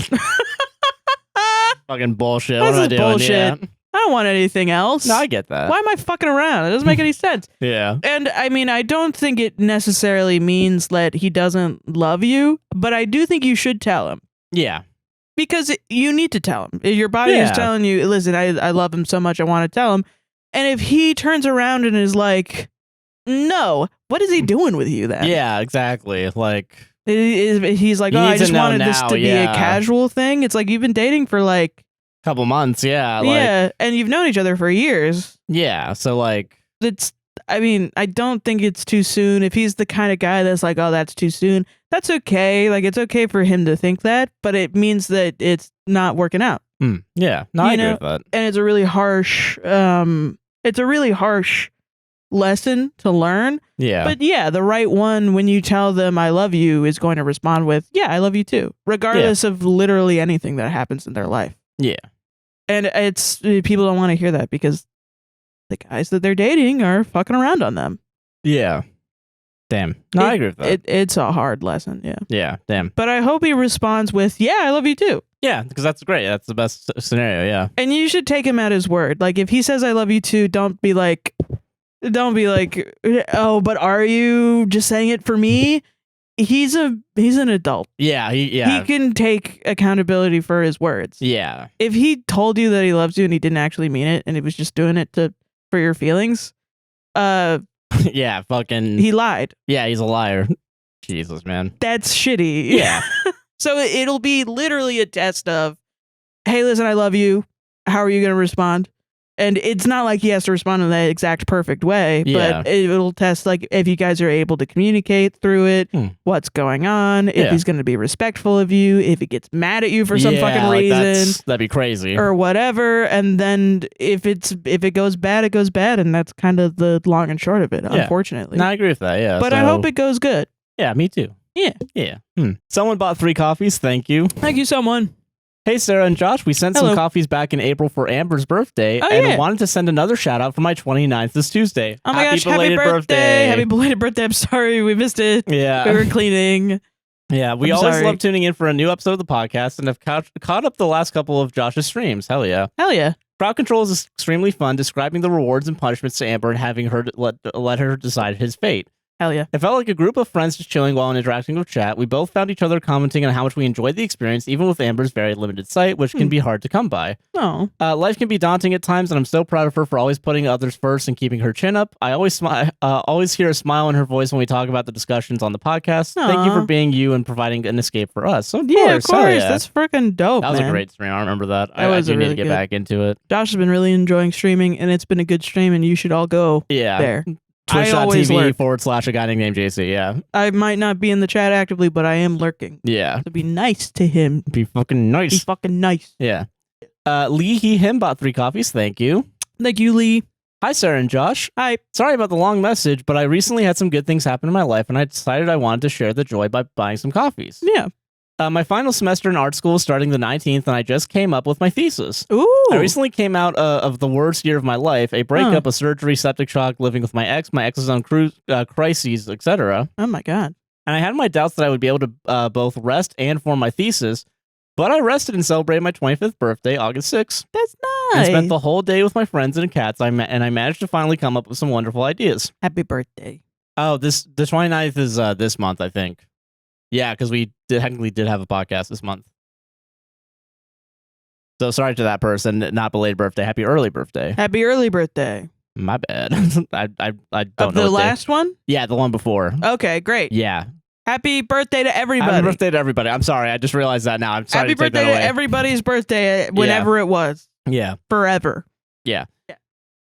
A: Fucking bullshit.
B: This
A: what am I
B: is
A: doing?
B: bullshit.
A: Yeah.
B: I don't want anything else.
A: No, I get that.
B: Why am I fucking around? It doesn't make any sense.
A: Yeah.
B: And I mean, I don't think it necessarily means that he doesn't love you, but I do think you should tell him.
A: Yeah.
B: Because you need to tell him. Your body is telling you, listen, I love him so much, I want to tell him. And if he turns around and is like, no, what is he doing with you then?
A: Yeah, exactly. Like,
B: he's like, oh, I just wanted this to be a casual thing. It's like you've been dating for like
A: couple months,
B: and you've known each other for years.
A: Yeah, so like
B: I don't think it's too soon. If he's the kind of guy that's like, oh, that's too soon, that's okay. Like it's okay for him to think that, but it means that it's not working out.
A: Yeah, no, I agree with that.
B: And it's a really harsh lesson to learn.
A: Yeah.
B: But yeah, the right one when you tell them I love you is going to respond with, yeah, I love you too, regardless of literally anything that happens in their life.
A: Yeah.
B: And it's people don't want to hear that because the guys that they're dating are fucking around on them.
A: Yeah. Damn. No, I agree with that.
B: It's a hard lesson. Yeah.
A: Yeah. Damn.
B: But I hope he responds with, yeah, I love you too.
A: Yeah, because that's great. That's the best scenario. Yeah.
B: And you should take him at his word. Like if he says I love you too, don't be like, oh, but are you just saying it for me? He's an adult.
A: Yeah, he
B: can take accountability for his words.
A: Yeah.
B: If he told you that he loves you and he didn't actually mean it and he was just doing it for your feelings,
A: yeah, fucking
B: he lied.
A: Yeah, he's a liar. Jesus, man.
B: That's shitty.
A: Yeah.
B: So it'll be literally a test of, hey, listen, I love you. How are you going to respond? And it's not like he has to respond in that exact perfect way, but it'll test like if you guys are able to communicate through it, what's going on, if he's going to be respectful of you, if he gets mad at you for some fucking reason.
A: That'd be crazy.
B: Or whatever. And then if it goes bad, it goes bad. And that's kind of the long and short of it, unfortunately.
A: No, I agree with that, yeah.
B: But I hope it goes good.
A: Yeah, me too.
B: Yeah.
A: Yeah. Someone bought 3 coffees. Thank you.
B: Thank you, someone.
A: Hey, Sarah and Josh, we sent some coffees back in April for Amber's birthday and wanted to send another shout out for my 29th this Tuesday.
B: Oh my gosh, happy birthday. Happy belated birthday. I'm sorry we missed it.
A: Yeah.
B: We were cleaning.
A: Yeah, we always love tuning in for a new episode of the podcast and have caught up the last couple of Josh's streams. Hell yeah.
B: Hell yeah.
A: Crowd control is extremely fun, describing the rewards and punishments to Amber and having her let her decide his fate.
B: Hell yeah.
A: It felt like a group of friends just chilling while interacting with chat. We both found each other commenting on how much we enjoyed the experience, even with Amber's very limited sight, which can be hard to come by.
B: Oh.
A: Life can be daunting at times, and I'm so proud of her for always putting others first and keeping her chin up. I always always hear a smile in her voice when we talk about the discussions on the podcast.
B: Aww.
A: Thank you for being you and providing an escape for us.
B: Of course. That's freaking dope,
A: That was
B: a
A: great stream. I remember that. I do need to get back into it.
B: Josh has been really enjoying streaming, and it's been a good stream, and you should all go there.
A: Twitch.tv/a guy named JC, yeah.
B: I might not be in the chat actively, but I am lurking.
A: Yeah.
B: To be nice to him.
A: Be fucking nice.
B: Be fucking nice.
A: Yeah. Lee, him bought 3 coffees. Thank you.
B: Thank you, Lee.
A: Hi, Sarah and Josh.
B: Hi.
A: Sorry about the long message, but I recently had some good things happen in my life, and I decided I wanted to share the joy by buying some coffees.
B: Yeah.
A: My final semester in art school is starting the 19th, and I just came up with my thesis.
B: Ooh.
A: I recently came out of the worst year of my life, a breakup, a surgery, septic shock, living with my ex's own crises, etc.
B: Oh my God.
A: And I had my doubts that I would be able to both rest and form my thesis, but I rested and celebrated my 25th birthday, August 6th.
B: That's nice.
A: And spent the whole day with my friends and cats, and I managed to finally come up with some wonderful ideas.
B: Happy birthday.
A: Oh, the 29th is this month, I think. Yeah, because we technically did have a podcast this month. So sorry to that person. Not belated birthday. Happy early birthday.
B: Happy early birthday.
A: My bad. I don't
B: Of
A: know.
B: the last one?
A: Yeah, the one before.
B: Okay, great.
A: Yeah.
B: Happy birthday to everybody.
A: Happy birthday to everybody. I'm sorry. I just realized that now. I'm sorry
B: Happy
A: to take
B: birthday
A: that away.
B: to everybody's birthday whenever it was.
A: Yeah.
B: Forever.
A: Yeah.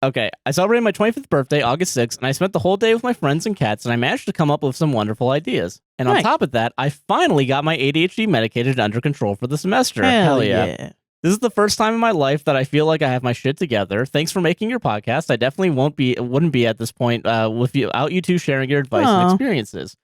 A: Okay, I celebrated my 25th birthday, August 6th, and I spent the whole day with my friends and cats, and I managed to come up with some wonderful ideas. And on top of that, I finally got my ADHD medicated and under control for the semester. Hell yeah. This is the first time in my life that I feel like I have my shit together. Thanks for making your podcast. I definitely wouldn't be at this point without you two sharing your advice and experiences.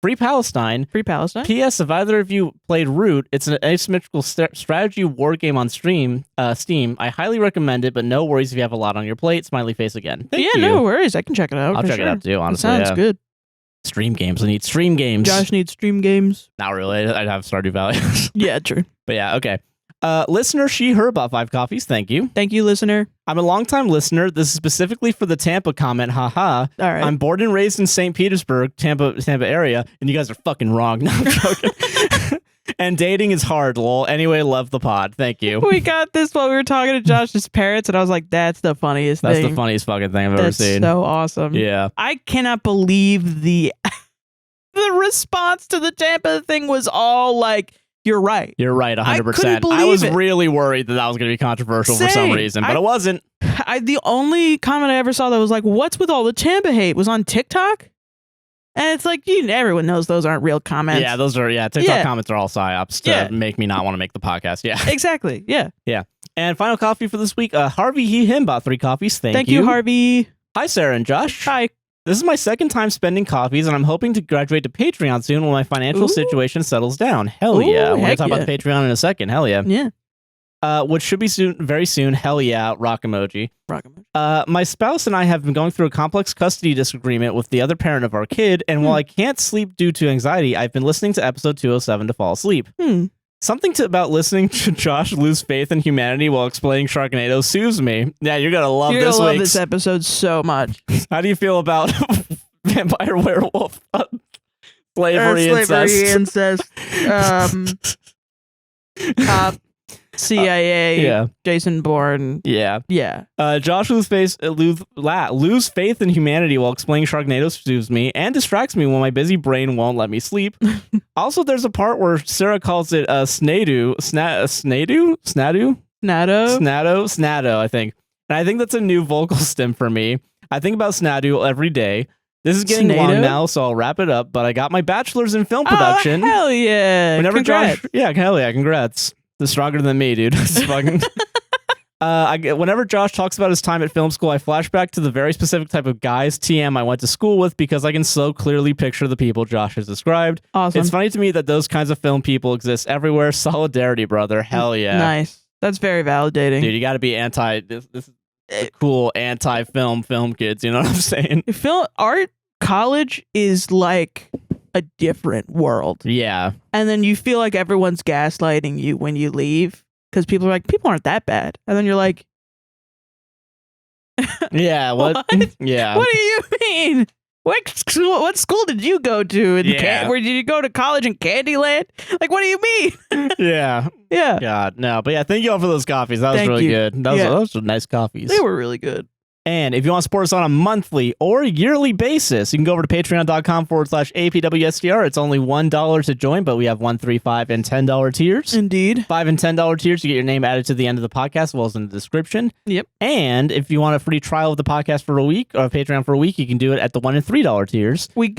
A: Free Palestine.
B: Free Palestine.
A: P.S. If either of you played Root, it's an asymmetrical strategy war game on Steam. I highly recommend it, but no worries if you have a lot on your plate. Smiley face again. Thank you.
B: No worries. I can check it out.
A: I'll check it out too, honestly.
B: It sounds good.
A: Stream games. I need stream games.
B: Josh needs stream games.
A: Not really. I'd have Stardew Valley.
B: Yeah, true.
A: But yeah, okay. Listener, she, her, about 5 coffees. Thank you.
B: Thank you, listener.
A: I'm a longtime listener. This is specifically for the Tampa comment. Haha.
B: All right.
A: I'm born and raised in St. Petersburg, Tampa area, and you guys are fucking wrong. No, I'm joking. And dating is hard, lol. Anyway, love the pod. Thank you.
B: We got this while we were talking to Josh's parents, and I was like, that's the funniest thing.
A: That's the funniest fucking thing I've ever seen.
B: That's so awesome.
A: Yeah.
B: I cannot believe the response to the Tampa thing was all like, you're right.
A: You're right, 100%.
B: I
A: was
B: it.
A: really worried that was going to be controversial for some reason, but it wasn't.
B: The only comment I ever saw that was like, what's with all the Tampa hate was on TikTok? And it's like, everyone knows those aren't real comments.
A: Yeah, TikTok comments are all psyops to make me not want to make the podcast. Yeah.
B: Exactly. Yeah.
A: Yeah. And final coffee for this week, Harvey, him bought 3 coffees. Thank
B: you, Harvey.
A: Hi, Sarah and Josh.
B: Hi.
A: This is my second time spending coffees, and I'm hoping to graduate to Patreon soon when my financial situation settles down. Hell yeah. We're going to talk about the Patreon in a second. Hell yeah.
B: Yeah.
A: Which should be soon, very soon. Hell yeah. Rock emoji. My spouse and I have been going through a complex custody disagreement with the other parent of our kid, and while I can't sleep due to anxiety, I've been listening to episode 207 to fall asleep. Something about listening to Josh lose faith in humanity while explaining Sharknado soothes me. Yeah, you're going to love
B: this
A: week.
B: You're going to love this episode so much.
A: How do you feel about vampire werewolf slavery incest?
B: CIA, Jason Bourne.
A: Yeah. Josh lose faith in humanity while explaining Sharknado soothes me and distracts me when my busy brain won't let me sleep. Also, there's a part where Sarah calls it Snado, I think. And I think that's a new vocal stem for me. I think about Snado every day. This is getting long now, so I'll wrap it up. But I got my bachelor's in film production.
B: Oh, hell yeah. Congrats.
A: Hell yeah, congrats. It's stronger than me, dude. It's fucking... whenever Josh talks about his time at film school, I flash back to the very specific type of guys, TM, I went to school with because I can so clearly picture the people Josh has described.
B: Awesome.
A: It's funny to me that those kinds of film people exist everywhere. Solidarity, brother. Hell yeah.
B: Nice. That's very validating.
A: Dude, you got to be this is cool anti-film kids. You know what I'm saying?
B: Art college is like a different world.
A: Yeah.
B: And then you feel like everyone's gaslighting you when you leave because people are like, people aren't that bad. And then you're like,
A: yeah, what? Yeah.
B: What do you mean? What school did you go to? Where did you go to college in Candyland? Like, what do you mean?
A: Yeah.
B: Yeah.
A: God, no. But yeah, thank you all for those coffees. That was really good. Those were nice coffees.
B: They were really good.
A: And if you want to support us on a monthly or yearly basis, you can go over to patreon.com/APWSTR. It's only $1 to join, but we have $1, $3, $5, and $10 tiers.
B: Indeed.
A: $5 and $10 tiers, you get your name added to the end of the podcast, as well as in the description.
B: Yep.
A: And if you want a free trial of the podcast for a week, or Patreon for a week, you can do it at the $1 and $3 tiers.
B: We're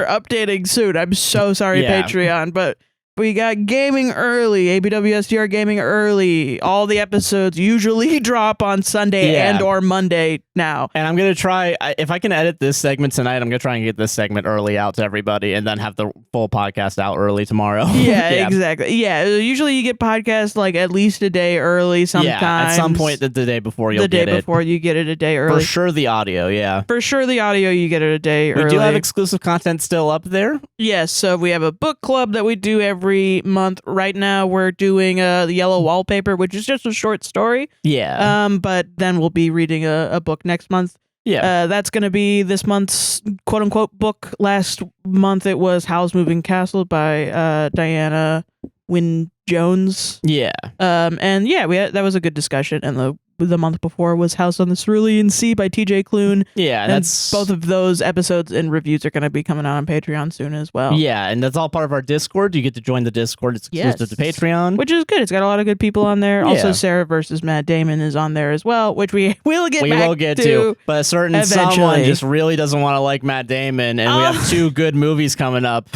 B: updating soon. I'm so sorry, Patreon, but we got gaming early, APWSTR gaming early. All the episodes usually drop on Sunday and or Monday now.
A: And I'm going to try, if I can edit this segment tonight, I'm going to try and get this segment early out to everybody and then have the full podcast out early tomorrow.
B: Yeah, exactly. Yeah, usually you get podcasts like at least a day early sometimes.
A: Yeah, at some point the day before you'll get it.
B: The day before you get it a day early.
A: For sure the audio, yeah.
B: For sure the audio you get it a day early.
A: We do have exclusive content still up there.
B: Yes, so we have a book club that we do every month. Right now we're doing the Yellow Wallpaper, which is just a short story.
A: Yeah.
B: But then we'll be reading a book next month.
A: Yeah.
B: That's going to be this month's quote unquote book. Last month it was Howl's Moving Castle by Diana Wynne Jones.
A: Yeah.
B: And yeah, that was a good discussion. And the month before was House on the Cerulean Sea by TJ Klune.
A: Yeah,
B: and
A: that's
B: both of those episodes and reviews are going to be coming out on Patreon soon as well.
A: Yeah, and that's all part of our Discord. You get to join the Discord. It's exclusive to Patreon,
B: which is good. It's got a lot of good people on there.
A: Yeah.
B: Also, Sarah versus Matt Damon is on there as well, which we will get to.
A: But a certain
B: eventually.
A: someone just really doesn't want to like Matt Damon, and we have 2 good movies coming up.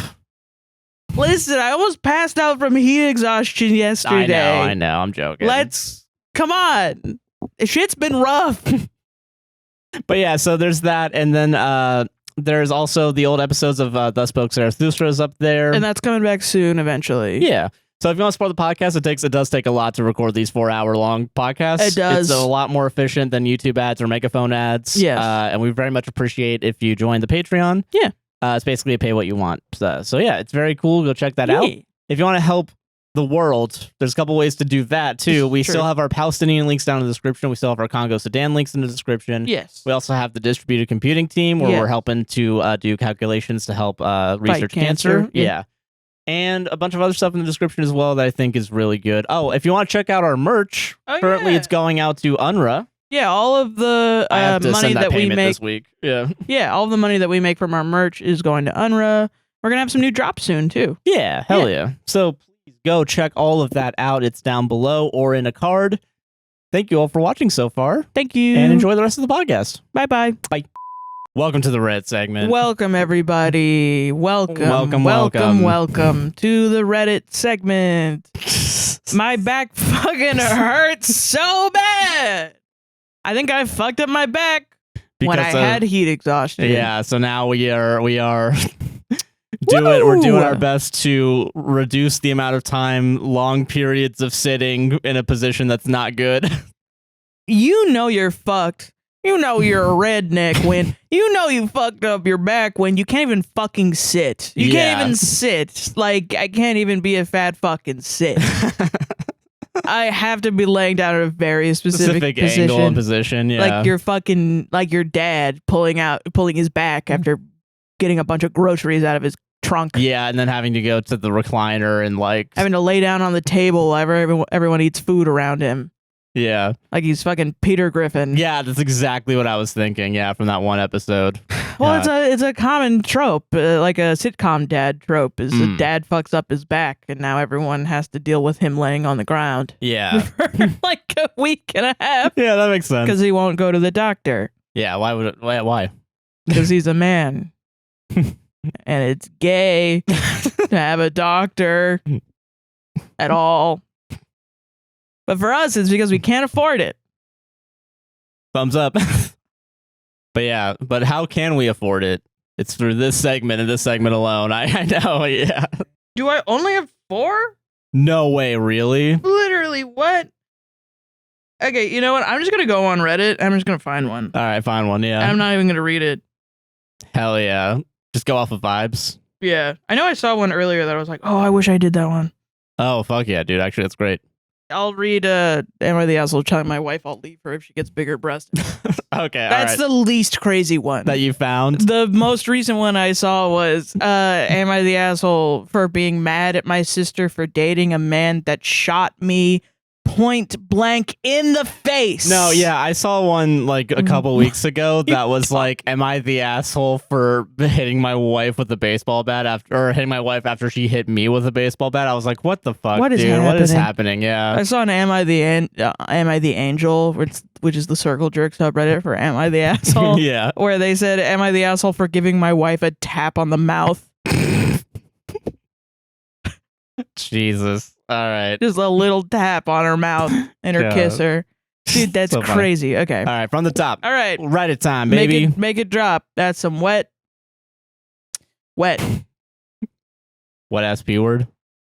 B: Listen, I almost passed out from heat exhaustion yesterday.
A: I know. I'm joking.
B: Come on. Shit's been rough.
A: But yeah, so there's that, and then there's also the old episodes of Thus Spoke Zarathustra's up there,
B: and that's coming back soon eventually.
A: Yeah. So if you want to support the podcast, it does take a lot to record these 4-hour-long podcasts.
B: It does.
A: It's a lot more efficient than YouTube ads or megaphone ads.
B: Yes.
A: And we very much appreciate if you join the Patreon.
B: Yeah.
A: It's basically a pay what you want. So yeah, it's very cool. Go check that out. If you want to help the world, there's a couple ways to do that too. We still have our Palestinian links down in the description. We still have our Congo Sudan links in the description.
B: Yes.
A: We also have the distributed computing team where we're helping to do calculations to help research cancer. Yeah. And a bunch of other stuff in the description as well that I think is really good. Oh, if you want to check out our merch, currently it's going out to UNRWA.
B: Yeah, all of the money that we make
A: this week. Yeah,
B: all of the money that we make from our merch is going to UNRWA. We're gonna have some new drops soon too.
A: Yeah, hell yeah. So please go check all of that out. It's down below or in a card. Thank you all for watching so far.
B: Thank you,
A: and enjoy the rest of the podcast.
B: Bye.
A: Welcome to the Reddit segment.
B: Welcome everybody. Welcome to the Reddit segment. My back fucking hurts so bad. I think I fucked up my back when I had heat exhaustion.
A: Yeah, so now we are we're doing our best to reduce the amount of time long periods of sitting in a position that's not good.
B: You know you're fucked. You know you're a redneck when you fucked up your back when you can't even fucking sit. You can't even sit. Like, I can't even be a fat fucking sit. I have to be laying down at a very specific position.
A: Angle and position, yeah.
B: Like you're fucking, like your dad pulling his back after getting a bunch of groceries out of his trunk.
A: Yeah, and then having to go to the recliner and like
B: having to lay down on the table while everyone eats food around him.
A: Yeah.
B: Like he's fucking Peter Griffin.
A: Yeah, that's exactly what I was thinking, from that one episode.
B: Well, it's a common trope, like a sitcom dad trope, is the dad fucks up his back, and now everyone has to deal with him laying on the ground.
A: Yeah.
B: For like a week and a half.
A: Yeah, that makes sense.
B: Because he won't go to the doctor.
A: Yeah, why?
B: Because he's a man. And it's gay to have a doctor at all. But for us, it's because we can't afford it.
A: Thumbs up. But how can we afford it? It's through this segment and this segment alone. I know, yeah.
B: Do I only have 4?
A: No way, really?
B: Literally, what? Okay, you know what? I'm just going to go on Reddit. I'm just going to find one.
A: All right, find one, yeah.
B: I'm not even going to read it.
A: Hell yeah. Just go off of vibes.
B: Yeah. I know I saw one earlier that I was like, oh, I wish I did that one.
A: Oh, fuck yeah, dude. Actually, that's great.
B: I'll read Am I the Asshole telling my wife I'll leave her if she gets bigger breasts.
A: Okay,
B: that's the least crazy one
A: that you found.
B: The most recent one I saw was Am I the Asshole for being mad at my sister for dating a man that shot me point blank in the face?
A: No, yeah, I saw one like a couple weeks ago that was like, am I the asshole for hitting my wife with a baseball bat hitting my wife after she hit me with a baseball bat? I was like, what the fuck,
B: what is
A: dude?
B: happening?
A: What is happening? Yeah.
B: I saw an Am I the Angel, which is the Circle Jerk subreddit for Am I the Asshole?
A: Yeah.
B: Where they said, am I the asshole for giving my wife a tap on the mouth?
A: Jesus. All right.
B: Just a little tap on her mouth and her kisser. Dude, that's so crazy. Okay. All
A: right, from the top.
B: All right.
A: Reddit time, baby.
B: Make it drop. That's some wet
A: ass P word.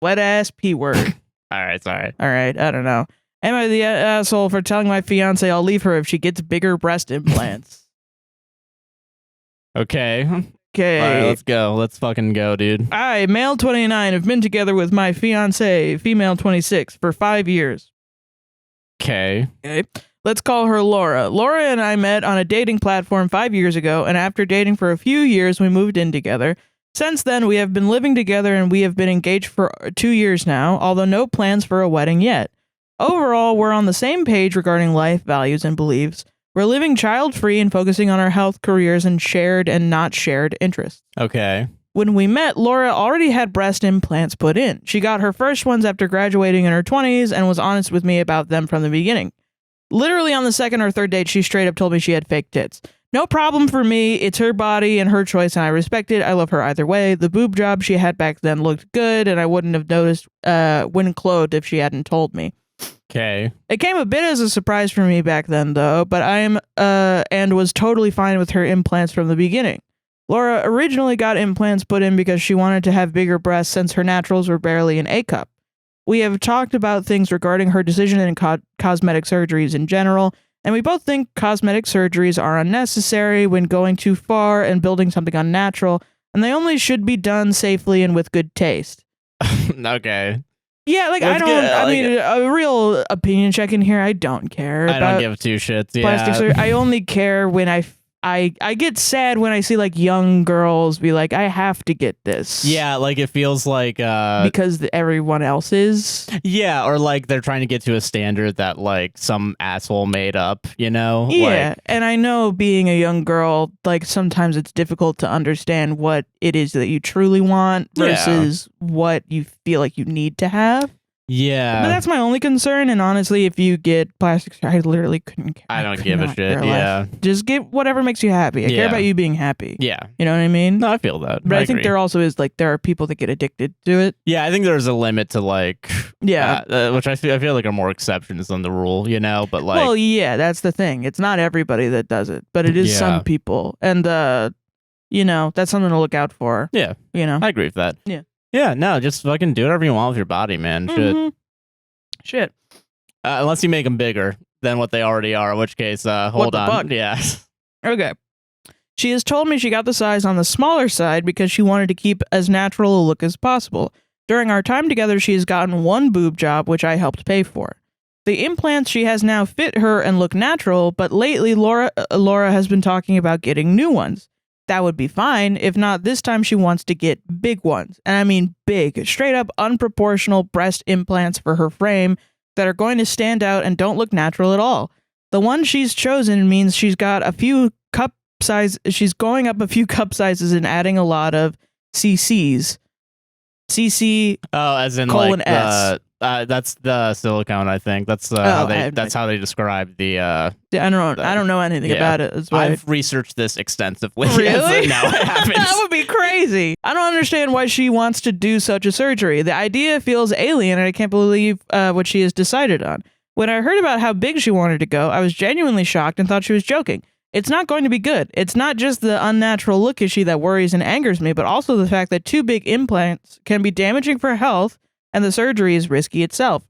B: Wet ass P word.
A: All right, sorry.
B: All right, I don't know. Am I the asshole for telling my fiance I'll leave her if she gets bigger breast implants?
A: Okay.
B: All
A: right, let's go. Let's fucking go, dude.
B: I, male 29, have been together with my fiance, female 26, for 5 years.
A: Okay.
B: Let's call her Laura. Laura and I met on a dating platform 5 years ago, and after dating for a few years, we moved in together. Since then, we have been living together and we have been engaged for 2 years now, although no plans for a wedding yet. Overall, we're on the same page regarding life, values, and beliefs. We're living child-free and focusing on our health, careers, and shared and not shared interests.
A: Okay.
B: When we met, Laura already had breast implants put in. She got her first ones after graduating in her 20s and was honest with me about them from the beginning. Literally on the second or third date, she straight up told me she had fake tits. No problem for me. It's her body and her choice, and I respect it. I love her either way. The boob job she had back then looked good, and I wouldn't have noticed when clothed if she hadn't told me.
A: Okay.
B: It came a bit as a surprise for me back then, though, but and was totally fine with her implants from the beginning. Laura originally got implants put in because she wanted to have bigger breasts since her naturals were barely an A cup. We have talked about things regarding her decision in cosmetic surgeries in general, and we both think cosmetic surgeries are unnecessary when going too far and building something unnatural, and they only should be done safely and with good taste.
A: Okay.
B: Yeah, like,
A: Let's
B: I mean, a real opinion check in here, I don't care
A: I
B: about
A: don't give two shits.
B: plastic
A: Yeah.
B: surgery. I only care when I get sad when I see like young girls be like, I have to get this.
A: Yeah, like it feels like
B: Because everyone else is.
A: yeah, or like they're trying to get to a standard that like some asshole made up, you know?
B: Yeah,
A: Like,
B: and I know being a young girl, like sometimes it's difficult to understand what it is that you truly want versus what you feel like you need to have.
A: yeah.
B: But that's my only concern, and honestly, if you get plastic surgery, I literally couldn't care.
A: I don't
B: could
A: give a
B: not
A: shit.
B: care
A: Yeah.
B: less. Just get whatever makes you happy. I care
A: Yeah.
B: about you being happy.
A: Yeah.
B: You know what I mean?
A: No, I feel that.
B: But I think
A: agree.
B: there also is like there are people that get addicted to it.
A: Yeah, I think there's a limit to like
B: Yeah.
A: which I feel like are more exceptions than the rule, you know, but like
B: Well, yeah, that's the thing. It's not everybody that does it, but it is
A: Yeah.
B: some people. And you know, that's something to look out for.
A: yeah,
B: You know?
A: I agree with that.
B: Yeah.
A: Yeah, no, just fucking do whatever you want with your body, man.
B: Mhm. Shit.
A: Unless you make them bigger than what they already are, in which case, hold
B: the
A: on.
B: fuck?
A: Yeah.
B: Okay. She has told me she got the size on the smaller side because she wanted to keep as natural a look as possible. During our time together, she has gotten one boob job, which I helped pay for. The implants she has now fit her and look natural, but lately Laura has been talking about getting new ones. That would be fine. If not, this time she wants to get big ones. And I mean big, straight up unproportional breast implants for her frame that are going to stand out and don't look natural at all. The one she's chosen means she's going up a few cup sizes and adding a lot of CCs. CC
A: Oh, as in
B: Colon
A: like
B: S.
A: that's the silicone, I think. That's how they describe the
B: I don't know anything
A: yeah.
B: about it. That's why
A: I've researched this extensively.
B: Really?
A: No, I haven't.
B: That would be crazy. I don't understand why she wants to do such a surgery. The idea feels alien, and I can't believe what she has decided on. When I heard about how big she wanted to go, I was genuinely shocked and thought she was joking. It's not going to be good. It's not just the unnatural look issue that worries and angers me, but also the fact that too big implants can be damaging for health, and the surgery is risky itself.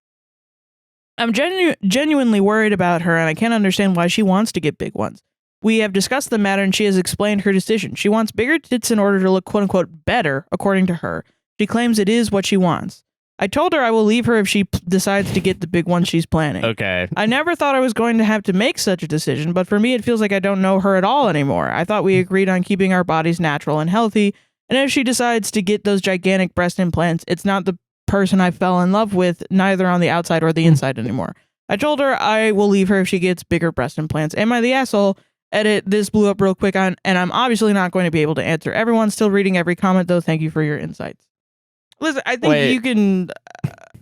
B: I'm genuinely worried about her, and I can't understand why she wants to get big ones. We have discussed the matter, and she has explained her decision. She wants bigger tits in order to look quote-unquote better, according to her. She claims it is what she wants. I told her I will leave her if she decides to get the big one she's planning.
A: Okay.
B: I never thought I was going to have to make such a decision, but for me it feels like I don't know her at all anymore. I thought we agreed on keeping our bodies natural and healthy, and if she decides to get those gigantic breast implants, it's not the person I fell in love with, neither on the outside or the inside anymore. I told her I will leave her if she gets bigger breast implants. Am I the asshole? Edit, this blew up real quick and I'm obviously not going to be able to answer everyone. Still reading every comment though. Thank you for your insights. Listen, I think you can.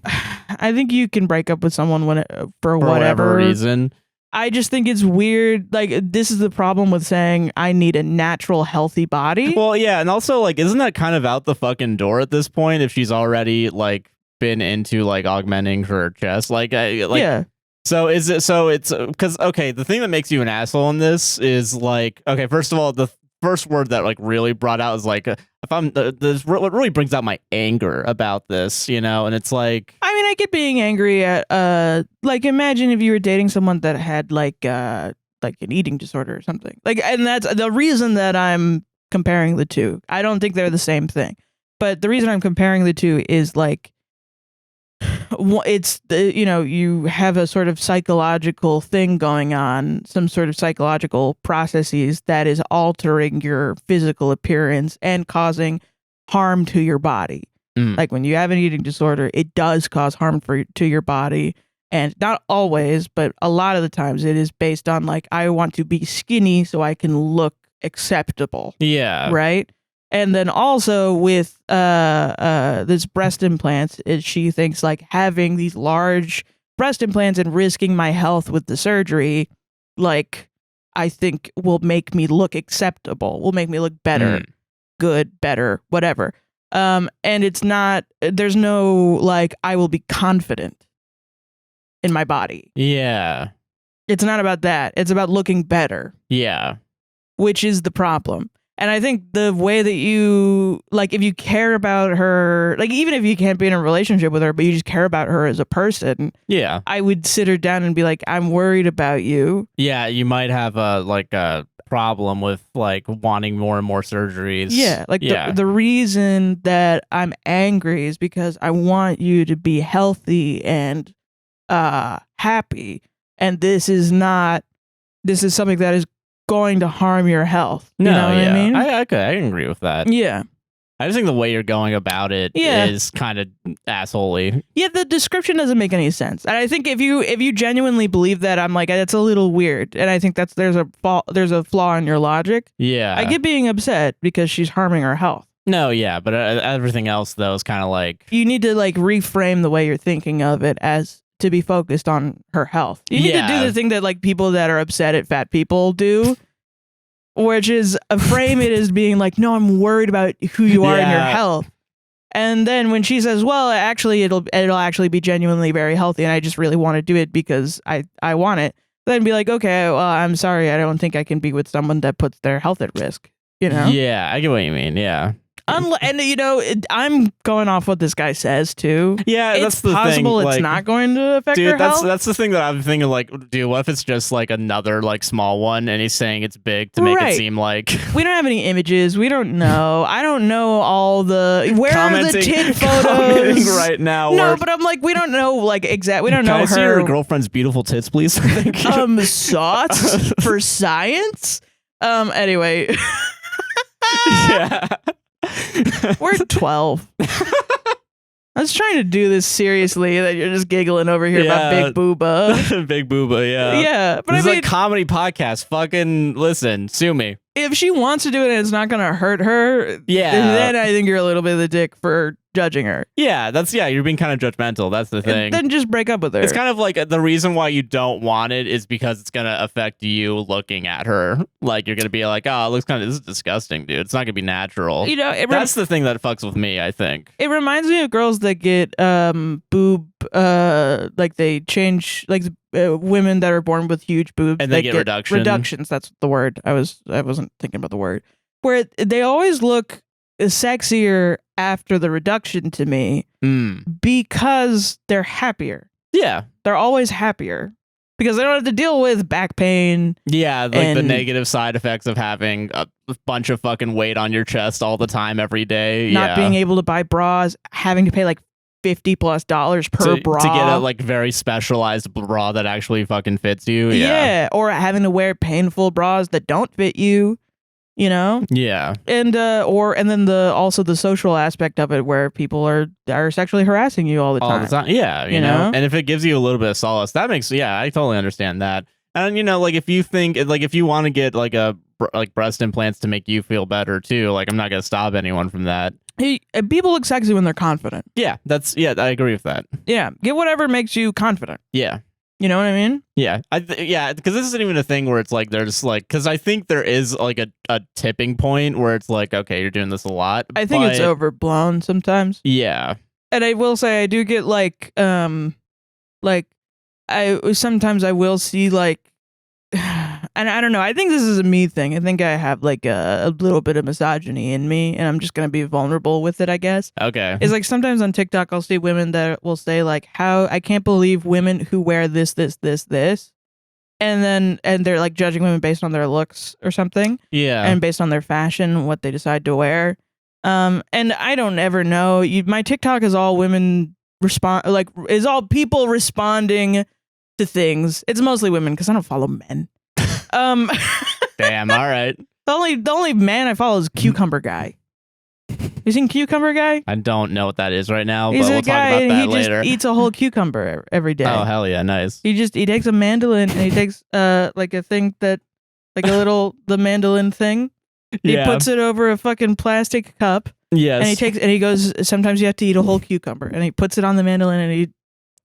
B: I think you can break up with someone for whatever
A: reason.
B: I just think it's weird. Like, this is the problem with saying I need a natural, healthy body.
A: Well, yeah, and also like, isn't that kind of out the fucking door at this point? If she's already like been into like augmenting her chest,
B: Yeah.
A: So is it? So it's because okay, the thing that makes you an asshole in this is like, okay, first of all, the first word that like really brought out is like, if I'm this, what really brings out my anger about this, you know, and it's like,
B: I mean, I get being angry at like, imagine if you were dating someone that had like an eating disorder or something, like, and that's the reason that I'm comparing the two. I don't think they're the same thing, but the reason I'm comparing the two is like, it's the, you have a sort of psychological thing going on, some sort of psychological processes that is altering your physical appearance and causing harm to your body. Like when you have an eating disorder, it does cause harm to your body. And not always, but a lot of the times it is based on like, I want to be skinny so I can look acceptable.
A: Yeah.
B: Right? And then also with this breast implants, she thinks like having these large breast implants and risking my health with the surgery, like I think will make me look acceptable, will make me look better, good, better, whatever. And it's not, there's no like, I will be confident in my body.
A: Yeah.
B: It's not about that. It's about looking better.
A: Yeah.
B: Which is the problem. And I think the way that you, like, if you care about her, like, even if you can't be in a relationship with her, but you just care about her as a person,
A: yeah,
B: I would sit her down and be like, I'm worried about you.
A: Yeah, you might have a problem with like wanting more and more surgeries.
B: Yeah, like the reason that I'm angry is because I want you to be healthy and happy, and this is something that is going to harm your health. You know what I mean?
A: I can agree with that.
B: Yeah.
A: I just think the way you're going about it is kind of assholey.
B: Yeah, the description doesn't make any sense. And I think if you genuinely believe that, I'm like, that's a little weird. And I think there's a flaw in your logic.
A: Yeah.
B: I get being upset because she's harming her health.
A: No, yeah, but everything else though is kind of like, you
B: need to like reframe the way you're thinking of it as to be focused on her health. You need to do the thing that like people that are upset at fat people do, which is frame it as being like, no, I'm worried about who you are in your health. And then when she says, well, actually it'll actually be genuinely very healthy and I just really want to do it because I want it, then be like, okay, well, I'm sorry, I don't think I can be with someone that puts their health at risk,
A: Yeah, I get what you mean, yeah.
B: And I'm going off what this guy says too.
A: Yeah,
B: it's
A: that's the
B: possible
A: thing.
B: It's
A: like,
B: not going to affect
A: dude,
B: her health.
A: That's the thing that I'm thinking. Like, dude, what if it's just like another like small one, and he's saying it's big to make it seem like
B: we don't have any images. We don't know. I don't know all the where are the tit photos
A: right now.
B: No, but I'm like, we don't know like exact. We don't know
A: Can I see
B: her
A: your girlfriend's beautiful tits, please.
B: Sauce for science. Anyway.
A: Yeah.
B: We're 12. I was trying to do this seriously, that you're just giggling over here about Big Booba.
A: Big Booba, yeah.
B: Yeah, but
A: this is a comedy podcast. Fucking listen, sue me.
B: If she wants to do it and it's not going to hurt her, then I think you're a little bit of the dick for judging her.
A: Yeah, you're being kind of judgmental. That's the thing.
B: Then just break up with her.
A: It's kind of like the reason why you don't want it is because it's going to affect you looking at her. Like, you're going to be like, oh, it looks this is disgusting, dude. It's not going to be natural. That's the thing that fucks with me, I think.
B: It reminds me of girls that get boob, like they change, like women that are born with huge boobs.
A: And they get
B: reductions. That's the word. I wasn't thinking about the word. Where they always look sexier after the reduction to me because they're happier.
A: Yeah.
B: They're always happier because they don't have to deal with back pain.
A: Yeah, like the negative side effects of having a bunch of fucking weight on your chest all the time every day.
B: Not being able to buy bras, having to pay like $50+ per bra
A: to get a like very specialized bra that actually fucking fits you.
B: Yeah, or having to wear painful bras that don't fit you.
A: Yeah.
B: And then also the social aspect of it where people are sexually harassing you all the time.
A: Yeah, you know? And if it gives you a little bit of solace, that makes I totally understand that. And like if you think like if you want to get like breast implants to make you feel better too, like I'm not going to stop anyone from that.
B: Hey, people look sexy when they're confident.
A: Yeah, I agree with that.
B: Yeah, get whatever makes you confident.
A: Yeah.
B: You know what I mean?
A: Yeah, because this isn't even a thing where it's like there's like, because I think there is like a tipping point where it's like, okay, you're doing this a lot.
B: I think it's overblown sometimes.
A: Yeah,
B: and I will say I do get like sometimes I will see like, and I don't know. I think this is a me thing. I think I have like a little bit of misogyny in me, and I'm just gonna be vulnerable with it, I guess.
A: Okay.
B: It's like sometimes on TikTok I'll see women that will say like, "How I can't believe women who wear this," and they're like judging women based on their looks or something.
A: Yeah.
B: And based on their fashion, what they decide to wear. And I don't ever know. My TikTok is all women is all people responding to things. It's mostly women because I don't follow men.
A: Damn. All right.
B: The only man I follow is Cucumber Guy. You seen Cucumber Guy?
A: I don't know what that is right now,
B: He's
A: but
B: a
A: we'll
B: guy
A: talk about
B: and
A: that
B: he
A: later.
B: just eats a whole cucumber every day.
A: Oh hell yeah, nice.
B: He takes a mandolin and he takes like a thing that like the mandolin thing. He puts it over a fucking plastic cup.
A: Yes.
B: And he goes, sometimes you have to eat a whole cucumber, and he puts it on the mandolin and he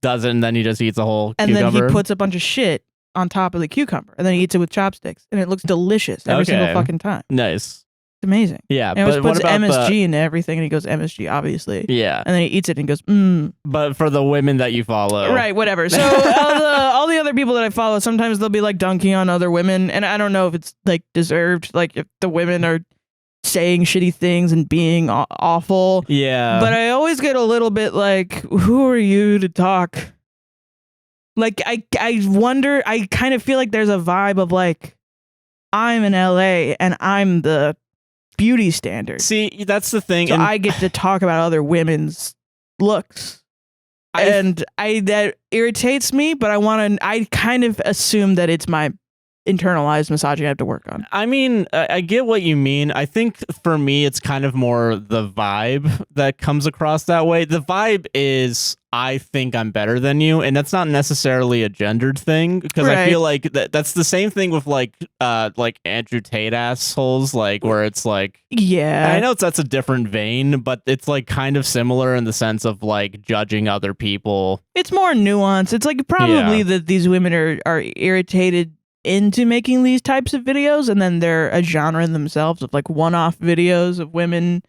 A: does it, and then he just eats a whole
B: and
A: cucumber.
B: then he puts a bunch of shit on top of the cucumber, and then he eats it with chopsticks, and it looks delicious every single fucking time.
A: Nice.
B: It's amazing.
A: Yeah,
B: and he always
A: but
B: puts
A: what about
B: MSG into everything, and he goes MSG, obviously.
A: Yeah.
B: And then he eats it and he goes, mmm.
A: But for the women that you follow.
B: Right, whatever. So all the other people that I follow, sometimes they'll be like dunking on other women, and I don't know if it's like deserved, like if the women are saying shitty things and being awful.
A: Yeah.
B: But I always get a little bit like, who are you to talk? Like, I wonder, I kind of feel like there's a vibe of like, I'm in LA and I'm the beauty standard.
A: See, that's the thing.
B: So
A: and
B: I get to talk about other women's looks. That irritates me, but I kind of assume that it's my internalized misogyny I have to work on.
A: I mean, I get what you mean. I think for me, it's kind of more the vibe that comes across that way. The vibe is, I think I'm better than you, and that's not necessarily a gendered thing, because I feel like that's the same thing with like Andrew Tate assholes, like where it's like,
B: yeah,
A: I know that's a different vein, but it's like kind of similar in the sense of like judging other people.
B: It's more nuanced. It's like probably that these women are irritated into making these types of videos, and then they're a genre in themselves of like one-off videos of women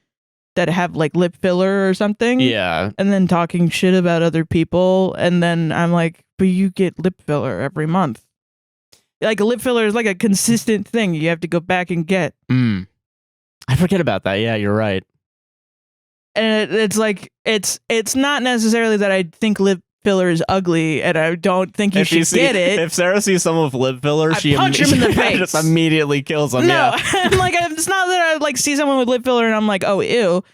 B: that have like lip filler or something.
A: Yeah.
B: And then talking shit about other people. And then I'm like, but you get lip filler every month. Like a lip filler is like a consistent thing you have to go back and get.
A: I forget about that. Yeah, you're right.
B: And it's like, it's not necessarily that I think lip filler is ugly and I don't think you should get it.
A: If Sarah sees someone with lip filler, she
B: punch him in the face.
A: just immediately kills him.
B: No,
A: Yeah.
B: like it's not that I like see someone with lip filler and I'm like, oh ew.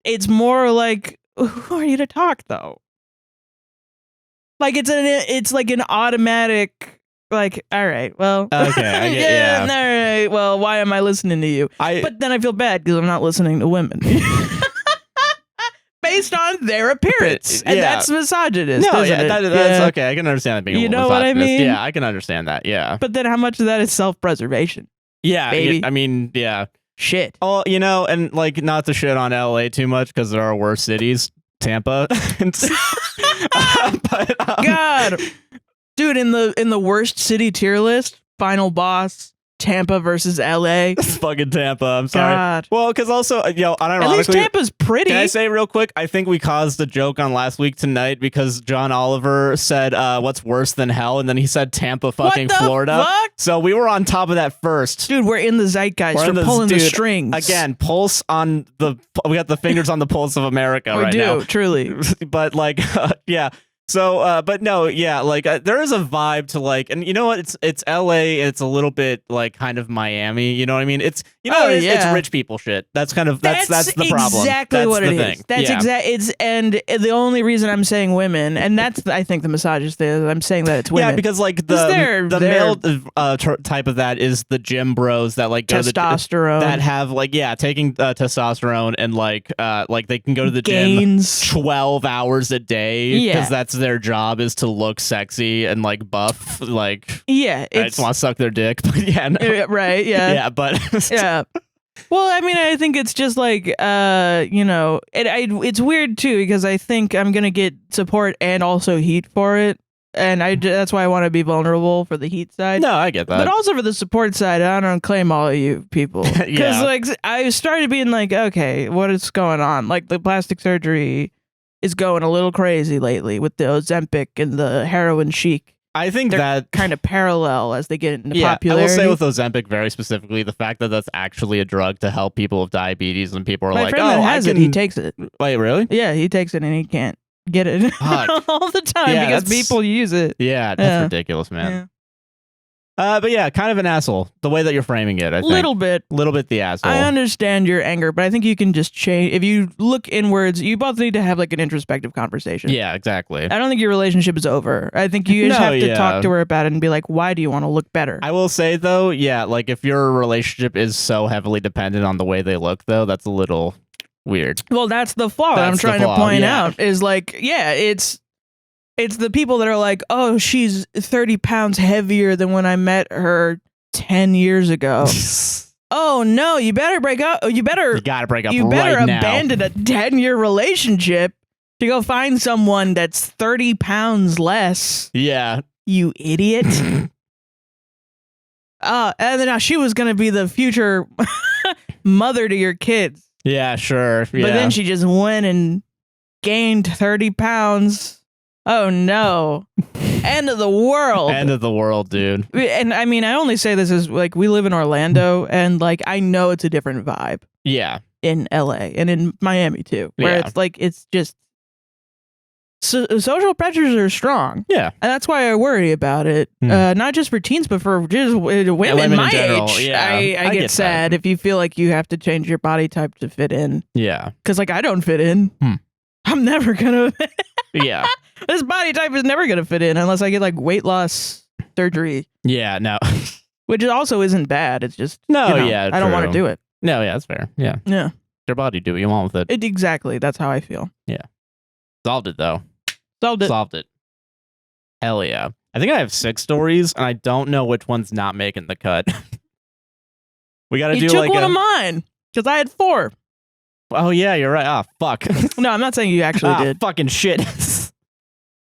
B: It's more like, who are you to talk though? Like it's like an automatic like, all right, well,
A: okay, I get, yeah.
B: All right, well, why am I listening to you? But then I feel bad because I'm not listening to women. Based on their appearance, and that's misogynist.
A: No,
B: isn't it?
A: that's okay. I can understand that being
B: you
A: a
B: know what I mean?
A: Yeah, I can understand that. Yeah,
B: but then how much of that is self-preservation?
A: Yeah,
B: baby.
A: I mean, yeah,
B: shit.
A: Oh, you know, and like not to shit on LA too much because there are worse cities, Tampa. But,
B: God, dude, in the worst city tier list, final boss. Tampa versus LA.
A: Fucking Tampa. I'm sorry.
B: God.
A: Well, because also, unironically,
B: at least Tampa's pretty.
A: Can I say real quick? I think we caused a joke on Last Week Tonight because John Oliver said, "What's worse than hell?" and then he said Tampa, fucking Florida.
B: Fuck?
A: So we were on top of that first,
B: dude. We're in the zeitgeist. We're pulling the strings
A: again. Pulse on the. We got the fingers on the pulse of America right now.
B: We do truly.
A: But like, yeah. So, but no, yeah, like there is a vibe to like, and you know what? It's LA. It's a little bit like kind of Miami. You know what I mean? It's it's rich people shit. That's kind of that's the problem.
B: Exactly what it is. That's
A: exactly.
B: It's and the only reason I'm saying women, and that's I think the misogynist thing is I'm saying that it's women.
A: Yeah, because like the male type of that is the gym bros that like go
B: testosterone
A: that have like taking testosterone and like they can go to the gym 12 hours a day because that's their job is to look sexy and like buff. Like I just want to suck their dick. But
B: right,
A: but
B: well, I mean, I think it's just like it's weird too because I think I'm gonna get support and also heat for it. And that's why I want to be vulnerable for the heat side.
A: No, I get that.
B: But also for the support side, I don't claim all of you people. Because like I started being like, okay, what is going on? Like the plastic surgery is going a little crazy lately with the Ozempic and the heroin chic.
A: I think
B: they're
A: that
B: kind of parallel as they get into popularity.
A: I will say with Ozempic very specifically, the fact that that's actually a drug to help people with diabetes and people are
B: My
A: like,
B: friend that has it, he takes it.
A: Wait, really?
B: Yeah, he takes it and he can't get it all the time because people use it.
A: Yeah, that's ridiculous, man. But yeah, kind of an asshole. The way that you're framing it, I think.
B: Little bit.
A: Little bit the asshole.
B: I understand your anger, but I think you can just change. If you look inwards, you both need to have like an introspective conversation.
A: Yeah, exactly.
B: I don't think your relationship is over. I think you just have to talk to her about it and be like, why do you want to look better?
A: I will say though, yeah, like if your relationship is so heavily dependent on the way they look though, that's a little weird.
B: Well, that's the flaw that I'm trying to point out is like, yeah, it's the people that are like, oh, she's 30 pounds heavier than when I met her 10 years ago. Oh no, you better break up. You gotta break up. You better
A: right
B: abandon a 10-year relationship to go find someone that's 30 pounds less.
A: Yeah.
B: You idiot. And then she was gonna be the future mother to your kids.
A: Yeah, sure. Yeah.
B: But then she just went and gained 30 pounds. Oh no. End of the world.
A: End of the world, dude.
B: And I mean, I only say this as like we live in Orlando and like I know it's a different vibe.
A: Yeah.
B: In LA and in Miami too. Where it's like it's just social pressures are strong.
A: Yeah.
B: And that's why I worry about it. Not just for teens, but for just women my age.
A: Yeah.
B: I get sad if you feel like you have to change your body type to fit in.
A: Yeah.
B: Because like I don't fit in. I'm never gonna.
A: Yeah.
B: This body type is never gonna fit in unless I get like weight loss surgery.
A: Yeah, no.
B: Which also isn't bad. It's just
A: yeah,
B: I don't want to do it.
A: No, yeah, that's fair. Yeah.
B: Yeah.
A: Your body, do what you want with it.
B: Exactly. That's how I feel.
A: Yeah. Solved it though.
B: Solved it.
A: Hell yeah. I think I have 6 stories and I don't know which one's not making the cut. We gotta do
B: took
A: like
B: one of mine because I had 4.
A: Oh yeah, you're right. Ah, fuck.
B: No, I'm not saying you actually did.
A: Fucking shit.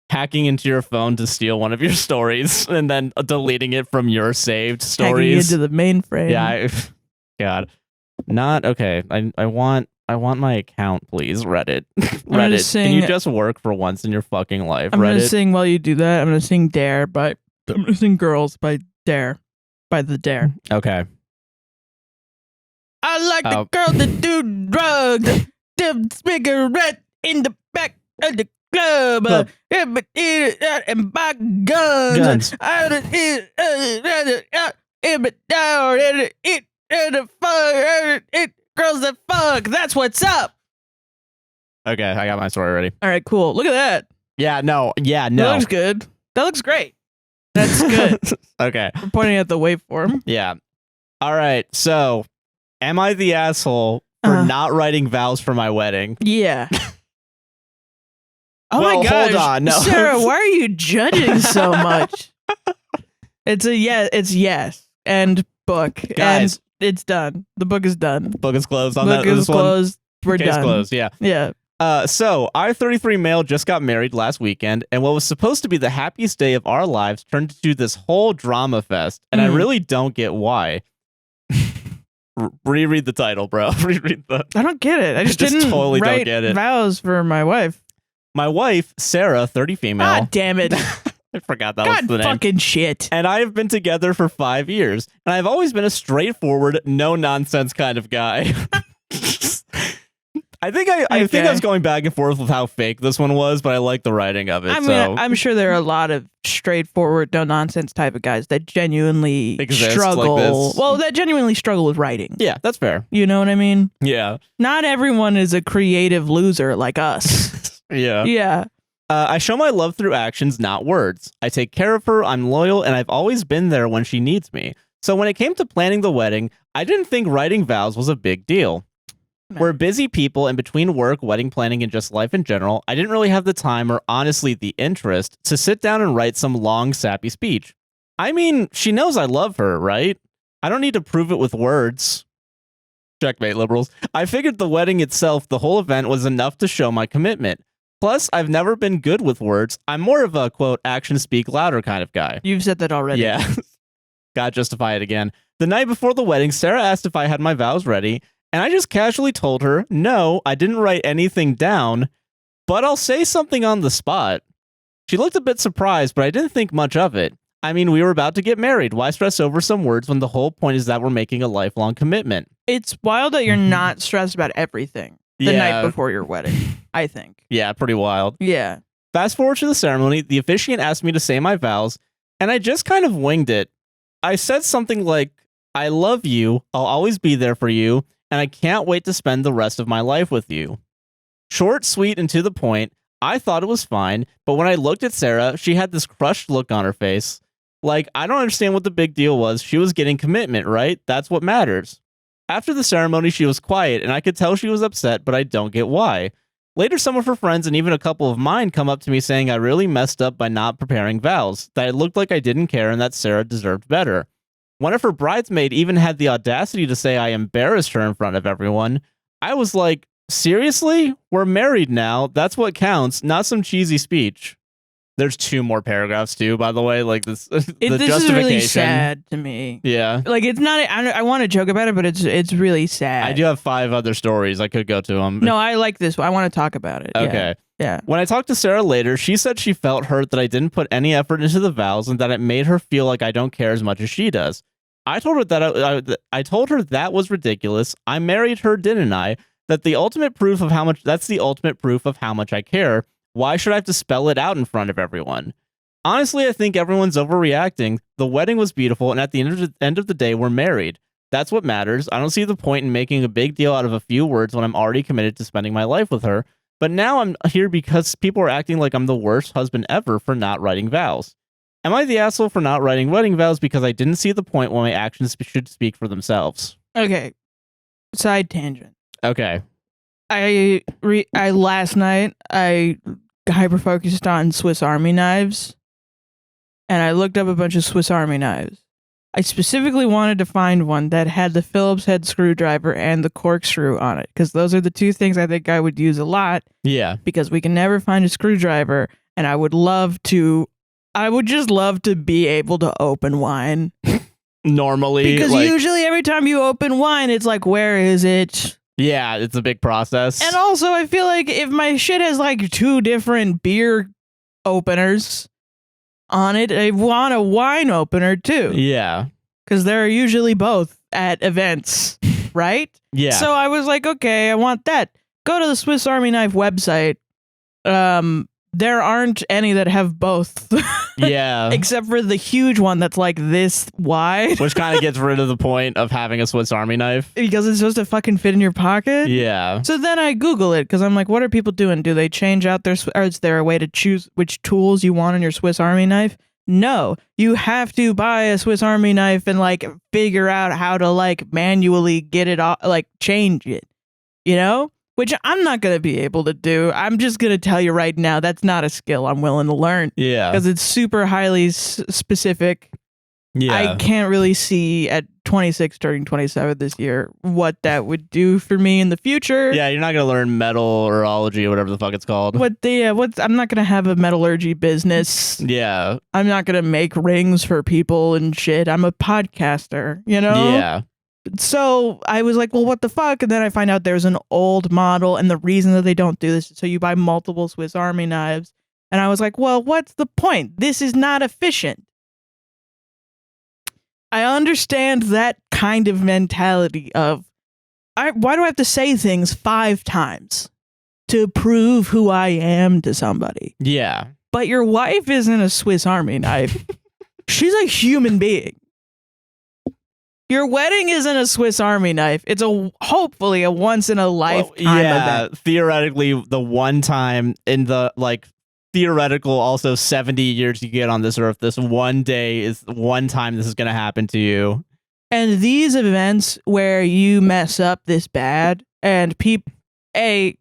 A: Hacking into your phone to steal one of your stories and then deleting it from your saved stories.
B: Hacking into the mainframe.
A: Yeah. God. Not okay. I want my account, please. Reddit. Reddit. Can you just work for once in your fucking life?
B: I'm
A: Reddit.
B: gonna sing while you do that. I'm gonna sing Dare I'm gonna sing Girls by Dare. By the Dare.
A: Okay.
B: I like the girl that do drugs. Them cigarette in the back of the club. And buy guns. Girls that fuck. That's what's up.
A: Okay, I got my story ready.
B: All right, cool. Look at that.
A: Yeah, no.
B: That looks good. That looks great. That's good.
A: Okay.
B: We're pointing at the waveform.
A: Yeah. All right. So, am I the asshole for not writing vows for my wedding?
B: Yeah. Oh
A: well,
B: my gosh.
A: Hold on. No.
B: Sarah, why are you judging so much? It's yes. And book.
A: Guys.
B: And it's done. The book is done.
A: Book is closed on
B: book
A: that.
B: Book is closed. We're
A: Case
B: done.
A: Closed, yeah.
B: Yeah.
A: So, our 33 male just got married last weekend, and what was supposed to be the happiest day of our lives turned into this whole drama fest, and I really don't get why. Reread the title, bro. Reread the.
B: I don't get it. I just didn't
A: totally
B: write
A: don't get it.
B: vows for my wife.
A: My wife, Sarah, 30 female.
B: God damn it.
A: I forgot that was the name.
B: Fucking shit.
A: And I have been together for 5 years, and I've always been a straightforward, no nonsense kind of guy. I think I was going back and forth with how fake this one was, but I like the writing of it.
B: I mean, I'm sure there are a lot of straightforward, no nonsense type of guys that genuinely struggle.
A: Like this.
B: Well, that genuinely struggle with writing.
A: Yeah, that's fair.
B: You know what I mean?
A: Yeah.
B: Not everyone is a creative loser like us.
A: Yeah.
B: Yeah.
A: I show my love through actions, not words. I take care of her, I'm loyal, and I've always been there when she needs me. So when it came to planning the wedding, I didn't think writing vows was a big deal. No. We're busy people, and between work, wedding planning, and just life in general, I didn't really have the time or honestly the interest to sit down and write some long, sappy speech. I mean, she knows I love her, right? I don't need to prove it with words. Checkmate, liberals. I figured the wedding itself, the whole event, was enough to show my commitment. Plus, I've never been good with words. I'm more of a, quote, action speak louder kind of guy.
B: You've said that already.
A: Yeah. Gotta justify it again. The night before the wedding, Sarah asked if I had my vows ready, and I just casually told her, no, I didn't write anything down, but I'll say something on the spot. She looked a bit surprised, but I didn't think much of it. I mean, we were about to get married. Why stress over some words when the whole point is that we're making a lifelong commitment?
B: It's wild that you're not stressed about everything the night before your wedding, I think.
A: Yeah, pretty wild.
B: Yeah.
A: Fast forward to the ceremony, the officiant asked me to say my vows, and I just kind of winged it. I said something like, I love you, I'll always be there for you, and I can't wait to spend the rest of my life with you. Short, sweet, and to the point. I thought it was fine, but when I looked at Sarah, she had this crushed look on her face. Like, I don't understand what the big deal was. She was getting commitment, right? That's what matters. After the ceremony, she was quiet, and I could tell she was upset, but I don't get why. Later, some of her friends and even a couple of mine come up to me saying I really messed up by not preparing vows, that it looked like I didn't care and that Sarah deserved better. One of her bridesmaids even had the audacity to say I embarrassed her in front of everyone. I was like, seriously? We're married now. That's what counts, not some cheesy speech. There's 2 more paragraphs too, by the way. Like this,
B: this is really sad to me.
A: Yeah,
B: like it's not. I want to joke about it, but it's really sad.
A: I do have 5 other stories. I could go to them.
B: No, I like this. I want to talk about it.
A: Okay.
B: Yeah.
A: When I talked to Sarah later, she said she felt hurt that I didn't put any effort into the vows and that it made her feel like I don't care as much as she does. I told her that I told her that was ridiculous. I married her, didn't I? That's the ultimate proof of how much I care. Why should I have to spell it out in front of everyone? Honestly, I think everyone's overreacting. The wedding was beautiful, and at the end of the day, we're married. That's what matters. I don't see the point in making a big deal out of a few words when I'm already committed to spending my life with her. But now I'm here because people are acting like I'm the worst husband ever for not writing vows. Am I the asshole for not writing wedding vows because I didn't see the point when my actions should speak for themselves?
B: Okay. Side tangent.
A: Okay.
B: I last night I hyper focused on Swiss Army knives, and I looked up a bunch of Swiss Army knives. I specifically wanted to find one that had the Phillips head screwdriver and the corkscrew on it, because those are the 2 things I think I would use a lot.
A: Yeah.
B: Because we can never find a screwdriver, and I would just love to be able to open wine.
A: Normally.
B: Because usually every time you open wine, it's like, where is it?
A: Yeah, it's a big process.
B: And also, I feel like if my shit has like 2 different beer openers on it, I want a wine opener too.
A: Yeah.
B: Because there are usually both at events, right?
A: Yeah.
B: So I was like, okay, I want that. Go to the Swiss Army Knife website. There aren't any that have both.
A: Yeah.
B: Except for the huge one that's like this wide.
A: Which kind of gets rid of the point of having a Swiss Army knife.
B: Because it's supposed to fucking fit in your pocket?
A: Yeah.
B: So then I Google it, because I'm like, what are people doing? Do they change out their... Or is there a way to choose which tools you want on your Swiss Army knife? No. You have to buy a Swiss Army knife and like figure out how to like manually get it off, like change it. You know? Which I'm not going to be able to do. I'm just going to tell you right now, that's not a skill I'm willing to learn.
A: Yeah.
B: Because it's super highly specific.
A: Yeah.
B: I can't really see at 26 turning 27 this year what that would do for me in the future.
A: Yeah, you're not going to learn metallurgy or whatever the fuck it's called.
B: I'm not going to have a metallurgy business.
A: Yeah.
B: I'm not going to make rings for people and shit. I'm a podcaster, you know?
A: Yeah.
B: So I was like, well, what the fuck? And then I find out there's an old model, and the reason that they don't do this is so you buy multiple Swiss Army knives. And I was like, well, what's the point? This is not efficient. I understand that kind of mentality of, why do I have to say things 5 times to prove who I am to somebody?
A: Yeah.
B: But your wife isn't a Swiss Army knife. She's a human being. Your wedding isn't a Swiss Army knife. It's hopefully a once in a lifetime event.
A: Theoretically, the one time in the theoretical also 70 years you get on this earth, this one day is one time this is going to happen to you.
B: And these events where you mess up this bad and there's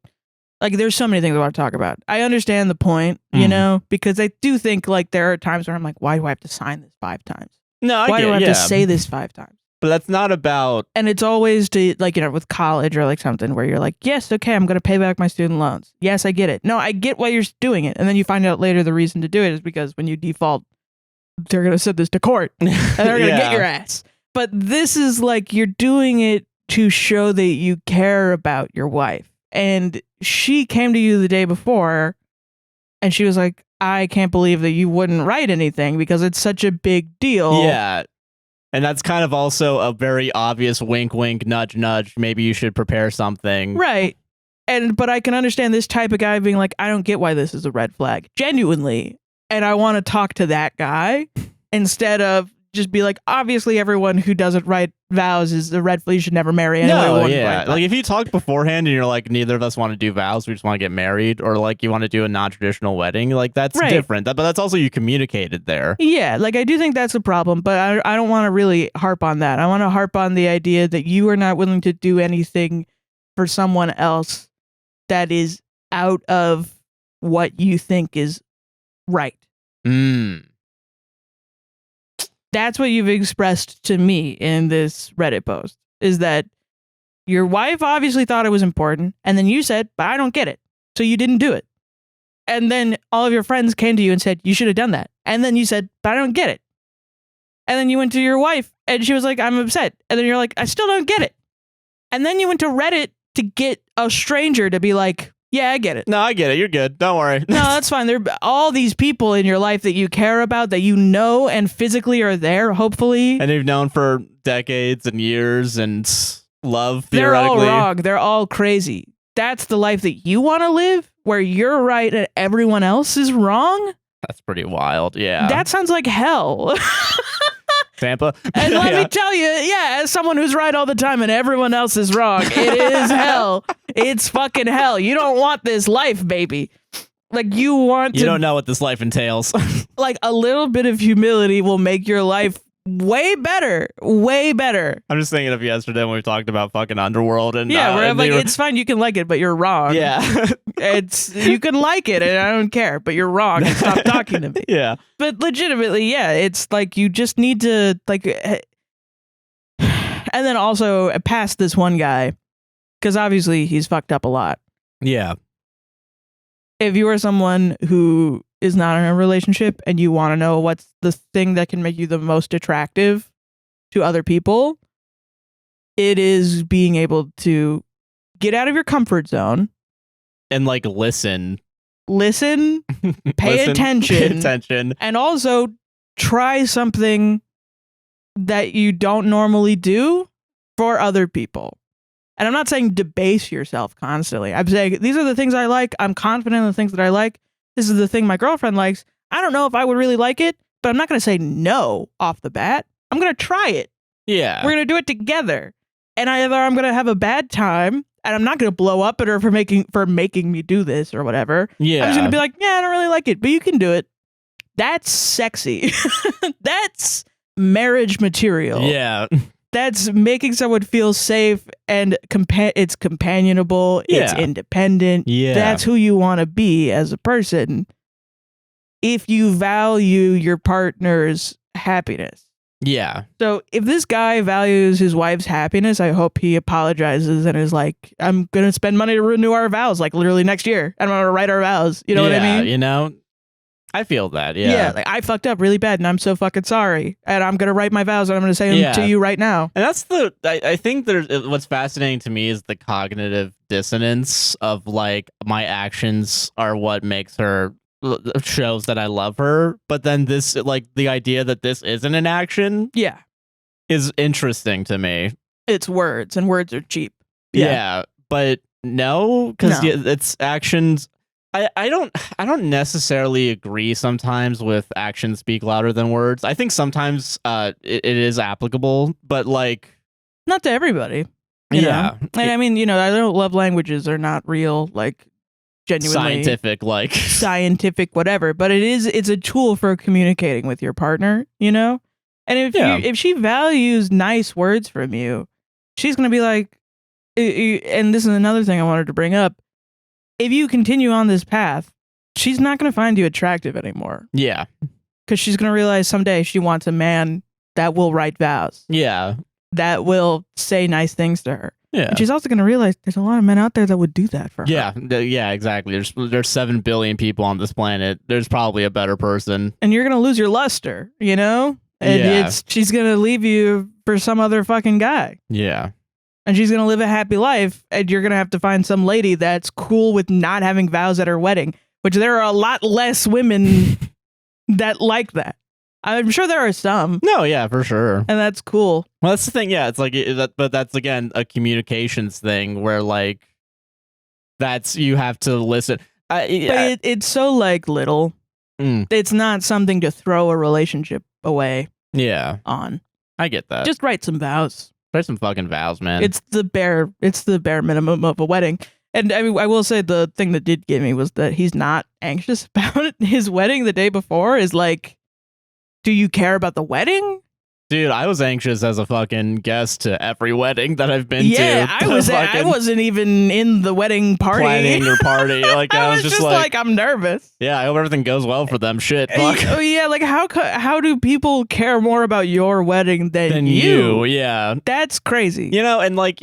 B: so many things I want to talk about. I understand the point, you know, because I do think like there are times where I'm like, why do I have to sign this 5 times?
A: No,
B: why do I have to say this 5 times?
A: But that's not about...
B: And it's always to, like, you know, with college or like something where you're like, yes, okay, I'm going to pay back my student loans. Yes, I get it. No, I get why you're doing it. And then you find out later the reason to do it is because when you default, they're going to send this to court and they're going to get your ass. But this is like, you're doing it to show that you care about your wife. And she came to you the day before and she was like, I can't believe that you wouldn't write anything because it's such a big deal.
A: Yeah. And that's kind of also a very obvious wink, wink, nudge, nudge. Maybe you should prepare something.
B: Right. But I can understand this type of guy being like, I don't get why this is a red flag. Genuinely. And I want to talk to that guy instead of just be like, obviously everyone who doesn't write vows is the red flag. You should never marry anyone.
A: No, yeah. Like if you talk beforehand and you're like, neither of us want to do vows, we just want to get married, or like you want to do a non-traditional wedding, like that's different. But that's also you communicated there.
B: Yeah, like I do think that's a problem, but I don't want to really harp on that. I want to harp on the idea that you are not willing to do anything for someone else that is out of what you think is right. That's what you've expressed to me in this Reddit post, is that your wife obviously thought it was important, and then you said, but I don't get it. So you didn't do it. And then all of your friends came to you and said, you should have done that. And then you said, but I don't get it. And then you went to your wife and she was like, I'm upset. And then you're like, I still don't get it. And then you went to Reddit to get a stranger to be like, yeah, I get it.
A: No, I get it. You're good. Don't worry.
B: No, that's fine. There are all these people in your life that you care about, that you know and physically are there, hopefully.
A: And you've known for decades and years and love,
B: They're all
A: theoretically.
B: wrong. They're all crazy. That's the life that you want to live, where you're right and everyone else is wrong?
A: That's pretty wild. Yeah.
B: That sounds like hell.
A: Tampa.
B: And let me tell you, yeah, as someone who's right all the time and everyone else is wrong, it is hell. It's fucking hell. You don't want this life, baby. Like you want to.
A: You don't know what this life entails.
B: Like a little bit of humility will make your life way better. Way better.
A: I'm just thinking of yesterday when we talked about fucking Underworld and
B: yeah, where I'm
A: and
B: like, it's fine, you can like it, but you're wrong.
A: Yeah.
B: It's you can like it and I don't care, but you're wrong and stop talking to me.
A: Yeah.
B: But legitimately, yeah, it's like you just need to like and then also past this one guy, because obviously he's fucked up a lot.
A: Yeah.
B: If you are someone who is not in a relationship and you want to know what's the thing that can make you the most attractive to other people, it is being able to get out of your comfort zone
A: and like listen,
B: pay attention, and also try something that you don't normally do for other people. And I'm not saying debase yourself constantly. I'm saying these are the things I like. I'm confident in the things that I like. This is the thing my girlfriend likes. I don't know if I would really like it, but I'm not going to say no off the bat. I'm going to try it.
A: Yeah.
B: We're going to do it together. And either I'm going to have a bad time and I'm not going to blow up at her for making me do this or whatever.
A: Yeah.
B: I'm just going to be like, yeah, I don't really like it, but you can do it. That's sexy. That's marriage material.
A: Yeah.
B: That's making someone feel safe and it's companionable.
A: Yeah.
B: It's independent.
A: Yeah.
B: That's who you want to be as a person. If you value your partner's happiness.
A: Yeah.
B: So if this guy values his wife's happiness, I hope he apologizes and is like, I'm going to spend money to renew our vows, like literally next year. I'm going to write our vows. You know what I mean?
A: You know, I feel that. Yeah.
B: Yeah. Like I fucked up really bad and I'm so fucking sorry. And I'm going to write my vows and I'm going to say them to you right now.
A: And that's I think what's fascinating to me is the cognitive dissonance of like my actions are what makes her, shows that I love her, but then this, like the idea that this isn't an action, is interesting to me.
B: It's words, and words are cheap.
A: Yeah, but no, because it's actions. I don't necessarily agree sometimes with actions speak louder than words. I think sometimes it is applicable, but like
B: not to everybody. You know? And I mean, you know, I know love languages are not real, like genuinely scientific whatever, but it's a tool for communicating with your partner, you know. And if she values nice words from you, she's gonna be like, and this is another thing I wanted to bring up, if you continue on this path, she's not gonna find you attractive anymore.
A: Yeah,
B: because she's gonna realize someday she wants a man that will write vows, that will say nice things to her.
A: Yeah.
B: And she's also going to realize there's a lot of men out there that would do that for her.
A: Yeah, exactly. There's 7 billion people on this planet. There's probably a better person.
B: And you're going to lose your luster, you know? And she's going to leave you for some other fucking guy.
A: Yeah.
B: And she's going to live a happy life, and you're going to have to find some lady that's cool with not having vows at her wedding, which there are a lot less women that like that. I'm sure there are some.
A: No, yeah, for sure.
B: And that's cool.
A: Well, that's the thing. Yeah, it's like, but that's again a communications thing where like you have to listen.
B: But it's so like little. It's not something to throw a relationship away.
A: Yeah,
B: on.
A: I get that.
B: Just write some vows.
A: Write some fucking vows, man.
B: It's the bare minimum of a wedding. And I mean, I will say the thing that did get me was that he's not anxious about it. His wedding the day before is like, do you care about the wedding?
A: Dude, I was anxious as a fucking guest to every wedding that I've been to.
B: Yeah, I wasn't even in the wedding party.
A: Planning your party. Like, I was just like,
B: I'm nervous.
A: Yeah, I hope everything goes well for them. Shit, fuck.
B: Oh yeah, like how do people care more about your wedding than you?
A: Yeah.
B: That's crazy.
A: You know, and like,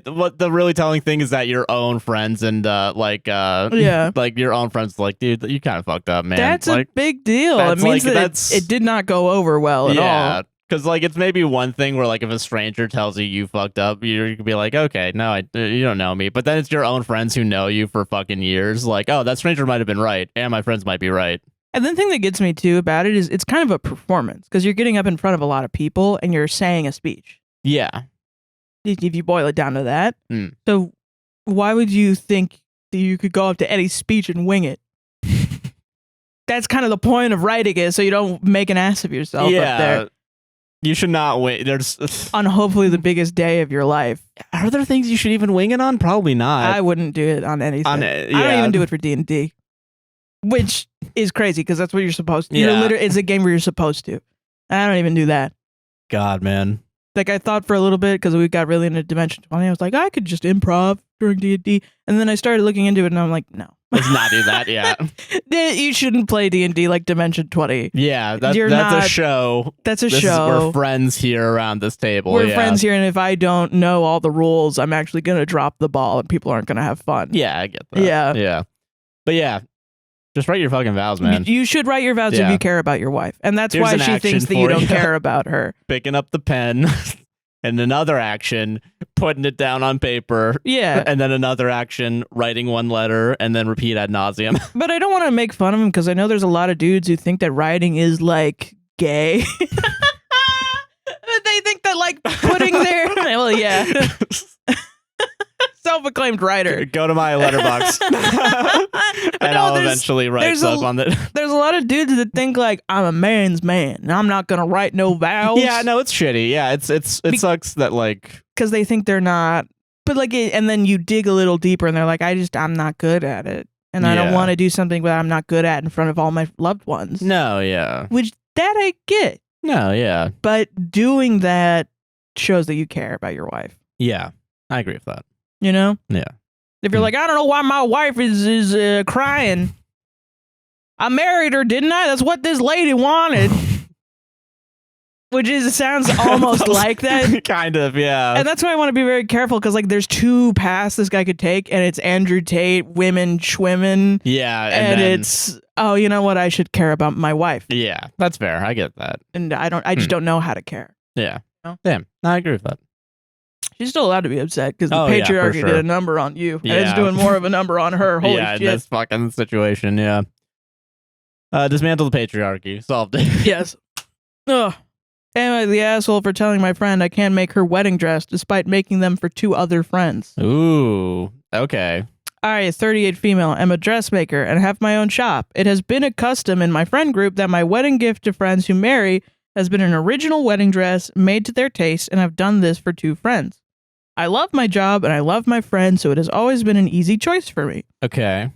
A: what the really telling thing is that your own friends and like your own friends, like, dude, you kind of fucked up, man.
B: That's
A: like,
B: a big deal. It means that it did not go over well at all.
A: Because, like, it's maybe one thing where, like, if a stranger tells you fucked up, you could be like, okay, no, you don't know me. But then it's your own friends who know you for fucking years. Like, oh, that stranger might have been right, and my friends might be right.
B: And the thing that gets me, too, about it is it's kind of a performance. Because you're getting up in front of a lot of people, and you're saying a speech.
A: Yeah.
B: If you boil it down to that. So why would you think that you could go up to any speech and wing it? That's kind of the point of writing it, so you don't make an ass of yourself up there.
A: You should not wait. There's
B: on hopefully the biggest day of your life.
A: Are there things you should even wing it on? Probably not.
B: I wouldn't do it on anything. I don't even do it for D&D, which is crazy because that's what you're supposed to.
A: Yeah.
B: It's a game where you're supposed to. I don't even do that.
A: God, man.
B: Like I thought for a little bit because we got really into Dimension 20. I was like, I could just improv during D&D, and then I started looking into it, and I'm like, no.
A: Let's not do that. Yeah,
B: you shouldn't play D&D like Dimension 20.
A: Yeah, that's a show.
B: That's a show.
A: We're friends here around this table.
B: We're friends here, and if I don't know all the rules, I'm actually gonna drop the ball, and people aren't gonna have fun.
A: Yeah, I get that.
B: Yeah.
A: But yeah, just write your fucking vows, man.
B: You should write your vows if you care about your wife, and that's why she thinks that you don't care about her.
A: Picking up the pen. And another action, putting it down on paper.
B: Yeah.
A: And then another action, writing one letter, and then repeat ad nauseum.
B: But I don't want to make fun of him because I know there's a lot of dudes who think that writing is like gay. They think that like putting their well, yeah. Self-acclaimed writer.
A: Go to my letterbox. And I'll eventually write stuff on it.
B: There's a lot of dudes that think like I'm a man's man and I'm not gonna write no vows.
A: Yeah, no, it's shitty. Yeah, it sucks that like
B: because they think they're not. But like, and then you dig a little deeper and they're like, I'm not good at it, and I don't want to do something that I'm not good at in front of all my loved ones.
A: No, yeah,
B: which that I get.
A: No, yeah,
B: but doing that shows that you care about your wife.
A: Yeah, I agree with that.
B: You know?
A: Yeah.
B: If you're like, I don't know why my wife is crying. I married her, didn't I? That's what this lady wanted. Which sounds almost like that.
A: Kind of, yeah.
B: And that's why I want to be very careful because like there's two paths this guy could take, and it's Andrew Tate, women schwimmen.
A: Yeah.
B: And it's, oh, you know what? I should care about my wife.
A: Yeah, that's fair. I get that.
B: And I just don't know how to care.
A: Yeah.
B: You know?
A: Damn. No, I agree with that.
B: She's still allowed to be upset because the patriarchy did a number on you. And it's doing more of a number on her. Holy shit.
A: In this fucking situation, yeah. Dismantle the patriarchy. Solved it.
B: Yes. Ugh. Am I the asshole for telling my friend I can't make her wedding dress despite making them for two other friends?
A: Ooh. Okay.
B: I, 38 female, am a dressmaker and have my own shop. It has been a custom in my friend group that my wedding gift to friends who marry has been an original wedding dress made to their taste, and I've done this for two friends. I love my job and I love my friends, so it has always been an easy choice for me.
A: Okay.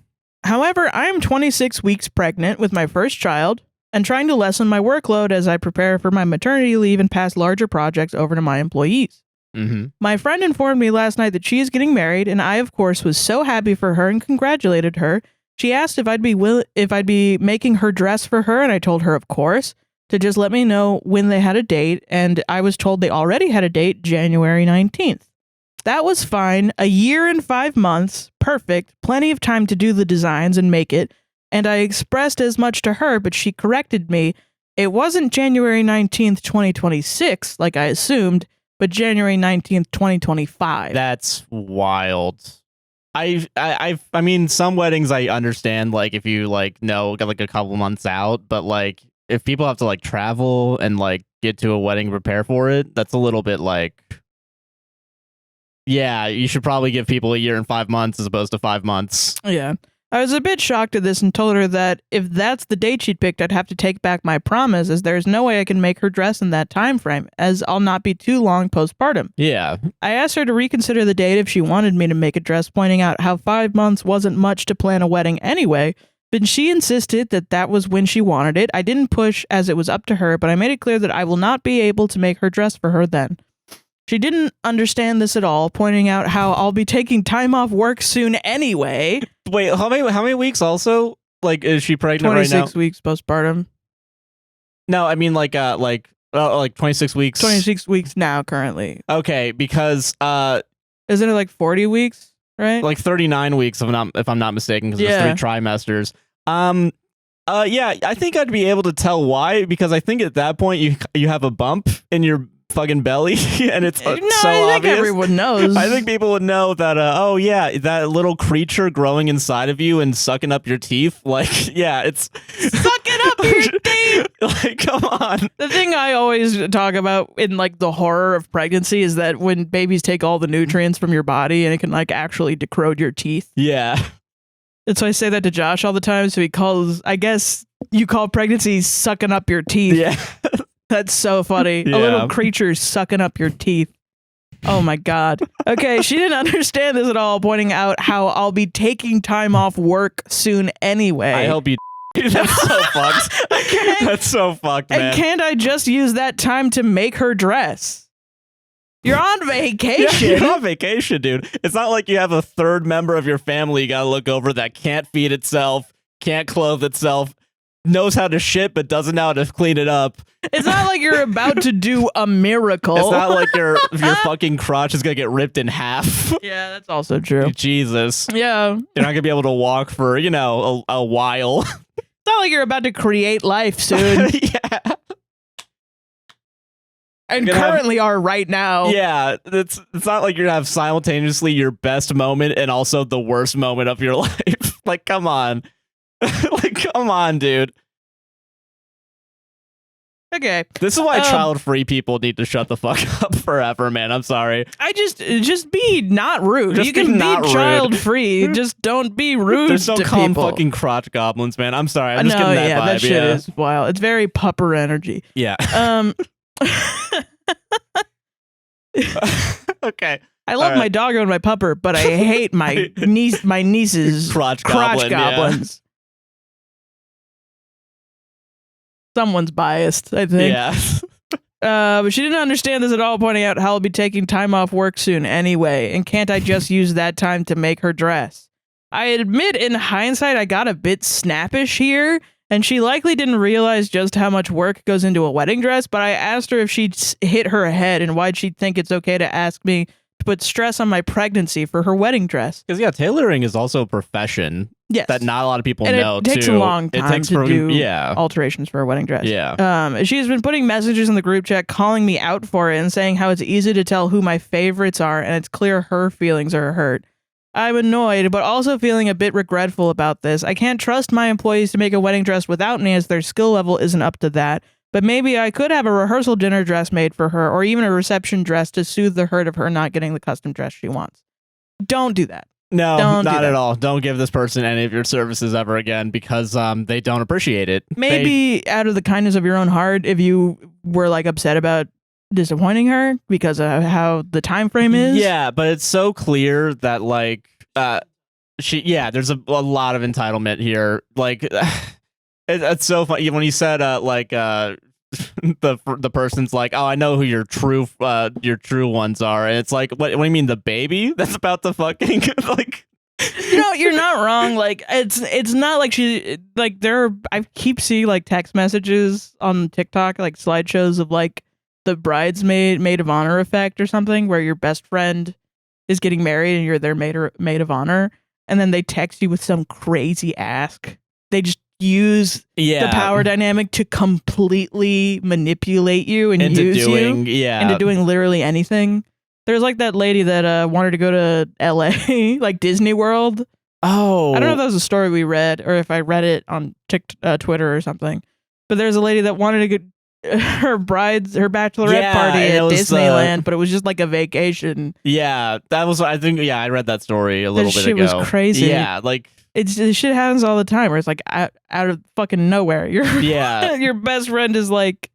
B: However, I am 26 weeks pregnant with my first child and trying to lessen my workload as I prepare for my maternity leave and pass larger projects over to my employees.
A: Mm-hmm.
B: My friend informed me last night that she is getting married, and I, of course, was so happy for her and congratulated her. She asked if I'd be making her dress for her, and I told her, of course, to just let me know when they had a date, and I was told they already had a date, January 19th. That was fine. A year and 5 months. Perfect. Plenty of time to do the designs and make it. And I expressed as much to her, but she corrected me. It wasn't January 19th, 2026, like I assumed, but January 19th, 2025.
A: That's wild. I mean, some weddings I understand, like, if you, like, know, like, a couple months out, but, like, if people have to, like, travel and, like, get to a wedding, prepare for it, that's a little bit, like... Yeah, you should probably give people a year and 5 months as opposed to 5 months.
B: Yeah. I was a bit shocked at this and told her that if that's the date she'd picked, I'd have to take back my promise, as there's no way I can make her dress in that time frame, as I'll not be too long postpartum.
A: Yeah.
B: I asked her to reconsider the date if she wanted me to make a dress, pointing out how 5 months wasn't much to plan a wedding anyway, but she insisted that that was when she wanted it. I didn't push, as it was up to her, but I made it clear that I will not be able to make her dress for her then. She didn't understand this at all, pointing out how I'll be taking time off work soon anyway.
A: Wait, how many weeks also? Like, is she pregnant right now?
B: 26 weeks postpartum.
A: No, I mean like 26 weeks.
B: 26 weeks now currently.
A: Okay, because
B: Isn't it like 40 weeks, right?
A: like 39 weeks if I'm not mistaken, because there's 3 trimesters. Yeah, I think I'd be able to tell why, because I think at that point you have a bump in your fucking belly, and it's so
B: I think
A: obvious.
B: everyone knows.
A: I think people would know that. Oh yeah, that little creature growing inside of you and sucking up your teeth. Like, yeah, it's
B: sucking up your teeth.
A: Like, come on.
B: The thing I always talk about in like the horror of pregnancy is that when babies take all the nutrients from your body and it can like actually decrode your teeth.
A: Yeah.
B: And so I say that to Josh all the time. So he calls, I guess you call pregnancy sucking up your teeth.
A: Yeah.
B: That's so funny.
A: Yeah.
B: A little creature sucking up your teeth. Oh my God. Okay, she didn't understand this at all, pointing out how I'll be taking time off work soon anyway.
A: I hope you. That's so fucked. That's so fucked, man.
B: And can't I just use that time to make her dress? You're on vacation.
A: Yeah, you're on vacation, dude. It's not like you have a third member of your family you gotta look over that can't feed itself, can't clothe itself, knows how to shit but doesn't know how to clean it up.
B: It's not like you're about to do a miracle.
A: It's not like your fucking crotch is gonna get ripped in half.
B: Yeah, that's also true.
A: Jesus.
B: Yeah.
A: You're not gonna be able to walk for, a while.
B: It's not like you're about to create life soon.
A: Yeah.
B: And currently are right now.
A: Yeah, it's not like you're gonna have simultaneously your best moment and also the worst moment of your life. Like, come on. Like, come on, dude.
B: Okay.
A: This is why child-free people need to shut the fuck up forever, man. I'm sorry.
B: I just be not rude.
A: Just
B: you can be child-free. Just don't be rude
A: There's no
B: to
A: calm
B: people.
A: fucking crotch goblins, man. I'm sorry. I'm just getting that vibe.
B: That shit is wild. It's very pupper energy.
A: Yeah. Okay.
B: I love my doggo and my pupper, but I hate my niece's
A: crotch
B: goblins.
A: Yeah.
B: Someone's biased, I think.
A: Yeah.
B: But she didn't understand this at all, pointing out how I'll be taking time off work soon anyway, and can't I just use that time to make her dress? I admit in hindsight I got a bit snappish here, and she likely didn't realize just how much work goes into a wedding dress, but I asked her if she'd hit her head and why she'd think it's okay to ask me to put stress on my pregnancy for her wedding dress.
A: Because, yeah, tailoring is also a profession.
B: Yes.
A: That not a lot of people
B: and
A: know,
B: it takes
A: too.
B: a long time to do alterations for a wedding dress.
A: Yeah.
B: She's been putting messages in the group chat calling me out for it and saying how it's easy to tell who my favorites are and it's clear her feelings are hurt. I'm annoyed, but also feeling a bit regretful about this. I can't trust my employees to make a wedding dress without me as their skill level isn't up to that. But maybe I could have a rehearsal dinner dress made for her or even a reception dress to soothe the hurt of her not getting the custom dress she wants. Don't do that.
A: No, not at all. Don't give this person any of your services ever again because they don't appreciate it.
B: Maybe out of the kindness of your own heart, if you were like upset about disappointing her because of how the time frame is.
A: Yeah, but it's so clear that like there's a lot of entitlement here. Like it's so funny when you said the person's like, oh, I know who your true ones are, and it's like, what do you mean, the baby that's about to fucking like.
B: You're not wrong. Like it's not like she like I keep seeing like text messages on TikTok, like slideshows of like the bridesmaid maid of honor effect or something, where your best friend is getting married and you're their maid of honor, and then they text you with some crazy ask. They just use the power dynamic to completely manipulate you and use you into doing literally anything. There's like that lady that wanted to go to LA, like Disney World.
A: Oh,
B: I don't know if that was a story we read or if I read it on Twitter or something. But there's a lady that wanted to her bachelorette
A: Yeah,
B: party
A: and
B: at
A: it was,
B: Disneyland, but it was just like a vacation.
A: Yeah, that was. I think. Yeah, I read that story a little
B: That
A: bit
B: shit
A: ago.
B: was crazy.
A: Yeah, like
B: This shit happens all the time where it's like out of fucking nowhere.
A: Yeah.
B: Your best friend is like,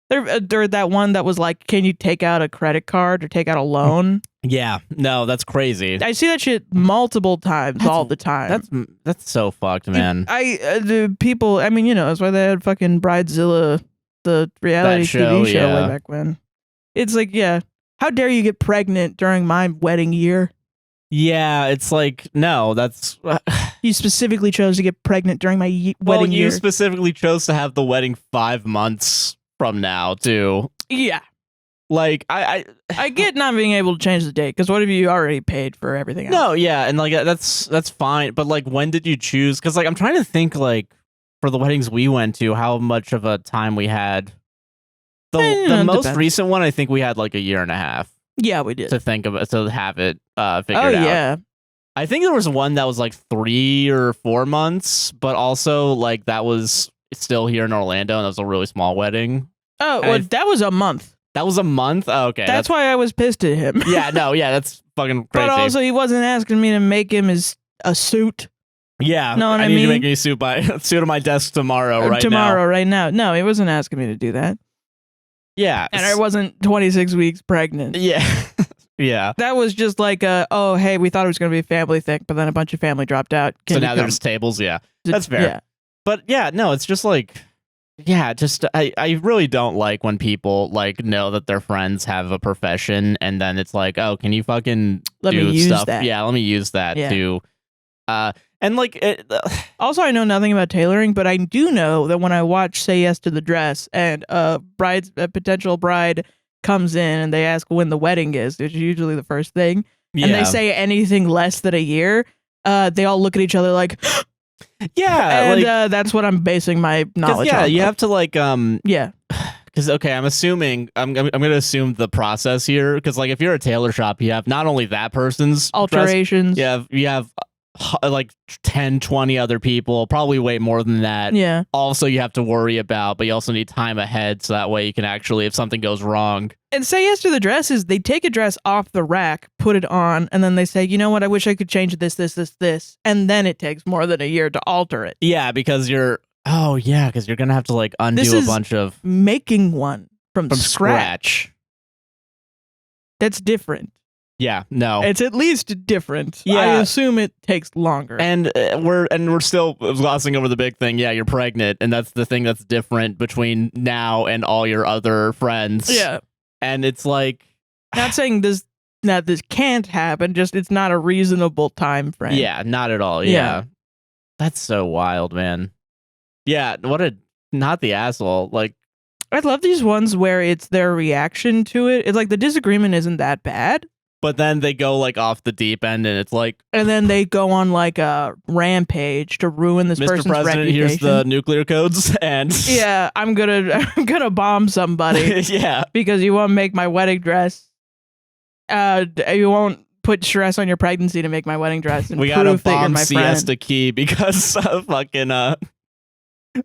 B: there that one that was like, can you take out a credit card or take out a loan?
A: yeah. No, that's crazy.
B: I see that shit multiple times all the time.
A: That's so fucked, man.
B: The people, I mean, that's why they had fucking Bridezilla, the reality TV show way back when. It's like, yeah, how dare you get pregnant during my wedding year?
A: Yeah, it's like, no, that's...
B: You specifically chose to get pregnant during my wedding year.
A: You specifically chose to have the wedding 5 months from now, too.
B: Yeah.
A: Like, I
B: get not being able to change the date, because what if you already paid for everything else?
A: No, yeah, and like, that's fine, but like, when did you choose? Because like, I'm trying to think, like, for the weddings we went to, how much of a time we had. The most recent one, I think we had like a year and a half.
B: Yeah, we did.
A: To think of it, to have it figured
B: out.
A: Oh,
B: yeah.
A: I think there was one that was like 3 or 4 months, but also like that was still here in Orlando, and that was a really small wedding.
B: Oh, well, that was a month.
A: That was a month? Oh, okay.
B: That's why I was pissed at him.
A: Yeah, no, yeah, that's fucking crazy.
B: But also, he wasn't asking me to make him a suit.
A: Yeah,
B: know what I
A: need
B: mean?
A: to make me suit on my desk tomorrow,
B: right now. No, he wasn't asking me to do that.
A: Yeah.
B: And I wasn't 26 weeks pregnant.
A: Yeah. Yeah.
B: That was just like oh, hey, we thought it was going to be a family thing, but then a bunch of family dropped out.
A: So now there's tables, yeah. That's fair.
B: Yeah.
A: But yeah, no, it's just like, yeah, just I really don't like when people like know that their friends have a profession and then it's like, oh, can you fucking
B: let
A: do
B: me use
A: stuff?
B: that.
A: Yeah, let me use that to and like
B: also, I know nothing about tailoring, but I do know that when I watch Say Yes to the Dress and a potential bride comes in and they ask when the wedding is, which is usually the first thing, and they say anything less than a year, they all look at each other like,
A: yeah,
B: and that's what I'm basing my knowledge on.
A: You have to like
B: yeah.
A: Because okay, I'm gonna assume the process here. Because like if you're a tailor shop, you have not only that person's
B: alterations,
A: you have like 10, 20 other people, probably way more than that.
B: Yeah.
A: Also, you have to worry about, but you also need time ahead so that way you can actually, if something goes wrong.
B: And Say Yes to the Dress is they take a dress off the rack, put it on, and then they say, you know what, I wish I could change this, and then it takes more than a year to alter it.
A: Yeah, because you're gonna have to like undo a bunch of
B: making one from scratch. That's different.
A: Yeah, no,
B: it's at least different.
A: Yeah.
B: I assume it takes longer.
A: And we're still glossing over the big thing. Yeah, you're pregnant, and that's the thing that's different between now and all your other friends.
B: Yeah,
A: and it's like,
B: not saying this can't happen. Just it's not a reasonable time frame.
A: Yeah, not at all. Yeah. That's so wild, man. Yeah, not the asshole. Like,
B: I love these ones where it's their reaction to it. It's like the disagreement isn't that bad.
A: But then they go like off the deep end, and it's like,
B: and then they go on like a rampage to ruin this person's
A: Mr. President,
B: reputation.
A: here's the nuclear codes, and
B: yeah, I'm gonna bomb somebody.
A: Yeah,
B: because you won't make my wedding dress. You won't put stress on your pregnancy to make my wedding dress. And
A: we gotta bomb Siesta Key because fucking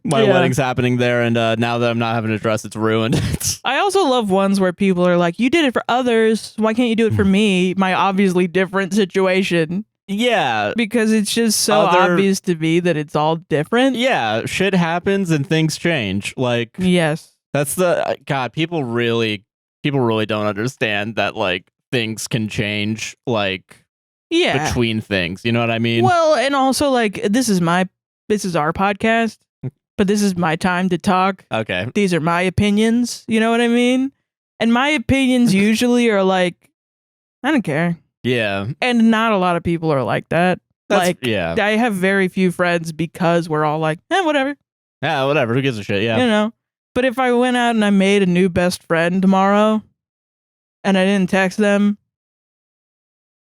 A: my wedding's happening there, and now that I'm not having a dress, it's ruined.
B: I also love ones where people are like, you did it for others, why can't you do it for me? My obviously different situation.
A: Yeah.
B: Because it's just so obvious to me that it's all different.
A: Yeah, shit happens and things change. Like,
B: yes.
A: That's the God, people really don't understand that like things can change like between things. You know what I mean?
B: Well, and also like this is our podcast. But this is my time to talk.
A: Okay.
B: These are my opinions. You know what I mean? And my opinions usually are like, I don't care.
A: Yeah.
B: And not a lot of people are like that. I have very few friends because we're all like, whatever.
A: Yeah, whatever. Who gives a shit? Yeah.
B: You know? But if I went out and I made a new best friend tomorrow and I didn't text them,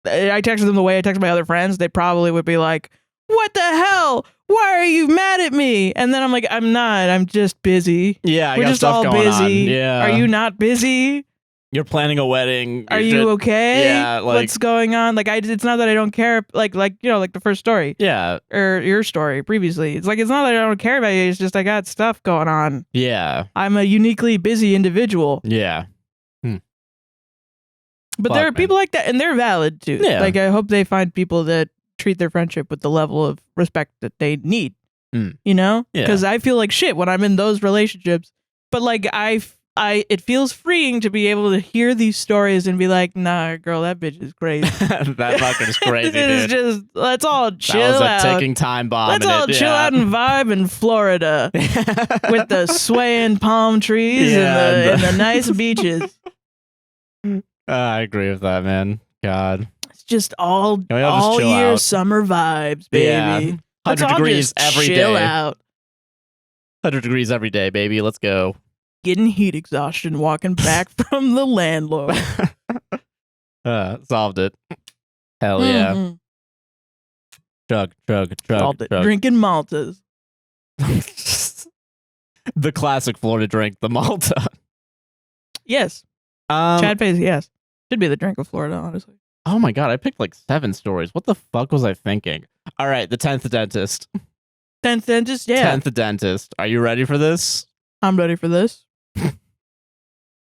B: I texted them the way I text my other friends, they probably would be like, what the hell? Why are you mad at me? And then I'm like, I'm not. I'm just busy.
A: Yeah,
B: we're just all busy.
A: Yeah.
B: Are you not busy?
A: You're planning a wedding.
B: Are you okay?
A: Yeah, like
B: what's going on? Like it's not that I don't care. Like like the first story.
A: Yeah.
B: Or your story previously. It's like it's not that I don't care about you. It's just I got stuff going on.
A: Yeah.
B: I'm a uniquely busy individual.
A: Yeah.
B: But there are people like that, and they're valid too.
A: Yeah.
B: Like I hope they find people that treat their friendship with the level of respect that they need. You know?
A: Yeah.
B: Because I feel like shit when I'm in those relationships. But like it feels freeing to be able to hear these stories and be like, nah, girl, that bitch is crazy.
A: That fucker's crazy,
B: It's
A: dude.
B: just let's all chill
A: That was a
B: out.
A: ticking time bomb.
B: Let's all chill out and vibe in Florida with the swaying palm trees and the nice beaches.
A: I agree with that, man. God.
B: It's just all
A: just chill
B: year
A: out?
B: summer vibes, baby.
A: Yeah. 100 degrees every day.
B: Chill out.
A: 100 degrees every day, baby. Let's go.
B: Getting heat exhaustion walking back from the landlord.
A: Solved it. Hell yeah.
B: Mhm.
A: Chug.
B: Solved it. Drinking Maltas.
A: The classic Florida drink, the Malta.
B: Yes. Chad Paisley, yes. Should be the drink of Florida, honestly.
A: Oh my god, I picked like 7 stories. What the fuck was I thinking? All right, the 10th dentist.
B: 10th dentist, yeah.
A: 10th dentist. Are you ready for this?
B: I'm ready for this.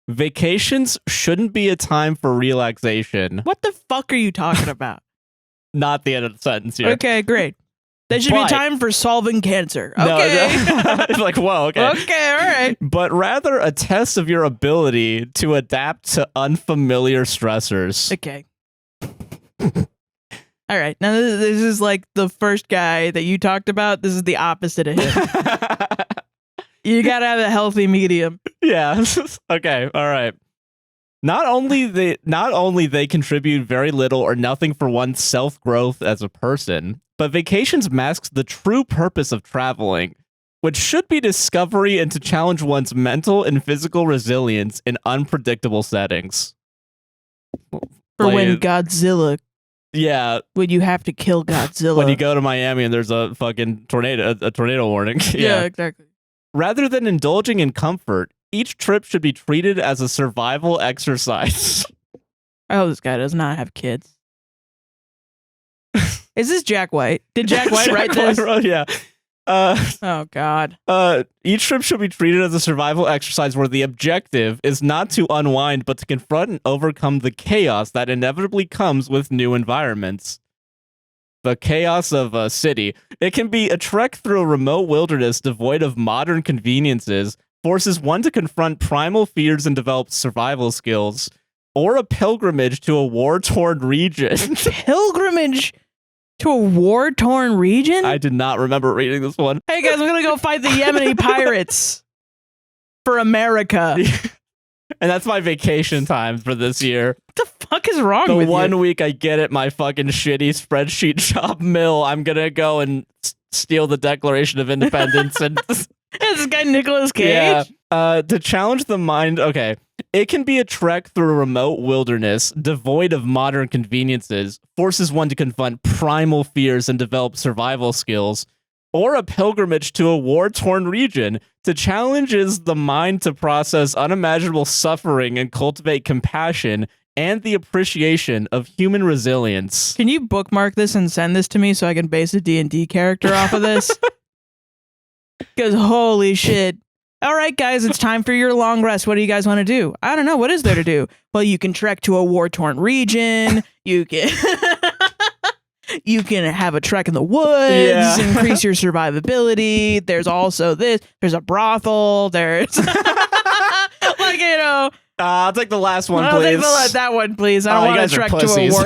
A: Vacations shouldn't be a time for relaxation.
B: What the fuck are you talking about?
A: Not the end of the sentence here.
B: Okay, great. They should be time for solving cancer. Okay.
A: It's like, whoa, okay.
B: Okay, all right.
A: But rather a test of your ability to adapt to unfamiliar stressors.
B: Okay. All right. Now, this is like the first guy that you talked about. This is the opposite of him. You got to have a healthy medium.
A: Yeah. Okay. All right. Not only they contribute very little or nothing for one's self-growth as a person, but vacations masks the true purpose of traveling, which should be discovery and to challenge one's mental and physical resilience in unpredictable settings.
B: For when Godzilla.
A: Yeah.
B: When you have to kill Godzilla.
A: When you go to Miami and there's a fucking tornado warning.
B: Yeah, exactly.
A: Rather than indulging in comfort, each trip should be treated as a survival exercise.
B: I hope this guy does not have kids. Is this Jack White? Did Jack White write this?
A: Yeah.
B: Oh, God.
A: Each trip should be treated as a survival exercise where the objective is not to unwind, but to confront and overcome the chaos that inevitably comes with new environments. The chaos of a city. It can be a trek through a remote wilderness devoid of modern conveniences, forces one to confront primal fears and develop survival skills, or a pilgrimage to a war-torn region.
B: Pilgrimage to a war-torn region?
A: I did not remember reading this one.
B: Hey guys, we're gonna go fight the Yemeni pirates for America.
A: And that's my vacation time for this year.
B: What the fuck is wrong with you?
A: The 1 week I get at my fucking shitty spreadsheet job mill, I'm gonna go and steal the Declaration of Independence and
B: this guy Nicolas Cage?
A: Yeah. To challenge the mind, okay. It can be a trek through a remote wilderness devoid of modern conveniences, forces one to confront primal fears and develop survival skills, or a pilgrimage to a war-torn region to challenges the mind to process unimaginable suffering and cultivate compassion and the appreciation of human resilience.
B: Can you bookmark this and send this to me so I can base a D&D character off of this? Because holy shit. All right, guys, it's time for your long rest. What do you guys want to do? I don't know. What is there to do? Well, you can trek to a war-torn region. You can you can have a trek in the woods, increase your survivability. There's also this. There's a brothel. There's like, you know.
A: I'll take the last one,
B: I'll
A: please.
B: take that one, please. I don't want to trek to a war.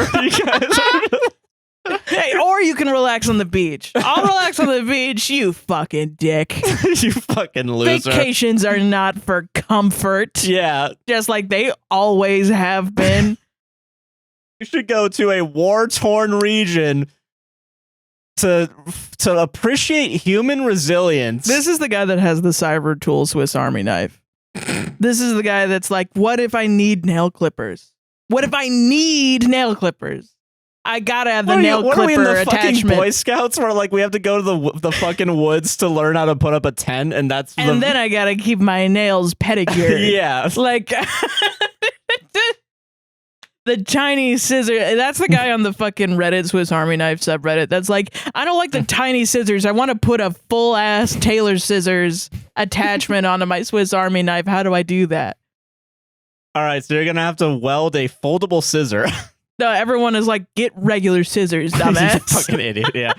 B: Hey, or you can relax on the beach. I'll relax on the beach, you fucking dick.
A: You fucking loser.
B: Vacations are not for comfort.
A: Yeah.
B: Just like they always have been.
A: You should go to a war-torn region to appreciate human resilience.
B: This is the guy that has the cyber tool Swiss Army knife. This is the guy that's like, what if I need nail clippers? What if I need nail clippers? I gotta have the nail clipper
A: what are we in the
B: attachment.
A: Fucking Boy Scouts where like we have to go to the fucking woods to learn how to put up a tent, and then I gotta keep my nails pedicured.
B: Yeah, like The tiny scissor. That's the guy on the fucking Reddit Swiss Army knife subreddit. That's like, I don't like the tiny scissors. I want to put a full ass Taylor scissors attachment onto my Swiss Army knife. How do I do that?
A: All right, so you're gonna have to weld a foldable scissor.
B: No, everyone is like, get regular scissors, dumbass.
A: Fucking idiot. Yeah.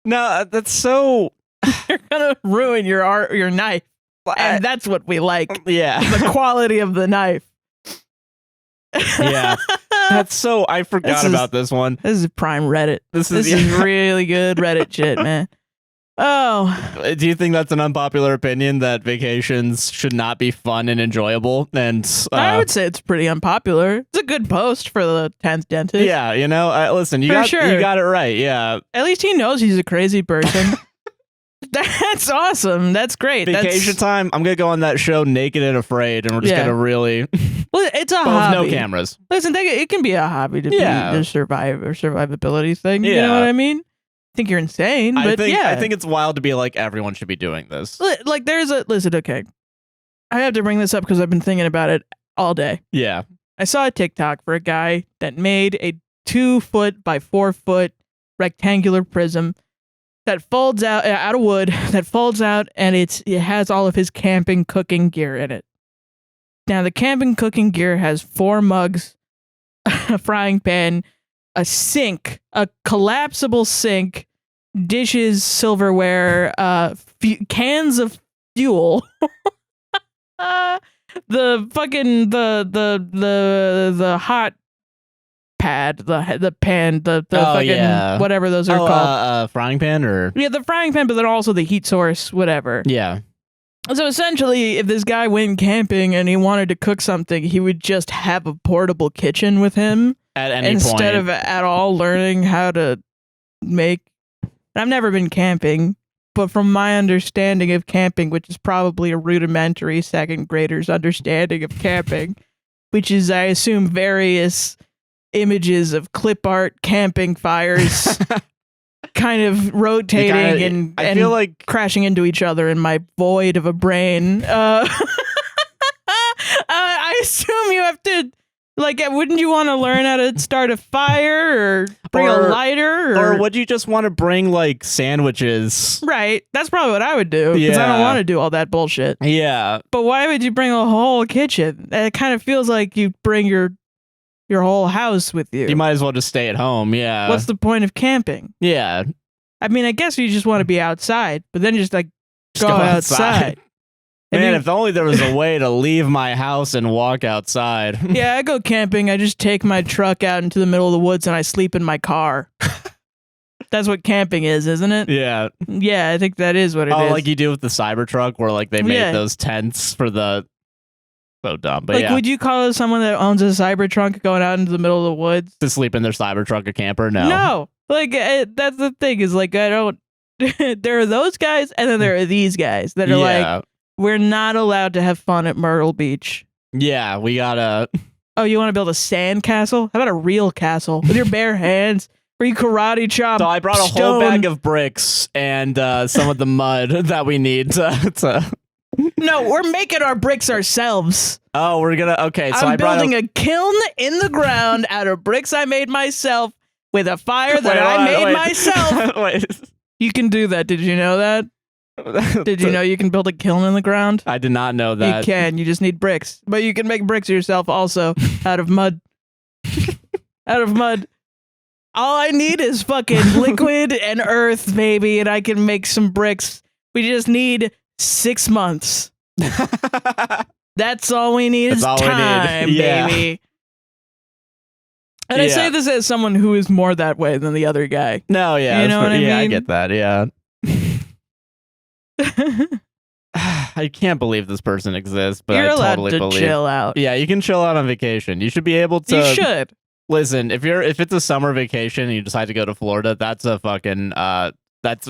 A: No, that's so.
B: You're gonna ruin your knife, and that's what we like.
A: Yeah.
B: The quality of the knife.
A: Yeah. That's so. I forgot about this one.
B: This is prime Reddit. This is really good Reddit shit, man. Oh.
A: Do you think that's an unpopular opinion that vacations should not be fun and enjoyable? And
B: I would say it's pretty unpopular. It's a good post for the 10th dentist.
A: Yeah, you know, listen, you got it right. Yeah.
B: At least he knows he's a crazy person. That's awesome. That's great.
A: Vacation time. I'm gonna go on that show Naked and Afraid, and we're just gonna really.
B: Well, it's a hobby.
A: No cameras.
B: Listen, it can be a hobby to be a survivability thing. Yeah. You know what I mean? I think you're insane, but
A: I think it's wild to be like everyone should be doing this.
B: Like listen, okay. I have to bring this up because I've been thinking about it all day.
A: Yeah.
B: I saw a TikTok for a guy that made a 2 foot by 4 foot rectangular prism that folds out of wood, that folds out, and it has all of his camping cooking gear in it. Now, the camping cooking gear has 4 mugs, a frying pan, a sink, a collapsible sink, dishes, silverware, cans of fuel, the fucking the hot pad, the pan, the fucking whatever those are called.
A: Frying pan or
B: the frying pan, but then also the heat source, whatever.
A: Yeah.
B: So essentially, if this guy went camping and he wanted to cook something, he would just have a portable kitchen with him
A: at any
B: instead
A: point.
B: of at all learning how to make. I've never been camping, but from my understanding of camping, which is probably a rudimentary second grader's understanding of camping, which is, I assume, various images of clip art camping fires kind of rotating
A: I feel like
B: crashing into each other in my void of a brain. I assume you have to, like, wouldn't you want to learn how to start a fire or bring a lighter?
A: Or would you just want to bring, like, sandwiches?
B: Right. That's probably what I would do, because I don't want to do all that bullshit.
A: Yeah.
B: But why would you bring a whole kitchen? It kind of feels like you bring your whole house with you.
A: You might as well just stay at home, yeah.
B: What's the point of camping?
A: Yeah.
B: I mean, I guess you just want to be outside, but then just like go outside.
A: Man, if only there was a way to leave my house and walk outside.
B: Yeah, I go camping. I just take my truck out into the middle of the woods and I sleep in my car. That's what camping is, isn't it?
A: Yeah.
B: Yeah, I think that is what it is.
A: Oh, like you do with the Cybertruck, where like they made those tents for the. So dumb, but
B: like, would you call someone that owns a Cybertruck going out into the middle of the woods
A: to sleep in their Cybertruck a camper? No.
B: No. Like, that's the thing is, like, I don't. There are those guys, and then there are these guys that are like, we're not allowed to have fun at Myrtle Beach.
A: Yeah, we gotta.
B: Oh, you want to build a sand castle? How about a real castle with your bare hands? Where you karate chop.
A: So I brought a whole bag of bricks and some of the mud that we need to.
B: No, we're making our bricks ourselves.
A: Oh, we're gonna. Okay, so
B: I'm building a kiln in the ground out of bricks I made myself with a fire that I made myself.
A: Wait.
B: You can do that. Did you know that? Did you know you can build a kiln in the ground?
A: I did not know that.
B: You can. You just need bricks. But you can make bricks yourself also out of mud. Out of mud. All I need is fucking liquid and earth, baby, and I can make some bricks. We just need 6 months. That's all we need. Is time, baby. And I say this as someone who is more that way than the other guy.
A: No, yeah.
B: You know what I mean?
A: I get that, yeah. I can't believe this person exists, but
B: You're
A: I
B: allowed
A: totally
B: to
A: believe.
B: chill out.
A: Yeah, you can chill out on vacation. You should be able to.
B: You should.
A: Listen, if it's a summer vacation and you decide to go to Florida, that's a fucking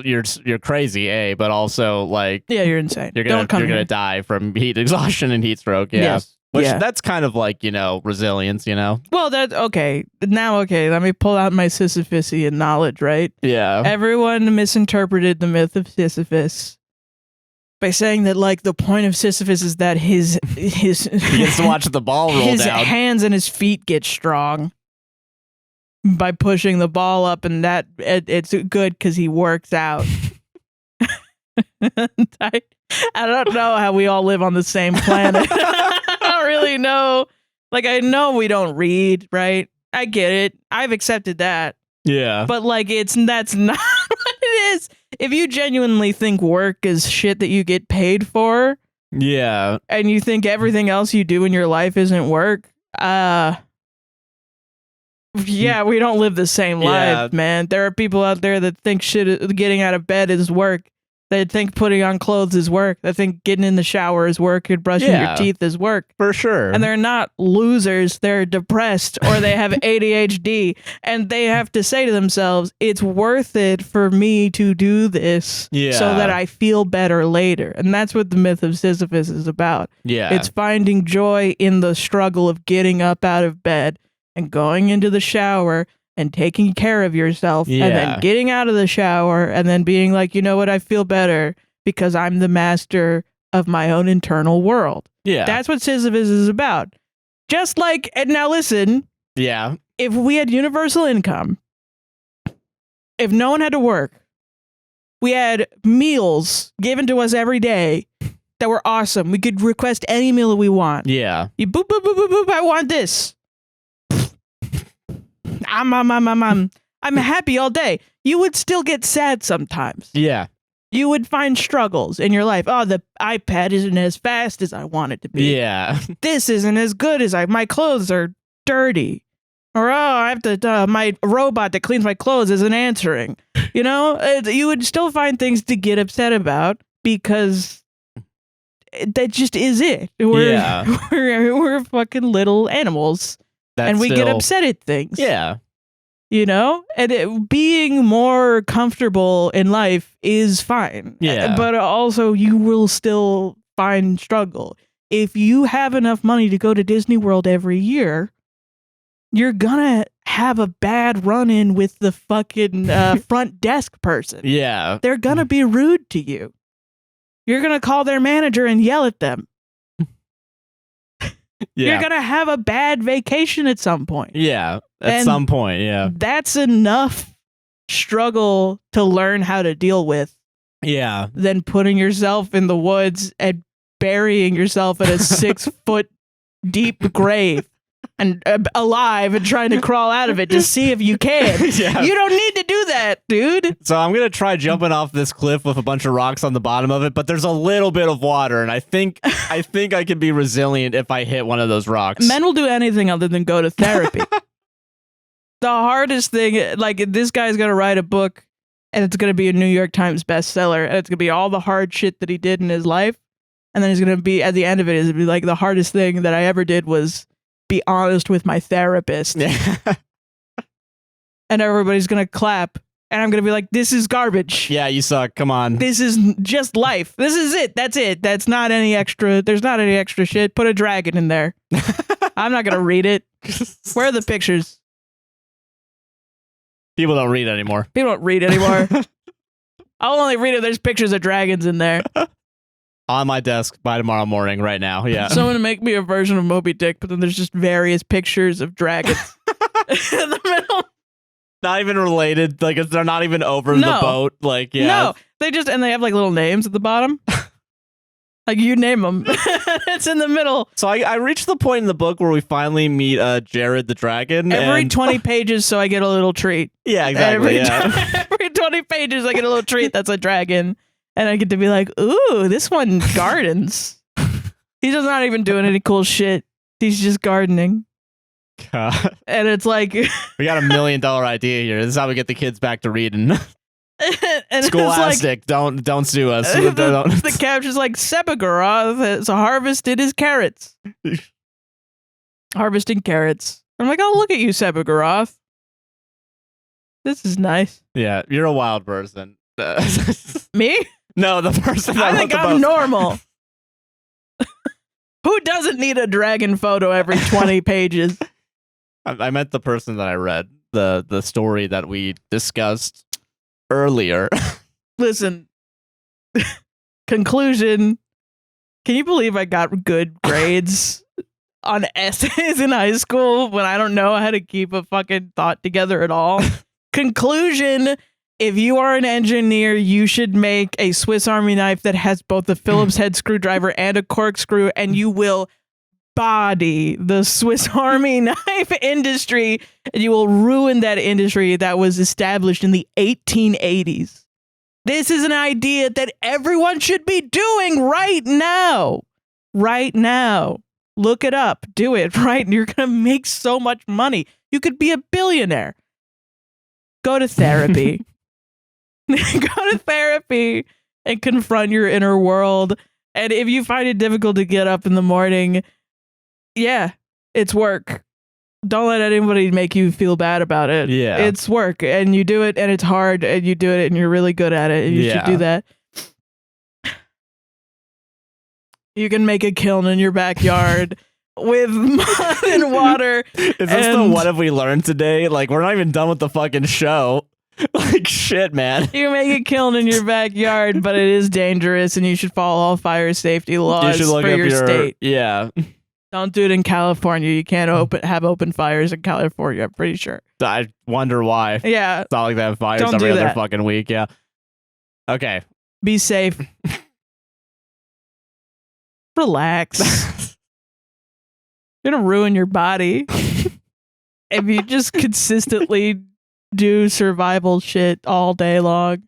A: you're crazy, but also like
B: you're insane.
A: You're gonna die from heat exhaustion and heat stroke. Yeah.
B: Yes.
A: Which that's kind of like, resilience,
B: Well, that's okay. Now, let me pull out my Sisyphusian knowledge, right?
A: Yeah.
B: Everyone misinterpreted the myth of Sisyphus by saying that like the point of Sisyphus is that his
A: He gets to watch the ball roll
B: his
A: down.
B: hands and his feet get strong by pushing the ball up, and that it's good because he works out. I don't know how we all live on the same planet. I don't really know. Like, I know we don't read, right? I get it. I've accepted that.
A: Yeah.
B: But like, that's not what it is. If you genuinely think work is shit that you get paid for,
A: Yeah.
B: and you think everything else you do in your life isn't work, yeah, we don't live the same life, man. There are people out there that think getting out of bed is work. They think putting on clothes is work. They think getting in the shower is work and brushing your teeth is work.
A: For sure.
B: And they're not losers. They're depressed or they have ADHD. And they have to say to themselves, it's worth it for me to do this so that I feel better later. And that's what the myth of Sisyphus is about.
A: Yeah.
B: It's finding joy in the struggle of getting up out of bed and going into the shower and taking care of yourself and then getting out of the shower and then being like, you know what, I feel better because I'm the master of my own internal world.
A: Yeah.
B: That's what Sisyphus is about. Just like, and now listen.
A: Yeah.
B: If we had universal income, if no one had to work, we had meals given to us every day that were awesome. We could request any meal that we want.
A: Yeah.
B: You boop, boop, boop, boop, boop, I want this. I'm happy all day. You would still get sad sometimes.
A: Yeah.
B: You would find struggles in your life. Oh, the iPad isn't as fast as I want it to be.
A: Yeah.
B: This isn't as good as my clothes are dirty. Or, oh, I have to, my robot that cleans my clothes isn't answering. You know, you would still find things to get upset about because that just is it. We're fucking little animals. And we get upset at things.
A: Yeah.
B: You know? And being more comfortable in life is fine.
A: Yeah.
B: But also, you will still find struggle. If you have enough money to go to Disney World every year, you're gonna have a bad run-in with the fucking front desk person.
A: Yeah.
B: They're gonna be rude to you. You're gonna call their manager and yell at them.
A: Yeah.
B: You're gonna have a bad vacation at some point.
A: Yeah, at some point, yeah.
B: That's enough struggle to learn how to deal with.
A: Yeah.
B: Than putting yourself in the woods and burying yourself in a 6-foot deep grave and alive and trying to crawl out of it to see if you can.
A: Yeah.
B: You don't need to do that, dude.
A: So I'm gonna try jumping off this cliff with a bunch of rocks on the bottom of it, but there's a little bit of water, and I think I can be resilient if I hit one of those rocks.
B: Men will do anything other than go to therapy. The hardest thing, like, this guy's gonna write a book, and it's gonna be a New York Times bestseller, and it's gonna be all the hard shit that he did in his life, and then he's gonna be at the end of it is be like, the hardest thing that I ever did was be honest with my therapist.
A: Yeah.
B: And everybody's gonna clap, and I'm gonna be like, this is garbage.
A: Yeah, you suck. Come on.
B: This is just life. This is it. That's it. That's not any extra. There's not any extra shit. Put a dragon in there. I'm not gonna read it. Where are the pictures?
A: People don't read anymore.
B: People don't read anymore. I'll only read if there's pictures of dragons in there.
A: On my desk by tomorrow morning, right now. Yeah.
B: Someone make me a version of Moby Dick, but then there's just various pictures of dragons in the middle.
A: Not even related. Like, they're not even over the boat. Like, yeah.
B: No, they have like little names at the bottom. Like, you name them. It's in the middle.
A: So I reached the point in the book where we finally meet Jared the dragon.
B: Every 20 pages, so I get a little treat.
A: Yeah, exactly.
B: Every 20 pages, I get a little treat that's a dragon. And I get to be like, ooh, this one gardens. He's just not even doing any cool shit. He's just gardening.
A: God.
B: And it's like...
A: we got $1 million idea here. This is how we get the kids back to reading.
B: And
A: Scholastic, like, don't sue us.
B: The caption's like, Sebagorath has harvested his carrots. Harvesting carrots. I'm like, oh, look at you, Sebagorath. This is nice.
A: Yeah, you're a wild person.
B: Me?
A: No, the person that
B: I think I'm normal. Who doesn't need a dragon photo every 20 pages?
A: I meant the person that I read the story that we discussed earlier.
B: Listen, Conclusion. Can you believe I got good grades on essays in high school when I don't know how to keep a fucking thought together at all? Conclusion. If you are an engineer, you should make a Swiss Army knife that has both a Phillips head screwdriver and a corkscrew, and you will body the Swiss Army knife industry, and you will ruin that industry that was established in the 1880s. This is an idea that everyone should be doing right now. Right now. Look it up. Do it, right? You're going to make so much money. You could be a billionaire. Go to therapy. Go to therapy and confront your inner world. And if you find it difficult to get up in the morning, yeah, it's work. Don't let anybody make you feel bad about it.
A: Yeah.
B: It's work, and you do it, and it's hard, and you do it, and you're really good at it, and you should do that. You can make a kiln in your backyard with mud and water.
A: Is this the what have we learned today? Like, we're not even done with the fucking show. Like, shit, man.
B: You make a kiln in your backyard, but it is dangerous, and you should follow all fire safety laws for your state.
A: Yeah.
B: Don't do it in California. You can't have open fires in California, I'm pretty sure.
A: I wonder why.
B: Yeah.
A: It's not like they have fires
B: Don't
A: every
B: do
A: other
B: that.
A: fucking week. Yeah. Okay.
B: Be safe. Relax. You're gonna ruin your body if you just consistently do survival shit all day long.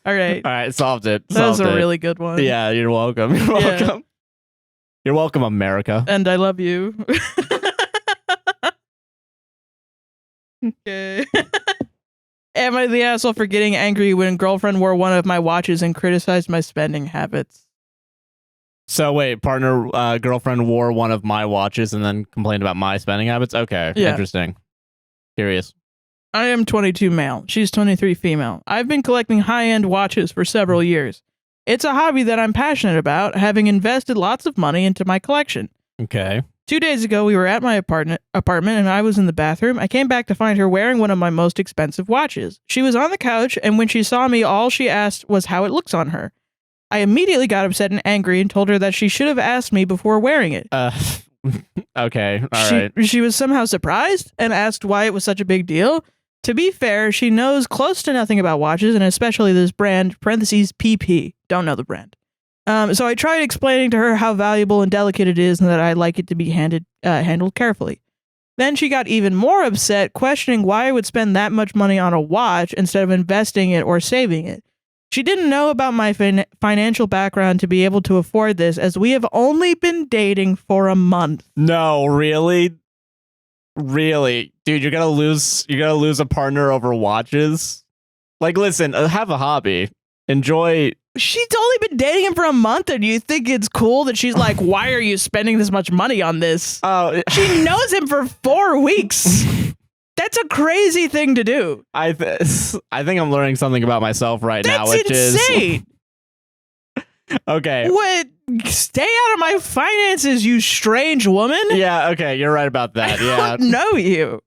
B: All right.
A: All right. Solved it.
B: That was
A: Solved
B: a
A: it.
B: really good one.
A: Yeah. You're welcome. You're welcome. You're welcome, America.
B: And I love you. Okay. Am I the asshole for getting angry when girlfriend wore one of my watches and criticized my spending habits?
A: So wait, partner, girlfriend wore one of my watches and then complained about my spending habits? Okay.
B: Yeah.
A: Interesting. Curious.
B: I am 22 male. She's 23 female. I've been collecting high-end watches for several years. It's a hobby that I'm passionate about, having invested lots of money into my collection.
A: Okay.
B: 2 days ago, we were at my apartment and I was in the bathroom. I came back to find her wearing one of my most expensive watches. She was on the couch, and when she saw me, all she asked was how it looks on her. I immediately got upset and angry and told her that she should have asked me before wearing it.
A: Okay. All right.
B: She was somehow surprised and asked why it was such a big deal. To be fair, she knows close to nothing about watches, and especially this brand, parentheses PP. Don't know the brand. So I tried explaining to her how valuable and delicate it is and that I like it to be handled carefully. Then she got even more upset, questioning why I would spend that much money on a watch instead of investing it or saving it. She didn't know about my financial background to be able to afford this, as we have only been dating for a month.
A: No, really? Really? Dude, you're gonna lose a partner over watches? Like, listen, have a hobby. Enjoy.
B: She's only been dating him for a month, and you think it's cool that she's like, why are you spending this much money on this?
A: Oh,
B: She knows him for 4 weeks. That's a crazy thing to do.
A: I think I'm learning something about myself right now, which
B: insane.
A: is okay.
B: What? Stay out of my finances, you strange woman.
A: Yeah, okay, you're right about that.
B: I
A: Yeah.
B: don't know you.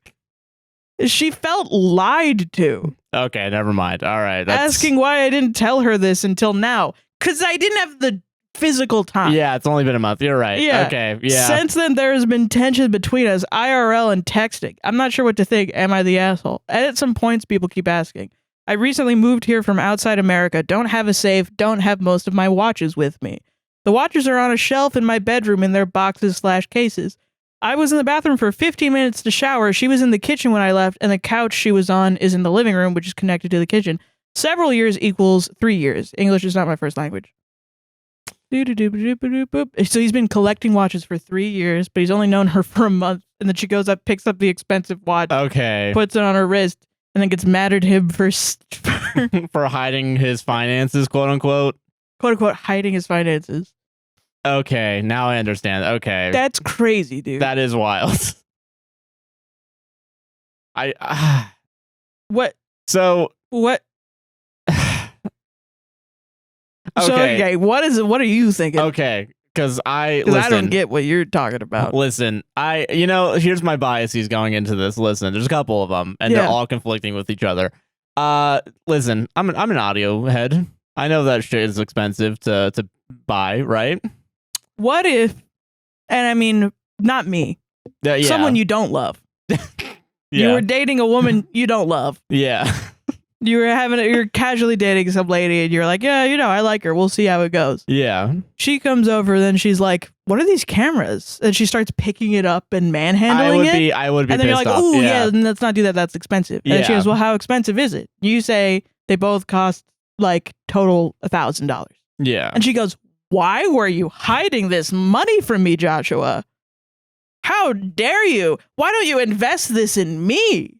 B: She felt lied to.
A: Okay, never mind. All right.
B: Asking why I didn't tell her this until now. Because I didn't have the physical time.
A: Yeah, it's only been a month. You're right.
B: Yeah.
A: Okay. Yeah.
B: Since then, there has been tension between us, IRL and texting. I'm not sure what to think. Am I the asshole? And at some points, people keep asking. I recently moved here from outside America. Don't have a safe. Don't have most of my watches with me. The watches are on a shelf in my bedroom in their boxes/cases. I was in the bathroom for 15 minutes to shower. She was in the kitchen when I left, and the couch she was on is in the living room, which is connected to the kitchen. Several years equals 3 years. English is not my first language. So he's been collecting watches for 3 years, but he's only known her for a month. And then she goes up, picks up the expensive watch,
A: Okay.
B: puts it on her wrist, and then gets mad at him for
A: For hiding his finances, quote unquote.
B: quote unquote hiding his finances.
A: Okay, now I understand. Okay.
B: That's crazy, dude.
A: That is wild.
B: What?
A: So
B: What?
A: okay.
B: So, okay, what are you thinking?
A: Okay, because I
B: don't get what you're talking about.
A: Listen, here's my biases going into this. Listen, there's a couple of them, and they're all conflicting with each other. Listen, I'm an audio head. I know that shit is expensive to buy, right?
B: What if, and I mean, not me,
A: Yeah.
B: someone you don't love. You
A: Yeah.
B: were dating a woman you don't love.
A: Yeah.
B: You're casually dating some lady and you're like, yeah, I like her. We'll see how it goes.
A: Yeah.
B: She comes over, then she's like, what are these cameras? And she starts picking it up and manhandling it.
A: I would be
B: And then you're
A: pissed
B: like,
A: off.
B: ooh, yeah, then let's not do that. That's expensive. And she
A: Yeah.
B: goes, well, how expensive is it? You say they both cost like total $1,000.
A: Yeah.
B: And she goes, why were you hiding this money from me, Joshua? How dare you? Why don't you invest this in me?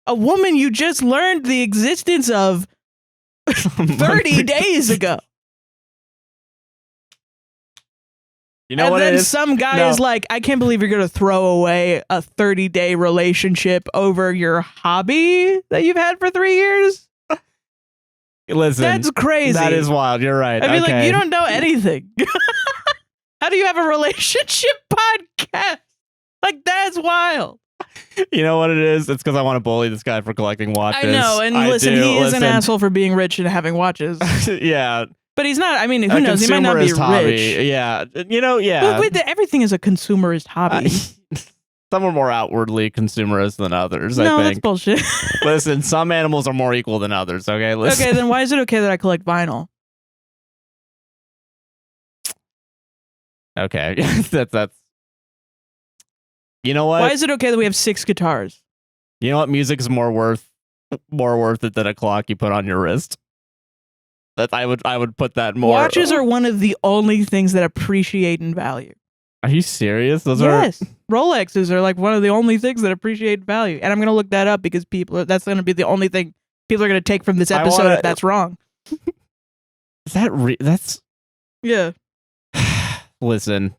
B: A woman you just learned the existence of 30 days ago.
A: You know
B: and
A: what
B: then
A: it is?
B: some guy
A: No.
B: is like, I can't believe you're going to throw away a 30-day relationship over your hobby that you've had for 3 years?
A: Listen,
B: That's crazy.
A: that is wild. You're right.
B: I mean,
A: okay.
B: like, you don't know anything. How do you have a relationship podcast? Like, that's wild.
A: You know what it is? It's because I want to bully this guy for collecting watches.
B: I know, and listen, he is an asshole for being rich and having watches.
A: Yeah.
B: But he's not, I mean, who
A: A
B: knows? He might not be
A: consumerist hobby.
B: rich.
A: Yeah. You know, yeah.
B: But everything is a consumerist hobby.
A: Some are more outwardly consumerist than others,
B: No,
A: I
B: that's
A: think.
B: bullshit.
A: Listen, some animals are more equal than others, okay? Listen.
B: Okay, then why is it okay that I collect vinyl?
A: Okay. that's You know what?
B: Why is it okay that we have 6 guitars?
A: You know what? Music is more worth it than a clock you put on your wrist. That I would put that more.
B: Watches are one of the only things that appreciate in value.
A: Are you serious? Those
B: Yes. Rolexes are like one of the only things that appreciate value. And I'm going to look that up because that's going to be the only thing people are going to take from this episode if that's wrong.
A: Is that that's
B: Yeah.
A: Listen,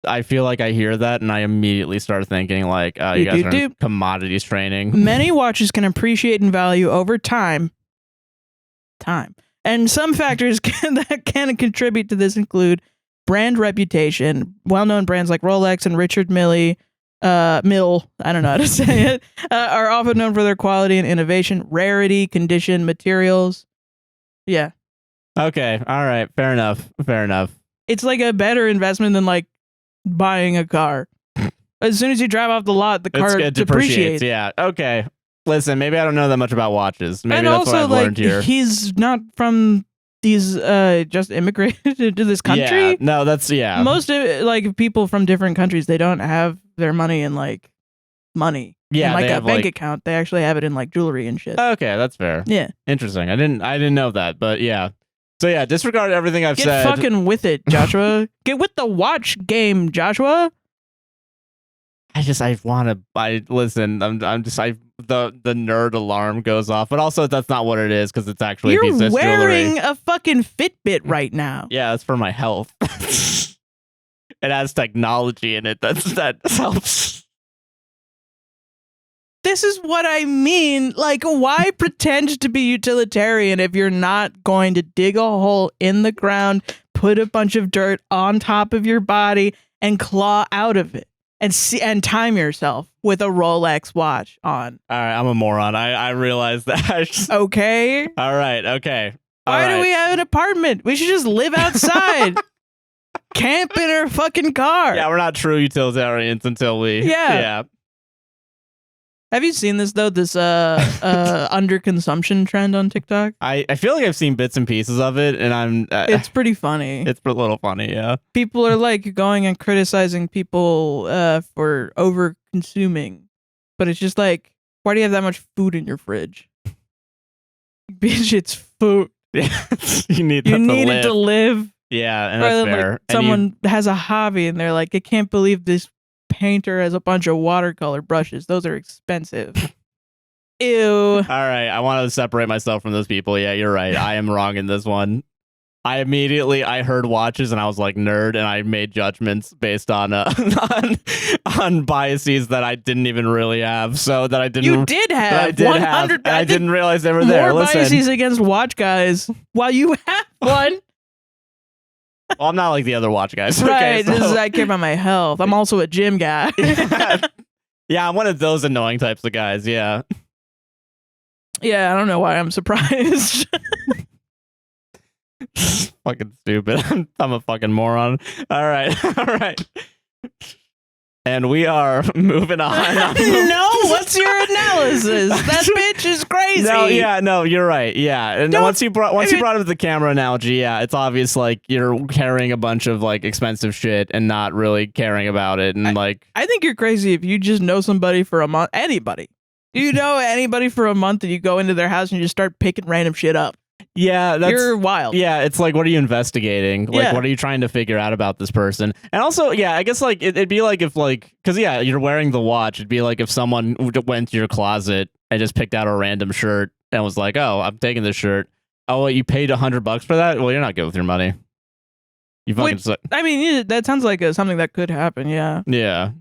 A: I feel like I hear that and I immediately start thinking like, you guys are in commodities training.
B: Many watches can appreciate in value over time. And some factors that can contribute to this include brand reputation. Well-known brands like Rolex and Richard Mille, I don't know how to say it, are often known for their quality and innovation, rarity, condition, materials. Yeah.
A: Okay. All right. Fair enough.
B: It's like a better investment than like buying a car. As soon as you drive off the lot, the car
A: It
B: depreciates.
A: Yeah. Okay. Listen, maybe I don't know that much about watches. Maybe
B: and
A: that's
B: also,
A: what I've learned here.
B: He's not from these just immigrated to this country.
A: Yeah. No, that's
B: Most like people from different countries, they don't have their money in like money.
A: Yeah,
B: in, like
A: they
B: a
A: have,
B: bank
A: like-
B: account. They actually have it in like jewelry and shit.
A: Okay, that's fair.
B: Yeah.
A: Interesting. I didn't know that, but yeah. So yeah, disregard everything I've
B: Get
A: said.
B: fucking with it, Joshua. Get with the watch game, Joshua.
A: Listen, the nerd alarm goes off, but also that's not what it is because it's actually a
B: You're
A: piece of
B: wearing
A: jewelry.
B: a fucking Fitbit right now.
A: Yeah, it's for my health. It has technology in it that helps.
B: This is what I mean. Like, why pretend to be utilitarian if you're not going to dig a hole in the ground, put a bunch of dirt on top of your body, and claw out of it? And time yourself with a Rolex watch on.
A: All right, I'm a moron. I realize that.
B: Okay?
A: All right, okay.
B: Why do we have an apartment? We should just live outside. Camp in our fucking car.
A: Yeah, we're not true utilitarians until we.
B: Yeah. Have you seen this though? This underconsumption trend on TikTok?
A: I feel like I've seen bits and pieces of it, and I'm.
B: It's pretty funny.
A: It's a little funny, yeah.
B: People are like going and criticizing people for over consuming, but it's just like, why do you have that much food in your fridge? Bitch, it's food.
A: Yeah, you need
B: it to live.
A: Yeah, and
B: Rather
A: that's
B: than,
A: fair.
B: like, someone has a hobby and they're like, I can't believe this painter has a bunch of watercolor brushes. Those are expensive. Ew.
A: All right, I want to separate myself from those people. Yeah, you're right. I am wrong in this one. I heard watches and I was like nerd, and I made judgments based on on biases that I didn't even really have. So that I didn't.
B: You did have.
A: I did
B: 100.
A: have. I didn't realize they were there.
B: More
A: Listen,
B: biases against watch guys while you have one.
A: well, I'm not like the other watch guys.
B: Right.
A: Okay, so.
B: I care about my health. I'm also a gym guy.
A: Yeah, I'm one of those annoying types of guys. Yeah.
B: Yeah, I don't know why I'm surprised.
A: Fucking stupid. I'm a fucking moron. All right. All right. And we are moving on.
B: No, what's your analysis? That bitch is crazy.
A: No, you're right. Yeah, and once you brought up the camera analogy, yeah, it's obvious like you're carrying a bunch of like expensive shit and not really caring about it, and
B: I think you're crazy if you just know somebody for a month. Anybody, you know anybody for a month, and you go into their house and you just start picking random shit up.
A: Yeah,
B: you're wild.
A: Yeah, it's like, what are you investigating? Like, what are you trying to figure out about this person? And also, yeah, I guess like it'd be like if like, because yeah, you're wearing the watch. It'd be like if someone went to your closet and just picked out a random shirt and was like, "Oh, I'm taking this shirt." Oh, well, you paid $100 for that? Well, you're not good with your money. You fucking.
B: I mean, that sounds like something that could happen. Yeah.
A: Yeah.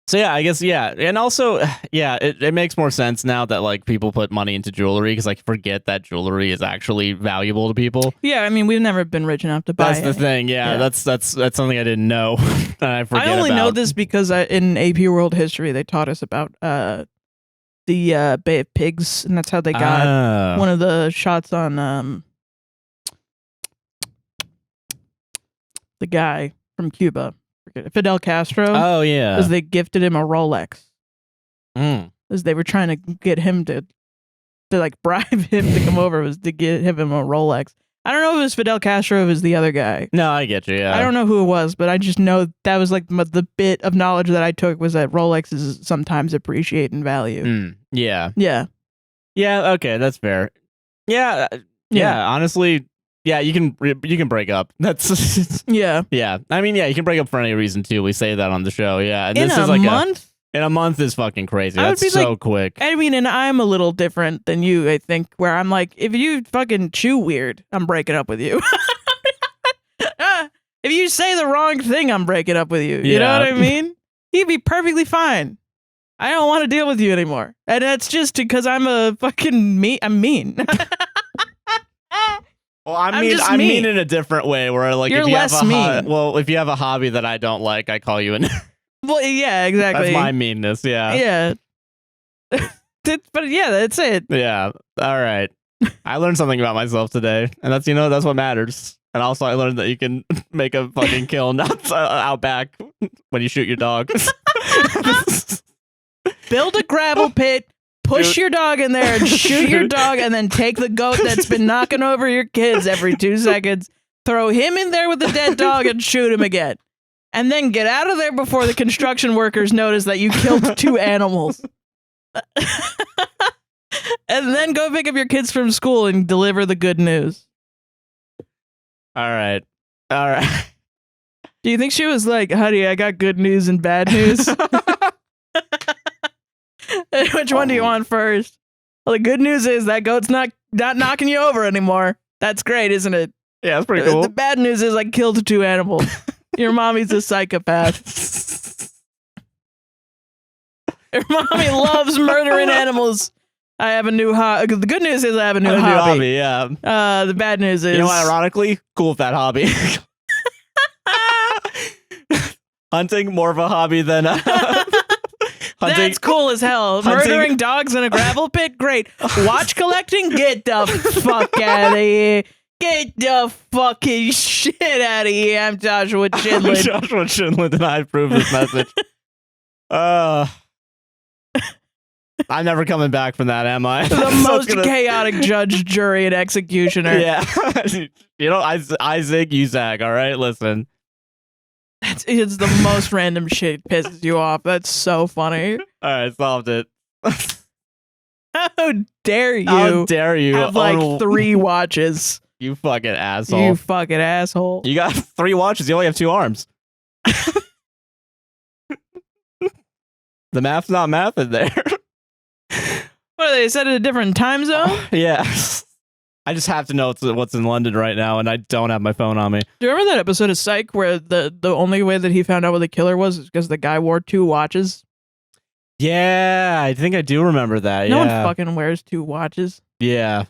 A: So yeah, I guess yeah, and also yeah, it makes more sense now that like people put money into jewelry because like forget that jewelry is actually valuable to people.
B: Yeah, I mean we've never been rich enough to buy.
A: That's the thing. Yeah, that's something I didn't know. And I forget.
B: I only know this because in AP World History they taught us about the Bay of Pigs, and that's how they got one of the shots on the guy from Cuba. Fidel Castro.
A: Oh yeah,
B: because they gifted him a Rolex. Because they were trying to get him to like bribe him to come over, was to give him a Rolex. I don't know if it was Fidel Castro or if it was the other guy.
A: No, I get you. Yeah,
B: I don't know who it was, but I just know that was like the bit of knowledge that I took was that Rolexes sometimes appreciate in value.
A: Yeah.
B: Yeah.
A: Yeah. Okay, that's fair. Yeah. Honestly. Yeah, you can break up. That's
B: yeah.
A: I mean, yeah, you can break up for any reason too. We say that on the show. Yeah, and
B: in
A: this
B: a
A: is like
B: month.
A: In a month is fucking crazy. That's so like, quick.
B: I mean, and I'm a little different than you. I think where I'm like, if you fucking chew weird, I'm breaking up with you. If you say the wrong thing, I'm breaking up with you. You know what I mean? You'd be perfectly fine. I don't want to deal with you anymore, and that's just because I'm a fucking I'm mean.
A: Well, I mean in a different way where like
B: you're
A: if you
B: less
A: have
B: mean.
A: If you have a hobby that I don't like, I call you an
B: Well, yeah, exactly.
A: That's my meanness, yeah.
B: Yeah. But yeah, that's it.
A: Yeah. All right. I learned something about myself today, and that's what matters. And also I learned that you can make a fucking kill out back when you shoot your dog.
B: Build a gravel pit. Push your dog in there and shoot your dog, and then take the goat that's been knocking over your kids every 2 seconds, throw him in there with the dead dog, and shoot him again. And then get out of there before the construction workers notice that you killed 2 animals. And then go pick up your kids from school and deliver the good news.
A: All right.
B: Do you think she was like, honey, I got good news and bad news? Which one do you want first? Well, the good news is that goat's not knocking you over anymore. That's great, isn't it?
A: Yeah, that's pretty cool.
B: The bad news is I killed 2 animals. Your mommy's a psychopath. Your mommy loves murdering animals. I have a new hobby. The good news is I have a new hobby.
A: Yeah.
B: The bad news is...
A: You know what, ironically, cool with that hobby. Hunting, more of a hobby than...
B: That's cool as hell. Murdering dogs in a gravel pit? Great. Watch collecting? Get the fuck out of here. Get the fucking shit out of here. I'm Joshua Chinlund.
A: Joshua Chinlund, and I approve this message. I'm never coming back from that, am I?
B: The most chaotic judge, jury, and executioner.
A: Yeah. You know, I zig, you zag, all right? Listen.
B: It's the most random shit pisses you off. That's so funny.
A: All right, solved it.
B: How dare you?
A: How dare you?
B: Have like 3 watches.
A: You fucking asshole.
B: You fucking asshole.
A: You got 3 watches. You only have 2 arms. The math's not math in there.
B: What are they set in a different time zone?
A: Yeah. I just have to know what's in London right now, and I don't have my phone on me.
B: Do you remember that episode of Psych where the only way that he found out what the killer was because the guy wore 2 watches?
A: Yeah, I think I do remember that.
B: No one fucking wears 2 watches.
A: Yeah.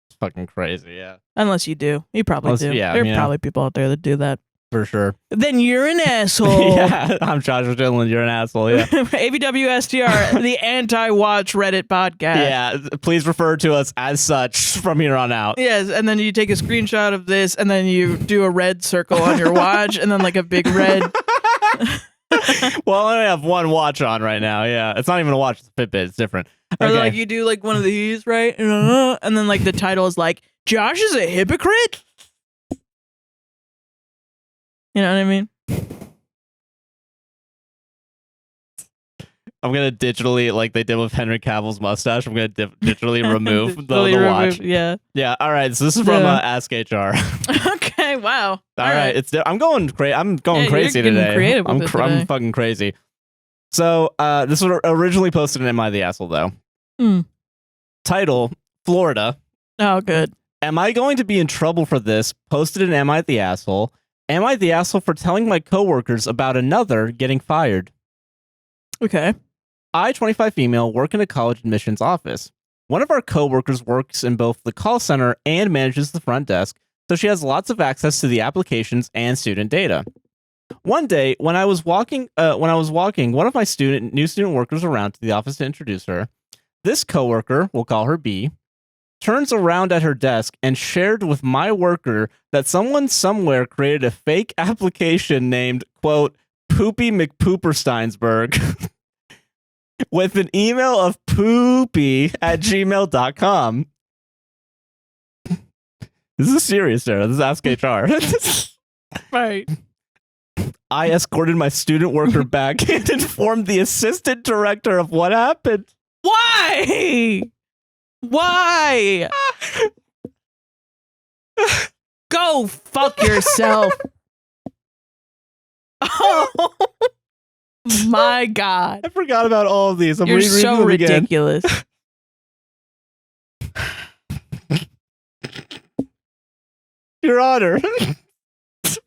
A: It's fucking crazy, yeah.
B: Unless you do. You probably do.
A: Yeah,
B: there are probably people out there that do that.
A: for sure.
B: Then you're an asshole.
A: Yeah, I'm Joshua Dillon. You're an asshole. Yeah.
B: APWSTR, the anti-watch Reddit podcast.
A: Yeah, please refer to us as such from here on out.
B: Yes, and then you take a screenshot of this, and then you do a red circle on your watch, and then like a big red.
A: Well, I only have one watch on right now. Yeah, it's not even a watch; it's a Fitbit. It's different.
B: Or
A: Okay.
B: like you do like one of these, right? And then like the title is like, Josh is a hypocrite? You know what I mean?
A: I'm gonna digitally, like they did with Henry Cavill's mustache. I'm gonna digitally remove the watch.
B: Yeah.
A: Yeah. All right. So this is from Ask HR.
B: Okay. Wow.
A: All right. I'm going crazy. I'm going crazy
B: you're getting
A: today.
B: creative with it today.
A: I'm fucking crazy. So this was originally posted in Am I the Asshole though. Title: Florida.
B: Oh, good.
A: Am I going to be in trouble for this? Posted in Am I the Asshole? Am I the asshole for telling my coworkers about another getting fired?
B: Okay.
A: I, 25 female, work in a college admissions office. One of our coworkers works in both the call center and manages the front desk, so she has lots of access to the applications and student data. One day, when I was walking one of my new student workers around to the office to introduce her, this coworker, we'll call her B, turns around at her desk and shared with my worker that someone somewhere created a fake application named, quote, Poopy McPoopersteinsburg with an email of poopy@gmail.com. This is serious, Sarah. This is Ask HR.
B: Right.
A: I escorted my student worker back and informed the assistant director of what happened.
B: Why? Why? Go fuck yourself. Oh my God.
A: I forgot about all of these. I'm
B: You're
A: rereading
B: so
A: them again.
B: ridiculous.
A: Your Honor. We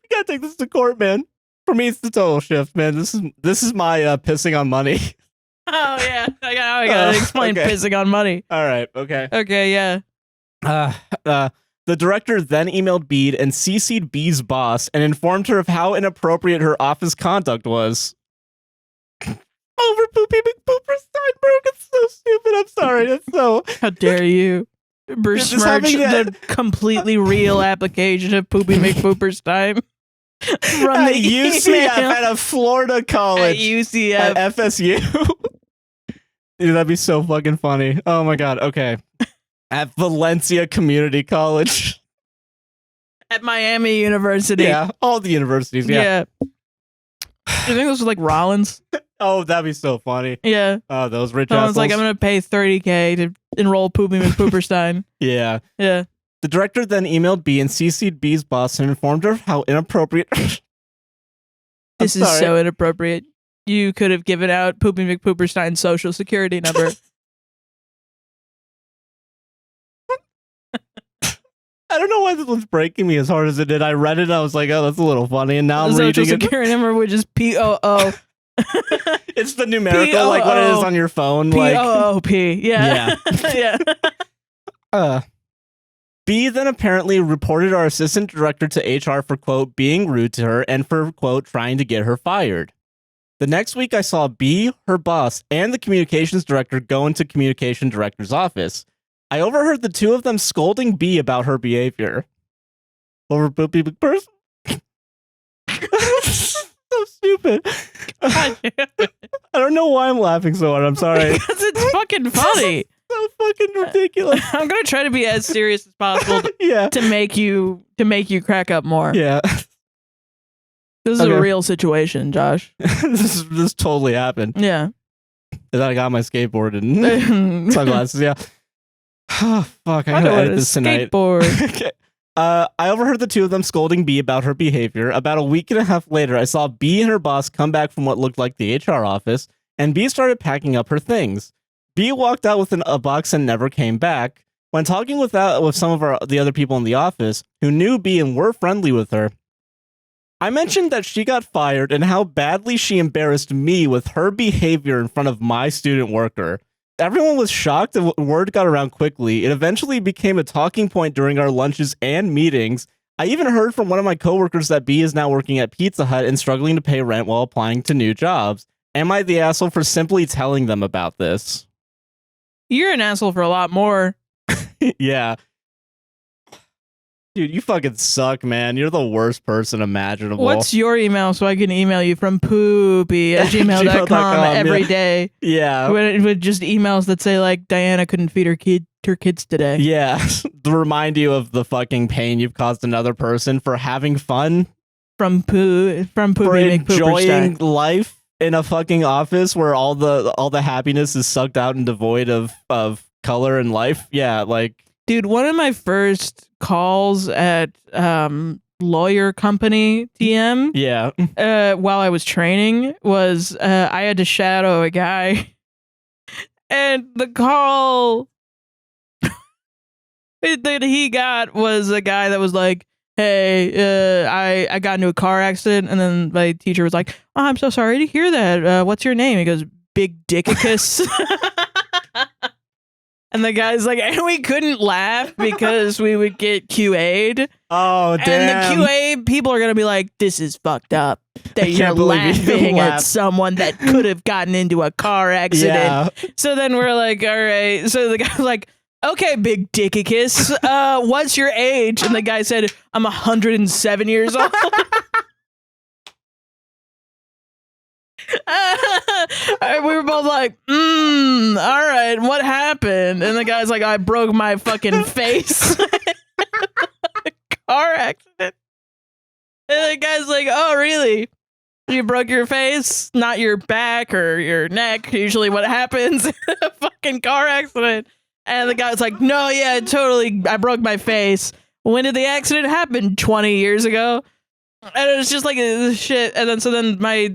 A: gotta take this to court, man. For me, it's the total shift, man. This is my pissing on money.
B: Oh yeah, I gotta explain
A: okay.
B: pissing on money.
A: All right, okay.
B: Okay, yeah.
A: The director then emailed Bede and CC'd B's boss and informed her of how inappropriate her office conduct was. Over Poopy McPoopersteinburg. It's so stupid. I'm sorry. That's so.
B: How dare you besmirch the completely real application of Poopy McPooperstein from
A: at
B: the
A: UCF
B: email.
A: at a Florida college.
B: At UCF.
A: At FSU. Dude, that'd be so fucking funny. Oh my God. Okay. At Valencia Community College.
B: At Miami University.
A: Yeah, all the universities. Yeah.
B: I think this was like Rollins.
A: Oh, that'd be so funny.
B: Yeah.
A: Oh, those rich
B: Someone's
A: assholes.
B: like, I'm going to pay $30K to enroll Poopy McPooperstein.
A: Yeah.
B: Yeah.
A: The director then emailed B and CC'd B's boss and informed her of how inappropriate.
B: This is so inappropriate. You could have given out Poopy McPooperstein's social security number.
A: I don't know why this one's breaking me as hard as it did. I read it and I was like, oh, that's a little funny. And now I'm
B: social
A: reading it.
B: security number, which is POO.
A: It's the numerical, like what it is on your phone.
B: POOP. Yeah.
A: Yeah.
B: Yeah.
A: B then apparently reported our assistant director to HR for, quote, being rude to her and for, quote, trying to get her fired. The next week, I saw B, her boss, and the communications director go into communication director's office. I overheard the two of them scolding B about her behavior. Over Poopy McPooperstein. So stupid. I don't know why I'm laughing so hard. I'm sorry.
B: Because it's fucking funny.
A: So fucking ridiculous.
B: I'm gonna try to be as serious as possible to make you crack up more.
A: Yeah.
B: This is a real situation, Josh.
A: this totally happened.
B: Yeah.
A: And then I got my skateboard and sunglasses. Yeah. Oh, fuck. I gotta edit this tonight.
B: Skateboard.
A: Okay. I overheard the two of them scolding B about her behavior. About a week and a half later, I saw B and her boss come back from what looked like the HR office, and B started packing up her things. B walked out with a box and never came back. When talking with some of the other people in the office who knew B and were friendly with her, I mentioned that she got fired and how badly she embarrassed me with her behavior in front of my student worker. Everyone was shocked and word got around quickly. It eventually became a talking point during our lunches and meetings. I even heard from one of my coworkers that B is now working at Pizza Hut and struggling to pay rent while applying to new jobs. Am I the asshole for simply telling them about this?
B: You're an asshole for a lot more.
A: Yeah. Dude, you fucking suck, man. You're the worst person imaginable.
B: What's your email so I can email you from poopy@gmail.com every day?
A: Yeah.
B: With just emails that say like Diana couldn't feed her kids today.
A: Yeah. To remind you of the fucking pain you've caused another person for having fun.
B: From
A: for enjoying life in a fucking office where all the happiness is sucked out and devoid of color and life. Yeah, like
B: dude, one of my first calls at lawyer company TM while I was training was I had to shadow a guy and the call that he got was a guy that was like, hey, I got into a car accident, and then my teacher was like, oh, I'm so sorry to hear that. What's your name? He goes, Big Dickicus. And the guy's like, and we couldn't laugh because we would get QA'd.
A: Oh, damn.
B: And the QA people are going to be like, this is fucked up. That you're laughing at someone that could have gotten into a car accident. Yeah. So then we're like, all right. So the guy's like, okay, Big Dickicus, what's your age? And the guy said, I'm 107 years old. We were both like, all right, what happened? And the guy's like, I broke my fucking face. Car accident. And the guy's like, oh, really? You broke your face, not your back or your neck. Usually what happens in a fucking car accident. And the guy's like, no, yeah, totally. I broke my face. When did the accident happen? 20 years ago. And it was just like shit. And then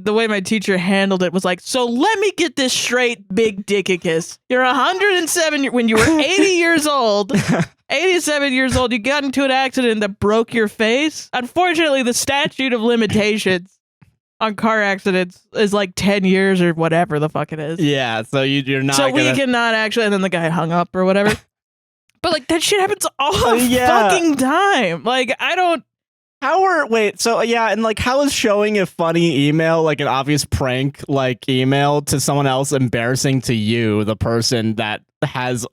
B: the way my teacher handled it was like, so let me get this straight, Big Dickicus. You're 107 when you were 80 years old. 87 years old, you got into an accident that broke your face. Unfortunately, the statute of limitations on car accidents is like 10 years or whatever the fuck it is.
A: Yeah, so you're not
B: So we cannot actually, and then the guy hung up or whatever. But like that shit happens all the fucking time. Like I don't.
A: And like how is showing a funny email, like an obvious prank like email to someone else, embarrassing to you, the person that has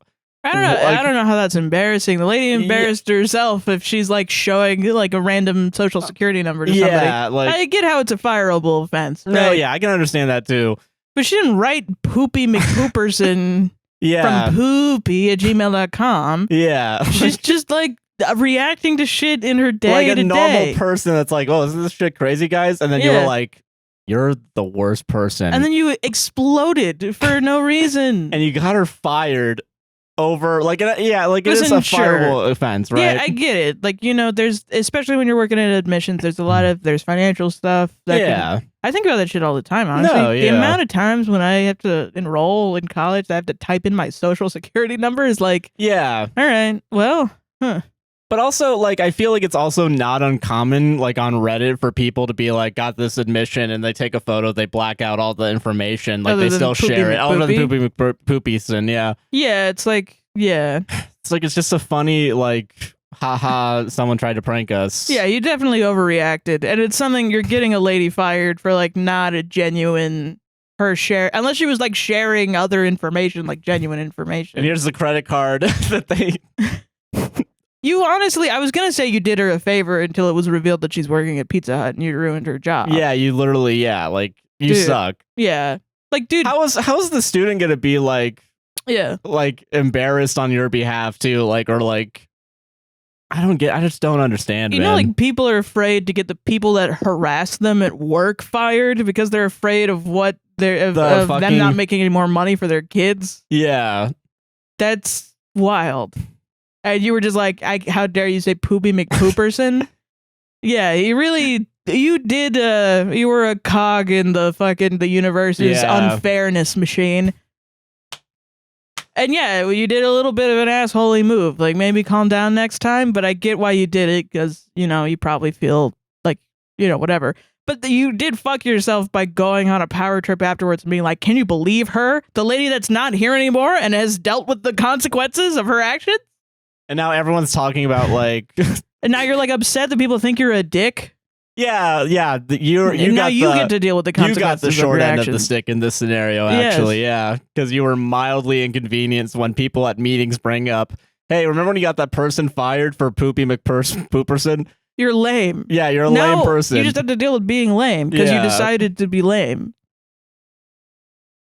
B: I don't know. Like, I don't know how that's embarrassing. The lady embarrassed herself if she's like showing like a random social security number to somebody.
A: Yeah, like
B: I get how it's a fireable offense. Right?
A: No, yeah, I can understand that too.
B: But she didn't write Poopy McPooperson from poopy@gmail.com.
A: Yeah.
B: She's just like reacting to shit in her day
A: like
B: to
A: a normal
B: day.
A: person that's like, oh, is this shit crazy, guys? And then you were like, you're the worst person.
B: And then you exploded for no reason.
A: And you got her fired over like it is a fireable offense, right?
B: Yeah, I get it. Like, you know, there's, especially when you're working in admissions, there's financial stuff that I think about that shit all the time, honestly. The amount of times when I have to enroll in college that I have to type in my social security number is like, all right, well,
A: But also, like, I feel like it's also not uncommon, like, on Reddit for people to be like, got this admission, and they take a photo, they black out all the information, like, they still share it. Other than Poopyson, yeah.
B: Yeah, it's like,
A: It's like, it's just a funny, like, haha, someone tried to prank us.
B: Yeah, you definitely overreacted. And it's something you're getting a lady fired for, like, not a genuine her share, unless she was, like, sharing other information, like, genuine information.
A: And here's the credit card that they...
B: You honestly, I was going to say you did her a favor until it was revealed that she's working at Pizza Hut and you ruined her job.
A: Yeah, you literally, like, you suck.
B: Yeah. Like, dude.
A: How's the student going to be, like, like, embarrassed on your behalf, too? Like, or, like, I just don't understand,
B: You know, like, people are afraid to get the people that harass them at work fired because they're afraid of what them not making any more money for their kids.
A: Yeah.
B: That's wild. And you were just like, how dare you say Poopy McPooperson? Yeah, you were a cog in the universe's unfairness machine. And yeah, you did a little bit of an assholey move. Like, maybe calm down next time, but I get why you did it, because, you know, you probably feel like, you know, whatever. But you did fuck yourself by going on a power trip afterwards and being like, can you believe her? The lady that's not here anymore and has dealt with the consequences of her actions?
A: And now everyone's talking about, like,
B: And now you're like upset that people think you're a dick.
A: Yeah. You
B: get to deal with the consequences.
A: You got the
B: of
A: short
B: your
A: end of the
B: actions.
A: stick in this scenario,
B: Yes.
A: actually. Yeah, because you were mildly inconvenienced when people at meetings bring up, "Hey, remember when you got that person fired for Poopy McPooperson?"
B: You're lame.
A: Yeah, you're a
B: No,
A: lame person.
B: you just have to deal with being lame because you
A: Yeah.
B: decided to be lame.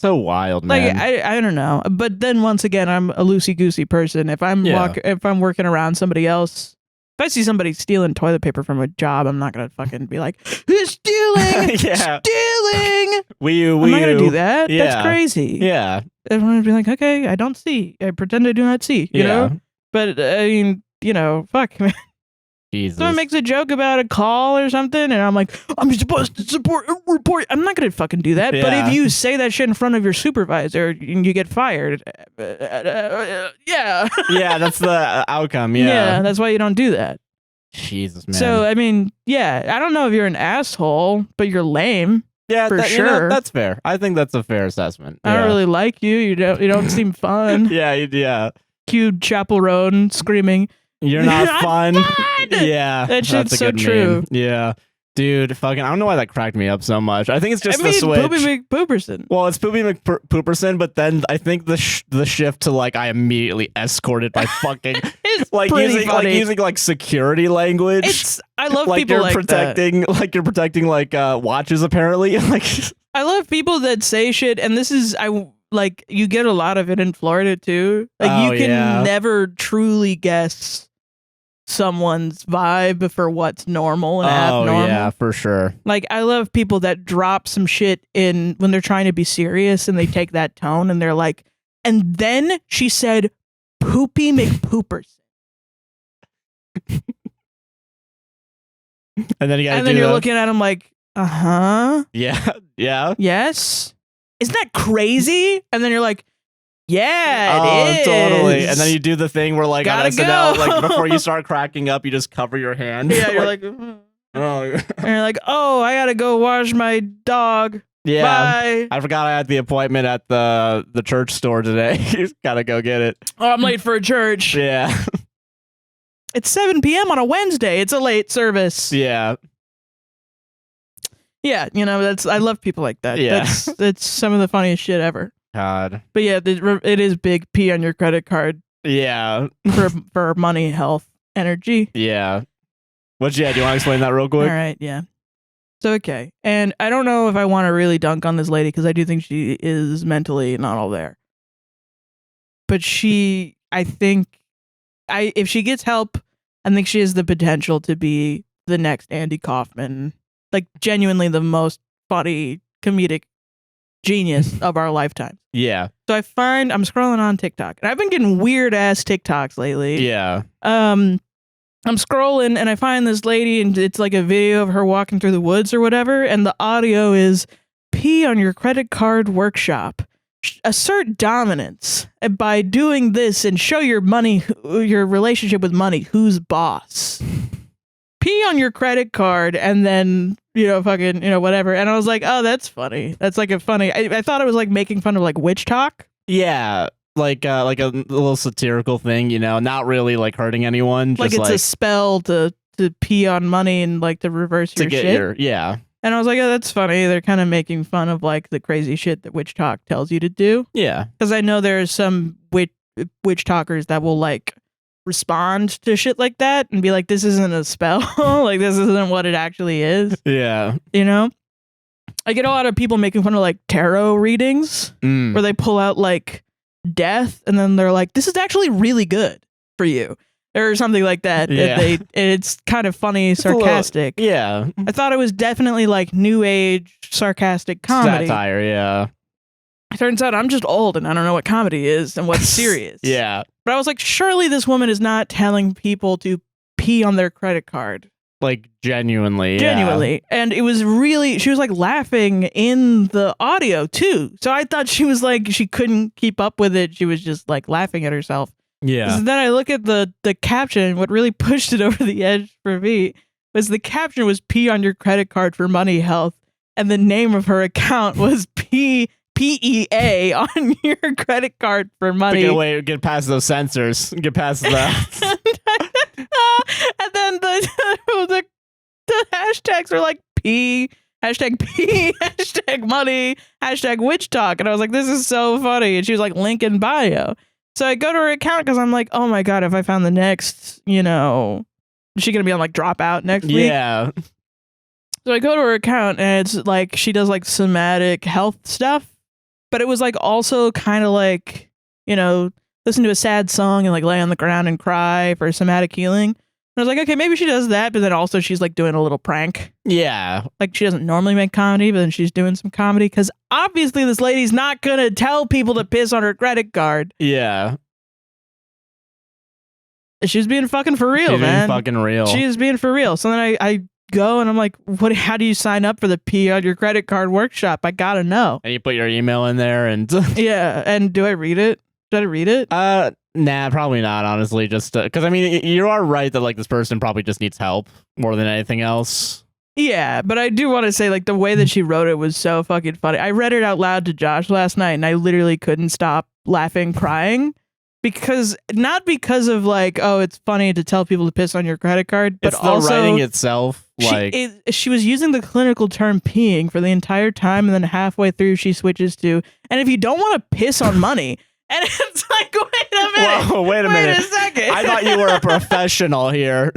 A: So wild,
B: Like
A: man.
B: I don't know, but then once again, I'm a loosey goosey person. If I'm working around somebody else, if I see somebody stealing toilet paper from a job, I'm not gonna fucking be like, "Who's stealing?
A: Yeah.
B: Stealing!"
A: I'm
B: I'm not gonna do that.
A: Yeah.
B: That's crazy.
A: Yeah.
B: Everyone would be like, "Okay, I don't see. I pretend I do not see." You know. But I mean, fuck. Man.
A: Jesus.
B: Someone makes a joke about a call or something, and I'm like, "I'm supposed to report." I'm not gonna fucking do that. But
A: Yeah.
B: if you say that shit in front of your supervisor and you get fired, yeah,
A: Yeah, that's the outcome. Yeah.
B: yeah, that's why you don't do that.
A: Jesus, man.
B: So I mean, yeah, I don't know if you're an asshole, but you're lame.
A: yeah,
B: for
A: you know,
B: sure.
A: that's fair. I think that's a fair assessment.
B: I don't really like you. You don't seem fun.
A: Yeah.
B: Cute Chapel Roan screaming.
A: You're not
B: Not
A: fun.
B: fun!
A: Yeah.
B: That shit's
A: that's a
B: so
A: good
B: true.
A: meme. Yeah. Dude, fucking, I don't know why that cracked me up so much. I think it's just
B: I mean,
A: the switch.
B: Poopy McPooperson.
A: Well, it's Poopy McPooperson, but then I think the shift to like I immediately escorted by fucking
B: It's
A: like
B: pretty funny.
A: using security language.
B: I love
A: like
B: people
A: you're
B: like
A: protecting
B: that.
A: like you're protecting watches apparently. Like
B: I love people that say shit, and this is you get a lot of it in Florida too. Like
A: Oh,
B: you can
A: yeah.
B: never truly guess someone's vibe for what's normal and abnormal.
A: yeah, for sure.
B: Like I love people that drop some shit in when they're trying to be serious and they take that tone and they're like, and then she said Poopy McPooperson.
A: And then you gotta
B: And then
A: do
B: you're
A: the-
B: looking at him like, uh-huh.
A: Yeah.
B: Yes. Isn't that crazy? And then you're like, yeah, it is.
A: Totally. And then you do the thing where like
B: Gotta
A: on SNL,
B: go.
A: like before you start cracking up, you just cover your hand.
B: yeah, you're like,
A: oh
B: and you're like, oh, I gotta go wash my dog.
A: yeah.
B: Bye.
A: I forgot I had the appointment at the church store today. You just gotta go get it.
B: Oh, I'm late for church.
A: Yeah.
B: It's 7 p.m. on a Wednesday. It's a late service.
A: Yeah.
B: Yeah, I love people like that.
A: Yeah.
B: That's some of the funniest shit ever.
A: God.
B: But yeah, it is big P on your credit card
A: Yeah.
B: for money, health, energy.
A: Yeah. Do you want to explain that real
B: All
A: quick?
B: right, yeah. So, okay. And I don't know if I want to really dunk on this lady because I do think she is mentally not all there. But if she gets help, I think she has the potential to be the next Andy Kaufman. Like, genuinely the most funny comedic genius of our lifetime.
A: Yeah.
B: So I'm scrolling on TikTok, and I've been getting weird ass TikToks lately.
A: Yeah.
B: I'm scrolling and I find this lady, and it's like a video of her walking through the woods or whatever, and the audio is pee on your credit card workshop. Assert dominance by doing this and show your relationship with money. Who's boss? Pee on your credit card and then, whatever. And I was like, oh, that's funny. That's like a funny. I thought it was like making fun of like witch talk.
A: Yeah. Like a little satirical thing, not really like hurting anyone.
B: Like
A: Just
B: it's a spell to pee on money and like to reverse
A: to
B: your
A: get
B: shit.
A: yeah.
B: And I was like, oh, that's funny. They're kind of making fun of like the crazy shit that witch talk tells you to do.
A: Yeah.
B: Because I know there's some witch talkers that will like respond to shit like that and be like, this isn't a spell. Like, this isn't what it actually is.
A: Yeah.
B: I get a lot of people making fun of like tarot readings where they pull out like death and then they're like, this is actually really good for you. Or something like that.
A: Yeah.
B: It's kind of funny, sarcastic.
A: Yeah.
B: I thought it was definitely like new age sarcastic comedy.
A: Satire, yeah.
B: It turns out I'm just old and I don't know what comedy is and what's serious.
A: Yeah.
B: But I was like, surely this woman is not telling people to pee on their credit card.
A: Like genuinely.
B: Genuinely. And it was really, she was like laughing in the audio too. So I thought she was like, she couldn't keep up with it. She was just like laughing at herself.
A: Yeah.
B: So then I look at the caption. What really pushed it over the edge for me was the caption was pee on your credit card for money, health. And the name of her account was PEA on your credit card for money.
A: Get past those censors. Get past that.
B: And then the hashtags are like P, hashtag money, hashtag witch talk. And I was like, this is so funny. And she was like, link in bio. So I go to her account because I'm like, oh my God, if I found the next, is she going to be on like Dropout next week?
A: Yeah.
B: So I go to her account and it's like, she does like somatic health stuff. But it was like also kind of like, listen to a sad song and like lay on the ground and cry for somatic healing. And I was like, okay, maybe she does that, but then also she's like doing a little prank.
A: Yeah.
B: Like she doesn't normally make comedy, but then she's doing some comedy because obviously this lady's not going to tell people to piss on her credit card.
A: Yeah.
B: She's being fucking for real, man.
A: Being fucking real.
B: She is being for real. So then I go and I'm like, how do you sign up for the P on your credit card workshop? I gotta know.
A: And you put your email in there and
B: yeah. And do I read it? Should I read it?
A: Nah, probably not, honestly. Just because I mean, you are right that like this person probably just needs help more than anything else.
B: Yeah, but I do want to say like the way that she wrote it was so fucking funny. I read it out loud to Josh last night and I literally couldn't stop laughing, crying. Not because of like, oh, it's funny to tell people to piss on your credit card, but
A: it's the
B: also
A: writing itself. Like
B: she was using the clinical term peeing for the entire time, and then halfway through she switches to, and if you don't want to piss on money, and it's like, wait a minute,
A: whoa, wait a minute,
B: a second.
A: I thought you were a professional here.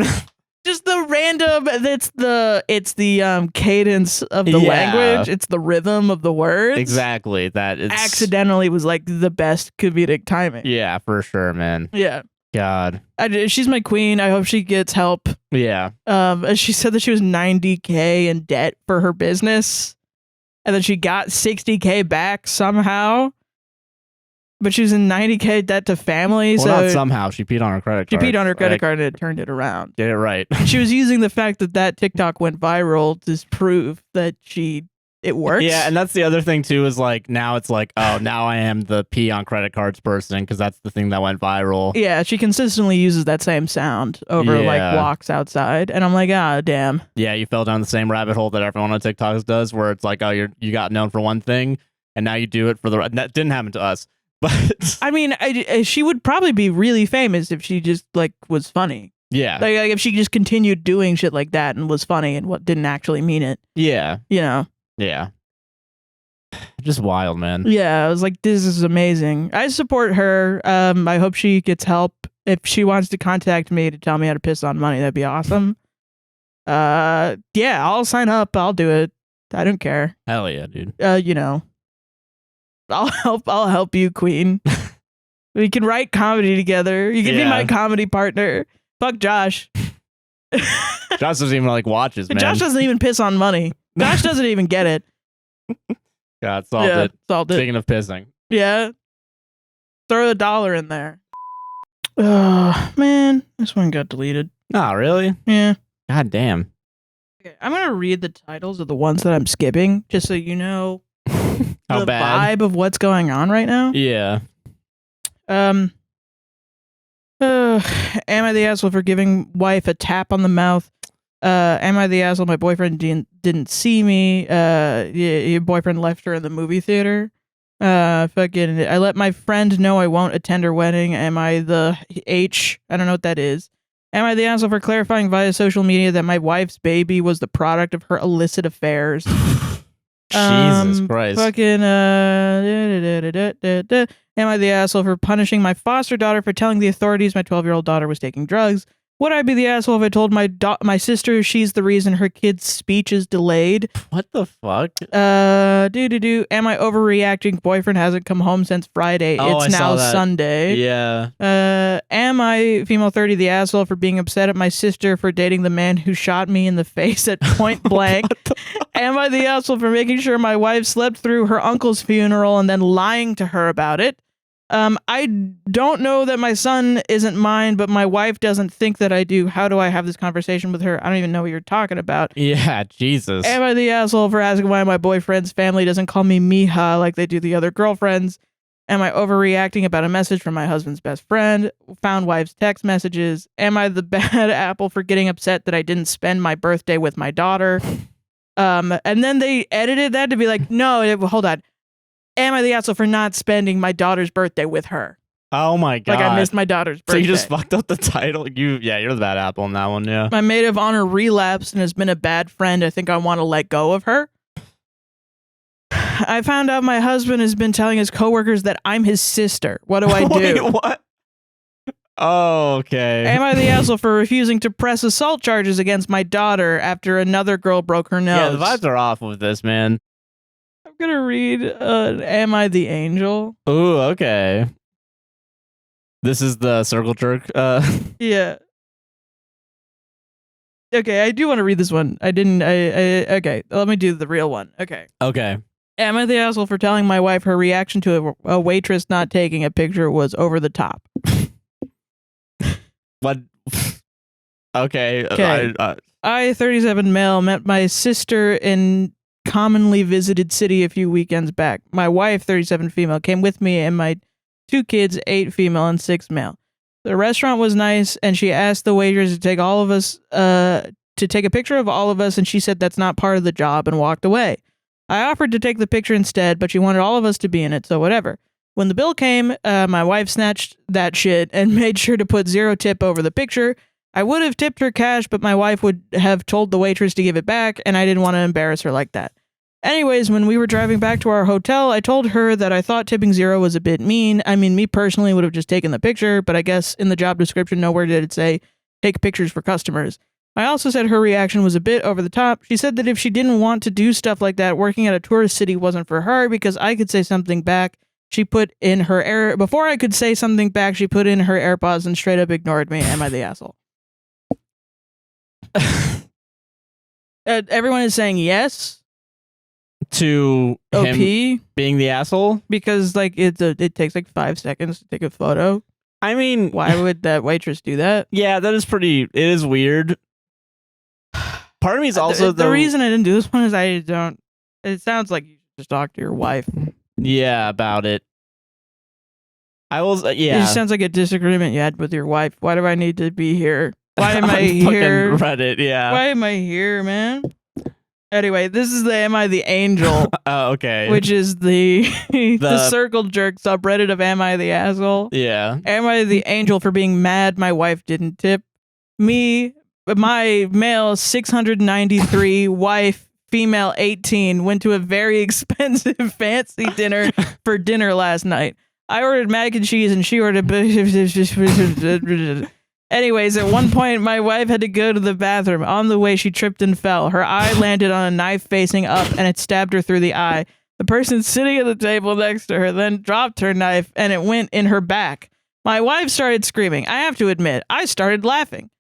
B: Just the random. It's the cadence of the language. It's the rhythm of the words.
A: Exactly. That is
B: accidentally was like the best comedic timing.
A: Yeah, for sure, man.
B: Yeah.
A: God.
B: She's my queen. I hope she gets help.
A: Yeah.
B: She said that she was $90K in debt for her business, and then she got $60K back somehow. But she was in $90K debt to family.
A: Well,
B: so
A: not somehow. She peed on her credit card.
B: She peed on her credit card and it turned it around.
A: Did it right.
B: She was using the fact that TikTok went viral to prove that it works.
A: Yeah, and that's the other thing too is like now it's like, oh, now I am the pee on credit cards person because that's the thing that went viral.
B: Yeah, she consistently uses that same sound over like walks outside, and I'm like, ah, damn.
A: Yeah, you fell down the same rabbit hole that everyone on TikTok does, where it's like, oh, you got known for one thing, and now you do it for the. That didn't happen to us. But
B: I mean, she would probably be really famous if she just like was funny.
A: Yeah,
B: like if she just continued doing shit like that and was funny and what didn't actually mean it.
A: Yeah,
B: Yeah,
A: just wild, man.
B: Yeah, I was like, this is amazing. I support her. I hope she gets help. If she wants to contact me to tell me how to piss on money, that'd be awesome. Yeah, I'll sign up. I'll do it. I don't care.
A: Hell yeah, dude.
B: I'll help you, queen. We can write comedy together. You can be my comedy partner. Fuck Josh.
A: Josh doesn't even like watches, man.
B: Josh doesn't even piss on money. Josh doesn't even get it.
A: God, solved it.
B: Solved it.
A: Speaking of pissing.
B: Yeah. Throw $1 in there. Oh, man. This one got deleted.
A: Oh, really?
B: Yeah.
A: God damn.
B: Okay, I'm going to read the titles of the ones that I'm skipping, just so you know
A: how
B: the
A: bad
B: vibe of what's going on right now.
A: Yeah.
B: Am I the asshole for giving wife a tap on the mouth? Am I the asshole? My boyfriend didn't see me. Your boyfriend left her in the movie theater. Fucking, I let my friend know I won't attend her wedding. Am I the H? I don't know what that is. Am I the asshole for clarifying via social media that my wife's baby was the product of her illicit affairs?
A: Jesus Christ.
B: Fucking, am I the asshole for punishing my foster daughter for telling the authorities my 12-year-old daughter was taking drugs? Would I be the asshole if I told my sister she's the reason her kid's speech is delayed?
A: What the fuck?
B: Am I overreacting? Boyfriend hasn't come home since Friday. It's now Sunday.
A: Yeah.
B: Am I, female 30, the asshole for being upset at my sister for dating the man who shot me in the face at point blank? Am I the asshole for making sure my wife slept through her uncle's funeral and then lying to her about it? I don't know that my son isn't mine, but my wife doesn't think that I do. How do I have this conversation with her? I don't even know what you're talking about.
A: Yeah, Jesus.
B: Am I the asshole for asking why my boyfriend's family doesn't call me Mija like they do the other girlfriends? Am I overreacting about a message from my husband's best friend? Found wife's text messages? Am I the bad apple for getting upset that I didn't spend my birthday with my daughter? And then they edited that to be like, no, hold on. Am I the asshole for not spending my daughter's birthday with her?
A: Oh my god!
B: Like I missed my daughter's birthday.
A: So you just fucked up the title. You're the bad apple in that one. Yeah.
B: My maid of honor relapsed and has been a bad friend. I think I want to let go of her. I found out my husband has been telling his coworkers that I'm his sister. What do I do?
A: Wait, what? Oh, okay.
B: Am I the asshole for refusing to press assault charges against my daughter after another girl broke her nose?
A: Yeah, the vibes are off with this, man.
B: I'm gonna read. Am I the angel?
A: Ooh, okay. This is the circle jerk.
B: Yeah. Okay, I do want to read this one. I didn't. Okay, let me do the real one. Okay.
A: Okay.
B: Am I the asshole for telling my wife her reaction to a waitress not taking a picture was over the top?
A: What? Okay.
B: I, 37 male, met my sister in commonly visited city a few weekends back. My wife, 37 female, came with me and my 2 kids, 8 female and 6 male. The restaurant was nice, and she asked the waitress to take all of us, to take a picture of all of us, and she said that's not part of the job and walked away. I offered to take the picture instead, but she wanted all of us to be in it, so whatever. When the bill came, my wife snatched that shit and made sure to put 0 tip over the picture. I would have tipped her cash, but my wife would have told the waitress to give it back, and I didn't want to embarrass her like that. Anyways, when we were driving back to our hotel, I told her that I thought tipping 0 was a bit mean. I mean, me personally would have just taken the picture, but I guess in the job description, nowhere did it say, take pictures for customers. I also said her reaction was a bit over the top. She said that if she didn't want to do stuff like that, working at a tourist city wasn't for her because I could say something back. She put in her before I could say something back, she put in her AirPods and straight up ignored me. Am I the asshole? Everyone is saying yes
A: to
B: OP
A: him being the asshole
B: because like it takes like 5 seconds to take a photo.
A: I mean,
B: why would that waitress do that?
A: Yeah, that is pretty. It is weird. Part of me is also
B: the reason I didn't do this one is I don't. It sounds like you should just talk to your wife.
A: Yeah, about it. I was. Yeah,
B: it just sounds like a disagreement you had with your wife. Why do I need to be here? Why am I here?
A: Reddit, yeah.
B: Why am I here, man? Anyway, this is the Am I the Angel?
A: Oh, okay.
B: Which is the circle jerk subreddit of Am I the Asshole?
A: Yeah.
B: Am I the angel for being mad my wife didn't tip? Me, my male 693, wife, female 18, went to a very expensive fancy dinner for dinner last night. I ordered mac and cheese and she ordered... Anyways, at one point, my wife had to go to the bathroom. On the way, she tripped and fell. Her eye landed on a knife facing up, and it stabbed her through the eye. The person sitting at the table next to her then dropped her knife, and it went in her back. My wife started screaming. I have to admit, I started laughing.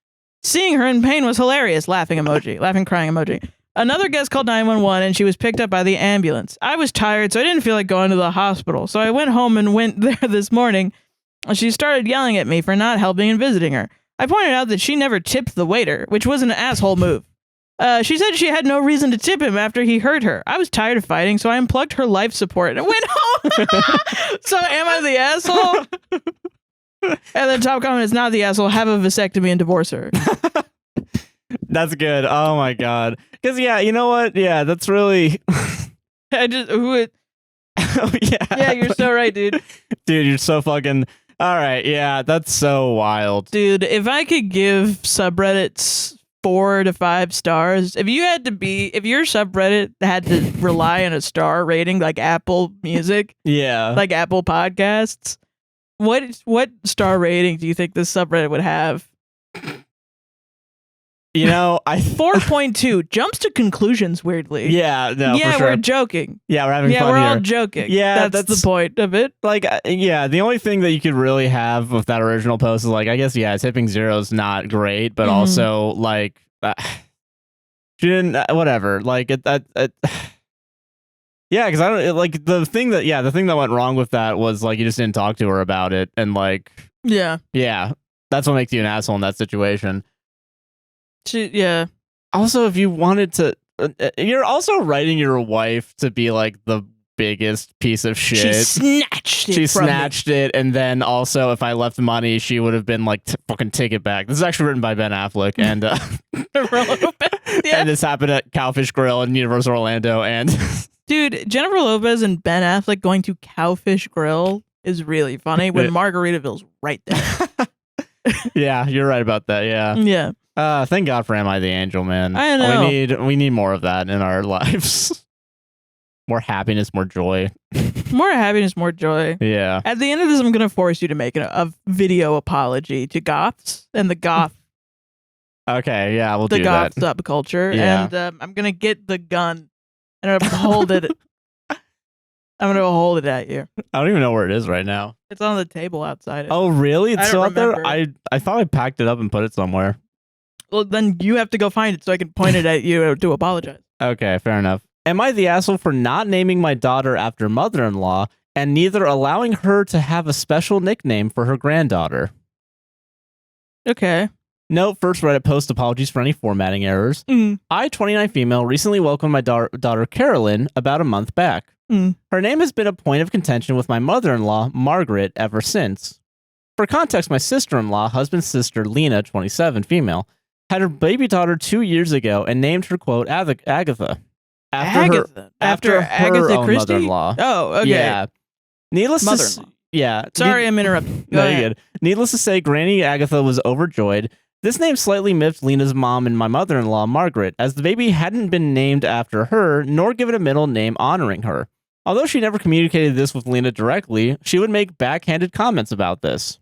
B: Seeing her in pain was hilarious. Laughing emoji. Laughing, crying emoji. Another guest called 911, and she was picked up by the ambulance. I was tired, so I didn't feel like going to the hospital. So I went home and went there this morning. She started yelling at me for not helping and visiting her. I pointed out that she never tipped the waiter, which was an asshole move. She said she had no reason to tip him after he hurt her. I was tired of fighting, so I unplugged her life support and went home. So am I the asshole? And the top comment is not the asshole. Have a vasectomy and divorce her.
A: That's good. Oh my god. Because yeah, you know what? Yeah, that's really.
B: Oh,
A: yeah.
B: Yeah, you're so right, dude.
A: Dude, you're so fucking. All right, yeah, that's so wild.
B: Dude, if I could give subreddits 4 to 5 stars, if your subreddit had to rely on a star rating like Apple Music,
A: yeah,
B: like Apple Podcasts, what star rating do you think this subreddit would have?
A: You know,
B: 4.2 jumps to conclusions weirdly.
A: Yeah, no,
B: yeah,
A: for sure.
B: We're joking.
A: Yeah, we're having fun.
B: Yeah, we're
A: here.
B: all joking.
A: Yeah,
B: that's the point of it.
A: Like, yeah, the only thing that you could really have with that original post is like, I guess, yeah, tipping 0 is not great, but also like, she didn't, whatever. Like yeah, because I don't like the thing that went wrong with that was like you just didn't talk to her about it, and like, yeah, that's what makes you an asshole in that situation.
B: Yeah.
A: Also, if you wanted to, you're also writing your wife to be like the biggest piece of shit.
B: She snatched
A: it, and then also, if I left money, she would have been like, "Fucking take it back." This is actually written by Ben Affleck, and and this happened at Cowfish Grill in Universal Orlando. And
B: dude, Jennifer Lopez and Ben Affleck going to Cowfish Grill is really funny when Margaritaville's right there.
A: Yeah, you're right about that. Yeah.
B: Yeah.
A: Thank God for Am I the Angel, man.
B: I know.
A: We need more of that in our lives. More happiness, more joy.
B: More happiness, more joy.
A: Yeah.
B: At the end of this, I'm going to force you to make a video apology to goths and the goth.
A: Okay, yeah, we'll
B: the
A: do
B: goth
A: that.
B: subculture.
A: Yeah.
B: And I'm going to get the gun and I'm going to hold it. I'm going to hold it at you.
A: I don't even know where it is right now.
B: It's on the table outside.
A: Oh, really? It's still out there?
B: remember.
A: I thought I packed it up and put it somewhere.
B: Well, then you have to go find it so I can point it at you to apologize.
A: Okay, fair enough. Am I the asshole for not naming my daughter after mother-in-law and neither allowing her to have a special nickname for her granddaughter?
B: Okay.
A: Note, first Reddit post, apologies for any formatting errors. I, 29 female, recently welcomed my daughter Katelyn about a month back. Her name has been a point of contention with my mother-in-law, Margaret, ever since. For context, my sister-in-law, husband's sister, Lena, 27 female, had her baby daughter 2 years ago and named her, quote, Agatha. After her
B: Agatha
A: own
B: Christie?
A: mother-in-law.
B: Oh, okay.
A: Yeah. Needless to
B: Mother-in-law.
A: yeah.
B: Sorry, I'm interrupting. Go
A: No,
B: ahead.
A: you're good. Needless to say, Granny Agatha was overjoyed. This name slightly miffed Lena's mom and my mother-in-law, Margaret, as the baby hadn't been named after her, nor given a middle name honoring her. Although she never communicated this with Lena directly, she would make backhanded comments about this.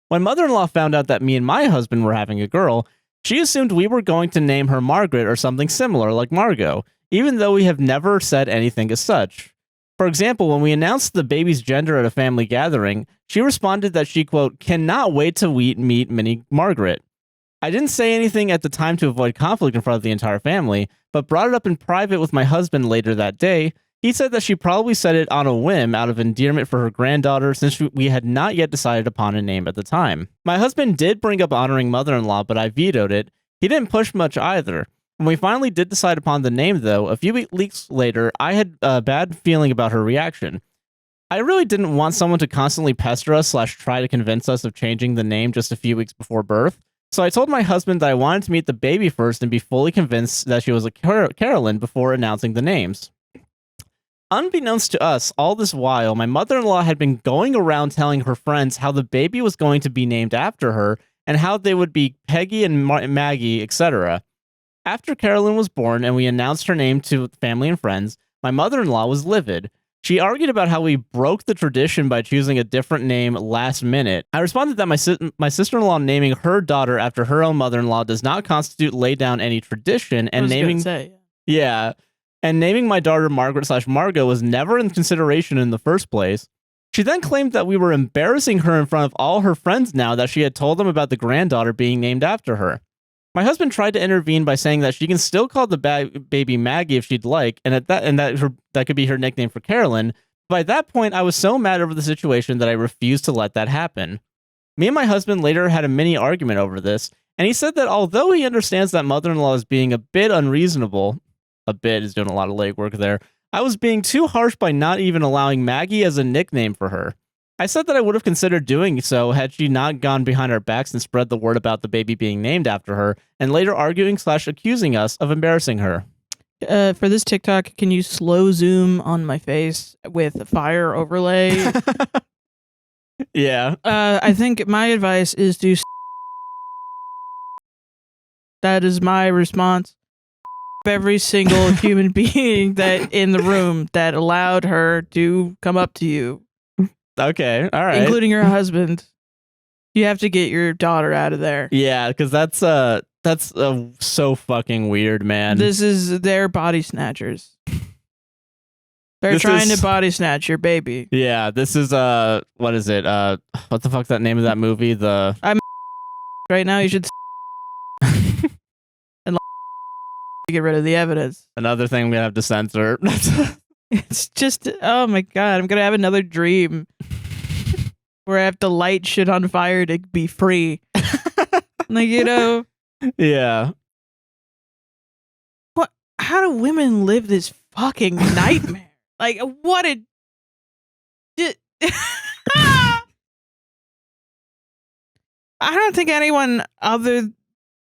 A: When mother-in-law found out that me and my husband were having a girl, she assumed we were going to name her Margaret or something similar like Margot, even though we have never said anything as such. For example, when we announced the baby's gender at a family gathering, she responded that she, quote, cannot wait to meet mini Margaret. I didn't say anything at the time to avoid conflict in front of the entire family, but brought it up in private with my husband later that day. He said that she probably said it on a whim out of endearment for her granddaughter since we had not yet decided upon a name at the time. My husband did bring up honoring mother-in-law, but I vetoed it. He didn't push much either. When we finally did decide upon the name, though, a few weeks later, I had a bad feeling about her reaction. I really didn't want someone to constantly pester us / try to convince us of changing the name just a few weeks before birth. So I told my husband that I wanted to meet the baby first and be fully convinced that she was a Katelyn before announcing the names. Unbeknownst to us, all this while, my mother-in-law had been going around telling her friends how the baby was going to be named after her and how they would be Peggy and Maggie, etc. After Katelyn was born and we announced her name to family and friends, my mother-in-law was livid. She argued about how we broke the tradition by choosing a different name last minute. I responded that my sister-in-law naming her daughter after her own mother-in-law does not constitute lay down any tradition, and naming and naming my daughter Margaret / Margot was never in consideration in the first place. She then claimed that we were embarrassing her in front of all her friends now that she had told them about the granddaughter being named after her. My husband tried to intervene by saying that she can still call the baby Maggie if she'd like, and that could be her nickname for Katelyn. By that point, I was so mad over the situation that I refused to let that happen. Me and my husband later had a mini argument over this, and he said that although he understands that mother-in-law is being a bit unreasonable, a bit is doing a lot of legwork there, I was being too harsh by not even allowing Maggie as a nickname for her. I said that I would have considered doing so had she not gone behind our backs and spread the word about the baby being named after her, and later arguing / accusing us of embarrassing her.
B: For this TikTok, can you slow zoom on my face with a fire overlay?
A: Yeah.
B: I think my advice is to that is my response. Every single human being that in the room that allowed her to come up to you.
A: Okay, all right.
B: Including her husband. You have to get your daughter out of there.
A: Yeah, because that's so fucking weird, man.
B: This is their body snatchers. They're trying to body snatch your baby.
A: Yeah, this is what is it? What the fuck's that name of that movie?
B: I'm right now. You should and get rid of the evidence.
A: Another thing I'm gonna have to censor.
B: It's just, oh my god, I'm gonna have another dream where I have to light shit on fire to be free. Like, you know.
A: Yeah.
B: What? How do women live this fucking nightmare? Like, what a... I don't think anyone other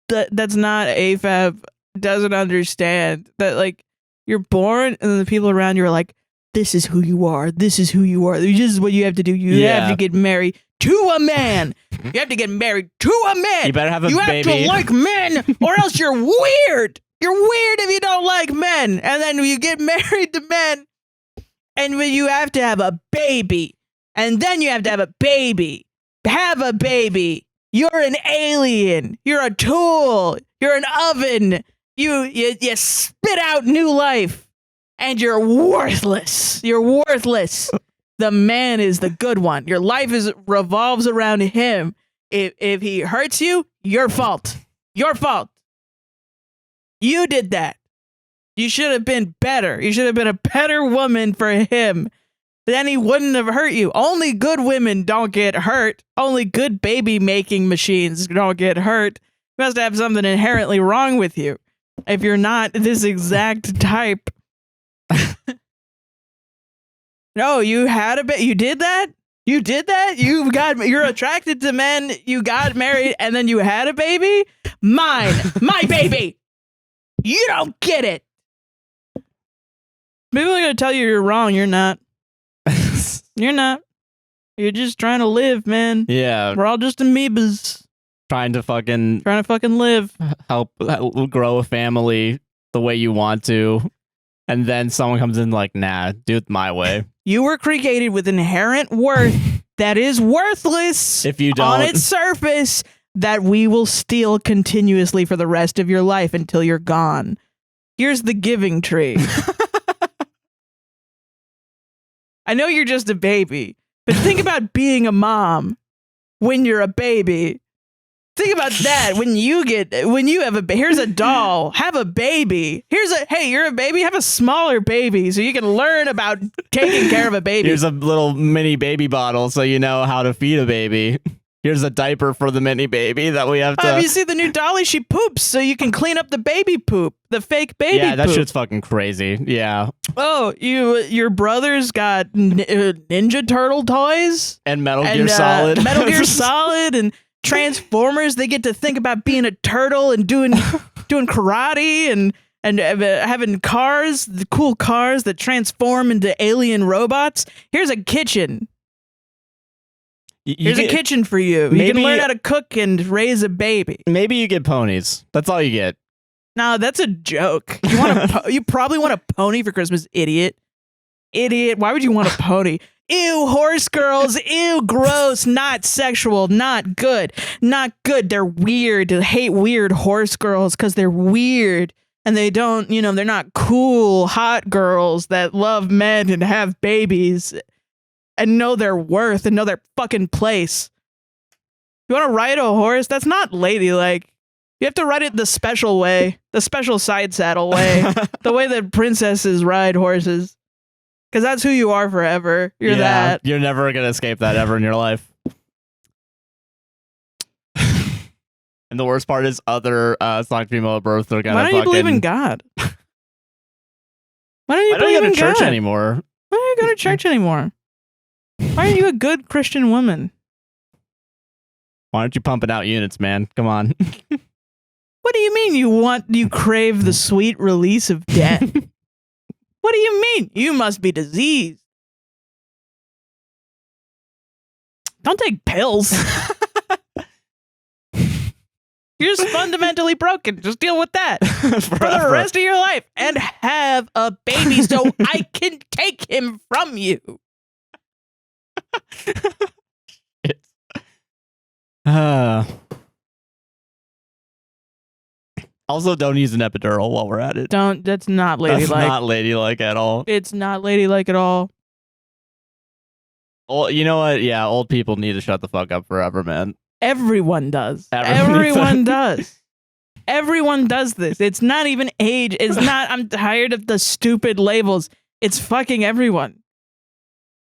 B: that's not AFAB doesn't understand that, like, you're born and the people around you are like, this is who you are. This is who you are. This is what you have to do. You have to get married to a man. You have to get married to a man.
A: You better have a
B: baby.
A: baby.
B: You have to like men, or else you're weird. You're weird if you don't like men. And then you get married to men, and you have to have a baby. And then you have to have a baby. Have a baby. You're an alien. You're a tool. You're an oven. You spit out new life. And you're worthless. You're worthless. The man is the good one. Your life revolves around him. If he hurts you, your fault. Your fault. You did that. You should have been better. You should have been a better woman for him. Then he wouldn't have hurt you. Only good women don't get hurt. Only good baby making machines don't get hurt. You must have something inherently wrong with you. If you're not this exact type. No, you had a bit. You did that. You did that. You're attracted to men. You got married, and then you had a baby. My baby. You don't get it. People are gonna tell you you're wrong. You're not. You're not. You're just trying to live, man.
A: Yeah.
B: We're all just amoebas.
A: Trying to fucking
B: live.
A: help grow a family the way you want to. And then someone comes in like, nah, do it my way.
B: You were created with inherent worth that is worthless
A: if you don't
B: on its surface, that we will steal continuously for the rest of your life until you're gone. Here's the giving tree. I know you're just a baby, but think about being a mom when you're a baby. Think about that when you have here's a doll, have a baby. Hey, you're a baby, have a smaller baby so you can learn about taking care of a baby.
A: Here's a little mini baby bottle so you know how to feed a baby. Here's a diaper for the mini baby that we have to...
B: Have you seen the new dolly? She poops so you can clean up the baby poop, the fake baby poop.
A: Yeah, that shit's fucking crazy. Yeah.
B: Oh, your brother's got Ninja Turtle toys?
A: And Metal Gear Solid.
B: Metal Gear Solid and Transformers. They get to think about being a turtle and doing karate and having cars, the cool cars that transform into alien robots. Here's a kitchen. Here's a kitchen for you. You can learn how to cook and raise a baby.
A: Maybe you get ponies. That's all you get.
B: No, that's a joke. You probably want a pony for Christmas, idiot. Idiot. Why would you want a pony? Ew, horse girls. Ew, gross. Not sexual. Not good. Not good. They're weird. I hate weird horse girls because they're weird. And they don't, they're not cool, hot girls that love men and have babies and know their worth and know their fucking place. You want to ride a horse? That's not ladylike. You have to ride it the special way, the special side saddle way, the way that princesses ride horses. Because that's who you are forever. You're that.
A: You're never going to escape that ever in your life. And the worst part is other Sonic female at birth are going to
B: Why don't you believe in God? Why don't you believe
A: go
B: in
A: to church
B: God?
A: anymore?
B: Why don't you go to church anymore? Why aren't you a good Christian woman?
A: Why aren't you pumping out units, man? Come on.
B: What do you mean you crave the sweet release of death? What do you mean? You must be diseased. Don't take pills. You're just fundamentally broken. Just deal with that for the rest of your life and have a baby so I can take him from you.
A: Also, don't use an epidural while we're at it.
B: That's not ladylike.
A: That's not ladylike at all.
B: It's not ladylike at all.
A: Well, you know what? Yeah, old people need to shut the fuck up forever, man.
B: Everyone does. Everyone does. Everyone does this. It's not even age. It's not, I'm tired of the stupid labels. It's fucking everyone.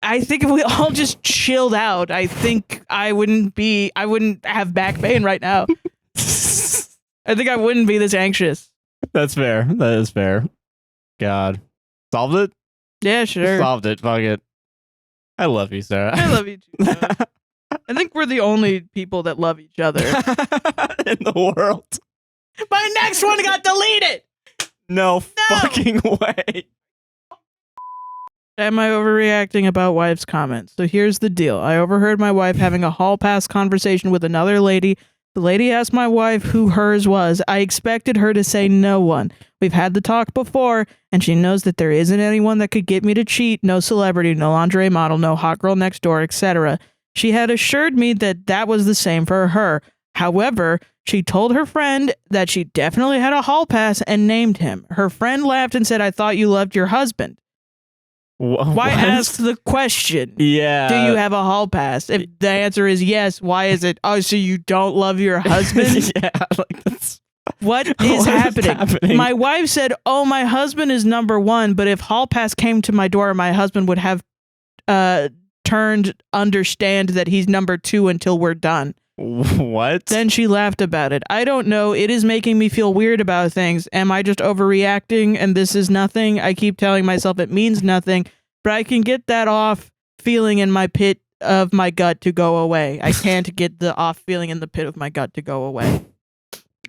B: I think if we all just chilled out, I think I wouldn't have back pain right now. I think I wouldn't be this anxious.
A: That's fair. That is fair. God. Solved it?
B: Yeah, sure.
A: Solved it. Fuck it. I love you, Sarah.
B: I love you too. I think we're the only people that love each other
A: in the world.
B: My next one got deleted.
A: No fucking way.
B: Am I overreacting about wife's comments? So here's the deal. I overheard my wife having a hall pass conversation with another lady. The lady asked my wife who hers was. I expected her to say no one. We've had the talk before, and she knows that there isn't anyone that could get me to cheat. No celebrity, no lingerie model, no hot girl next door, etc. She had assured me that that was the same for her. However, she told her friend that she definitely had a hall pass and named him. Her friend laughed and said, I thought you loved your husband. Why ask the question?
A: Yeah.
B: Do you have a hall pass? If the answer is yes, why is it? Oh, so you don't love your husband?
A: Yeah. Like that's
B: what is happening? My wife said, "Oh, my husband is number one, but if hall pass came to my door, my husband would have understand that he's number two until we're done."
A: What?
B: Then she laughed about it. I don't know. It is making me feel weird about things. Am I just overreacting and this is nothing? I keep telling myself it means nothing, but I can get that off feeling in my pit of my gut to go away. I can't get the off feeling in the pit of my gut to go away.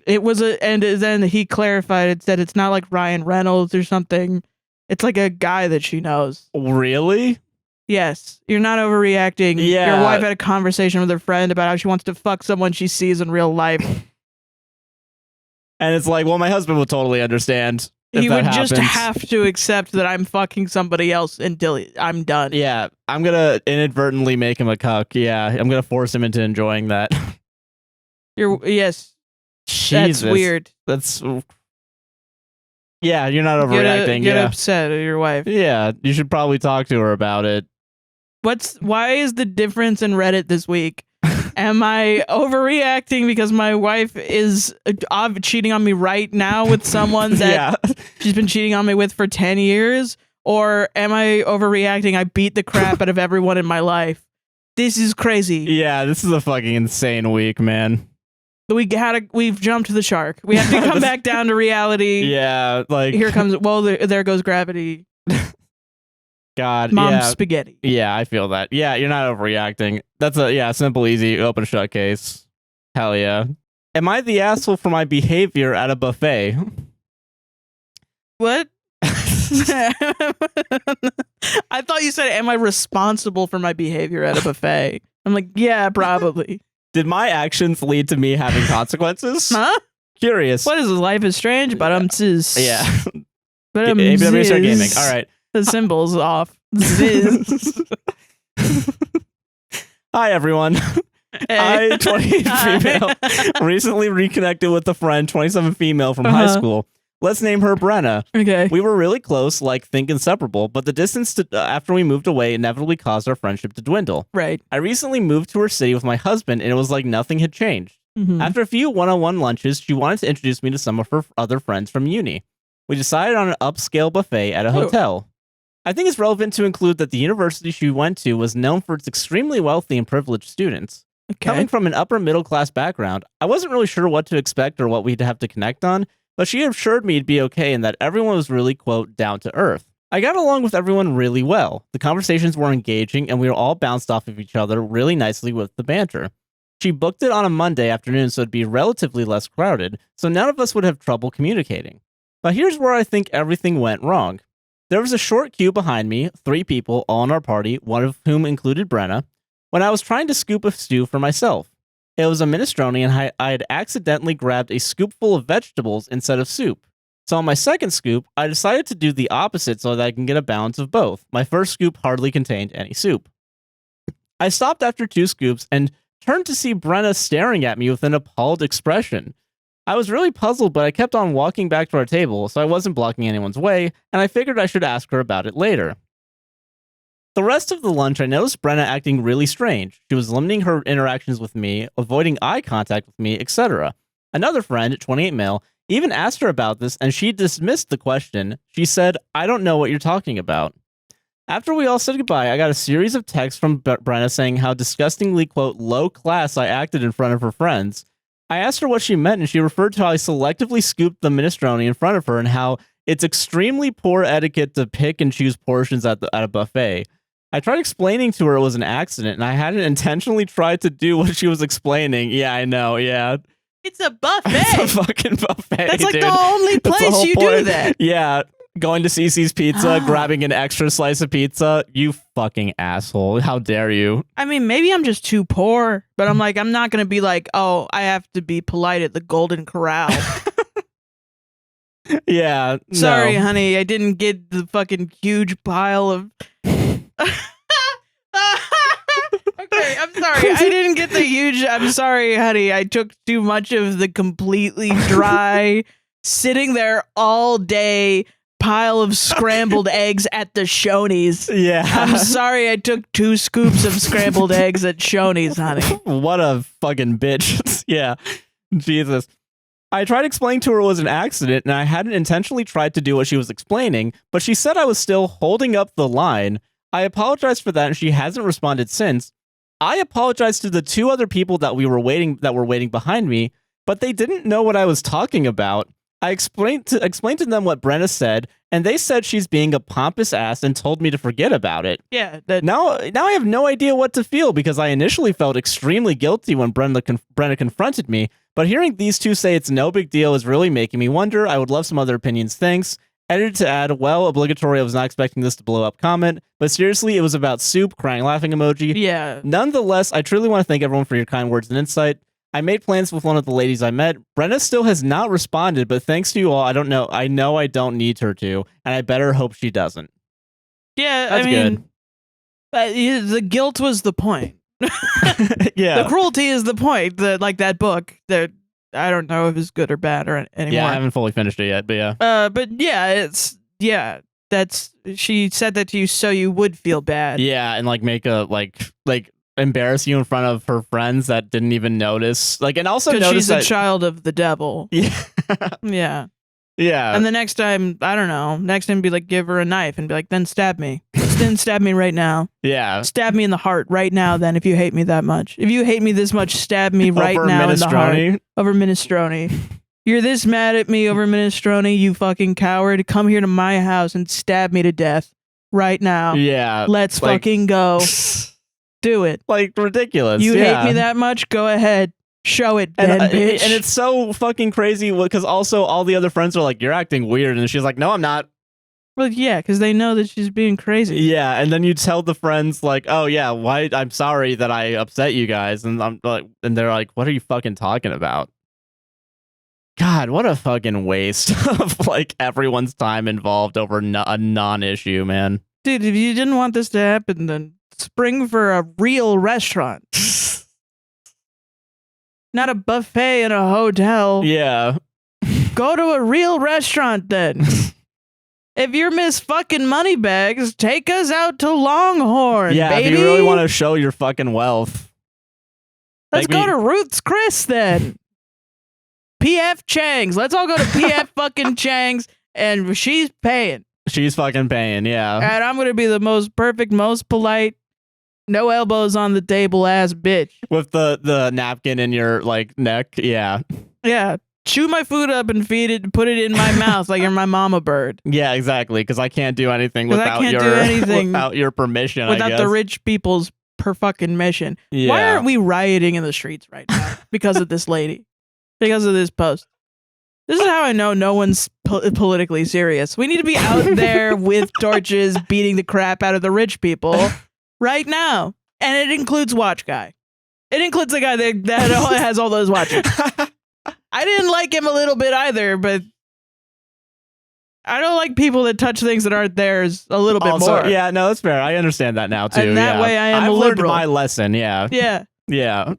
B: It was and then he clarified and said it's not like Ryan Reynolds or something. It's like a guy that she knows.
A: Really?
B: Yes, you're not overreacting.
A: Yeah.
B: Your wife had a conversation with her friend about how she wants to fuck someone she sees in real life.
A: And it's like, well, my husband would totally understand.
B: He would
A: happens.
B: just have to accept that I'm fucking somebody else until I'm done.
A: Yeah, I'm gonna inadvertently make him a cuck. Yeah, I'm gonna force him into enjoying that.
B: Yes.
A: Jesus,
B: that's weird.
A: That's yeah. You're not overreacting.
B: Get upset at your wife.
A: Yeah, you should probably talk to her about it.
B: Why is the difference in Reddit this week? Am I overreacting because my wife is cheating on me right now with someone that she's been cheating on me with for 10 years? Or am I overreacting? I beat the crap out of everyone in my life. This is crazy.
A: Yeah, this is a fucking insane week, man.
B: We've jumped the shark. We have to come back down to reality.
A: Yeah, like
B: here comes, well, there goes gravity.
A: God,
B: Mom's spaghetti.
A: Yeah, I feel that. Yeah, you're not overreacting. That's a simple, easy, open shut case. Hell yeah. Am I the asshole for my behavior at a buffet?
B: What? I thought you said, am I responsible for my behavior at a buffet? I'm like, yeah, probably.
A: Did my actions lead to me having consequences?
B: Huh?
A: Curious.
B: What is this? Life is strange, but I'm sis.
A: Yeah.
B: But I'm
A: APWSTR Gaming. All right.
B: The symbol's off.
A: Hi, everyone.
B: Hey.
A: I, 28 female, recently reconnected with a friend, 27 female from high school. Let's name her Brenna.
B: Okay.
A: We were really close, like think inseparable, but the distance after we moved away inevitably caused our friendship to dwindle.
B: Right.
A: I recently moved to her city with my husband, and it was like nothing had changed. After a few one-on-one lunches, she wanted to introduce me to some of her other friends from uni. We decided on an upscale buffet at a hotel. I think it's relevant to include that the university she went to was known for its extremely wealthy and privileged students.
B: Okay.
A: Coming from an upper middle class background, I wasn't really sure what to expect or what we'd have to connect on, but she assured me it'd be okay and that everyone was really, quote, down to earth. I got along with everyone really well. The conversations were engaging and we were all bounced off of each other really nicely with the banter. She booked it on a Monday afternoon so it'd be relatively less crowded, so none of us would have trouble communicating. But here's where I think everything went wrong. There was a short queue behind me, 3 people, all in our party, one of whom included Brenna, when I was trying to scoop a stew for myself. It was a minestrone and I had accidentally grabbed a scoopful of vegetables instead of soup. So on my second scoop, I decided to do the opposite so that I can get a balance of both. My first scoop hardly contained any soup. I stopped after 2 scoops and turned to see Brenna staring at me with an appalled expression. I was really puzzled, but I kept on walking back to our table, so I wasn't blocking anyone's way, and I figured I should ask her about it later. The rest of the lunch, I noticed Brenna acting really strange. She was limiting her interactions with me, avoiding eye contact with me, etc. Another friend, 28 male, even asked her about this, and she dismissed the question. She said, "I don't know what you're talking about." After we all said goodbye, I got a series of texts from Brenna saying how disgustingly, quote, low class I acted in front of her friends. I asked her what she meant, and she referred to how I selectively scooped the minestrone in front of her and how it's extremely poor etiquette to pick and choose portions at a buffet. I tried explaining to her it was an accident, and I hadn't intentionally tried to do what she was explaining. Yeah, I know, yeah.
B: It's a buffet.
A: It's a fucking buffet,
B: That's like
A: dude.
B: the only place you do that.
A: Yeah. Going to Cece's Pizza, grabbing an extra slice of pizza. You fucking asshole. How dare you?
B: I mean, maybe I'm just too poor, but I'm like, I'm not going to be like, oh, I have to be polite at the Golden Corral.
A: Yeah.
B: Sorry,
A: no.
B: honey. I didn't get the fucking huge pile of... Okay, I'm sorry. I didn't get the huge... I'm sorry, honey. I took too much of the completely dry, sitting there all day pile of scrambled eggs at the Shoney's.
A: Yeah.
B: I'm sorry I took 2 scoops of scrambled eggs at Shoney's, honey.
A: What a fucking bitch. Yeah. Jesus. I tried explaining to her it was an accident, and I hadn't intentionally tried to do what she was explaining, but she said I was still holding up the line. I apologized for that, and she hasn't responded since. I apologized to the 2 other people that were waiting behind me, but they didn't know what I was talking about. I explained to them what Brenna said, and they said she's being a pompous ass and told me to forget about it.
B: Yeah.
A: Now I have no idea what to feel because I initially felt extremely guilty when Brenna confronted me, but hearing these 2 say it's no big deal is really making me wonder. I would love some other opinions. Thanks. Edited to add, well, obligatory, I was not expecting this to blow up comment, but seriously, it was about soup, crying laughing emoji.
B: Yeah.
A: Nonetheless, I truly want to thank everyone for your kind words and insight. I made plans with one of the ladies I met. Brenna still has not responded, but thanks to you all, I know I don't need her to, and I better hope she doesn't.
B: Yeah,
A: That's
B: I mean, the guilt was the point.
A: Yeah.
B: The cruelty is the point. Like that book that I don't know if it's good or bad or anymore.
A: Yeah, I haven't fully finished it yet, but yeah.
B: But yeah, that's she said that to you so you would feel bad.
A: Yeah, and like make a like embarrass you in front of her friends that didn't even notice. Like, and also notice
B: she's
A: that
B: a child of the devil.
A: Yeah.
B: Yeah.
A: Yeah.
B: And the next time, I don't know, be like, give her a knife and be like, then stab me. Then stab me right now.
A: Yeah.
B: Stab me in the heart right now, then, if you hate me that much. If you hate me this much, stab me right now in the heart. Over minestrone. You're this mad at me over minestrone, you fucking coward. Come here to my house and stab me to death right now.
A: Yeah.
B: Let's fucking go. Do it.
A: Like, ridiculous.
B: You hate me that much? Go ahead. Show it, then, bitch.
A: And it's so fucking crazy because also all the other friends are like, you're acting weird. And she's like, no, I'm not.
B: Well, yeah, because they know that she's being crazy.
A: Yeah, and then you tell the friends like, oh yeah, why? I'm sorry that I upset you guys. And I'm like, and they're like, what are you fucking talking about? God, what a fucking waste of like everyone's time involved over a non-issue, man.
B: Dude, if you didn't want this to happen, then spring for a real restaurant. Not a buffet in a hotel.
A: Yeah.
B: Go to a real restaurant then. If you're Miss fucking Moneybags, take us out to Longhorn,
A: yeah,
B: baby.
A: if you really want to show your fucking wealth.
B: Let's go to Ruth's Chris then. PF Chang's. Let's all go to PF fucking Chang's, and she's paying.
A: She's fucking paying, yeah.
B: And I'm going to be the most perfect, most polite, no elbows on the table ass bitch.
A: With the napkin in your like neck, yeah.
B: Yeah. Chew my food up and feed it and put it in my mouth like you're my mama bird.
A: Yeah, exactly. Because I can't do anything without your permission.
B: Without the rich people's fucking mission.
A: Yeah.
B: Why aren't we rioting in the streets right now? Because of this lady. Because of this post. This is how I know no one's politically serious. We need to be out there with torches beating the crap out of the rich people right now. And it includes Watch Guy. It includes the guy that has all those watches. I didn't like him a little bit either, but I don't like people that touch things that aren't theirs a little bit more.
A: Yeah, no, that's fair. I understand that now, too.
B: And that way I am
A: I've
B: a
A: learned
B: liberal.
A: my lesson, yeah.
B: Yeah.
A: Yeah.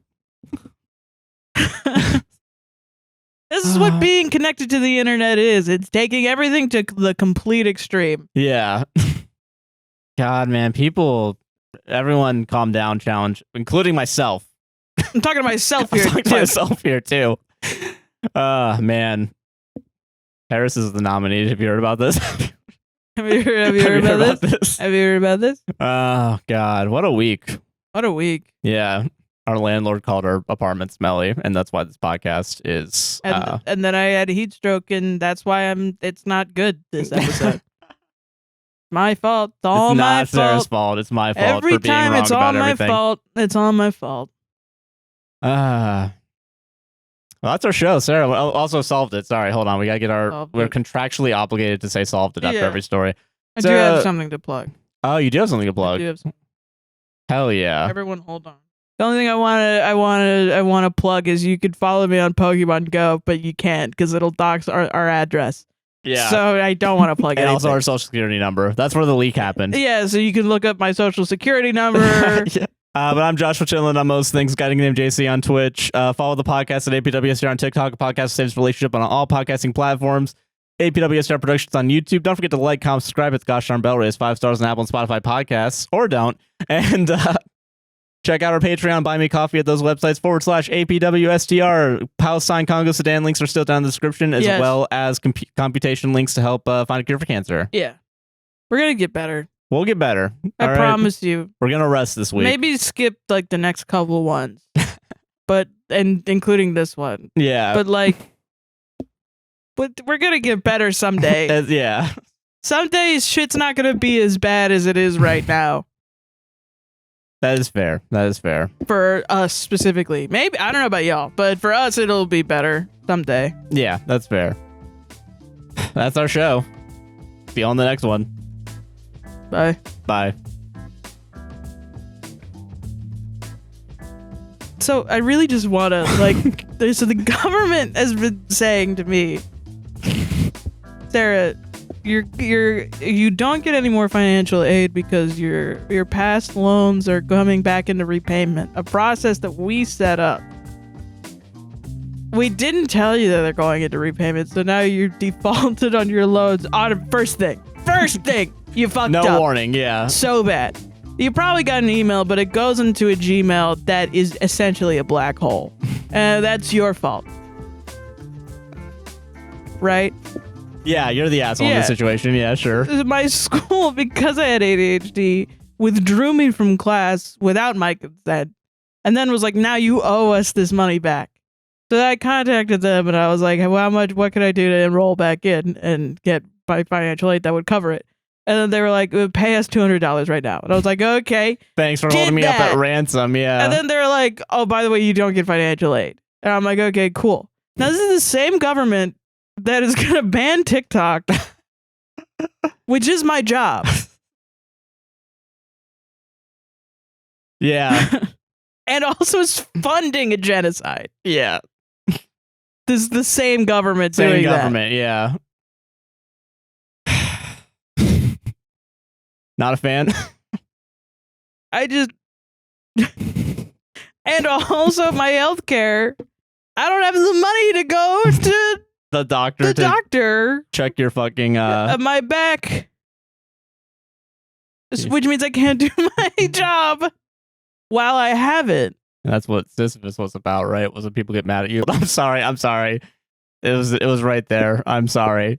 B: This is what being connected to the internet is. It's taking everything to the complete extreme.
A: Yeah. God, man, everyone calm down challenge, including myself.
B: I'm talking to myself here,
A: too. Man. Harris is the nominee. Have you heard about this?
B: Have you heard about this? Have you heard about this?
A: Oh, God. What a week.
B: What a week.
A: Yeah. Our landlord called our apartment smelly, and that's why this podcast is...
B: And then I had a heat stroke, and that's why it's not good, this episode. My fault. It's all my fault.
A: It's not Sarah's fault. It's my fault for being wrong about everything.
B: It's all my fault. It's all my fault.
A: Well, that's our show, Sarah. Also solved it. Sorry, hold on. We gotta get
B: Solved
A: we're
B: it.
A: contractually obligated to say solved it after
B: Yeah.
A: every story.
B: I do have something to plug.
A: Oh, you do have something to plug.
B: I do have something.
A: Hell yeah.
B: Everyone, hold on. The only thing I want to plug is you could follow me on Pokemon Go, but you can't because it'll dox our address.
A: Yeah.
B: So I don't want to plug it.
A: And also our social security number. That's where the leak happened.
B: Yeah, so you can look up my social security number.
A: Yeah. But I'm Joshua Chinlund on most things, guy named JC on Twitch. Follow the podcast at APWSTR on TikTok. A podcast saves relationship on all podcasting platforms. APWSTR Productions on YouTube. Don't forget to like, comment, subscribe. It's gosh darn bell. Raise 5 stars on Apple and Spotify podcasts, or don't. And check out our Patreon. Buy me coffee at those websites /APWSTR. Palestine Congo Sudan links are still down in the description, as well as computation links to help find a cure for cancer.
B: Yeah, we're gonna get better.
A: We'll get better.
B: I promise you.
A: We're gonna rest this week.
B: Maybe skip like the next couple ones, but including this one.
A: Yeah.
B: But we're gonna get better someday.
A: Yeah.
B: Some days shit's not gonna be as bad as it is right now.
A: That is fair. That is fair.
B: For us specifically. Maybe I don't know about y'all, but for us it'll be better someday.
A: Yeah, that's fair. That's our show. See you on the next one.
B: Bye.
A: Bye.
B: So I really just want to so the government has been saying to me, Sarah, you don't get any more financial aid because your past loans are coming back into repayment, a process that we set up. We didn't tell you that they're going into repayment, so now you're defaulted on your loans on first thing. You fucked up.
A: No warning, yeah.
B: So bad. You probably got an email, but it goes into a Gmail that is essentially a black hole. And that's your fault. Right?
A: Yeah, you're the asshole in this situation. Yeah, sure.
B: My school, because I had ADHD, withdrew me from class without my consent. And then was like, now you owe us this money back. So I contacted them and I was like, what can I do to enroll back in and get my financial aid that would cover it? And then they were like, pay us $200 right now. And I was like, okay.
A: Thanks for holding me up at ransom, yeah.
B: And then they were like, oh, by the way, you don't get financial aid. And I'm like, okay, cool. Now, this is the same government that is going to ban TikTok, which is my job.
A: Yeah.
B: And also is funding a genocide.
A: Yeah.
B: This is the same government doing that.
A: Same government, yeah. Not a fan.
B: And also my healthcare. I don't have the money to go to
A: the doctor. Check your fucking
B: my back. Which means I can't do my job while I have it.
A: That's what Sisyphus was about, right? Was when people get mad at you. I'm sorry. It was right there. I'm sorry.